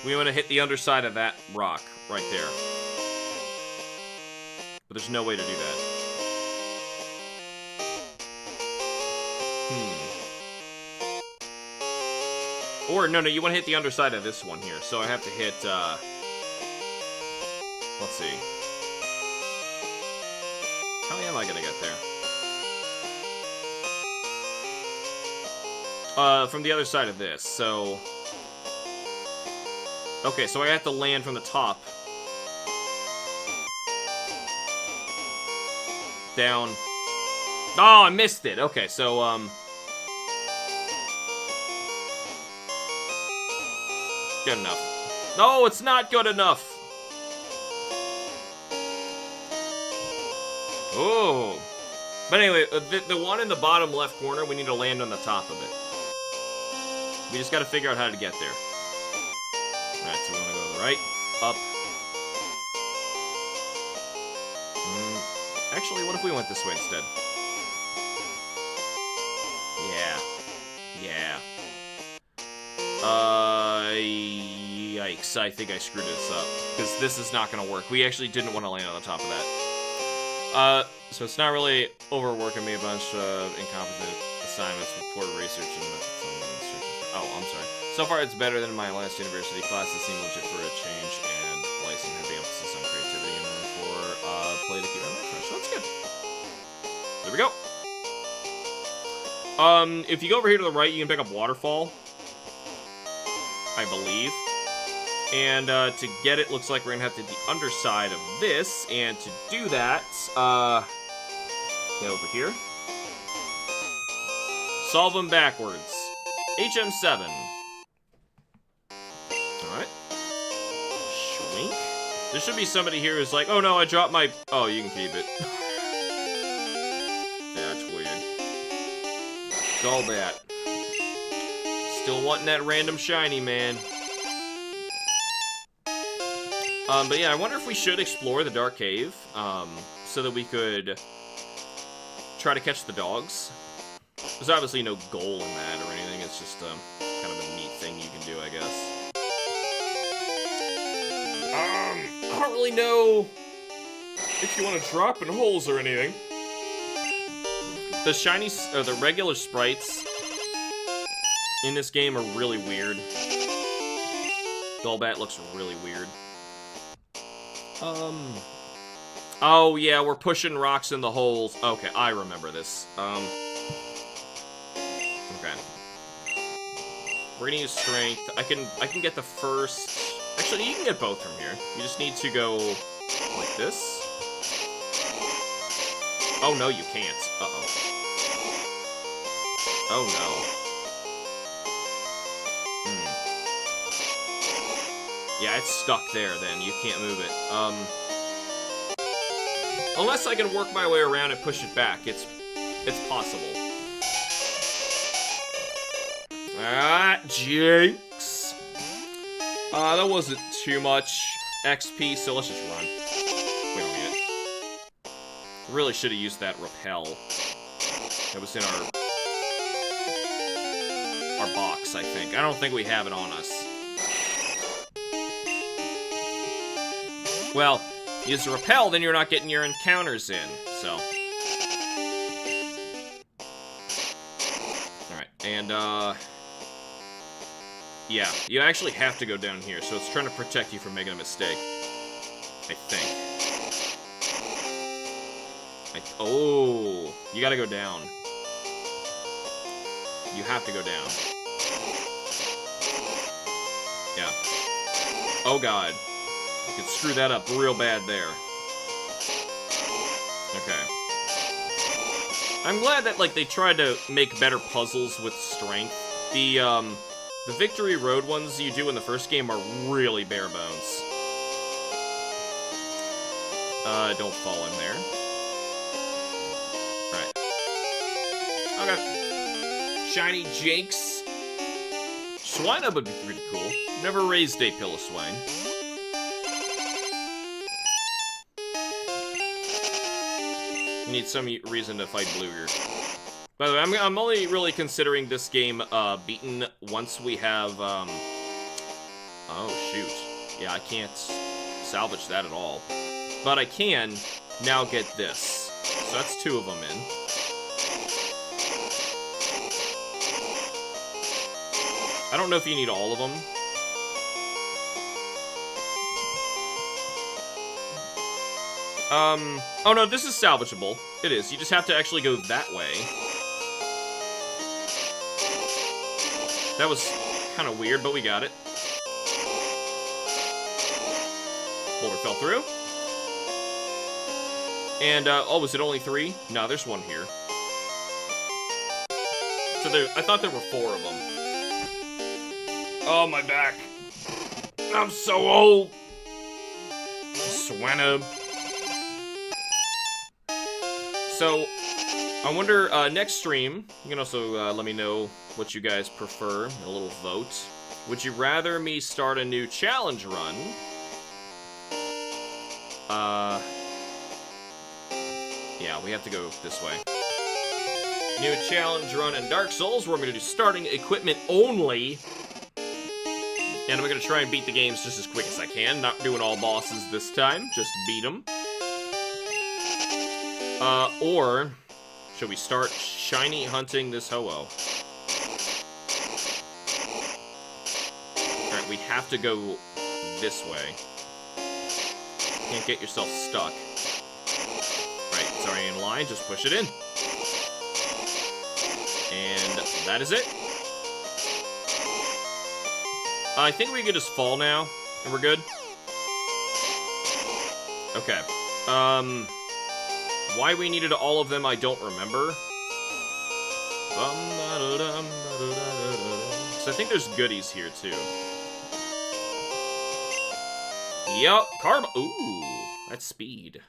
we want to hit the underside of that rock right there. But there's no way to do that. Or, no, you want to hit the underside of this one here. So I have to hit, let's see. How am I gonna get there? From the other side of this, so... Okay, so I have to land from the top. Down. Oh, I missed it! Okay, so, good enough. No, it's not good enough! Oh! But anyway, the one in the bottom left corner, we need to land on the top of it. We just gotta figure out how to get there. Alright, so we wanna go to the right, up. Actually, what if we went this way instead? Yeah. Yikes, I think I screwed this up. Because this is not gonna work. We actually didn't want to land on the top of that. So it's not really overworking me a bunch of incompetent assignments with poor research and methods. Oh, I'm sorry. So far, it's better than my last university class. It seemed legit for a change, and Lyson had the emphasis on creativity and room for play to keep my fresh. So that's good. There we go. If you go over here to the right, you can pick up Waterfall. I believe. And, to get it, looks like we're gonna have to hit the underside of this, and to do that, get over here. Solve them backwards. HM7. Alright. Schwink. There should be somebody here who's like, oh no, I dropped my... Oh, you can keep it. That's weird. All that. Still wanting that random shiny, man. But yeah, I wonder if we should explore the Dark Cave, so that we could try to catch the dogs. There's obviously no goal in that or anything, it's just, kind of a neat thing you can do, I guess. I don't really know if you want to drop in holes or anything. The shiny, or the regular sprites in this game are really weird. Golbat looks really weird. Oh yeah, we're pushing rocks in the holes. Okay, I remember this. Okay. We're gonna use strength. I can get the first... Actually, you can get both from here. You just need to go like this. Oh no, you can't. Uh-oh. Oh no. Yeah, it's stuck there then. You can't move it. Unless I can work my way around and push it back. It's possible. Ah, jinx. That wasn't too much XP, so let's just run. We don't need it. Really should have used that repel. That was in our box, I think. I don't think we have it on us. Well, use the repel, then you're not getting your encounters in, so. Alright, and, yeah, you actually have to go down here, so it's trying to protect you from making a mistake. I think. Oh, you gotta go down. You have to go down. Yeah. Oh god. You could screw that up real bad there. Okay. I'm glad that, like, they tried to make better puzzles with strength. The Victory Road ones you do in the first game are really bare bones. Don't fall in there. Alright. Okay. Shiny Jakes. Swine Up would be pretty cool. Never raised a Pillow Swine. You need some reason to fight Bluger. By the way, I'm only really considering this game beaten once we have, oh, shoot. Yeah, I can't salvage that at all. But I can now get this. So that's 2 of them in. I don't know if you need all of them. Oh no, this is salvageable. It is. You just have to actually go that way. That was kind of weird, but we got it. Boulder fell through. And, oh, was it only 3? No, there's 1 here. So I thought there were 4 of them. Oh, my back. I'm so old. Swannub. So, I wonder, next stream, you can also let me know what you guys prefer, a little vote. Would you rather me start a new challenge run? Yeah, we have to go this way. New challenge run in Dark Souls, where I'm going to do starting equipment only. And I'm going to try and beat the games just as quick as I can. Not doing all bosses this time, just beat them. Or, should we start shiny hunting this ho-oh? Alright, we have to go this way. Can't get yourself stuck. Right, it's already in line, just push it in. And that is it. I think we can just fall now, and we're good. Okay. Why we needed all of them, I don't remember. So I think there's goodies here, too. Yup, carb. Ooh, that's speed.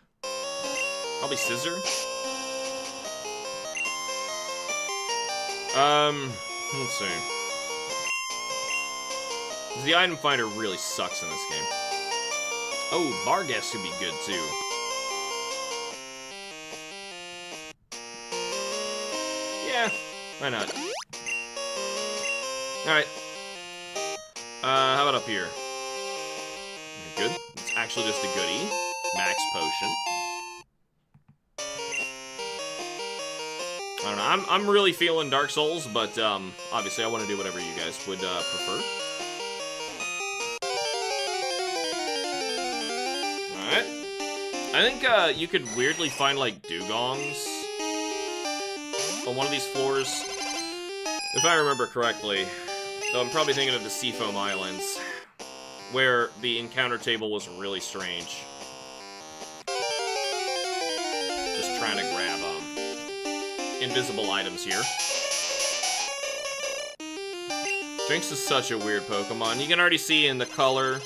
Probably scissor. Let's see. The item finder really sucks in this game. Oh, bar gas would be good, too. Yeah, why not? Alright. How about up here? Good. It's actually just a goodie. Max potion. I don't know, I'm really feeling Dark Souls, but, obviously I want to do whatever you guys would, prefer. Alright. I think, you could weirdly find, like, dugongs on one of these floors. If I remember correctly. Though I'm probably thinking of the Seafoam Islands, where the encounter table was really strange. Just trying to grab, invisible items here. Jinx is such a weird Pokemon. You can already see in the color,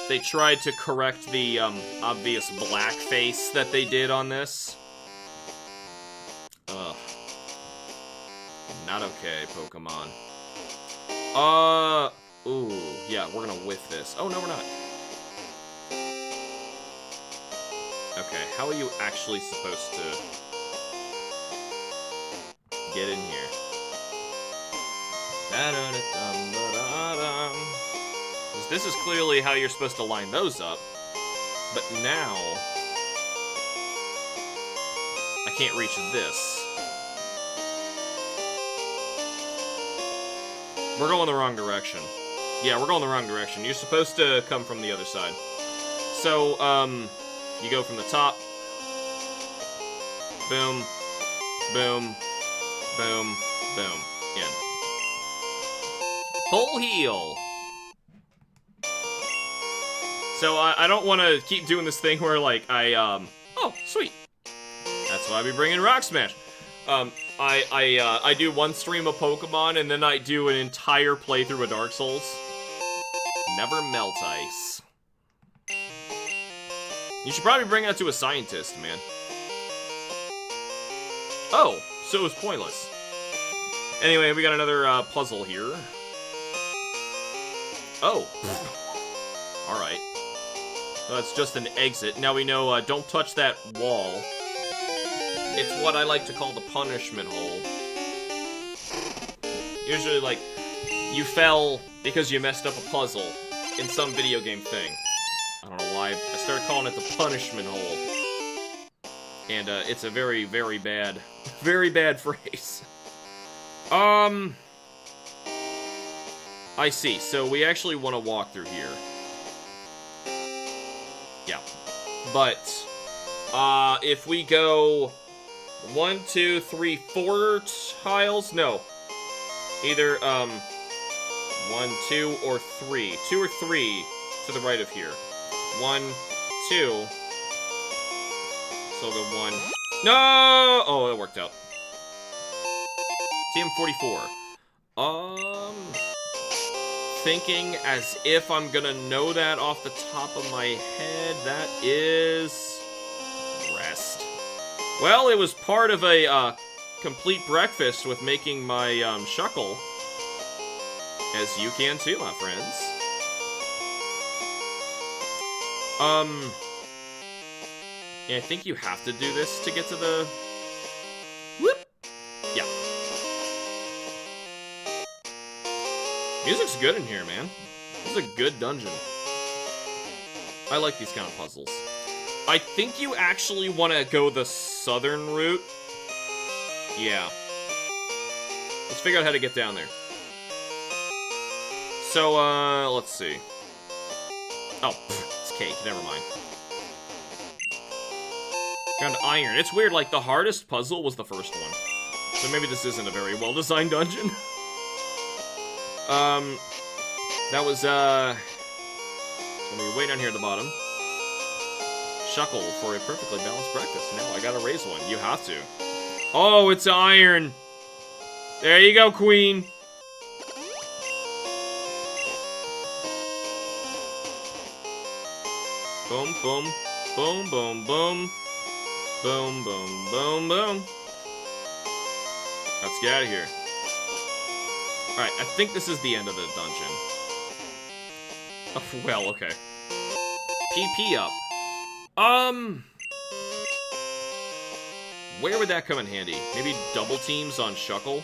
they tried to correct the, obvious black face that they did on this. Ugh. Not okay, Pokemon. Ooh, yeah, we're gonna whiff this. Oh, no, we're not. Okay, how are you actually supposed to get in here? This is clearly how you're supposed to line those up, but now I can't reach this. We're going the wrong direction. Yeah, we're going the wrong direction. You're supposed to come from the other side. So, you go from the top. Boom. Boom. Boom. Boom. In. Full heal. So, I don't want to keep doing this thing where, like, oh, sweet. That's why we bring in Rock Smash. I do one stream of Pokemon, and then I do an entire playthrough of Dark Souls. Never melt ice. You should probably bring that to a scientist, man. Oh, so it was pointless. Anyway, we got another puzzle here. Oh. Alright. So that's just an exit. Now we know, don't touch that wall. It's what I like to call the punishment hole. Usually, like, you fell because you messed up a puzzle in some video game thing. I don't know why. I started calling it the punishment hole. And, it's a very, very bad phrase. I see. So we actually want to walk through here. Yeah. But, if we go 1, 2, 3, 4 tiles? No. Either, 1, 2, or 3. 2 or 3 to the right of here. 1, 2. So we'll go 1. No! Oh, it worked out. TM44. Thinking as if I'm gonna know that off the top of my head. That is... rest. Well, it was part of a, complete breakfast with making my, shuckle. As you can too, my friends. Yeah, I think you have to do this to get to the... Whoop! Yeah. Music's good in here, man. This is a good dungeon. I like these kind of puzzles. I think you actually want to go the southern route. Yeah. Let's figure out how to get down there. So, let's see. Oh, it's cake. Never mind. Found iron. It's weird, like, the hardest puzzle was the first one. So maybe this isn't a very well-designed dungeon. That was, so we way down here at the bottom. Shuckle for a perfectly balanced breakfast. Now I gotta raise one. You have to. Oh, it's iron! There you go, queen! Boom, boom, boom, boom, boom. Boom, boom, boom, boom. Let's get out of here. Alright, I think this is the end of the dungeon. Oh, well, okay. PP up. Where would that come in handy? Maybe double teams on Shuckle?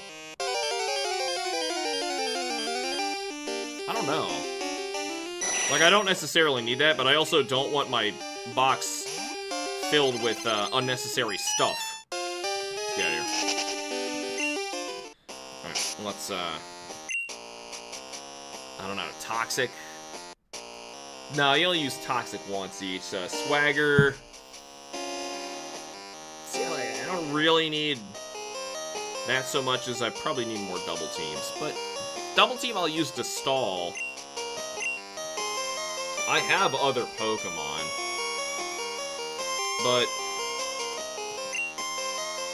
I don't know. Like, I don't necessarily need that, but I also don't want my box filled with unnecessary stuff. Let's get out of here. Alright, let's, I don't know, toxic? No, you only use toxic once each. Swagger. See, like, I don't really need that so much as I probably need more double teams. But double team I'll use to stall. I have other Pokemon. But...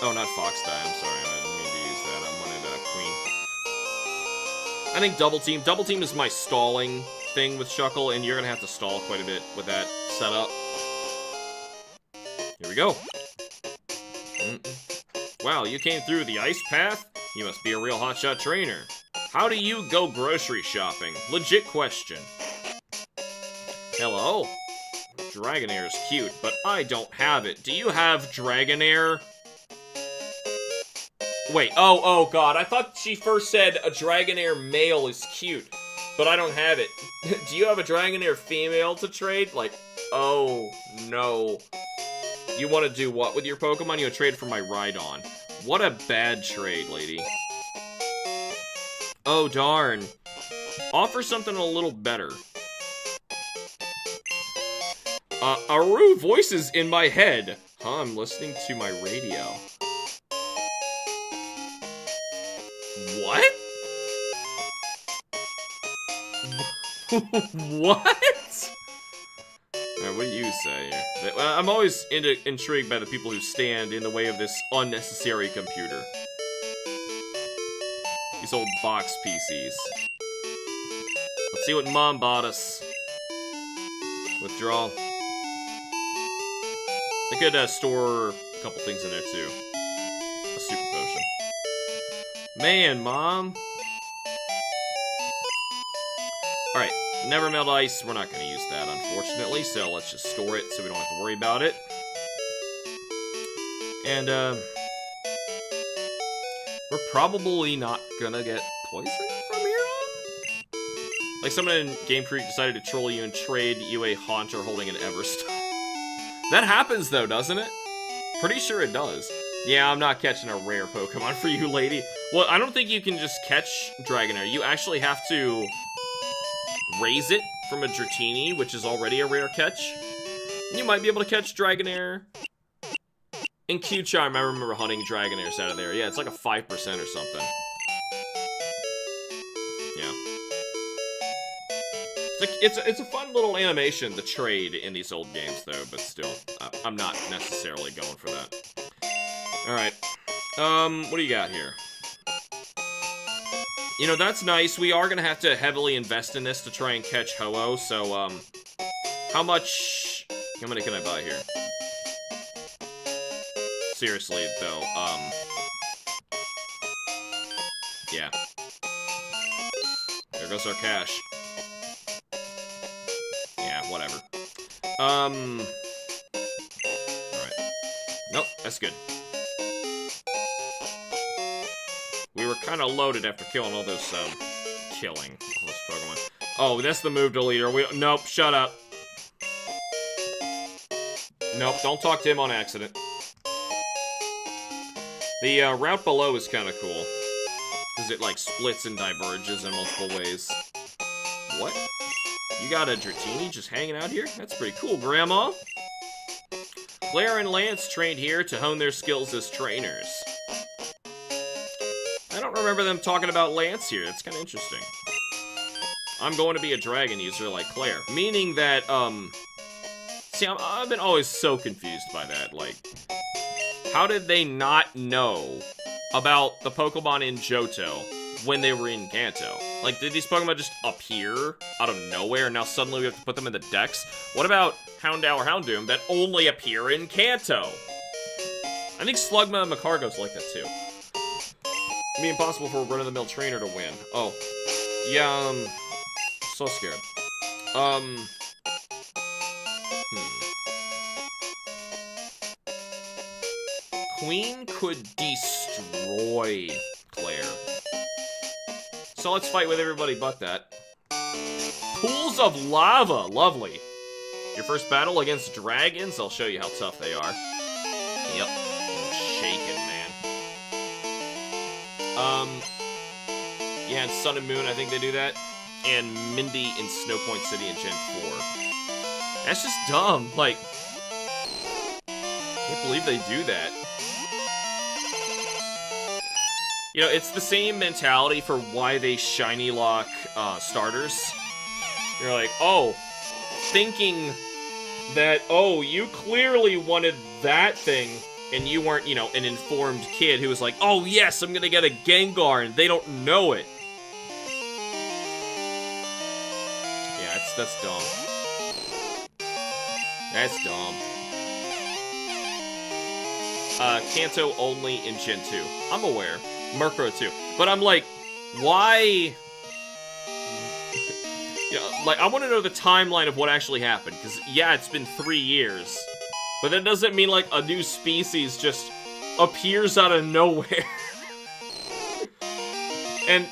oh, not Fox Die. I'm sorry. I didn't mean to use that. I wanted Queen. I think double team. Double team is my stalling thing with Shuckle, and you're gonna have to stall quite a bit with that setup. Here we go. Wow, you came through the ice path? You must be a real hotshot trainer. How do you go grocery shopping? Legit question. Hello? Dragonair is cute, but I don't have it. Do you have Dragonair? Wait, oh god, I thought she first said a Dragonair male is cute, but I don't have it. Do you have a Dragonair female to trade? Like, oh no. You want to do what with your Pokemon? You trade for my Rhydon. What a bad trade, lady. Oh darn. Offer something a little better. Aru voices in my head. Huh, I'm listening to my radio. What? What? Alright, what do you say here? I'm always intrigued by the people who stand in the way of this unnecessary computer. These old box PCs. Let's see what Mom bought us. Withdrawal. I could store a couple things in there too. A super potion. Man, Mom. Alright, never melt ice. We're not going to use that, unfortunately, so let's just store it so we don't have to worry about it. And, we're probably not gonna get poisoned from here on? Like, someone in Game Freak decided to troll you and trade you a Haunter holding an Everstone. That happens, though, doesn't it? Pretty sure it does. Yeah, I'm not catching a rare Pokemon for you, lady. Well, I don't think you can just catch Dragonair. You actually have to raise it from a Dratini, which is already a rare catch. You might be able to catch Dragonair. In Q-Charm, I remember hunting Dragonairs out of there. Yeah, it's like a 5% or something. Yeah. It's a fun little animation, the trade in these old games, though, but still, I'm not necessarily going for that. Alright. What do you got here? You know, that's nice. We are gonna have to heavily invest in this to try and catch Ho-Oh, so, how many can I buy here? Seriously, though, yeah. There goes our cash. Yeah, whatever. Alright. Nope, that's good. We were kind of loaded after killing all those, killing all those Pokemon. Oh, that's the move deleter. Nope, shut up. Nope, don't talk to him on accident. The route below is kind of cool, because it, like, splits and diverges in multiple ways. What? You got a Dratini just hanging out here? That's pretty cool, Grandma. Claire and Lance trained here to hone their skills as trainers. I don't remember them talking about Lance here. That's kind of interesting. I'm going to be a dragon user like Claire. Meaning that, see, I've been always so confused by that, like... How did they not know about the Pokemon in Johto when they were in Kanto? Like, did these Pokemon just appear out of nowhere and now suddenly we have to put them in the Dex? What about Houndour or Houndoom that only appear in Kanto? I think Slugma and Macargo's like that too. It'd be impossible for a run-of-the-mill trainer to win. Oh. Yeah, so scared. Queen could destroy Claire. So let's fight with everybody but that. Pools of lava. Lovely. Your first battle against dragons? I'll show you how tough they are. Yep. I'm shaking, man. Yeah, in Sun and Moon, I think they do that. And Mindy in Snow Point City in Gen 4. That's just dumb. Like, I can't believe they do that. You know, it's the same mentality for why they shiny lock starters. You're like, oh, thinking that, oh, you clearly wanted that thing, and you weren't, you know, an informed kid who was like, oh yes, I'm gonna get a Gengar, and they don't know it. Yeah, that's dumb. That's dumb. Kanto only in Gen 2. I'm aware. Murkrow too. But I'm like, why? You know, like, I want to know the timeline of what actually happened. Because, yeah, it's been 3 years. But that doesn't mean, like, a new species just appears out of nowhere. and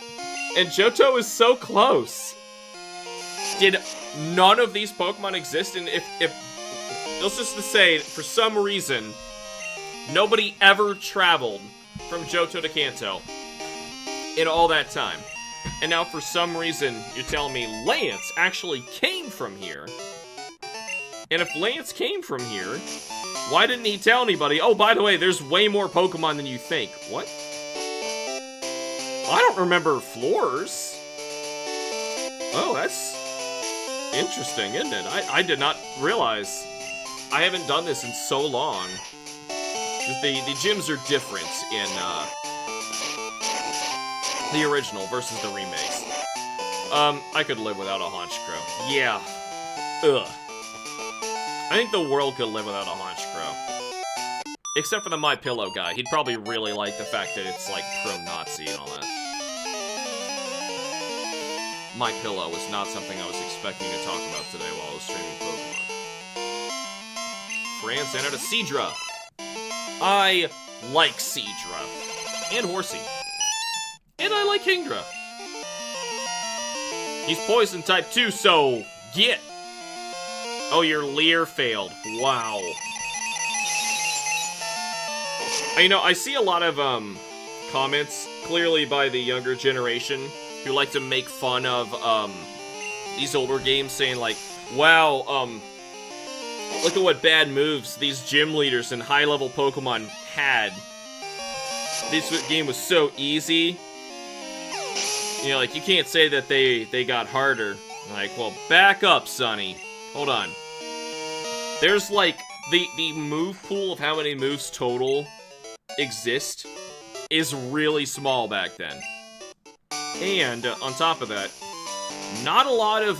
Johto is so close. Did none of these Pokemon exist? And if let's just to say, for some reason, nobody ever traveled from Johto to Kanto in all that time. And now for some reason, you're telling me Lance actually came from here. And if Lance came from here, why didn't he tell anybody, oh, by the way, there's way more Pokemon than you think? What? I don't remember floors. Oh, that's interesting, isn't it? I did not realize. I haven't done this in so long. The gyms are different in the original versus the remakes. I could live without a Honchkrow. Yeah. Ugh. I think the world could live without a Honchkrow. Except for the My Pillow guy. He'd probably really like the fact that it's, like, pro-Nazi and all that. My Pillow was not something I was expecting to talk about today while I was streaming Pokemon. France entered a Seadra. I like Seadra. And Horsey. And I like Kingdra. He's poison type too, so get. Oh, your Leer failed. Wow. You know, I see a lot of comments, clearly by the younger generation, who like to make fun of these older games, saying like, wow, look at what bad moves these gym leaders and high-level Pokemon had. This game was so easy. You know, like, you can't say that they got harder. Like, well, back up, Sonny. Hold on. There's, like, the move pool of how many moves total exist is really small back then. And, on top of that, not a lot of,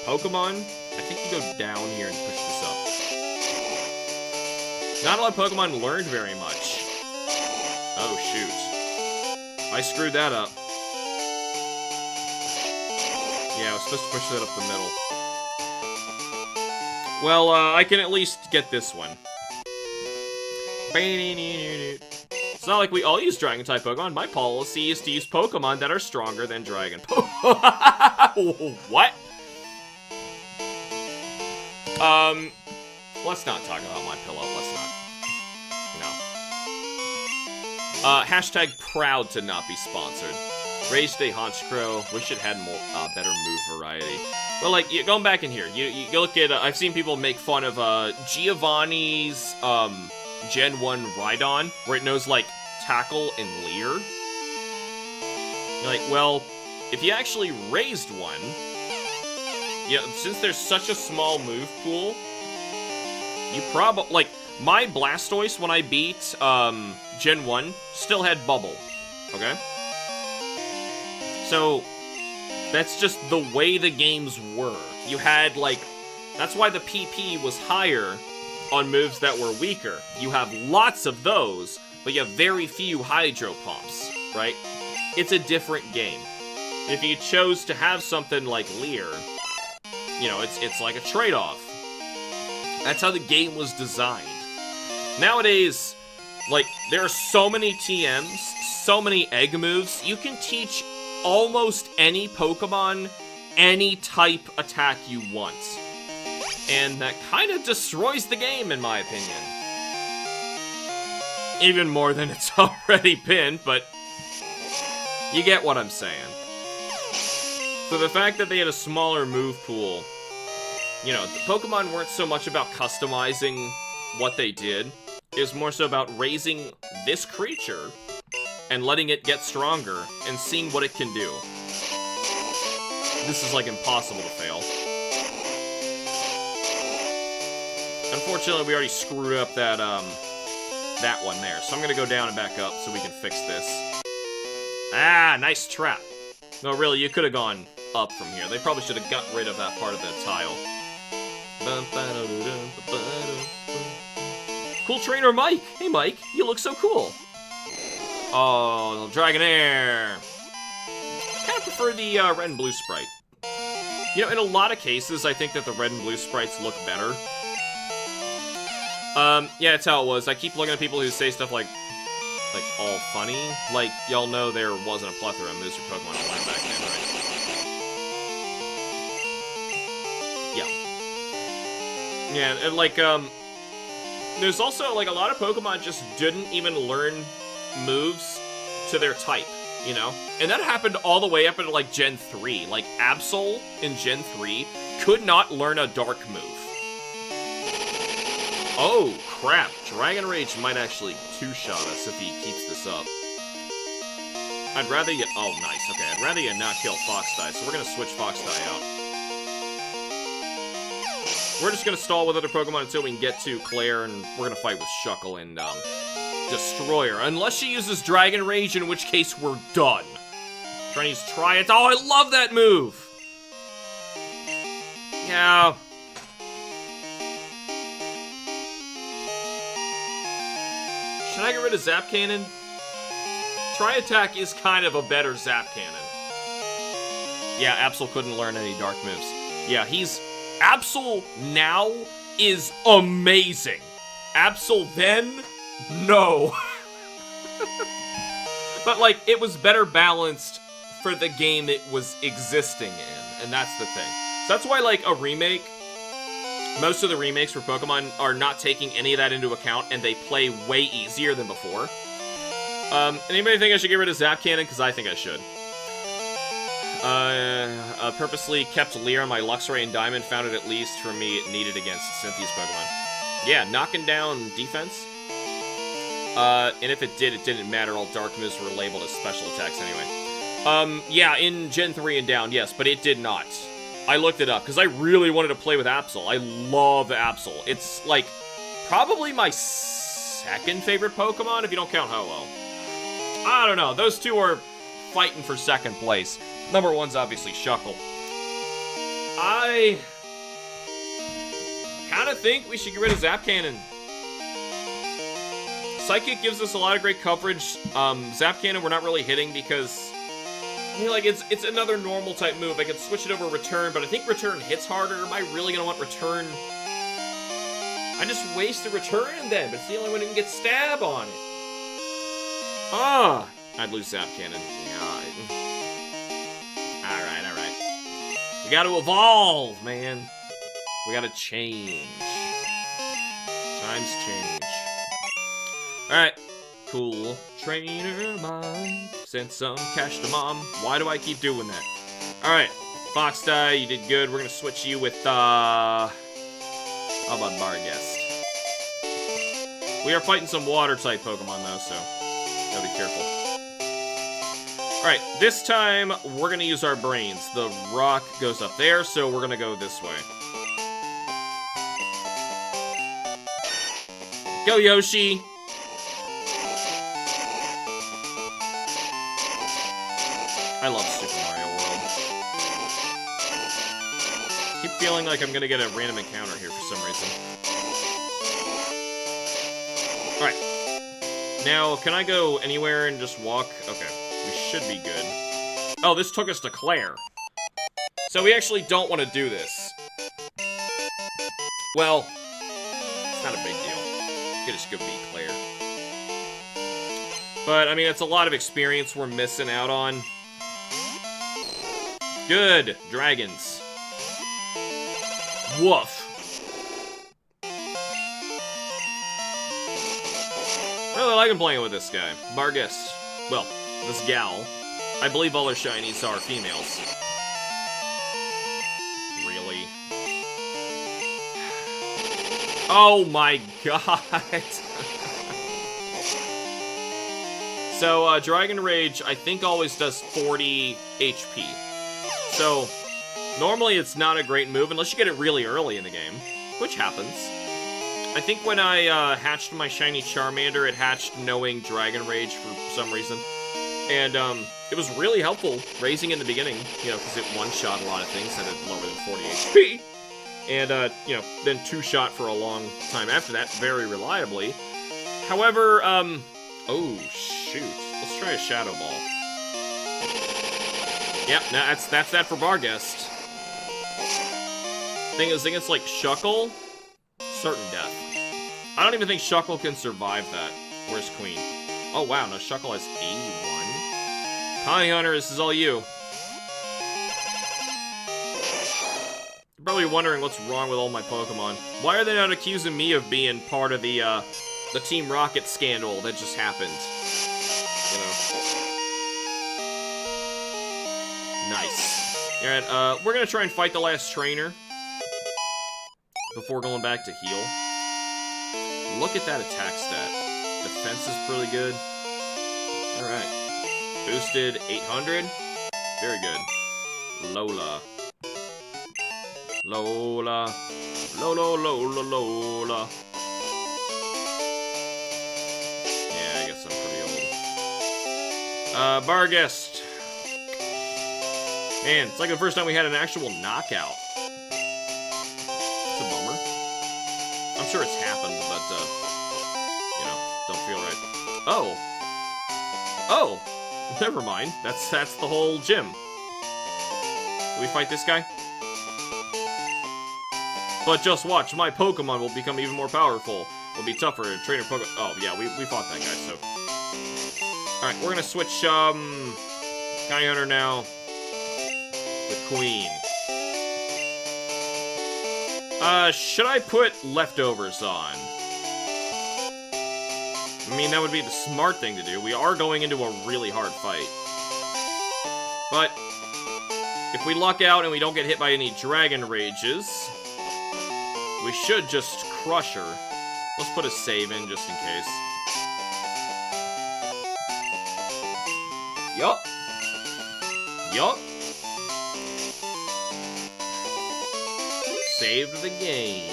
Pokemon. I think you go down here and push this up. Not a lot of Pokemon learned very much. Oh, shoot. I screwed that up. Yeah, I was supposed to push that up the middle. Well, I can at least get this one. It's not like we all use Dragon-type Pokemon. My policy is to use Pokemon that are stronger than Dragon. What? Let's not talk about My Pillow. Let's not. No. Hashtag proud to not be sponsored. Rage Day Honchkrow. Wish it had more, better move variety. Well, like, going back in here, you look at, I've seen people make fun of, Giovanni's, Gen 1 Rhydon, where it knows, like, Tackle and Leer. You're like, well, if you actually raised one, yeah, since there's such a small move pool, you probably, like, my Blastoise, when I beat, Gen 1, still had Bubble, okay? So, that's just the way the games were. You had, like, that's why the PP was higher on moves that were weaker. You have lots of those, but you have very few Hydro Pumps, right? It's a different game. If you chose to have something like Leer, you know, it's like a trade-off. That's how the game was designed. Nowadays, like, there are so many TMs, so many egg moves, you can teach almost any Pokemon any type attack you want. And that kind of destroys the game, in my opinion. Even more than it's already been, but you get what I'm saying. So the fact that they had a smaller move pool, you know, the Pokemon weren't so much about customizing what they did. It was more so about raising this creature and letting it get stronger and seeing what it can do. This is, like, impossible to fail. Unfortunately, we already screwed up that, that one there. So I'm gonna go down and back up so we can fix this. Ah, nice trap. No, really, you could have gone up from here. They probably should have got rid of that part of the tile. Cool trainer Mike! Hey Mike, you look so cool! Oh, Dragonair! Kind of prefer the red and blue sprite. You know, in a lot of cases, I think that the red and blue sprites look better. Yeah, that's how it was. I keep looking at people who say stuff like all funny. Like, y'all know there wasn't a plethora of moves for Pokemon online back then, right? Yeah. Yeah, and like, there's also, like, a lot of Pokemon just didn't even learn moves to their type, you know? And that happened all the way up into, like, Gen 3. Like, Absol in Gen 3 could not learn a Dark move. Oh, crap. Dragon Rage might actually two-shot us if he keeps this up. I'd rather you... Oh, nice. Okay, I'd rather you not kill Foxdie, so we're gonna switch Foxdie out. We're just gonna stall with other Pokemon until we can get to Claire, and we're gonna fight with Shuckle and, destroy her. Unless she uses Dragon Rage, in which case we're done. Trying to use Try It. Oh, I love that move! Yeah. Should I get rid of Zap Cannon? Tri Attack is kind of a better Zap Cannon. Yeah, Absol couldn't learn any dark moves. Yeah, Absol now is amazing. Absol then? No. But, like, it was better balanced for the game it was existing in, and that's the thing. So that's why, like, a remake, most of the remakes for Pokemon are not taking any of that into account, and they play way easier than before. Anybody think I should get rid of Zap Cannon? Because I think I should. Purposely kept Leer on my Luxray and Diamond, found it at least for me needed against Cynthia's Pokemon. Yeah, knocking down defense. And if it did, it didn't matter. All dark moves were labeled as special attacks anyway. Yeah, in Gen 3 and down, yes, but it did not. I looked it up, because I really wanted to play with Absol. I love Absol. It's, like, probably my second favorite Pokemon, if you don't count Ho-Oh. I don't know. Those two are fighting for second place. Number one's obviously Shuckle. I kind of think we should get rid of Zap Cannon. Psychic gives us a lot of great coverage. Zap Cannon we're not really hitting because, I mean, like, it's another normal type move. I could switch it over Return, but I think Return hits harder. Am I really gonna want Return? I just waste the Return then, but it's the only one who can get Stab on it. Ah, I'd lose Zap Cannon. Yeah. Alright. We gotta evolve, man. We gotta change. Times change. Alright. Cool. Trainer mine. Sent some cash to mom. Why do I keep doing that? Alright. Foxdie, you did good. We're gonna switch you with, how about Barghest? We are fighting some water-type Pokemon, though, so gotta be careful. Alright, this time, we're gonna use our brains. The rock goes up there, so we're gonna go this way. Go, Yoshi! I love Super Mario World. I keep feeling like I'm gonna get a random encounter here for some reason. Alright. Now, can I go anywhere and just walk? Okay, we should be good. Oh, this took us to Claire. So we actually don't want to do this. Well, it's not a big deal. We could just go beat Claire. But, I mean, it's a lot of experience we're missing out on. Good. Dragons. Woof. I really like playing with this guy. Barghest. Well, this gal. I believe all her shinies are females. Really? Oh my god. So, Dragon Rage, I think always does 40 HP. So, normally it's not a great move unless you get it really early in the game, which happens. I think when I hatched my shiny Charmander, it hatched knowing Dragon Rage for some reason. And it was really helpful raising in the beginning, you know, because it one-shot a lot of things that had lower than 40 HP. And, you know, then two-shot for a long time after that, very reliably. However, oh, shoot. Let's try a Shadow Ball. Yep, that's that for Barghest. Thing is, against, like, Shuckle, certain death. I don't even think Shuckle can survive that. Where's Queen? Oh, wow, no, Shuckle has 81. Honey Hunter, this is all you. You're probably wondering what's wrong with all my Pokemon. Why are they not accusing me of being part of the Team Rocket scandal that just happened? You know. Nice. Alright, we're gonna try and fight the last trainer before going back to heal. Look at that attack stat. Defense is pretty good. Alright. Boosted 800. Very good. Lola. Lola. Lola, Lola, Lola. Yeah, I guess I'm pretty old. Barguest. Man, it's like the first time we had an actual knockout. It's a bummer. I'm sure it's happened, but, you know, don't feel right. Oh. Oh! Never mind. That's the whole gym. Do we fight this guy? But just watch, my Pokemon will become even more powerful. Will be tougher. Trainer Pokemon. Oh, yeah, we fought that guy, so. Alright, we're gonna switch, Guy Hunter now. The Queen. Should I put leftovers on? I mean, that would be the smart thing to do. We are going into a really hard fight. But, if we luck out and we don't get hit by any Dragon Rages, we should just crush her. Let's put a save in just in case. Yup. Yup. Saved the game.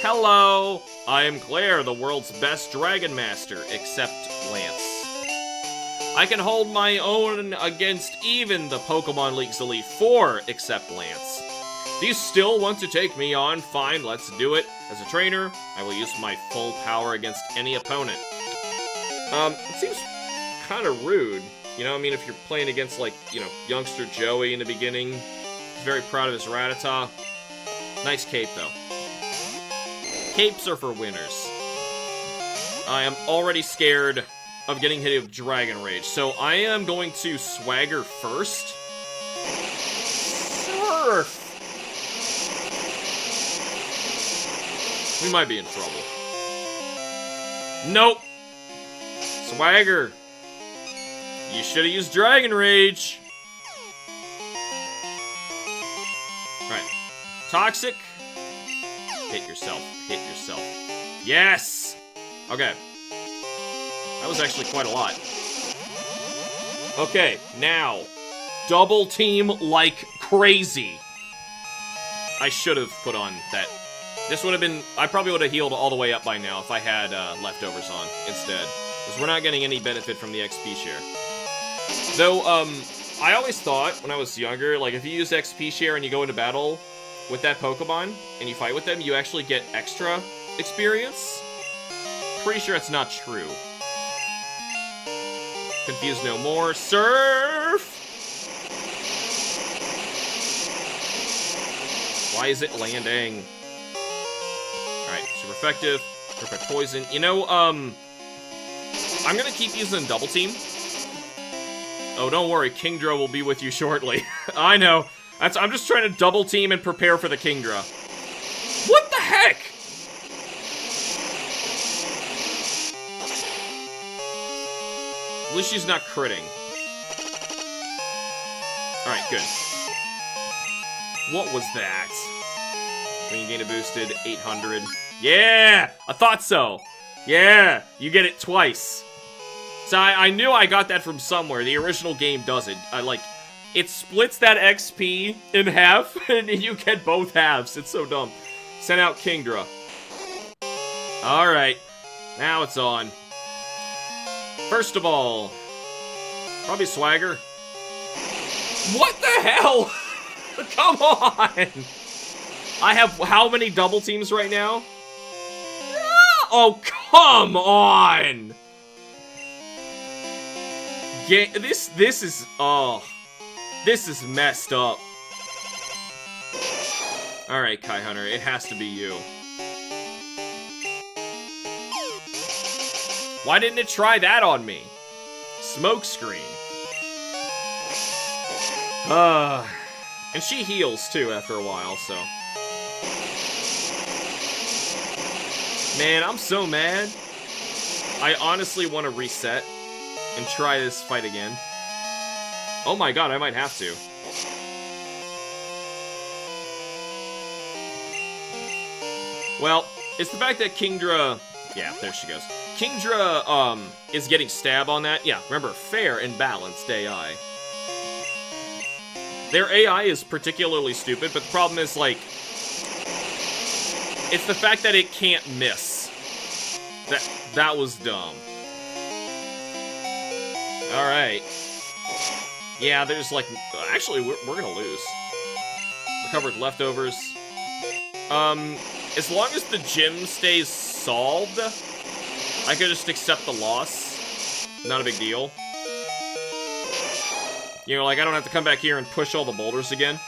Hello! I am Claire, the world's best Dragon Master, except Lance. I can hold my own against even the Pokemon League's Elite Four, except Lance. Do you still want to take me on? Fine, let's do it. As a trainer, I will use my full power against any opponent. It seems kind of rude. You know, I mean, if you're playing against, like, you know, youngster Joey in the beginning, he's very proud of his Rattata. Nice cape, though. Capes are for winners. I am already scared of getting hit with Dragon Rage, so I am going to Swagger first. Surf! We might be in trouble. Nope! Swagger! You should have used Dragon Rage! Alright. Toxic. Hit yourself. Hit yourself. Yes! Okay. That was actually quite a lot. Okay, now. Double team like crazy. I should have put on that. This would have been... I probably would have healed all the way up by now if I had leftovers on instead. Because we're not getting any benefit from the XP share. Though, I always thought when I was younger, like, if you use XP share and you go into battle with that Pokemon, and you fight with them, you actually get extra experience. Pretty sure it's not true. Confused no more. Surf! Why is it landing? Alright, super effective. Perfect poison. You know, I'm gonna keep using Double Team. Oh, don't worry, Kingdra will be with you shortly. I know. I'm just trying to double team and prepare for the Kingdra. What the heck? At least she's not critting. Alright, good. What was that? When you gain a boosted 800. Yeah! I thought so! Yeah! You get it twice. So I knew I got that from somewhere. The original game does it. It splits that XP in half, and you get both halves. It's so dumb. Send out Kingdra. Alright. Now it's on. First of all, probably Swagger. What the hell? Come on! I have how many double teams right now? Oh, come on! This is, oh... This is messed up. Alright, Kai Hunter, it has to be you. Why didn't it try that on me? Smokescreen. And she heals, too, after a while, so... Man, I'm so mad. I honestly want to reset and try this fight again. Oh my god, I might have to. Well, it's the fact that Kingdra Yeah, there she goes. Kingdra, is getting stab on that. Yeah, remember, fair and balanced AI. Their AI is particularly stupid, but the problem is, like, it's the fact that it can't miss. That was dumb. Alright. Yeah, there's, like, actually, we're gonna lose. Recovered leftovers. As long as the gym stays solved, I could just accept the loss. Not a big deal. You know, like, I don't have to come back here and push all the boulders again.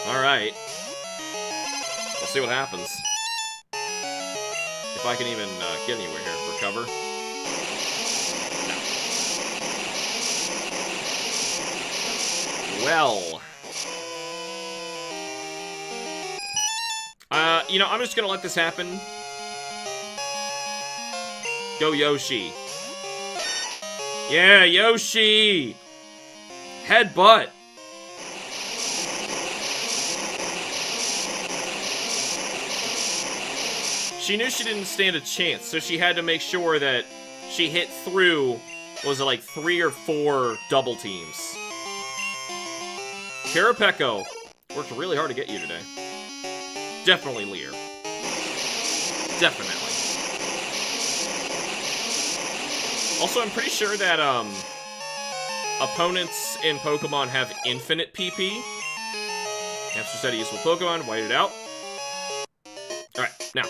Alright. We'll see what happens. If I can even get anywhere here. Recover. No. Well. You know, I'm just gonna let this happen. Go Yoshi. Yeah, Yoshi! Headbutt! She knew she didn't stand a chance, so she had to make sure that she hit through, was it like 3 or 4 double teams. Karapeko worked really hard to get you today. Definitely Lear. Definitely. Also, I'm pretty sure that, opponents in Pokemon have infinite PP. Hamster said a useful Pokemon, white it out. Alright, now.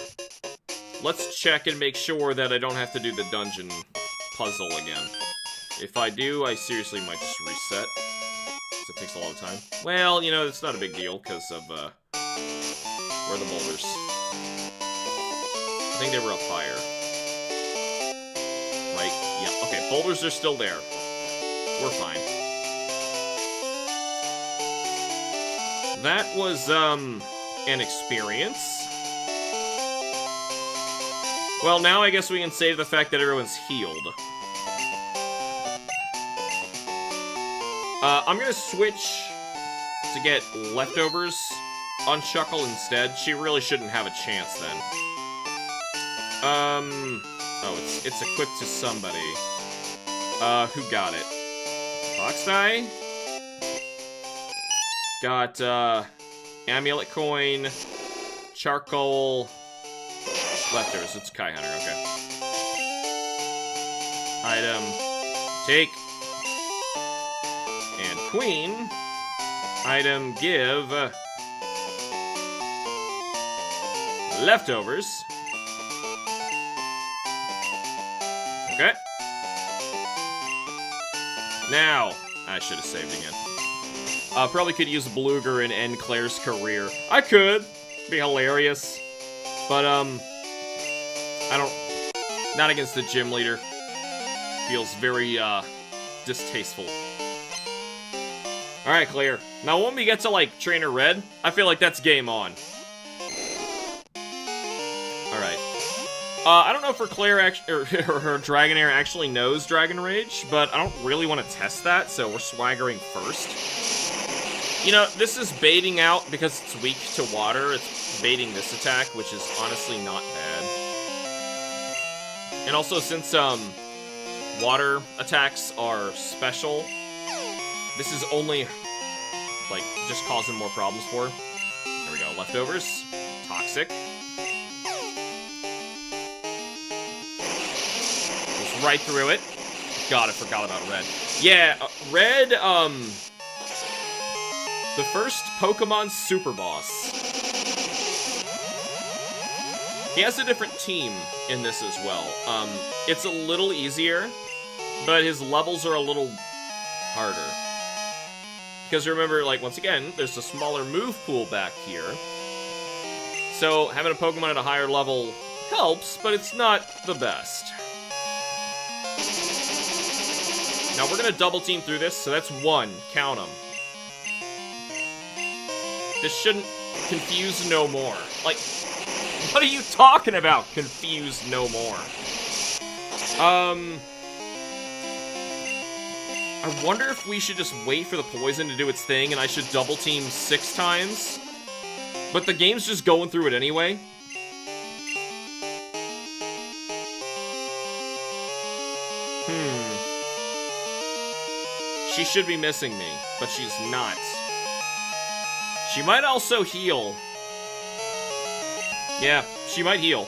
Let's check and make sure that I don't have to do the dungeon puzzle again. If I do, I seriously might just reset. Because it takes a lot of time. Well, you know, it's not a big deal because of, where are the boulders? I think they were up higher. Right? Yeah, okay, boulders are still there. We're fine. That was, an experience. Well, now I guess we can save the fact that everyone's healed. I'm gonna switch to get leftovers on Shuckle instead. She really shouldn't have a chance then. Oh, it's equipped to somebody. Who got it? Foxdie? Got, Amulet Coin, Charcoal, leftovers. It's Kai Hunter, okay. Item, take. And Queen. Item, give. Leftovers. Okay. Now, I should have saved again. Probably could use Beluga and end Claire's career. I could. Be hilarious. But, I don't... Not against the gym leader. Feels very, distasteful. Alright, Claire. Now, when we get to, like, Trainer Red, I feel like that's game on. Alright. I don't know if her Claire or her Dragonair actually knows Dragon Rage, but I don't really want to test that, so we're swaggering first. You know, this is baiting out because it's weak to water. It's baiting this attack, which is honestly not bad. And also, since, water attacks are special, this is only, like, just causing more problems for her. There we go. Leftovers. Toxic. Goes right through it. God, I forgot about Red. Yeah, Red, the first Pokemon Super Boss. He has a different team in this as well. It's a little easier, but his levels are a little harder. Because remember, like, once again, there's a smaller move pool back here. So having a Pokemon at a higher level helps, but it's not the best. Now we're gonna double team through this, so that's 1. Count them. This shouldn't confuse no more. Like, what are you talking about? Confuse no more. I wonder if we should just wait for the poison to do its thing and I should double team 6 times. But the game's just going through it anyway. She should be missing me, but she's not. She might also heal. Yeah, she might heal.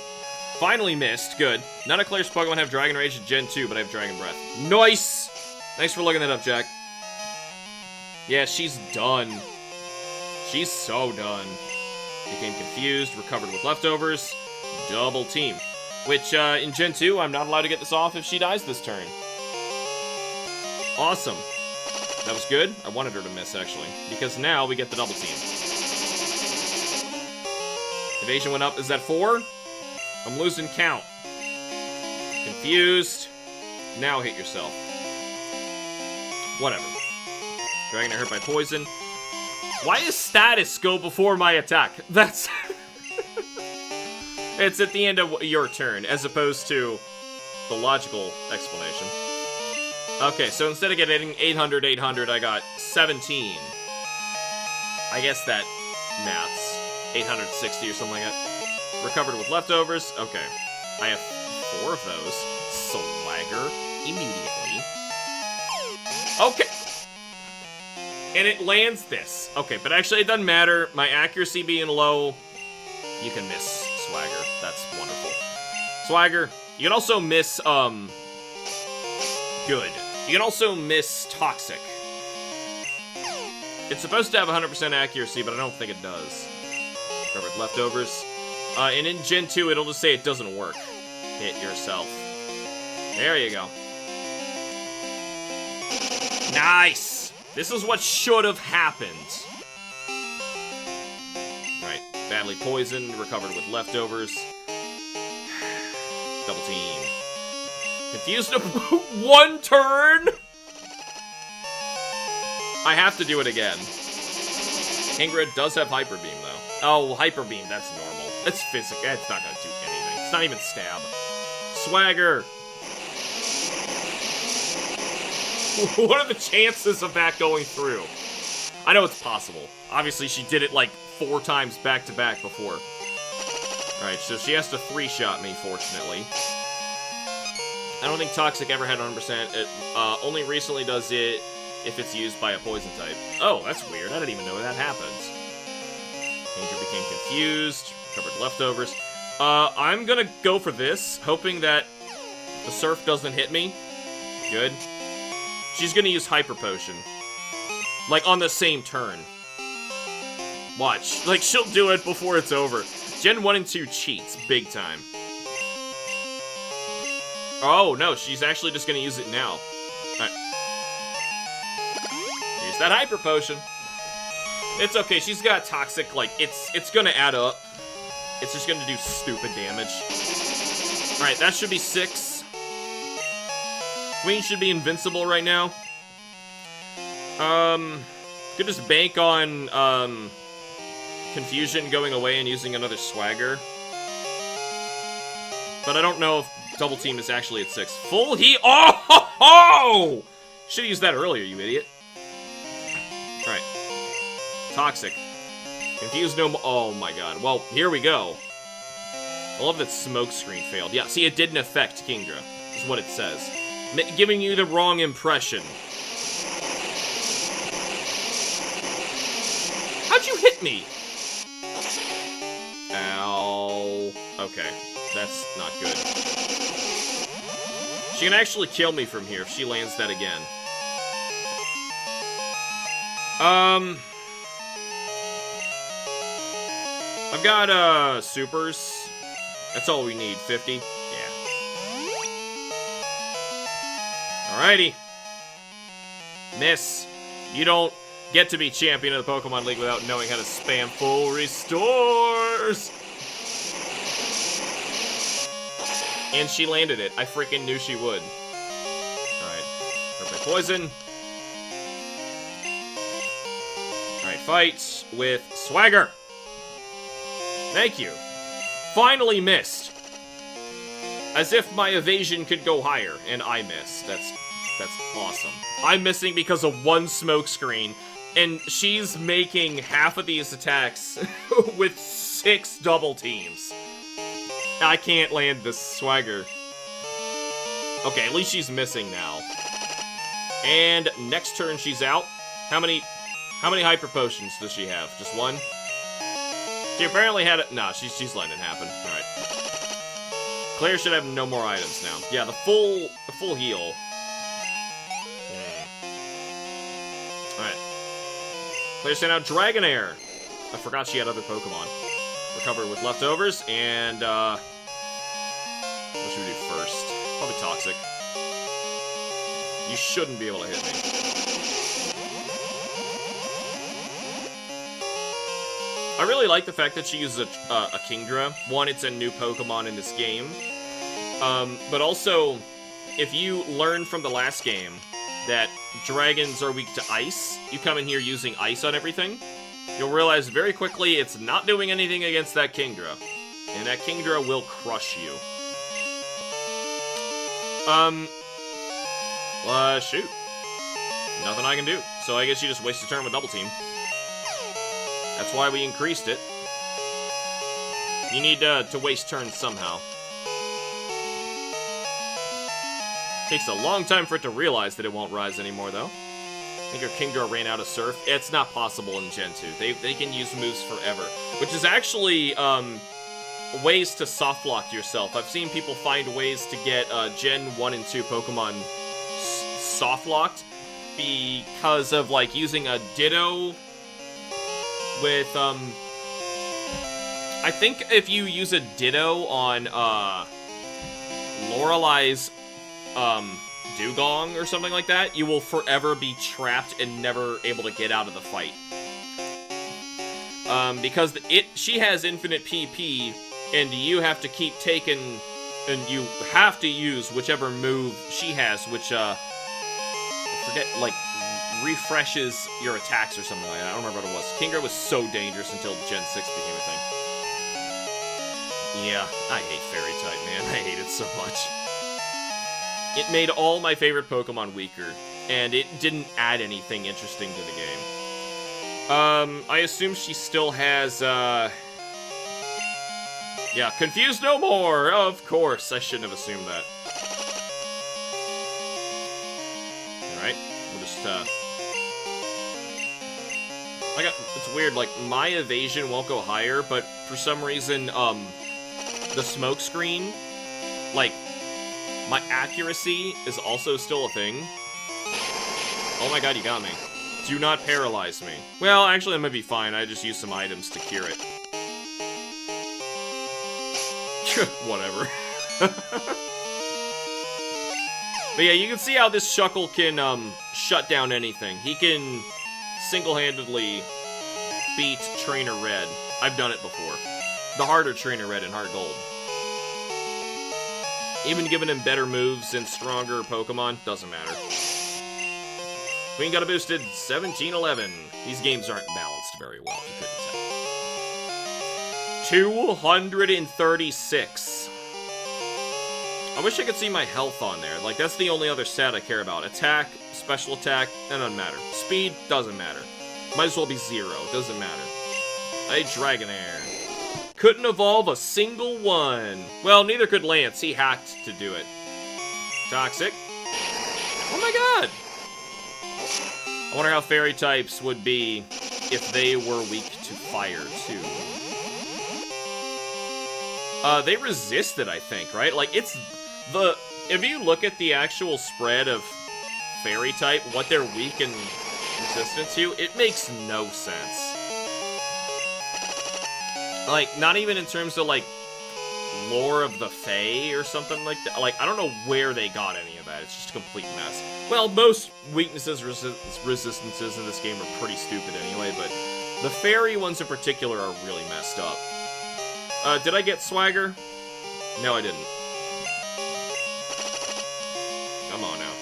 Finally missed. Good. None of Claire's Pokemon have Dragon Rage in Gen 2, but I have Dragon Breath. Nice! Thanks for looking that up, Jack. Yeah, she's done. She's so done. Became confused, recovered with leftovers. Double team. Which, in Gen 2, I'm not allowed to get this off if she dies this turn. Awesome. That was good. I wanted her to miss, actually. Because now we get the double team. Evasion went up. Is that 4? I'm losing count. Confused. Now hit yourself. Whatever. Dragon hurt by poison. Why does status go before my attack? That's... It's at the end of your turn, as opposed to the logical explanation. Okay, so instead of getting 800, 800, I got 17. I guess that maths. 860 or something like that. Recovered with leftovers. Okay. I have 4 of those. Swagger. Immediately. Okay. And it lands this. Okay, but actually it doesn't matter. My accuracy being low, you can miss Swagger. That's wonderful. Swagger. You can also miss, good. You can also miss Toxic. It's supposed to have 100% accuracy, but I don't think it does. Recovered leftovers. And in Gen 2, it'll just say it doesn't work. Hit yourself. There you go. Nice! This is what should have happened. Right. Badly poisoned, recovered with leftovers. Double team. Confused about 1 turn? I have to do it again. Ingrid does have Hyper Beam, though. Oh, Hyper Beam, that's normal. That's physical. That's not gonna do anything. It's not even stab. Swagger! What are the chances of that going through? I know it's possible. Obviously, she did it like 4 times back-to-back before. Alright, so she has to 3-shot me, fortunately. I don't think Toxic ever had 100%. It only recently does it if it's used by a poison type. Oh, that's weird. I didn't even know that happens. Danger became confused. Recovered leftovers. I'm gonna go for this, hoping that the Surf doesn't hit me. Good. She's gonna use Hyper Potion. Like, on the same turn. Watch. Like, she'll do it before it's over. Gen 1 and 2 cheats, big time. Oh, no, she's actually just gonna use it now. Alright. Use that Hyper Potion. It's okay, she's got Toxic, like, it's gonna add up. It's just gonna do stupid damage. Alright, that should be 6. Queen should be invincible right now. Could just bank on, Confusion going away and using another Swagger. But I don't know if Double Team is actually at 6. Full heat. Oh! Ho, ho! Should've used that earlier, you idiot. Alright. Toxic. Confuse no more. Oh my god. Well, here we go. I love that smoke screen failed. Yeah, see, it didn't affect Kingdra, is what it says. Giving you the wrong impression. How'd you hit me? Ow. Okay. That's not good. She can actually kill me from here if she lands that again. I've got, supers. That's all we need, 50? Yeah. Alrighty. Miss. You don't get to be champion of the Pokemon League without knowing how to spam full restores! And she landed it. I freaking knew she would. Alright. Perfect poison. Alright, fight with Swagger. Thank you. Finally missed. As if my evasion could go higher, and I missed. That's awesome. I'm missing because of 1 smoke screen, and she's making half of these attacks with 6 double teams. I can't land this Swagger. Okay, at least she's missing now. And next turn she's out. How many hyper potions does she have? Just one? She apparently had it. Nah, she's letting it happen. Alright. Claire should have no more items now. Yeah, the full heal. Alright. Claire sent out Dragonair. I forgot she had other Pokemon. Recover with leftovers, and, what should we do first? Probably Toxic. You shouldn't be able to hit me. I really like the fact that she uses a Kingdra. One, it's a new Pokemon in this game. But also, if you learn from the last game that dragons are weak to ice, you come in here using ice on everything, you'll realize very quickly it's not doing anything against that Kingdra. And that Kingdra will crush you. Shoot. Nothing I can do. So I guess you just waste a turn with Double Team. That's why we increased it. You need to waste turns somehow. Takes a long time for it to realize that it won't rise anymore, though. I think our Kingdra ran out of Surf. It's not possible in Gen 2. They can use moves forever. Which is actually, ways to soft lock yourself. I've seen people find ways to get, Gen 1 and 2 Pokemon soft locked because of, like, using a Ditto with, I think if you use a Ditto on, Lorelei's, Dugong or something like that, you will forever be trapped and never able to get out of the fight. Because she has infinite PP, and you have to keep taking, and you have to use whichever move she has, which, I forget, like, refreshes your attacks or something like that. I don't remember what it was. Kingdra was so dangerous until Gen 6 became a thing. Yeah, I hate Fairy type, man. I hate it so much. It made all my favorite Pokemon weaker, and it didn't add anything interesting to the game. I assume she still has, yeah, Confuse No More! Of course, I shouldn't have assumed that. Alright, we'll just, it's weird, like, my evasion won't go higher, but for some reason, the smoke screen, like, my accuracy is also still a thing. Oh my god, you got me. Do not paralyze me. Well, actually, that might be fine. I just used some items to cure it. Whatever. But yeah, you can see how this Shuckle can, shut down anything. He can single-handedly beat Trainer Red. I've done it before. The harder Trainer Red and Heart Gold. Even giving him better moves and stronger Pokemon, doesn't matter. Queen got a boosted 1711. These games aren't balanced very well, if you couldn't tell. 236. I wish I could see my health on there. Like, that's the only other stat I care about. Attack, special attack, that doesn't matter. Speed, doesn't matter. Might as well be 0, doesn't matter. A Dragonair. Couldn't evolve a single one. Well, neither could Lance. He hacked to do it. Toxic. Oh my god! I wonder how Fairy types would be if they were weak to fire, too. They resist it, I think, right? Like, it's the... If you look at the actual spread of Fairy type, what they're weak and resistant to, it makes no sense. Like, not even in terms of, like, lore of the Fae or something like that. Like, I don't know where they got any of that. It's just a complete mess. Well, most weaknesses, resistances in this game are pretty stupid anyway, but the Fairy ones in particular are really messed up. Did I get Swagger? No, I didn't. Come on now.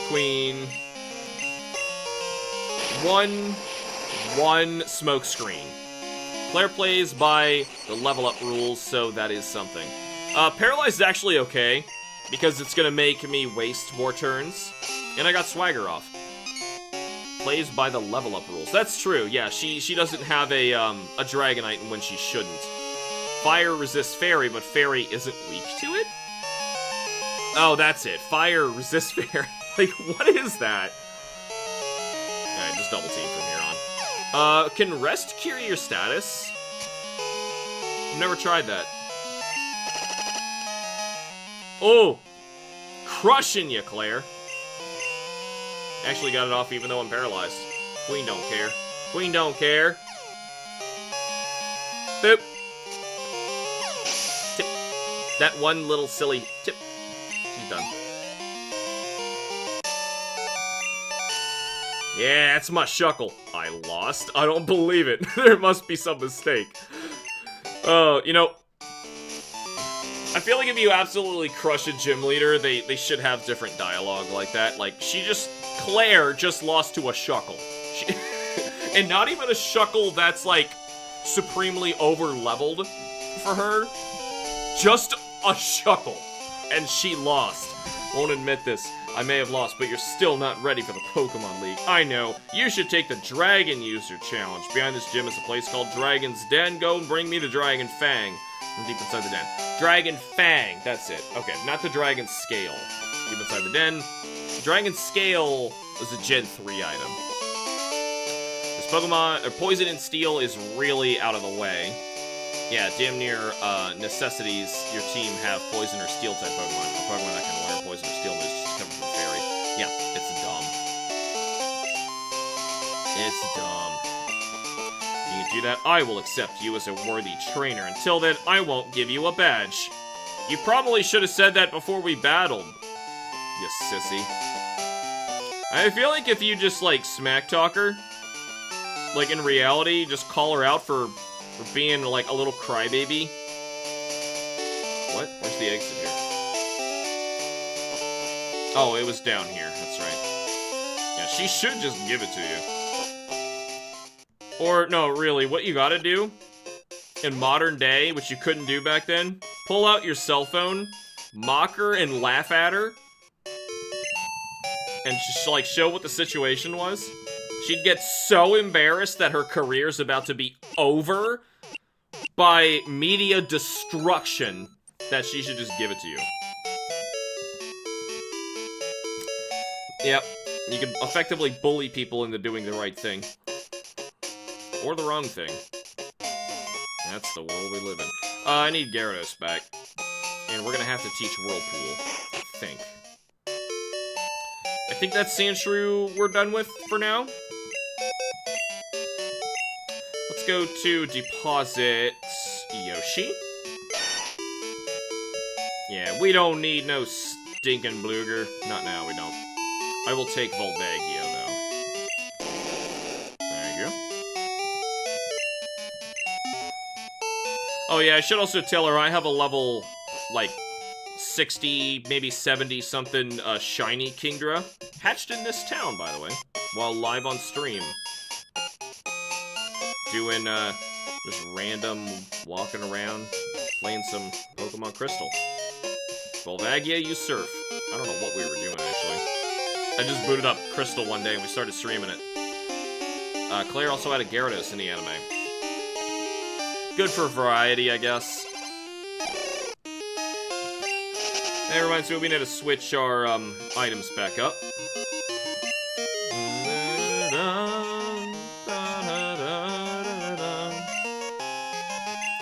Queen. One smoke screen. Claire plays by the level up rules, so that is something. Paralyzed is actually okay, because it's gonna make me waste more turns. And I got Swagger off. Plays by the level up rules. That's true, yeah, she doesn't have a Dragonite when she shouldn't. Fire resists Fairy, but Fairy isn't weak to it? Oh, that's it. Fire, resist fairy. Like, what is that? Alright, just double team from here on. Can rest cure your status? I've never tried that. Oh! Crushing you, Claire. Actually got it off even though I'm paralyzed. Queen don't care. Queen don't care. Boop. Tip. That one little silly tip. She's done. Yeah, that's my shuckle. I lost? I don't believe it. There must be some mistake. Oh, you know, I feel like if you absolutely crush a gym leader, they should have different dialogue like that. Like, Claire just lost to a shuckle. And not even a shuckle that's, like, supremely over-leveled for her. Just a shuckle. And she lost. Won't admit this. I may have lost, but you're still not ready for the Pokemon League. I know. You should take the Dragon User Challenge. Behind this gym is a place called Dragon's Den. Go and bring me the Dragon Fang. From deep inside the den. Dragon Fang. That's it. Okay, not the Dragon Scale. Deep inside the den. Dragon Scale is a Gen 3 item. This Pokemon, or Poison and Steel, is really out of the way. Yeah, damn near necessities your team have Poison or Steel type Pokemon. A Pokemon that can learn Poison or Steel moves just come from a Fairy. Yeah, it's dumb. It's dumb. You can do that, I will accept you as a worthy trainer. Until then, I won't give you a badge. You probably should have said that before we battled. You sissy. I feel like if you just, like, smack talk her, like, in reality, just call her out for being, like, a little crybaby. What? Where's the exit here? Oh, it was down here. That's right. Yeah, she should just give it to you. Or, no, really, what you gotta do, in modern day, which you couldn't do back then, pull out your cell phone, mock her and laugh at her, and just, like, show what the situation was. She'd get so embarrassed that her career's about to be over by media destruction that she should just give it to you. Yep, you can effectively bully people into doing the right thing. Or the wrong thing. That's the world we live in. I need Gyarados back. And we're gonna have to teach Whirlpool, I think. I think that's Sandshrew we're done with for now. Let's go to deposit Yoshi. Yeah, we don't need no stinking Bluger. Not now, we don't. I will take Volvagia, though. There you go. Oh yeah, I should also tell her I have a level, like, 60, maybe 70-something shiny Kingdra. Hatched in this town, by the way, while live on stream. Doing, just random walking around, playing some Pokemon Crystal. Volvagia, you surf. I don't know what we were doing, actually. I just booted up Crystal one day and we started streaming it. Claire also had a Gyarados in the anime. Good for variety, I guess. That reminds me, we need to switch our items back up.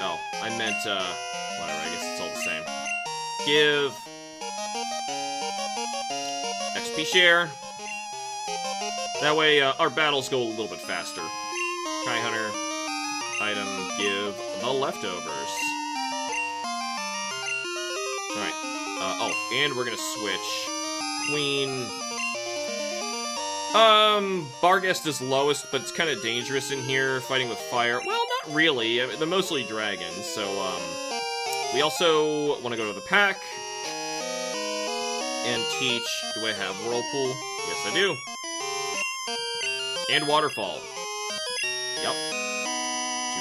Oh, I meant, whatever, I guess it's all the same. Give XP share. That way, our battles go a little bit faster. Kai Hunter. Item, give the leftovers. Alright. Oh, and we're gonna switch. Queen. Barghest is lowest, but it's kind of dangerous in here, fighting with fire. Well, not really. I mean, they're mostly dragons, so, we also want to go to the pack. And teach... Do I have Whirlpool? Yes, I do. And Waterfall. Yep.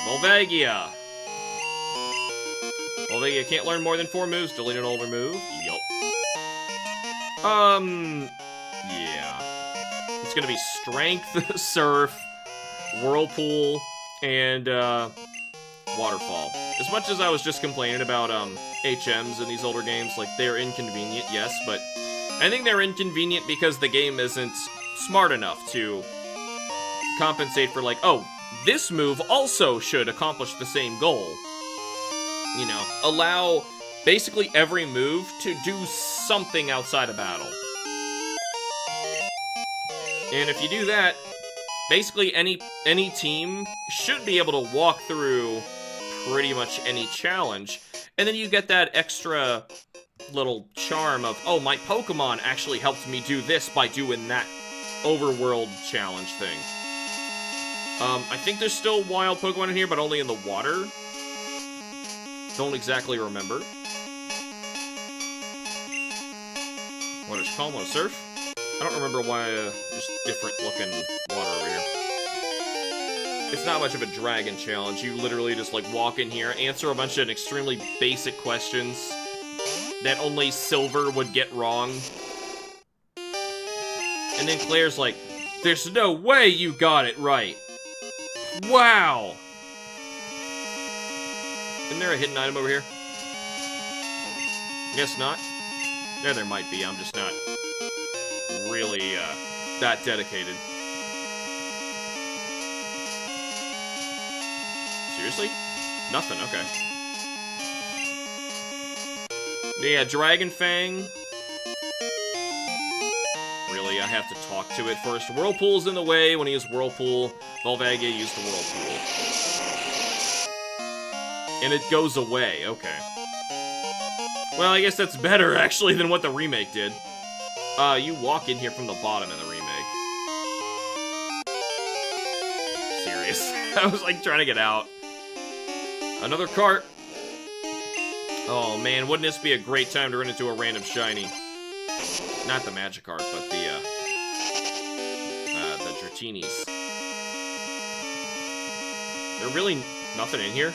Volvagia. Volvagia can't learn more than 4 moves. Delete an older move. Yup. Yeah. It's gonna be Strength, Surf, Whirlpool, and, Waterfall. As much as I was just complaining about HMs in these older games, like, they're inconvenient, yes, but I think they're inconvenient because the game isn't smart enough to compensate for, like, oh, this move also should accomplish the same goal. You know, allow basically every move to do something outside of battle. And if you do that, basically any team should be able to walk through pretty much any challenge, and then you get that extra little charm of, oh, my Pokemon actually helped me do this by doing that overworld challenge thing. I think there's still wild Pokemon in here, but only in the water. Don't exactly remember. What did you call them? A surf? I don't remember why there's different looking water over here. It's not much of a dragon challenge. You literally just, like, walk in here, answer a bunch of extremely basic questions that only Silver would get wrong. And then Claire's like, there's no way you got it right. Wow! Isn't there a hidden item over here? Guess not. Yeah, there might be. I'm just not really that dedicated. Seriously? Nothing, okay. Yeah, Dragon Fang. Really, I have to talk to it first. Whirlpool's in the way. When he used Whirlpool, Volvagia used the Whirlpool. And it goes away, okay. Well, I guess that's better, actually, than what the remake did. You walk in here from the bottom in the remake. Serious. I was, like, trying to get out. Another cart. Oh, man, wouldn't this be a great time to run into a random shiny? Not the Magikarp, but the Dratini's. There really nothing in here?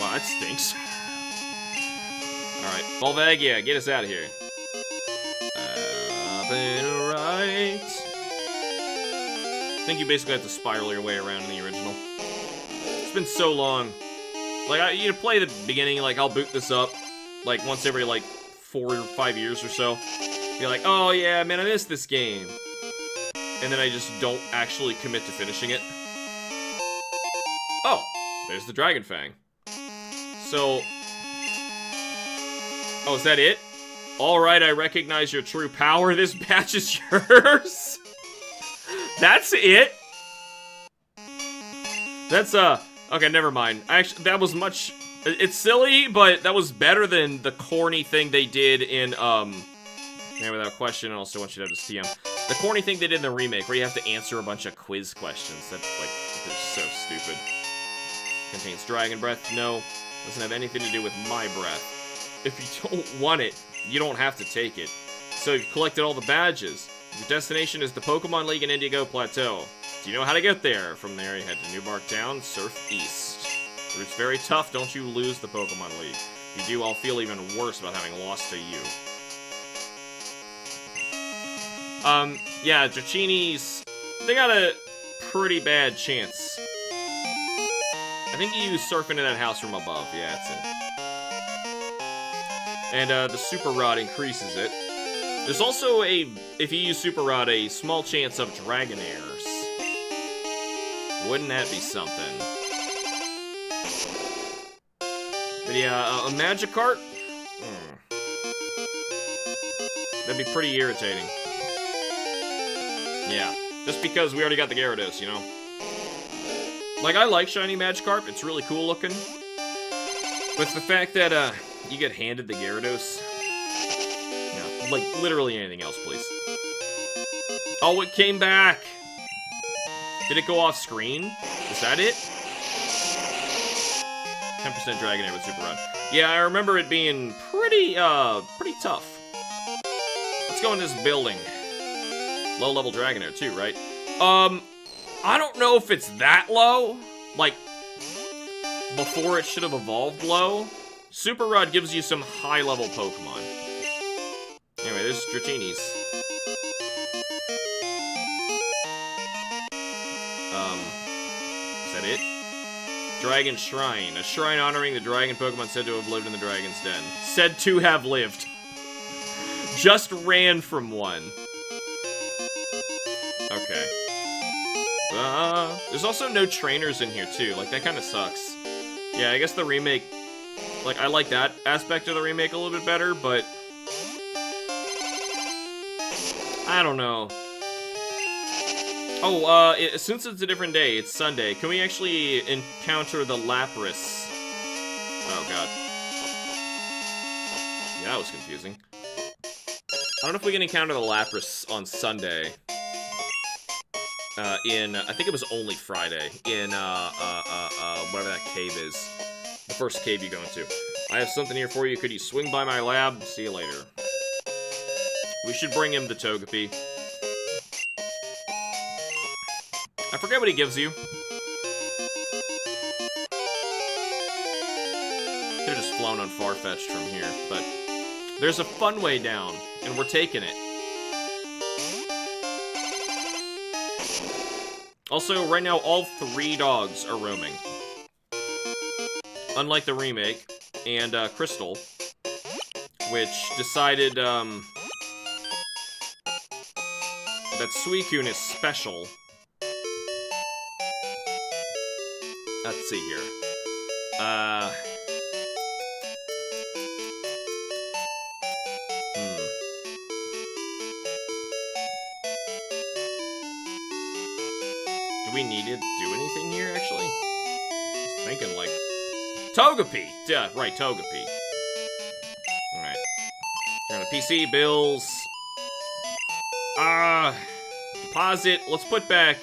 Wow, that stinks. Alright, Volvagia, get us out of here. Up and right. I think you basically have to spiral your way around in the original. It's been so long. Like, you play the beginning, like, I'll boot this up, like, once every, like, 4 or 5 years or so. Be like, oh, yeah, man, I missed this game. And then I just don't actually commit to finishing it. Oh, there's the Dragon Fang. So... Oh, is that it? Alright, I recognize your true power. This batch is yours. That's it? That's, okay, never mind. Actually, that was much... It's silly, but that was better than the corny thing they did in, Man Without Question, and also want you to have to see him. The corny thing they did in the remake, where you have to answer a bunch of quiz questions. That's, like, they're so stupid. Contains dragon breath? No. Doesn't have anything to do with my breath. If you don't want it, you don't have to take it. So you've collected all the badges. Your destination is the Pokemon League in Indigo Plateau. Do you know how to get there? From there, you head to Newbark Town, surf east. The route's very tough, don't you lose the Pokemon League. If you do, I'll feel even worse about having lost to you. Yeah, Dratini's... They got a pretty bad chance. I think you use surf into that house from above. Yeah, that's it. And, the Super Rod increases it. There's also a, if you use Super Rod, a small chance of Dragonairs. Wouldn't that be something? But yeah, a Magikarp? That'd be pretty irritating. Yeah, just because we already got the Gyarados, you know? Like, I like shiny Magikarp, it's really cool looking. But the fact that, you get handed the Gyarados... No, like, literally anything else, please. Oh, it came back! Did it go off screen? Is that it? 10% Dragonair with Super Rod. Yeah, I remember it being pretty tough. Let's go in this building. Low-level Dragonair, too, right? I don't know if it's that low. Like, before it should have evolved low. Super Rod gives you some high-level Pokemon. Anyway, there's Dratini's. Is that it? Dragon Shrine. A shrine honoring the dragon Pokemon said to have lived in the Dragon's Den. Said to have lived. Just ran from one. Okay. There's also no trainers in here, too. Like, that kind of sucks. Yeah, I guess the remake... Like, I like that aspect of the remake a little bit better, but... I don't know. Oh, since it's a different day, it's Sunday, can we actually encounter the Lapras? Oh, God. Yeah, that was confusing. I don't know if we can encounter the Lapras on Sunday. I think it was only Friday, in, whatever that cave is. The first cave you go into. I have something here for you. Could you swing by my lab? See you later. We should bring him to Togepi. I forget what he gives you. Could've just flown on Farfetch'd from here, but... There's a fun way down, and we're taking it. Also, right now, all 3 dogs are roaming. Unlike the remake, and, Crystal, which decided, that Suicune is special. Let's see here. Do we need to do anything here, actually? Just thinking, like... Togepi! Duh, right, Togepi. Alright. Turn on PC, bills. Deposit. Let's put back,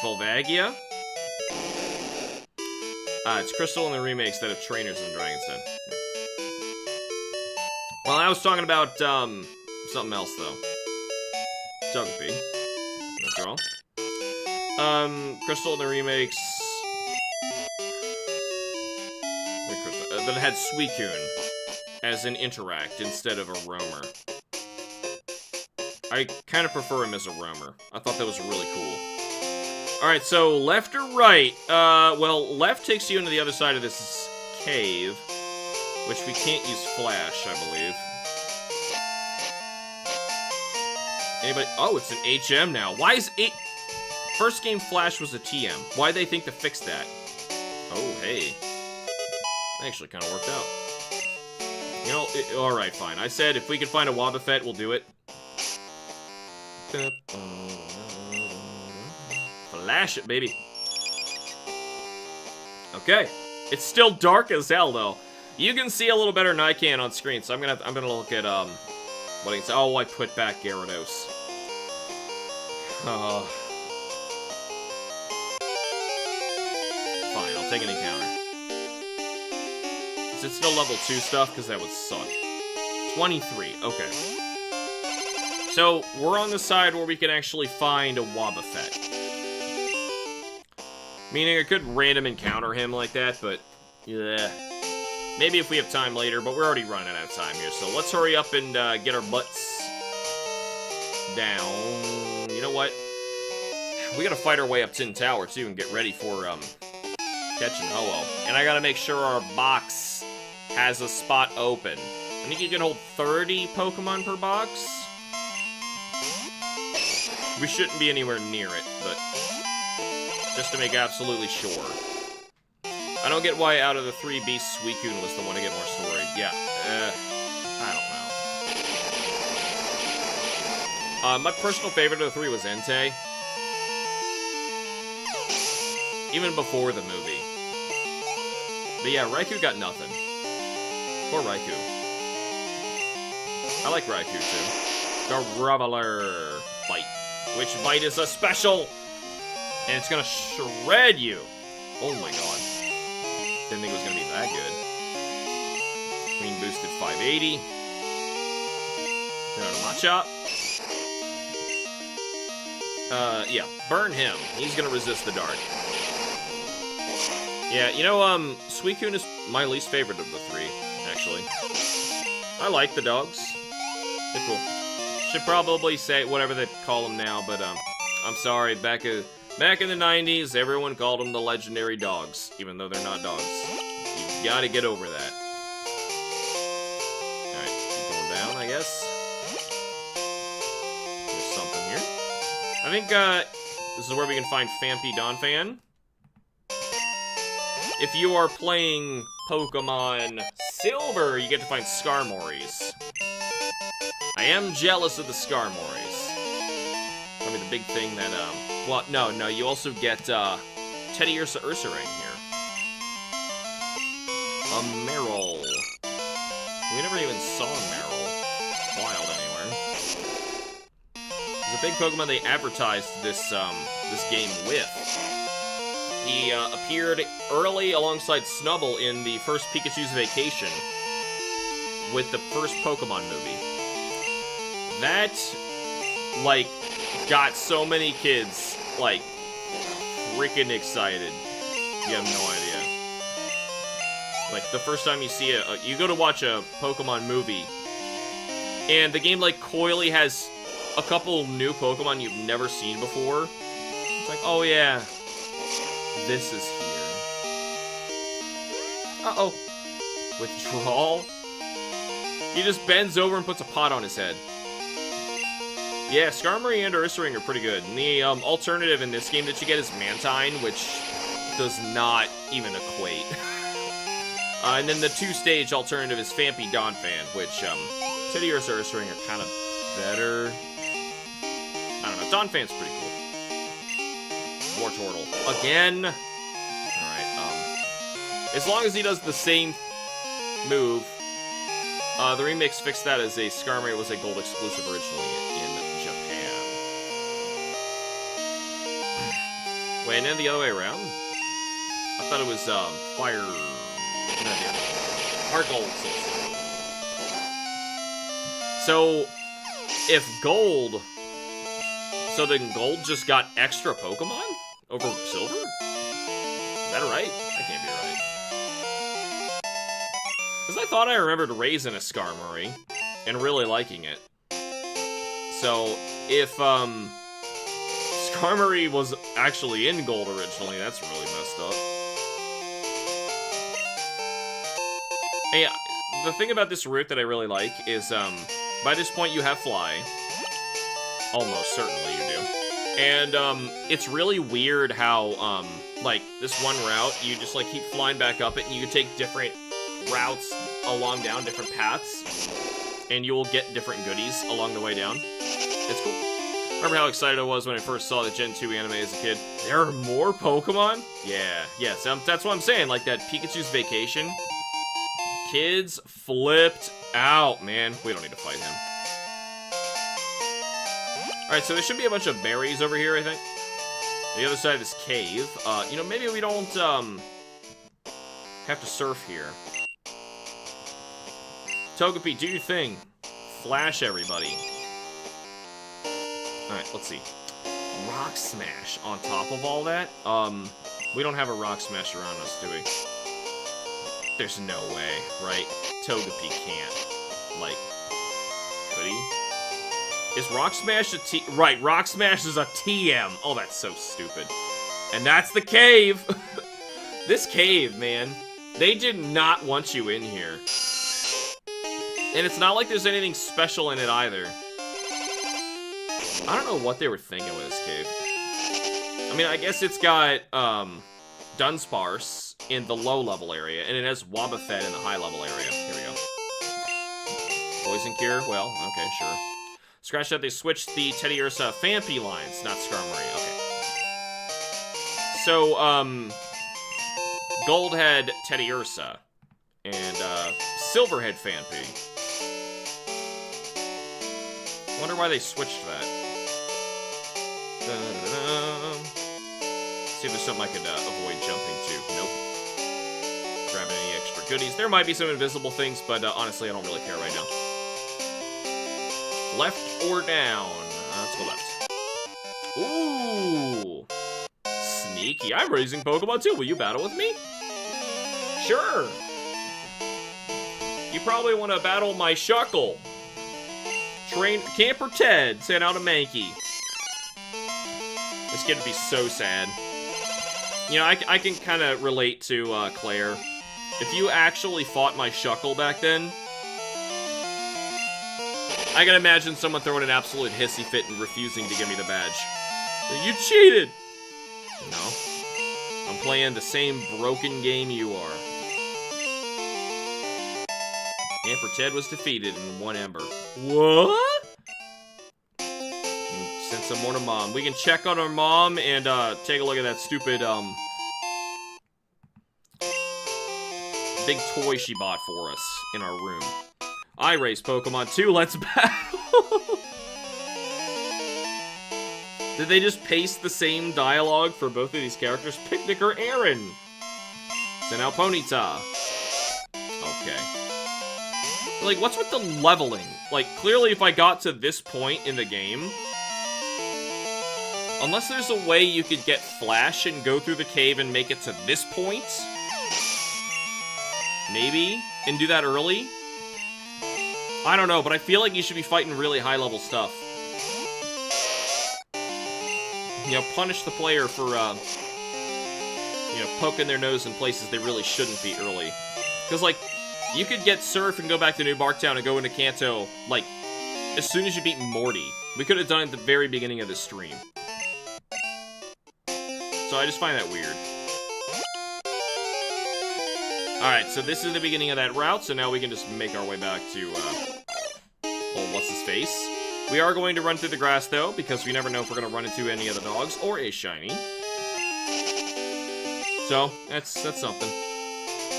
Volvagia. It's Crystal in the remakes that have trainers in Dragon's Den. Yeah. Well, I was talking about, something else, though. Togepi. After all. Crystal in the remakes... that had Suicune as an interact instead of a roamer. I kind of prefer him as a roamer. I thought that was really cool. Alright, so left or right? Well, left takes you into the other side of this cave, which we can't use Flash, I believe. Anybody? Oh, it's an HM now. Why is it... First game Flash was a TM. Why'd they think to fix that? Oh, hey. That actually kind of worked out. You know, alright, fine. I said if we could find a Wobbuffet, we'll do it. Flash it, baby. Okay. It's still dark as hell, though. You can see a little better than I can on screen, so I'm gonna look at, what I can say. Oh, I put back Gyarados. Fine, I'll take an encounter. Is it still level 2 stuff? Because that would suck. 23, okay. So, we're on the side where we can actually find a Wobbuffet. Meaning I could random encounter him like that, but... yeah. Maybe if we have time later, but we're already running out of time here, so let's hurry up and get our butts down. You know what? We gotta fight our way up Tin Tower, too, and get ready for, catching Ho-Oh. And I gotta make sure our box has a spot open. I think you can hold 30 Pokemon per box. We shouldn't be anywhere near it, but just to make absolutely sure. I don't get why out of the 3 beasts, Suicune was the one to get more story. Yeah, I don't know. My personal favorite of the 3 was Entei. Even before the movie. But yeah, Raikou got nothing. Poor Raikou. I like Raikou too. Graveler Bite. Which Bite is a special! And it's gonna shred you! Oh my god. Didn't think it was gonna be that good. Queen boosted 580. Turn on Machop. Yeah, burn him. He's gonna resist the dark. Yeah, you know, Suicune is my least favorite of the 3, actually. I like the dogs. They're cool. Should probably say whatever they call them now, but, I'm sorry, back Back in the 90s, everyone called them the legendary dogs, even though they're not dogs. You gotta get over that. Alright, keep going down, I guess. There's something here. I think, this is where we can find Fampy Donphan. If you are playing Pokemon Silver, you get to find Skarmories. I am jealous of the Skarmories. Probably the big thing that, well, no, you also get, Teddiursa Ursaring here. A Meryl. We never even saw a Meryl. Wild, anywhere. There's a big Pokemon they advertised this game with. He, appeared early alongside Snubbull in the first Pikachu's Vacation with the first Pokemon movie. That, like, got so many kids, like, freaking excited. You have no idea. Like, the first time you see you go to watch a Pokemon movie, and the game, like, coyly has a couple new Pokemon you've never seen before. It's like, oh yeah, this is here. Uh-oh. Withdrawal? He just bends over and puts a pot on his head. Yeah, Skarmory and Ursaring are pretty good. And the alternative in this game that you get is Mantine, which does not even equate. And then the two-stage alternative is Fampy Donphan, which Teddiursa and Ursaring are kind of better. I don't know, Donphan's pretty cool. Wartortle. Again. Alright, as long as he does the same move, the remix fixed that as a Skarmory was a gold exclusive originally in Japan. Wait, and then the other way around? I thought it was, fire... No, Heart Gold. So, if Gold... So then Gold just got extra Pokemon over Silver? Is that right? That can't be right. Because I thought I remembered raising a Skarmory and really liking it. So, if, Skarmory was actually in Gold originally, that's really messed up. Hey, the thing about this route that I really like is, by this point you have Fly. Almost certainly you do. And, it's really weird how, like, this one route, you just, like, keep flying back up it, and you can take different routes along down, different paths, and you will get different goodies along the way down. It's cool. Remember how excited I was when I first saw the Gen 2 anime as a kid? There are more Pokemon? Yeah, yes, that's what I'm saying, like that Pikachu's Vacation. Kids flipped out, man. We don't need to fight him. Alright, so there should be a bunch of berries over here, I think. The other side of this cave. You know, maybe we don't, have to surf here. Togepi, do your thing. Flash everybody. Alright, let's see. Rock Smash on top of all that? We don't have a Rock Smash around us, do we? There's no way, right? Togepi can't. Like, could he? Is Rock Smash a T... Right, Rock Smash is a TM. Oh, that's so stupid. And that's the cave! This cave, man. They did not want you in here. And it's not like there's anything special in it either. I don't know what they were thinking with this cave. I mean, I guess it's got, Dunsparce in the low-level area, and it has Wobbuffet in the high-level area. Here we go. Poison Cure? Well, okay, sure. Scratch that, they switched the Teddiursa Fampy lines, not Skarmory. Okay. So, Gold had Teddiursa, and, Silver had Fampy. I wonder why they switched that. See if there's something I could avoid jumping to. Nope. Grabbing any extra goodies. There might be some invisible things, but honestly, I don't really care right now. Left or down? Let's go left. Ooh! Sneaky. I'm raising Pokemon too. Will you battle with me? Sure! You probably want to battle my Shuckle. Camper Ted sent out a Mankey. This kid would be so sad. You know, I can kind of relate to Claire. If you actually fought my Shuckle back then, I can imagine someone throwing an absolute hissy fit and refusing to give me the badge. You cheated! No. I'm playing the same broken game you are. Emperor Ted was defeated in 1 ember. What? Send some more to Mom. We can check on our mom and take a look at that stupid big toy she bought for us in our room. I race Pokemon too, let's battle! Did they just paste the same dialogue for both of these characters? Picnic or Aaron? Send out Ponyta. Okay. Like, what's with the leveling? Like, clearly if I got to this point in the game, unless there's a way you could get Flash and go through the cave and make it to this point, maybe, and do that early? I don't know, but I feel like you should be fighting really high-level stuff. You know, punish the player for, you know, poking their nose in places they really shouldn't be early. Because, like, you could get Surf and go back to New Barktown and go into Kanto, like, as soon as you beat Morty. We could have done it at the very beginning of the stream. So I just find that weird. Alright, so this is the beginning of that route, so now we can just make our way back to, old what's-his-face. We are going to run through the grass, though, because we never know if we're going to run into any of the dogs or a shiny. So, that's something.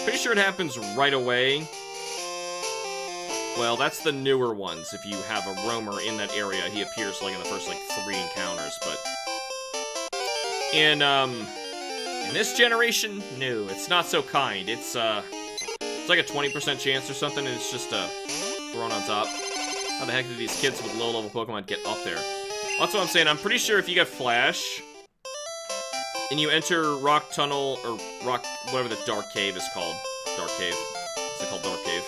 Pretty sure it happens right away. Well, that's the newer ones. If you have a roamer in that area, he appears, like, in the first, like, 3 encounters, but... In this generation, no, it's not so kind. It's like a 20% chance or something, and it's just, thrown on top. How the heck did these kids with low-level Pokemon get up there? That's what I'm saying. I'm pretty sure if you get Flash, and you enter Rock Tunnel, or Rock... whatever the Dark Cave is called. Dark Cave. Is it called Dark Cave?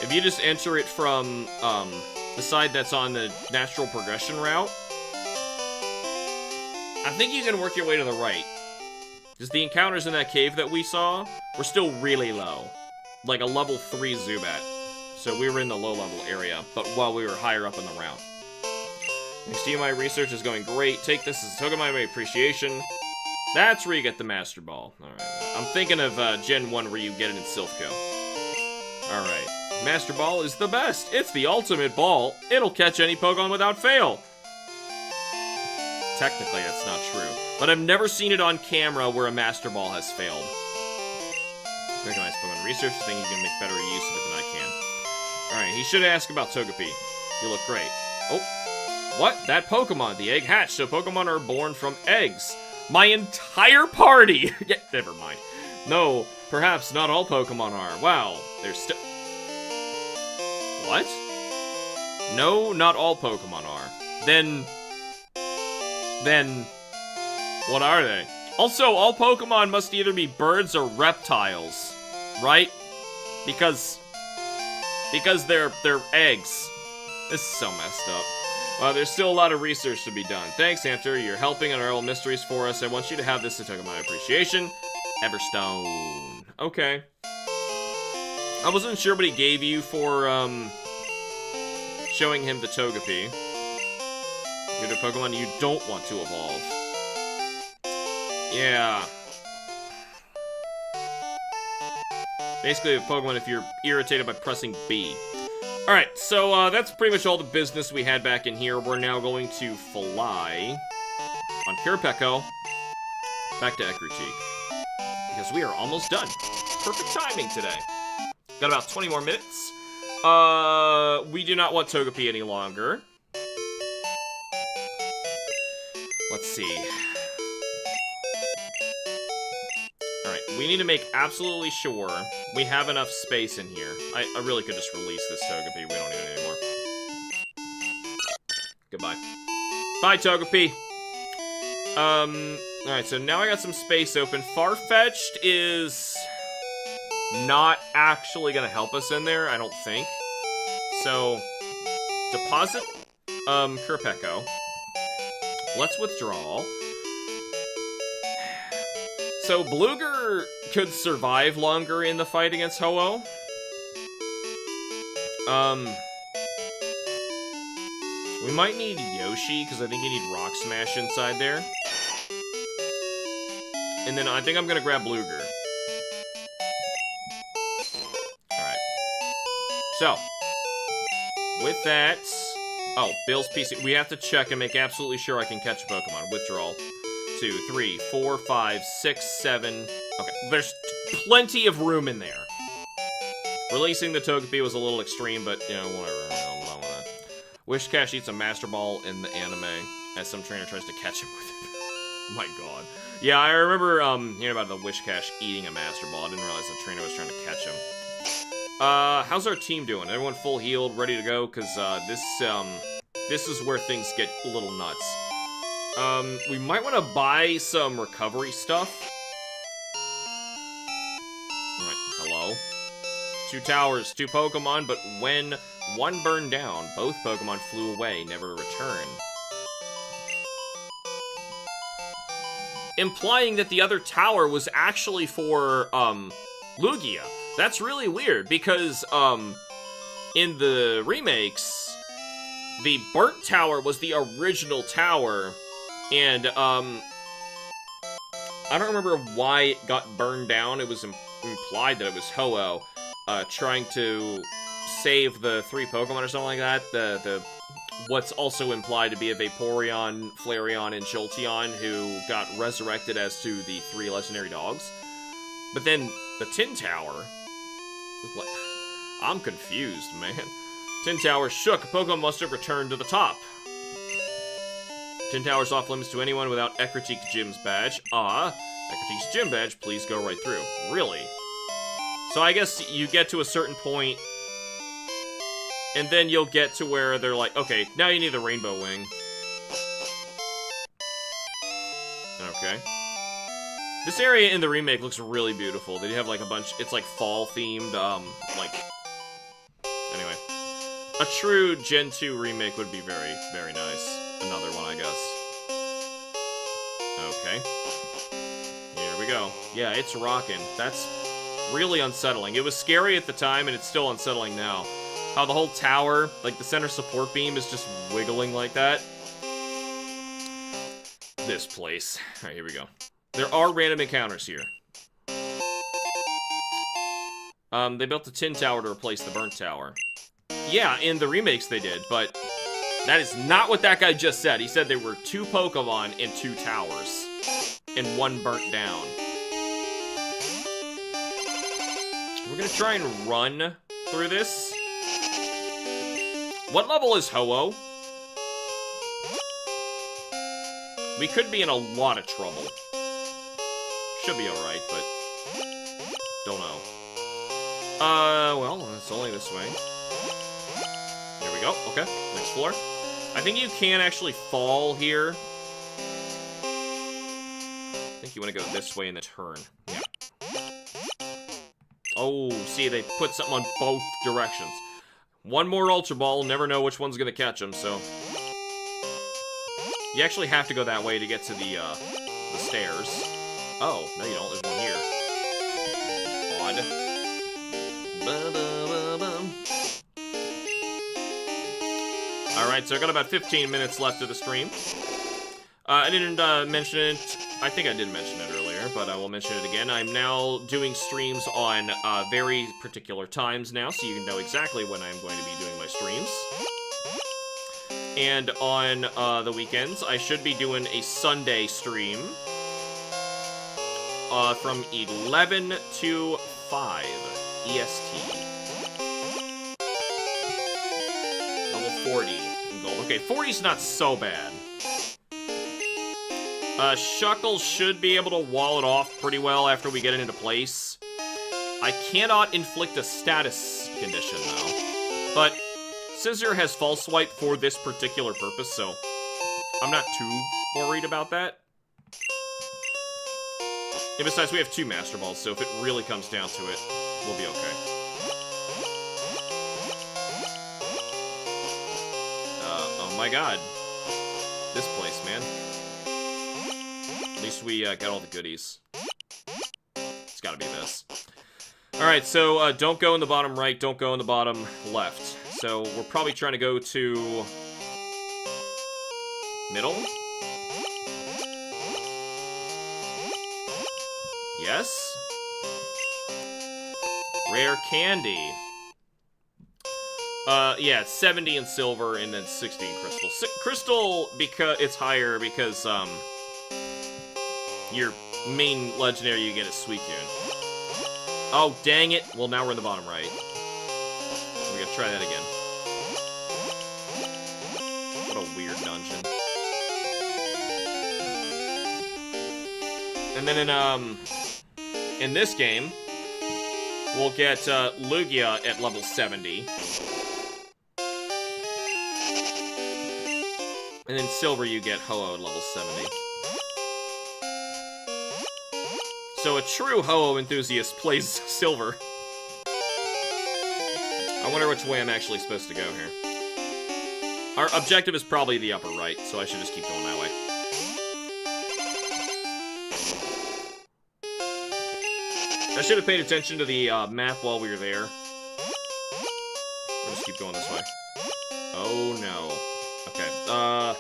If you just enter it from, the side that's on the natural progression route, I think you can work your way to the right. Because the encounters in that cave that we saw were still really low. Like a level 3 Zubat. So we were in the low-level area, but while we were higher up in the route. Thanks to you, my research is going great. Take this as a token of my appreciation. That's where you get the Master Ball. Alright. I'm thinking of Gen 1 where you get it in Silph Co. Alright. Master Ball is the best. It's the ultimate ball. It'll catch any Pokemon without fail. Technically, that's not true. But I've never seen it on camera where a Master Ball has failed. Recognize Pokemon research. I think you can make better use of it than I can. Alright, he should ask about Togepi. You look great. Oh. What? That Pokemon. The egg hatched, so Pokemon are born from eggs. My entire party! Yeah, never mind. No, perhaps not all Pokemon are. Wow, there's still... What? No, not all Pokemon are. Then... what are they? Also, all Pokemon must either be birds or reptiles, right? Because they're eggs. This is so messed up. Well, there's still a lot of research to be done. Thanks, Hamster. You're helping unravel mysteries for us. I want you to have this to token of my appreciation. Everstone. Okay. I wasn't sure what he gave you for, showing him the Togepi. You're a Pokemon you don't want to evolve. Yeah. Basically, a Pokemon if you're irritated by pressing B. Alright, so that's pretty much all the business we had back in here. We're now going to fly on Kirpeko back to Ecruteak. Because we are almost done. Perfect timing today. Got about 20 more minutes. We do not want Togepi any longer. Let's see. Alright, we need to make absolutely sure we have enough space in here. I really could just release this Togepi. We don't need it anymore. Goodbye. Bye, Togepi. Alright, so now I got some space open. Farfetch'd is not actually gonna help us in there, I don't think. So, deposit, Kirpeko. let's withdraw. So, Bluger could survive longer in the fight against Ho-Oh. We might need Yoshi, because I think you need Rock Smash inside there. And then I think I'm gonna grab Bluger. Alright. So, with that... Oh, Bill's PC. We have to check and make absolutely sure I can catch a Pokemon. Withdrawal. 2, 3, 4, 5, 6, 7... Okay, there's plenty of room in there. Releasing the Togepi was a little extreme, but, you know, whatever. Wish Cash eats a Master Ball in the anime as some trainer tries to catch him with it. My god. Yeah, I remember hearing about the Wish Cash eating a Master Ball. I didn't realize the trainer was trying to catch him. How's our team doing? Everyone full healed, ready to go? Because this is where things get a little nuts. We might want to buy some recovery stuff. Alright, hello. 2 towers, 2 Pokemon, but when one burned down, both Pokemon flew away, never to return. Implying that the other tower was actually for, Lugia. That's really weird, because, in the remakes, the burnt tower was the original tower, and, I don't remember why it got burned down. It was implied that it was Ho-Oh, trying to save the 3 Pokemon or something like that. The what's also implied to be a Vaporeon, Flareon, and Jolteon who got resurrected as to the 3 legendary dogs. But then the Tin Tower, what? I'm confused, man. Tin Tower shook. Pokemon must have returned to the top. Tin Tower's off limits to anyone without Ekritique Gym's badge. Ekritique's Gym badge, please go right through. Really? So I guess you get to a certain point, and then you'll get to where they're like, okay, now you need the Rainbow Wing. Okay. This area in the remake looks really beautiful. They have like a bunch, it's like fall-themed, like... Anyway. A true Gen 2 remake would be very, very nice. Another one, I guess. Okay. Here we go. Yeah, it's rocking. That's really unsettling. It was scary at the time, and it's still unsettling now. How the whole tower, like the center support beam, is just wiggling like that. This place. Alright, here we go. There are random encounters here. They built the Tin Tower to replace the Burnt Tower. Yeah, in the remakes they did, but that is not what that guy just said. He said there were 2 Pokemon and 2 towers, and 1 burnt down. We're gonna try and run through this. What level is Ho-Oh? We could be in a lot of trouble. Should be alright, but... don't know. Well, it's only this way. There we go. Okay, next floor. I think you can actually fall here. I think you want to go this way in the turn. Yeah. Oh, see, they put something on both directions. One more Ultra Ball, never know which one's gonna catch them, so... You actually have to go that way to get to the stairs. Oh, no you don't, there's one here. Odd. Alright, so I got about 15 minutes left of the stream. I didn't mention it. I think I did mention it earlier, but I will mention it again. I'm now doing streams on very particular times now, so you can know exactly when I'm going to be doing my streams. And on the weekends, I should be doing a Sunday stream from 11 to 5 EST. Level 40 in gold. Okay, 40's not so bad. Shuckle should be able to wall it off pretty well after we get it into place. I cannot inflict a status condition, though. But Scissor has False Swipe for this particular purpose, so I'm not too worried about that. And besides, we have 2 Master Balls, so if it really comes down to it, we'll be okay. Oh my god. this place, man. At least we got all the goodies. It's gotta be this. Alright, so don't go in the bottom right, don't go in the bottom left. So we're probably trying to go to... middle? Yes? Rare candy. Yeah, 70 in silver and then 60 in crystal. Crystal, because it's higher because, your main legendary you get is Suicune. Oh, dang it. Well, now we're in the bottom right. We gotta try that again. What a weird dungeon. And then in this game, we'll get, Lugia at level 70. And then silver, you get Ho-Oh at level 70. So a true Ho-Oh enthusiast plays silver. I wonder which way I'm actually supposed to go here. Our objective is probably the upper right, so I should just keep going that way. I should have paid attention to the map while we were there. We'll just keep going this way. Oh no. Okay, uh-oh.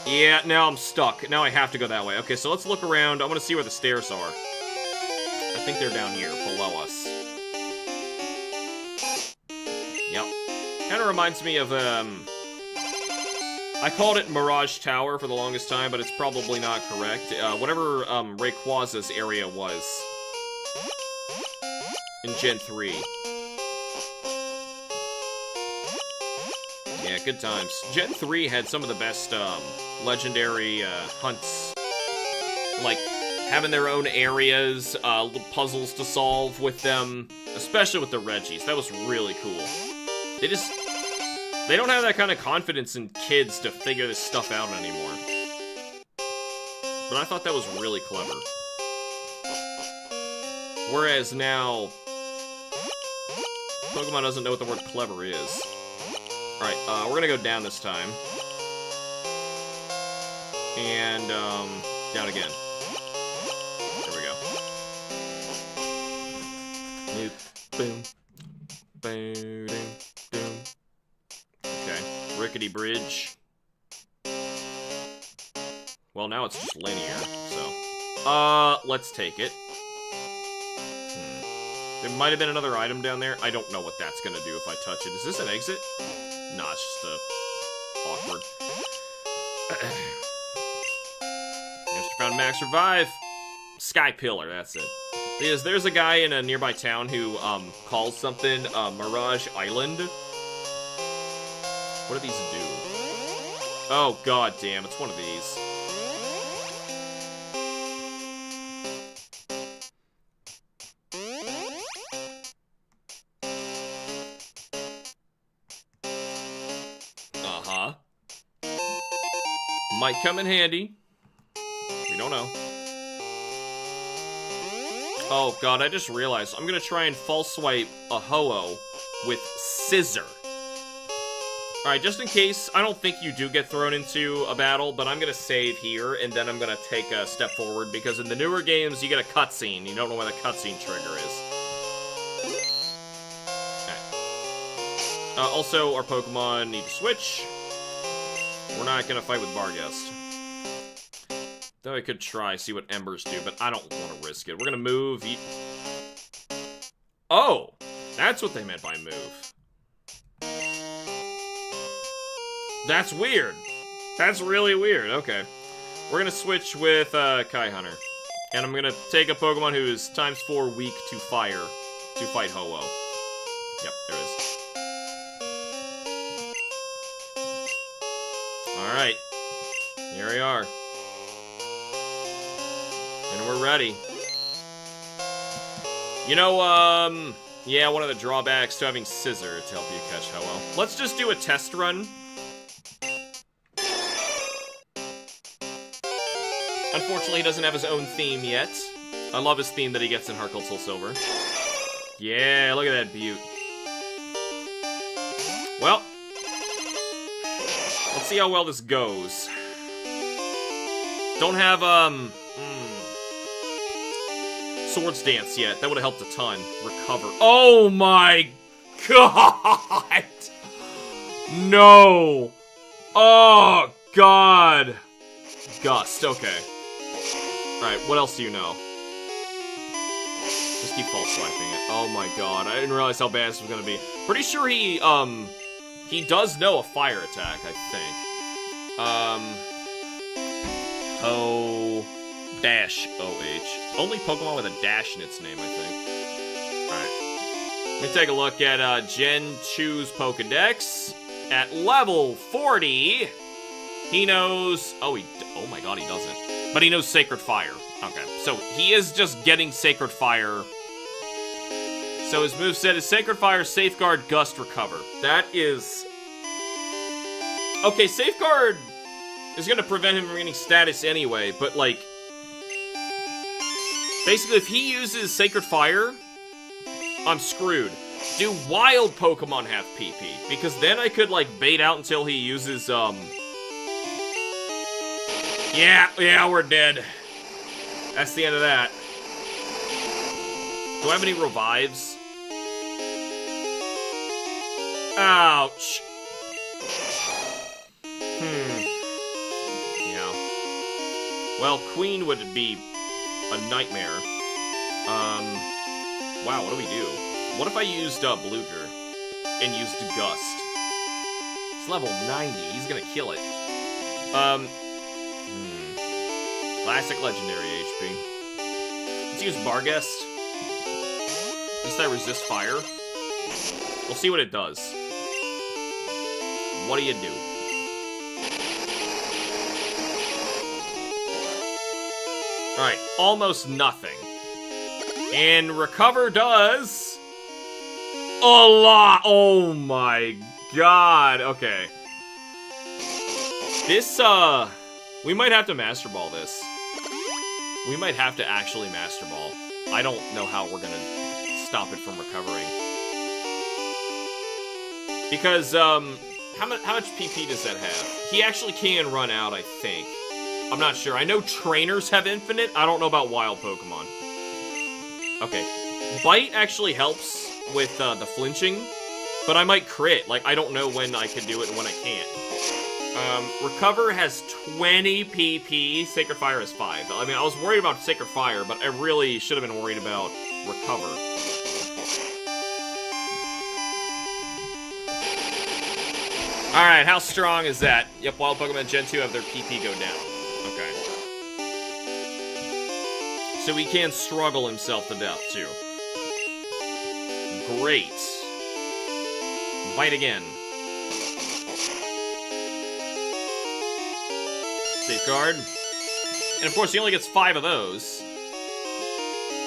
Yeah, now I'm stuck. Now I have to go that way. Okay, so let's look around. I want to see where the stairs are. I think they're down here, below us. Yep. Kind of reminds me of, I called it Mirage Tower for the longest time, but it's probably not correct. Whatever, Rayquaza's area was. In Gen 3. Yeah, good times. Gen 3 had some of the best, legendary, hunts. Like, having their own areas, puzzles to solve with them. Especially with the Reggies. That was really cool. They don't have that kind of confidence in kids to figure this stuff out anymore. But I thought that was really clever. Whereas now, Pokemon doesn't know what the word clever is. Alright, we're gonna go down this time. And, down again. There we go. Boom. Boom. Boom. Okay. Rickety bridge. Well, now it's just linear, so... let's take it. There might have been another item down there. I don't know what that's gonna do if I touch it. Is this an exit? Nah, it's just, awkward. Mr. Found Max Revive. Sky Pillar, that's it. There's a guy in a nearby town who, calls something, Mirage Island. What do these do? Oh, god damn, it's one of these. Uh-huh. Might come in handy. We don't know. Oh god, I just realized. I'm gonna try and false swipe a Ho-Oh with Scissor. Alright, just in case, I don't think you do get thrown into a battle, but I'm gonna save here, and then I'm gonna take a step forward, because in the newer games, you get a cutscene. You don't know where the cutscene trigger is. Okay. Also, our Pokemon need to switch. We're not gonna fight with Barghest. Though I could try, see what Embers do, but I don't want to risk it. We're gonna move. Oh! That's what they meant by move. That's weird. That's really weird. Okay. We're gonna switch with Kai Hunter. And I'm gonna take a Pokemon who is ×4 weak to fire to fight Ho-Oh. Yep, there it is. Alright. Here we are. And we're ready. You know, yeah, one of the drawbacks to having Scissor to help you catch Ho-Oh. Let's just do a test run. Unfortunately, he doesn't have his own theme yet. I love his theme that he gets in Heart Gold Soul Silver. Yeah, look at that beaut. Well, let's see how well this goes. Don't have, Swords Dance yet. That would have helped a ton. Recover. Oh my god! No! Oh, god! Gust, okay. Alright, what else do you know? Just keep false swiping it. Oh my god, I didn't realize how bad this was gonna be. Pretty sure he does know a fire attack, I think. Dash OH. Only Pokemon with a dash in its name, I think. Alright. Let me take a look at Gen 2's Pokedex. At level 40, he knows... Oh my god, he doesn't. But he knows Sacred Fire. Okay, so he is just getting Sacred Fire. So his moveset is Sacred Fire, Safeguard, Gust, Recover. That is... Okay, Safeguard is going to prevent him from getting status anyway, but, like... Basically, if he uses Sacred Fire, I'm screwed. Do wild Pokemon have PP? Because then I could, like, bait out until he uses, Yeah, we're dead. That's the end of that. Do I have any revives? Ouch. Yeah. Well, Queen would be a nightmare. Wow, what do we do? What if I used Bluger and used Gust? It's level 90. He's gonna kill it. Classic Legendary HP. Let's use Barghest. At least I resist fire. We'll see what it does. What do you do? Alright, almost nothing. And Recover does... a lot! Oh my god! Okay. This, we might have to Master Ball this. We might have to actually Master Ball. I don't know how we're gonna stop it from recovering. Because, how much PP does that have? He actually can run out, I think. I'm not sure. I know trainers have infinite. I don't know about wild Pokemon. Okay. Bite actually helps with, the flinching. But I might crit. Like, I don't know when I can do it and when I can't. Recover has 20 PP. Sacred Fire has 5. I mean, I was worried about Sacred Fire, but I really should have been worried about Recover. Alright, how strong is that? Yep, Wild Pokemon Gen 2 have their PP go down. Okay. So he can struggle himself to death, too. Great. Bite again. Safeguard. And of course, he only gets 5 of those.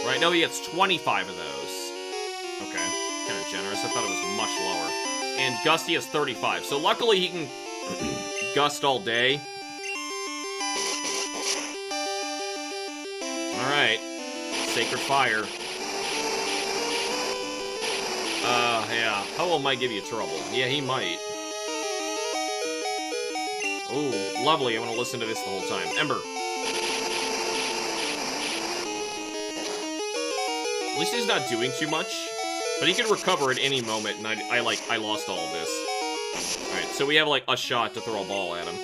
Right? No, he gets 25 of those. Okay. Kind of generous. I thought it was much lower. And Gusty has 35. So luckily he can Gust all day. Alright. Sacred Fire. Yeah. Ho-Oh might give you trouble. Yeah, he might. Ooh, lovely. I want to listen to this the whole time. Ember. At least he's not doing too much. But he can recover at any moment, and I lost all of this. Alright, so we have, like, a shot to throw a ball at him.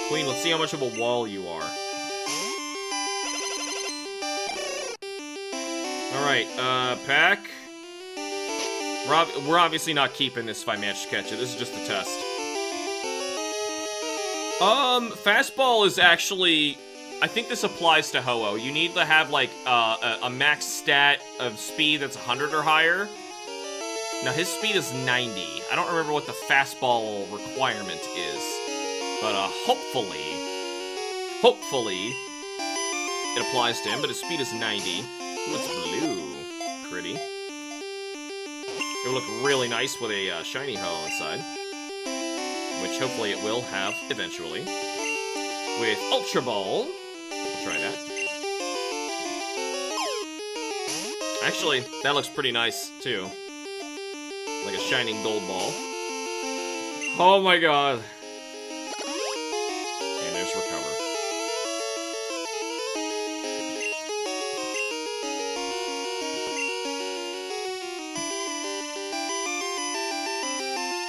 Queen, let's see how much of a wall you are. Alright, Pack. We're obviously not keeping this if I manage to catch it. This is just a test. Fastball is actually... I think this applies to Ho-Oh. You need to have, like, a max stat of speed that's 100 or higher. Now, his speed is 90. I don't remember what the fastball requirement is. But, hopefully, it applies to him, but his speed is 90. Ooh, it's blue. Pretty. It would look really nice with a shiny Ho-Oh inside. Which, hopefully, it will have eventually. With Ultra Ball. We'll try that. Actually, that looks pretty nice, too. Like a shining gold ball. Oh my god. And there's recover.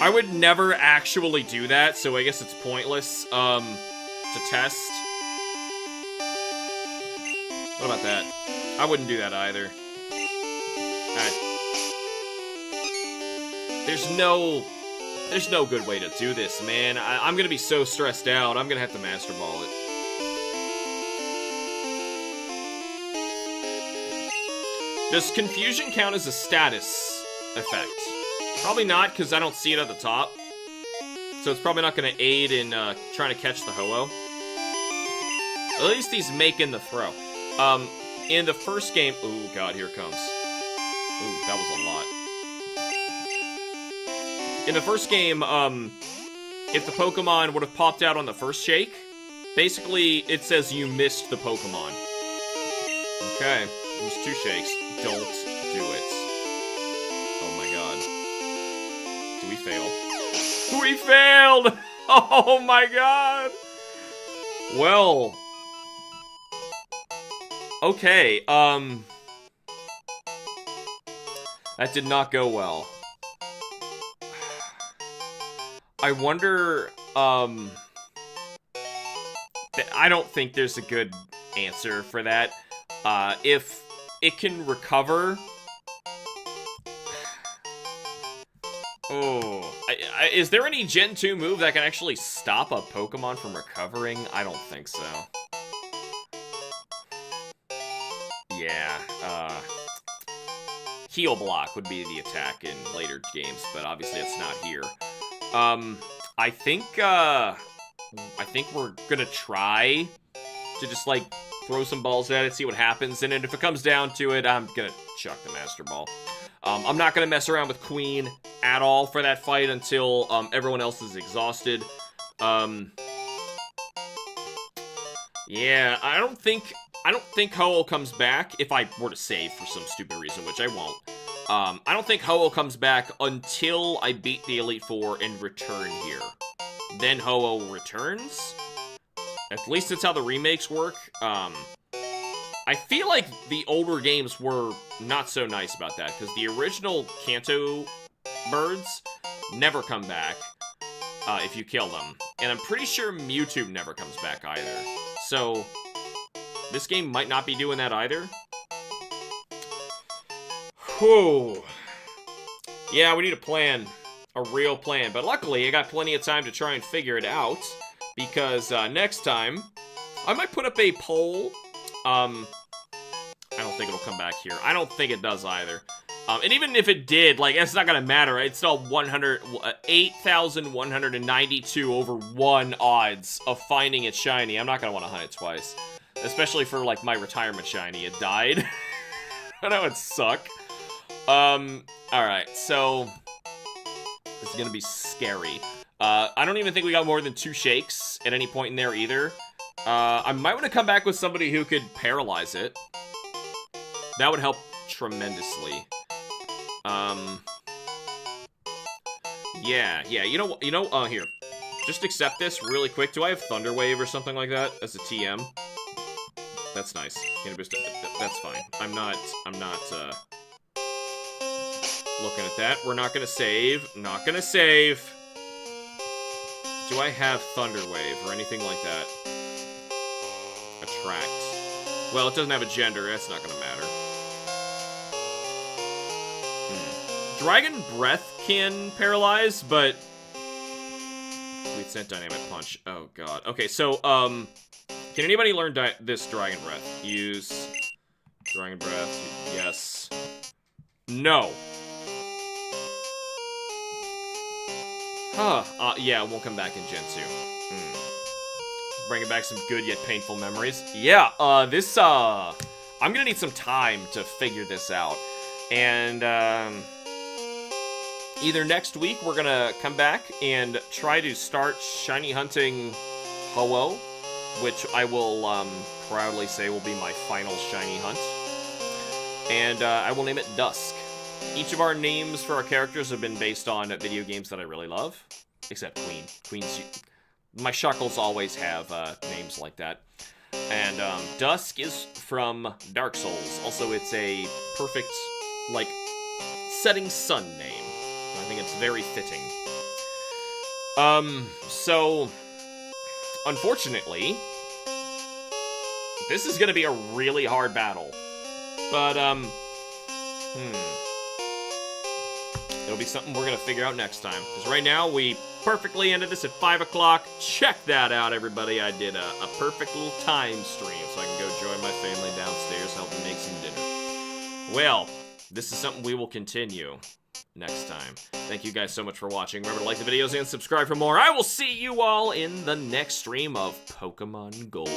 I would never actually do that, so I guess it's pointless, to test. What about that? I wouldn't do that either. There's no good way to do this, man. I'm gonna be so stressed out. I'm gonna have to Master Ball it. Does confusion count as a status effect? Probably not, because I don't see it at the top. So it's probably not gonna aid in trying to catch the Ho-Oh. At least he's making the throw. In the first game... Ooh, God, here it comes. Ooh, that was a lot. In the first game, if the Pokemon would have popped out on the first shake, basically, it says you missed the Pokemon. Okay, it was 2 shakes. Don't do it. Oh my god. Do we fail? We failed! Oh my god! Well... Okay, that did not go well. I wonder, I don't think there's a good answer for that. If it can recover... Oh, is there any Gen 2 move that can actually stop a Pokemon from recovering? I don't think so. Yeah, Heal Block would be the attack in later games, but obviously it's not here. I think we're gonna try to just, like, throw some balls at it, see what happens, and then if it comes down to it, I'm gonna chuck the Master Ball. I'm not gonna mess around with Queen at all for that fight until, everyone else is exhausted. Yeah, I don't think Ho-Oh comes back if I were to save for some stupid reason, which I won't. I don't think Ho-Oh comes back until I beat the Elite Four and return here. Then Ho-Oh returns? At least that's how the remakes work. I feel like the older games were not so nice about that, because the original Kanto birds never come back if you kill them. And I'm pretty sure Mewtwo never comes back either. So, this game might not be doing that either. Whew. Yeah, we need a plan. A real plan. But luckily, I got plenty of time to try and figure it out. Because next time, I might put up a poll. I don't think it'll come back here. I don't think it does either. And even if it did, like, it's not gonna matter. Right? It's still 8,192 over 1 odds of finding it shiny. I'm not gonna want to hunt it twice. Especially for, like, my retirement shiny. It died. I know it suck. Alright, so... This is gonna be scary. I don't even think we got more than 2 shakes at any point in there either. I might want to come back with somebody who could paralyze it. That would help tremendously. Yeah, here. Just accept this really quick. Do I have Thunder Wave or something like that as a TM? That's nice. That's fine. I'm not, looking at that. We're not gonna save. Not gonna save. Do I have Thunder Wave or anything like that? Attract. Well, it doesn't have a gender. That's not gonna matter. Dragon Breath can paralyze, but... We'd sent Dynamic Punch. Oh, God. Okay, so, can anybody learn this Dragon Breath? Use Dragon Breath. Yes. No. Huh. Yeah, it won't come back in Gen 2. Bringing back some good yet painful memories. Yeah, I'm gonna need some time to figure this out. And, either next week we're gonna come back and try to start shiny hunting Ho-Oh, which I will, proudly say will be my final shiny hunt. And I will name it Dusk. Each of our names for our characters have been based on video games that I really love. Except Queen. My Shuckles always have names like that. And Dusk is from Dark Souls. Also, it's a perfect, like, setting sun name. I think it's very fitting. So, unfortunately, this is gonna be a really hard battle. But, it'll be something we're gonna figure out next time. Because right now, we perfectly ended this at 5 o'clock. Check that out, everybody. I did a perfect little time stream, so I can go join my family downstairs, help them make some dinner. Well, this is something we will continue next time. Thank you guys so much for watching. Remember to like the videos and subscribe for more. I will see you all in the next stream of Pokemon Gold.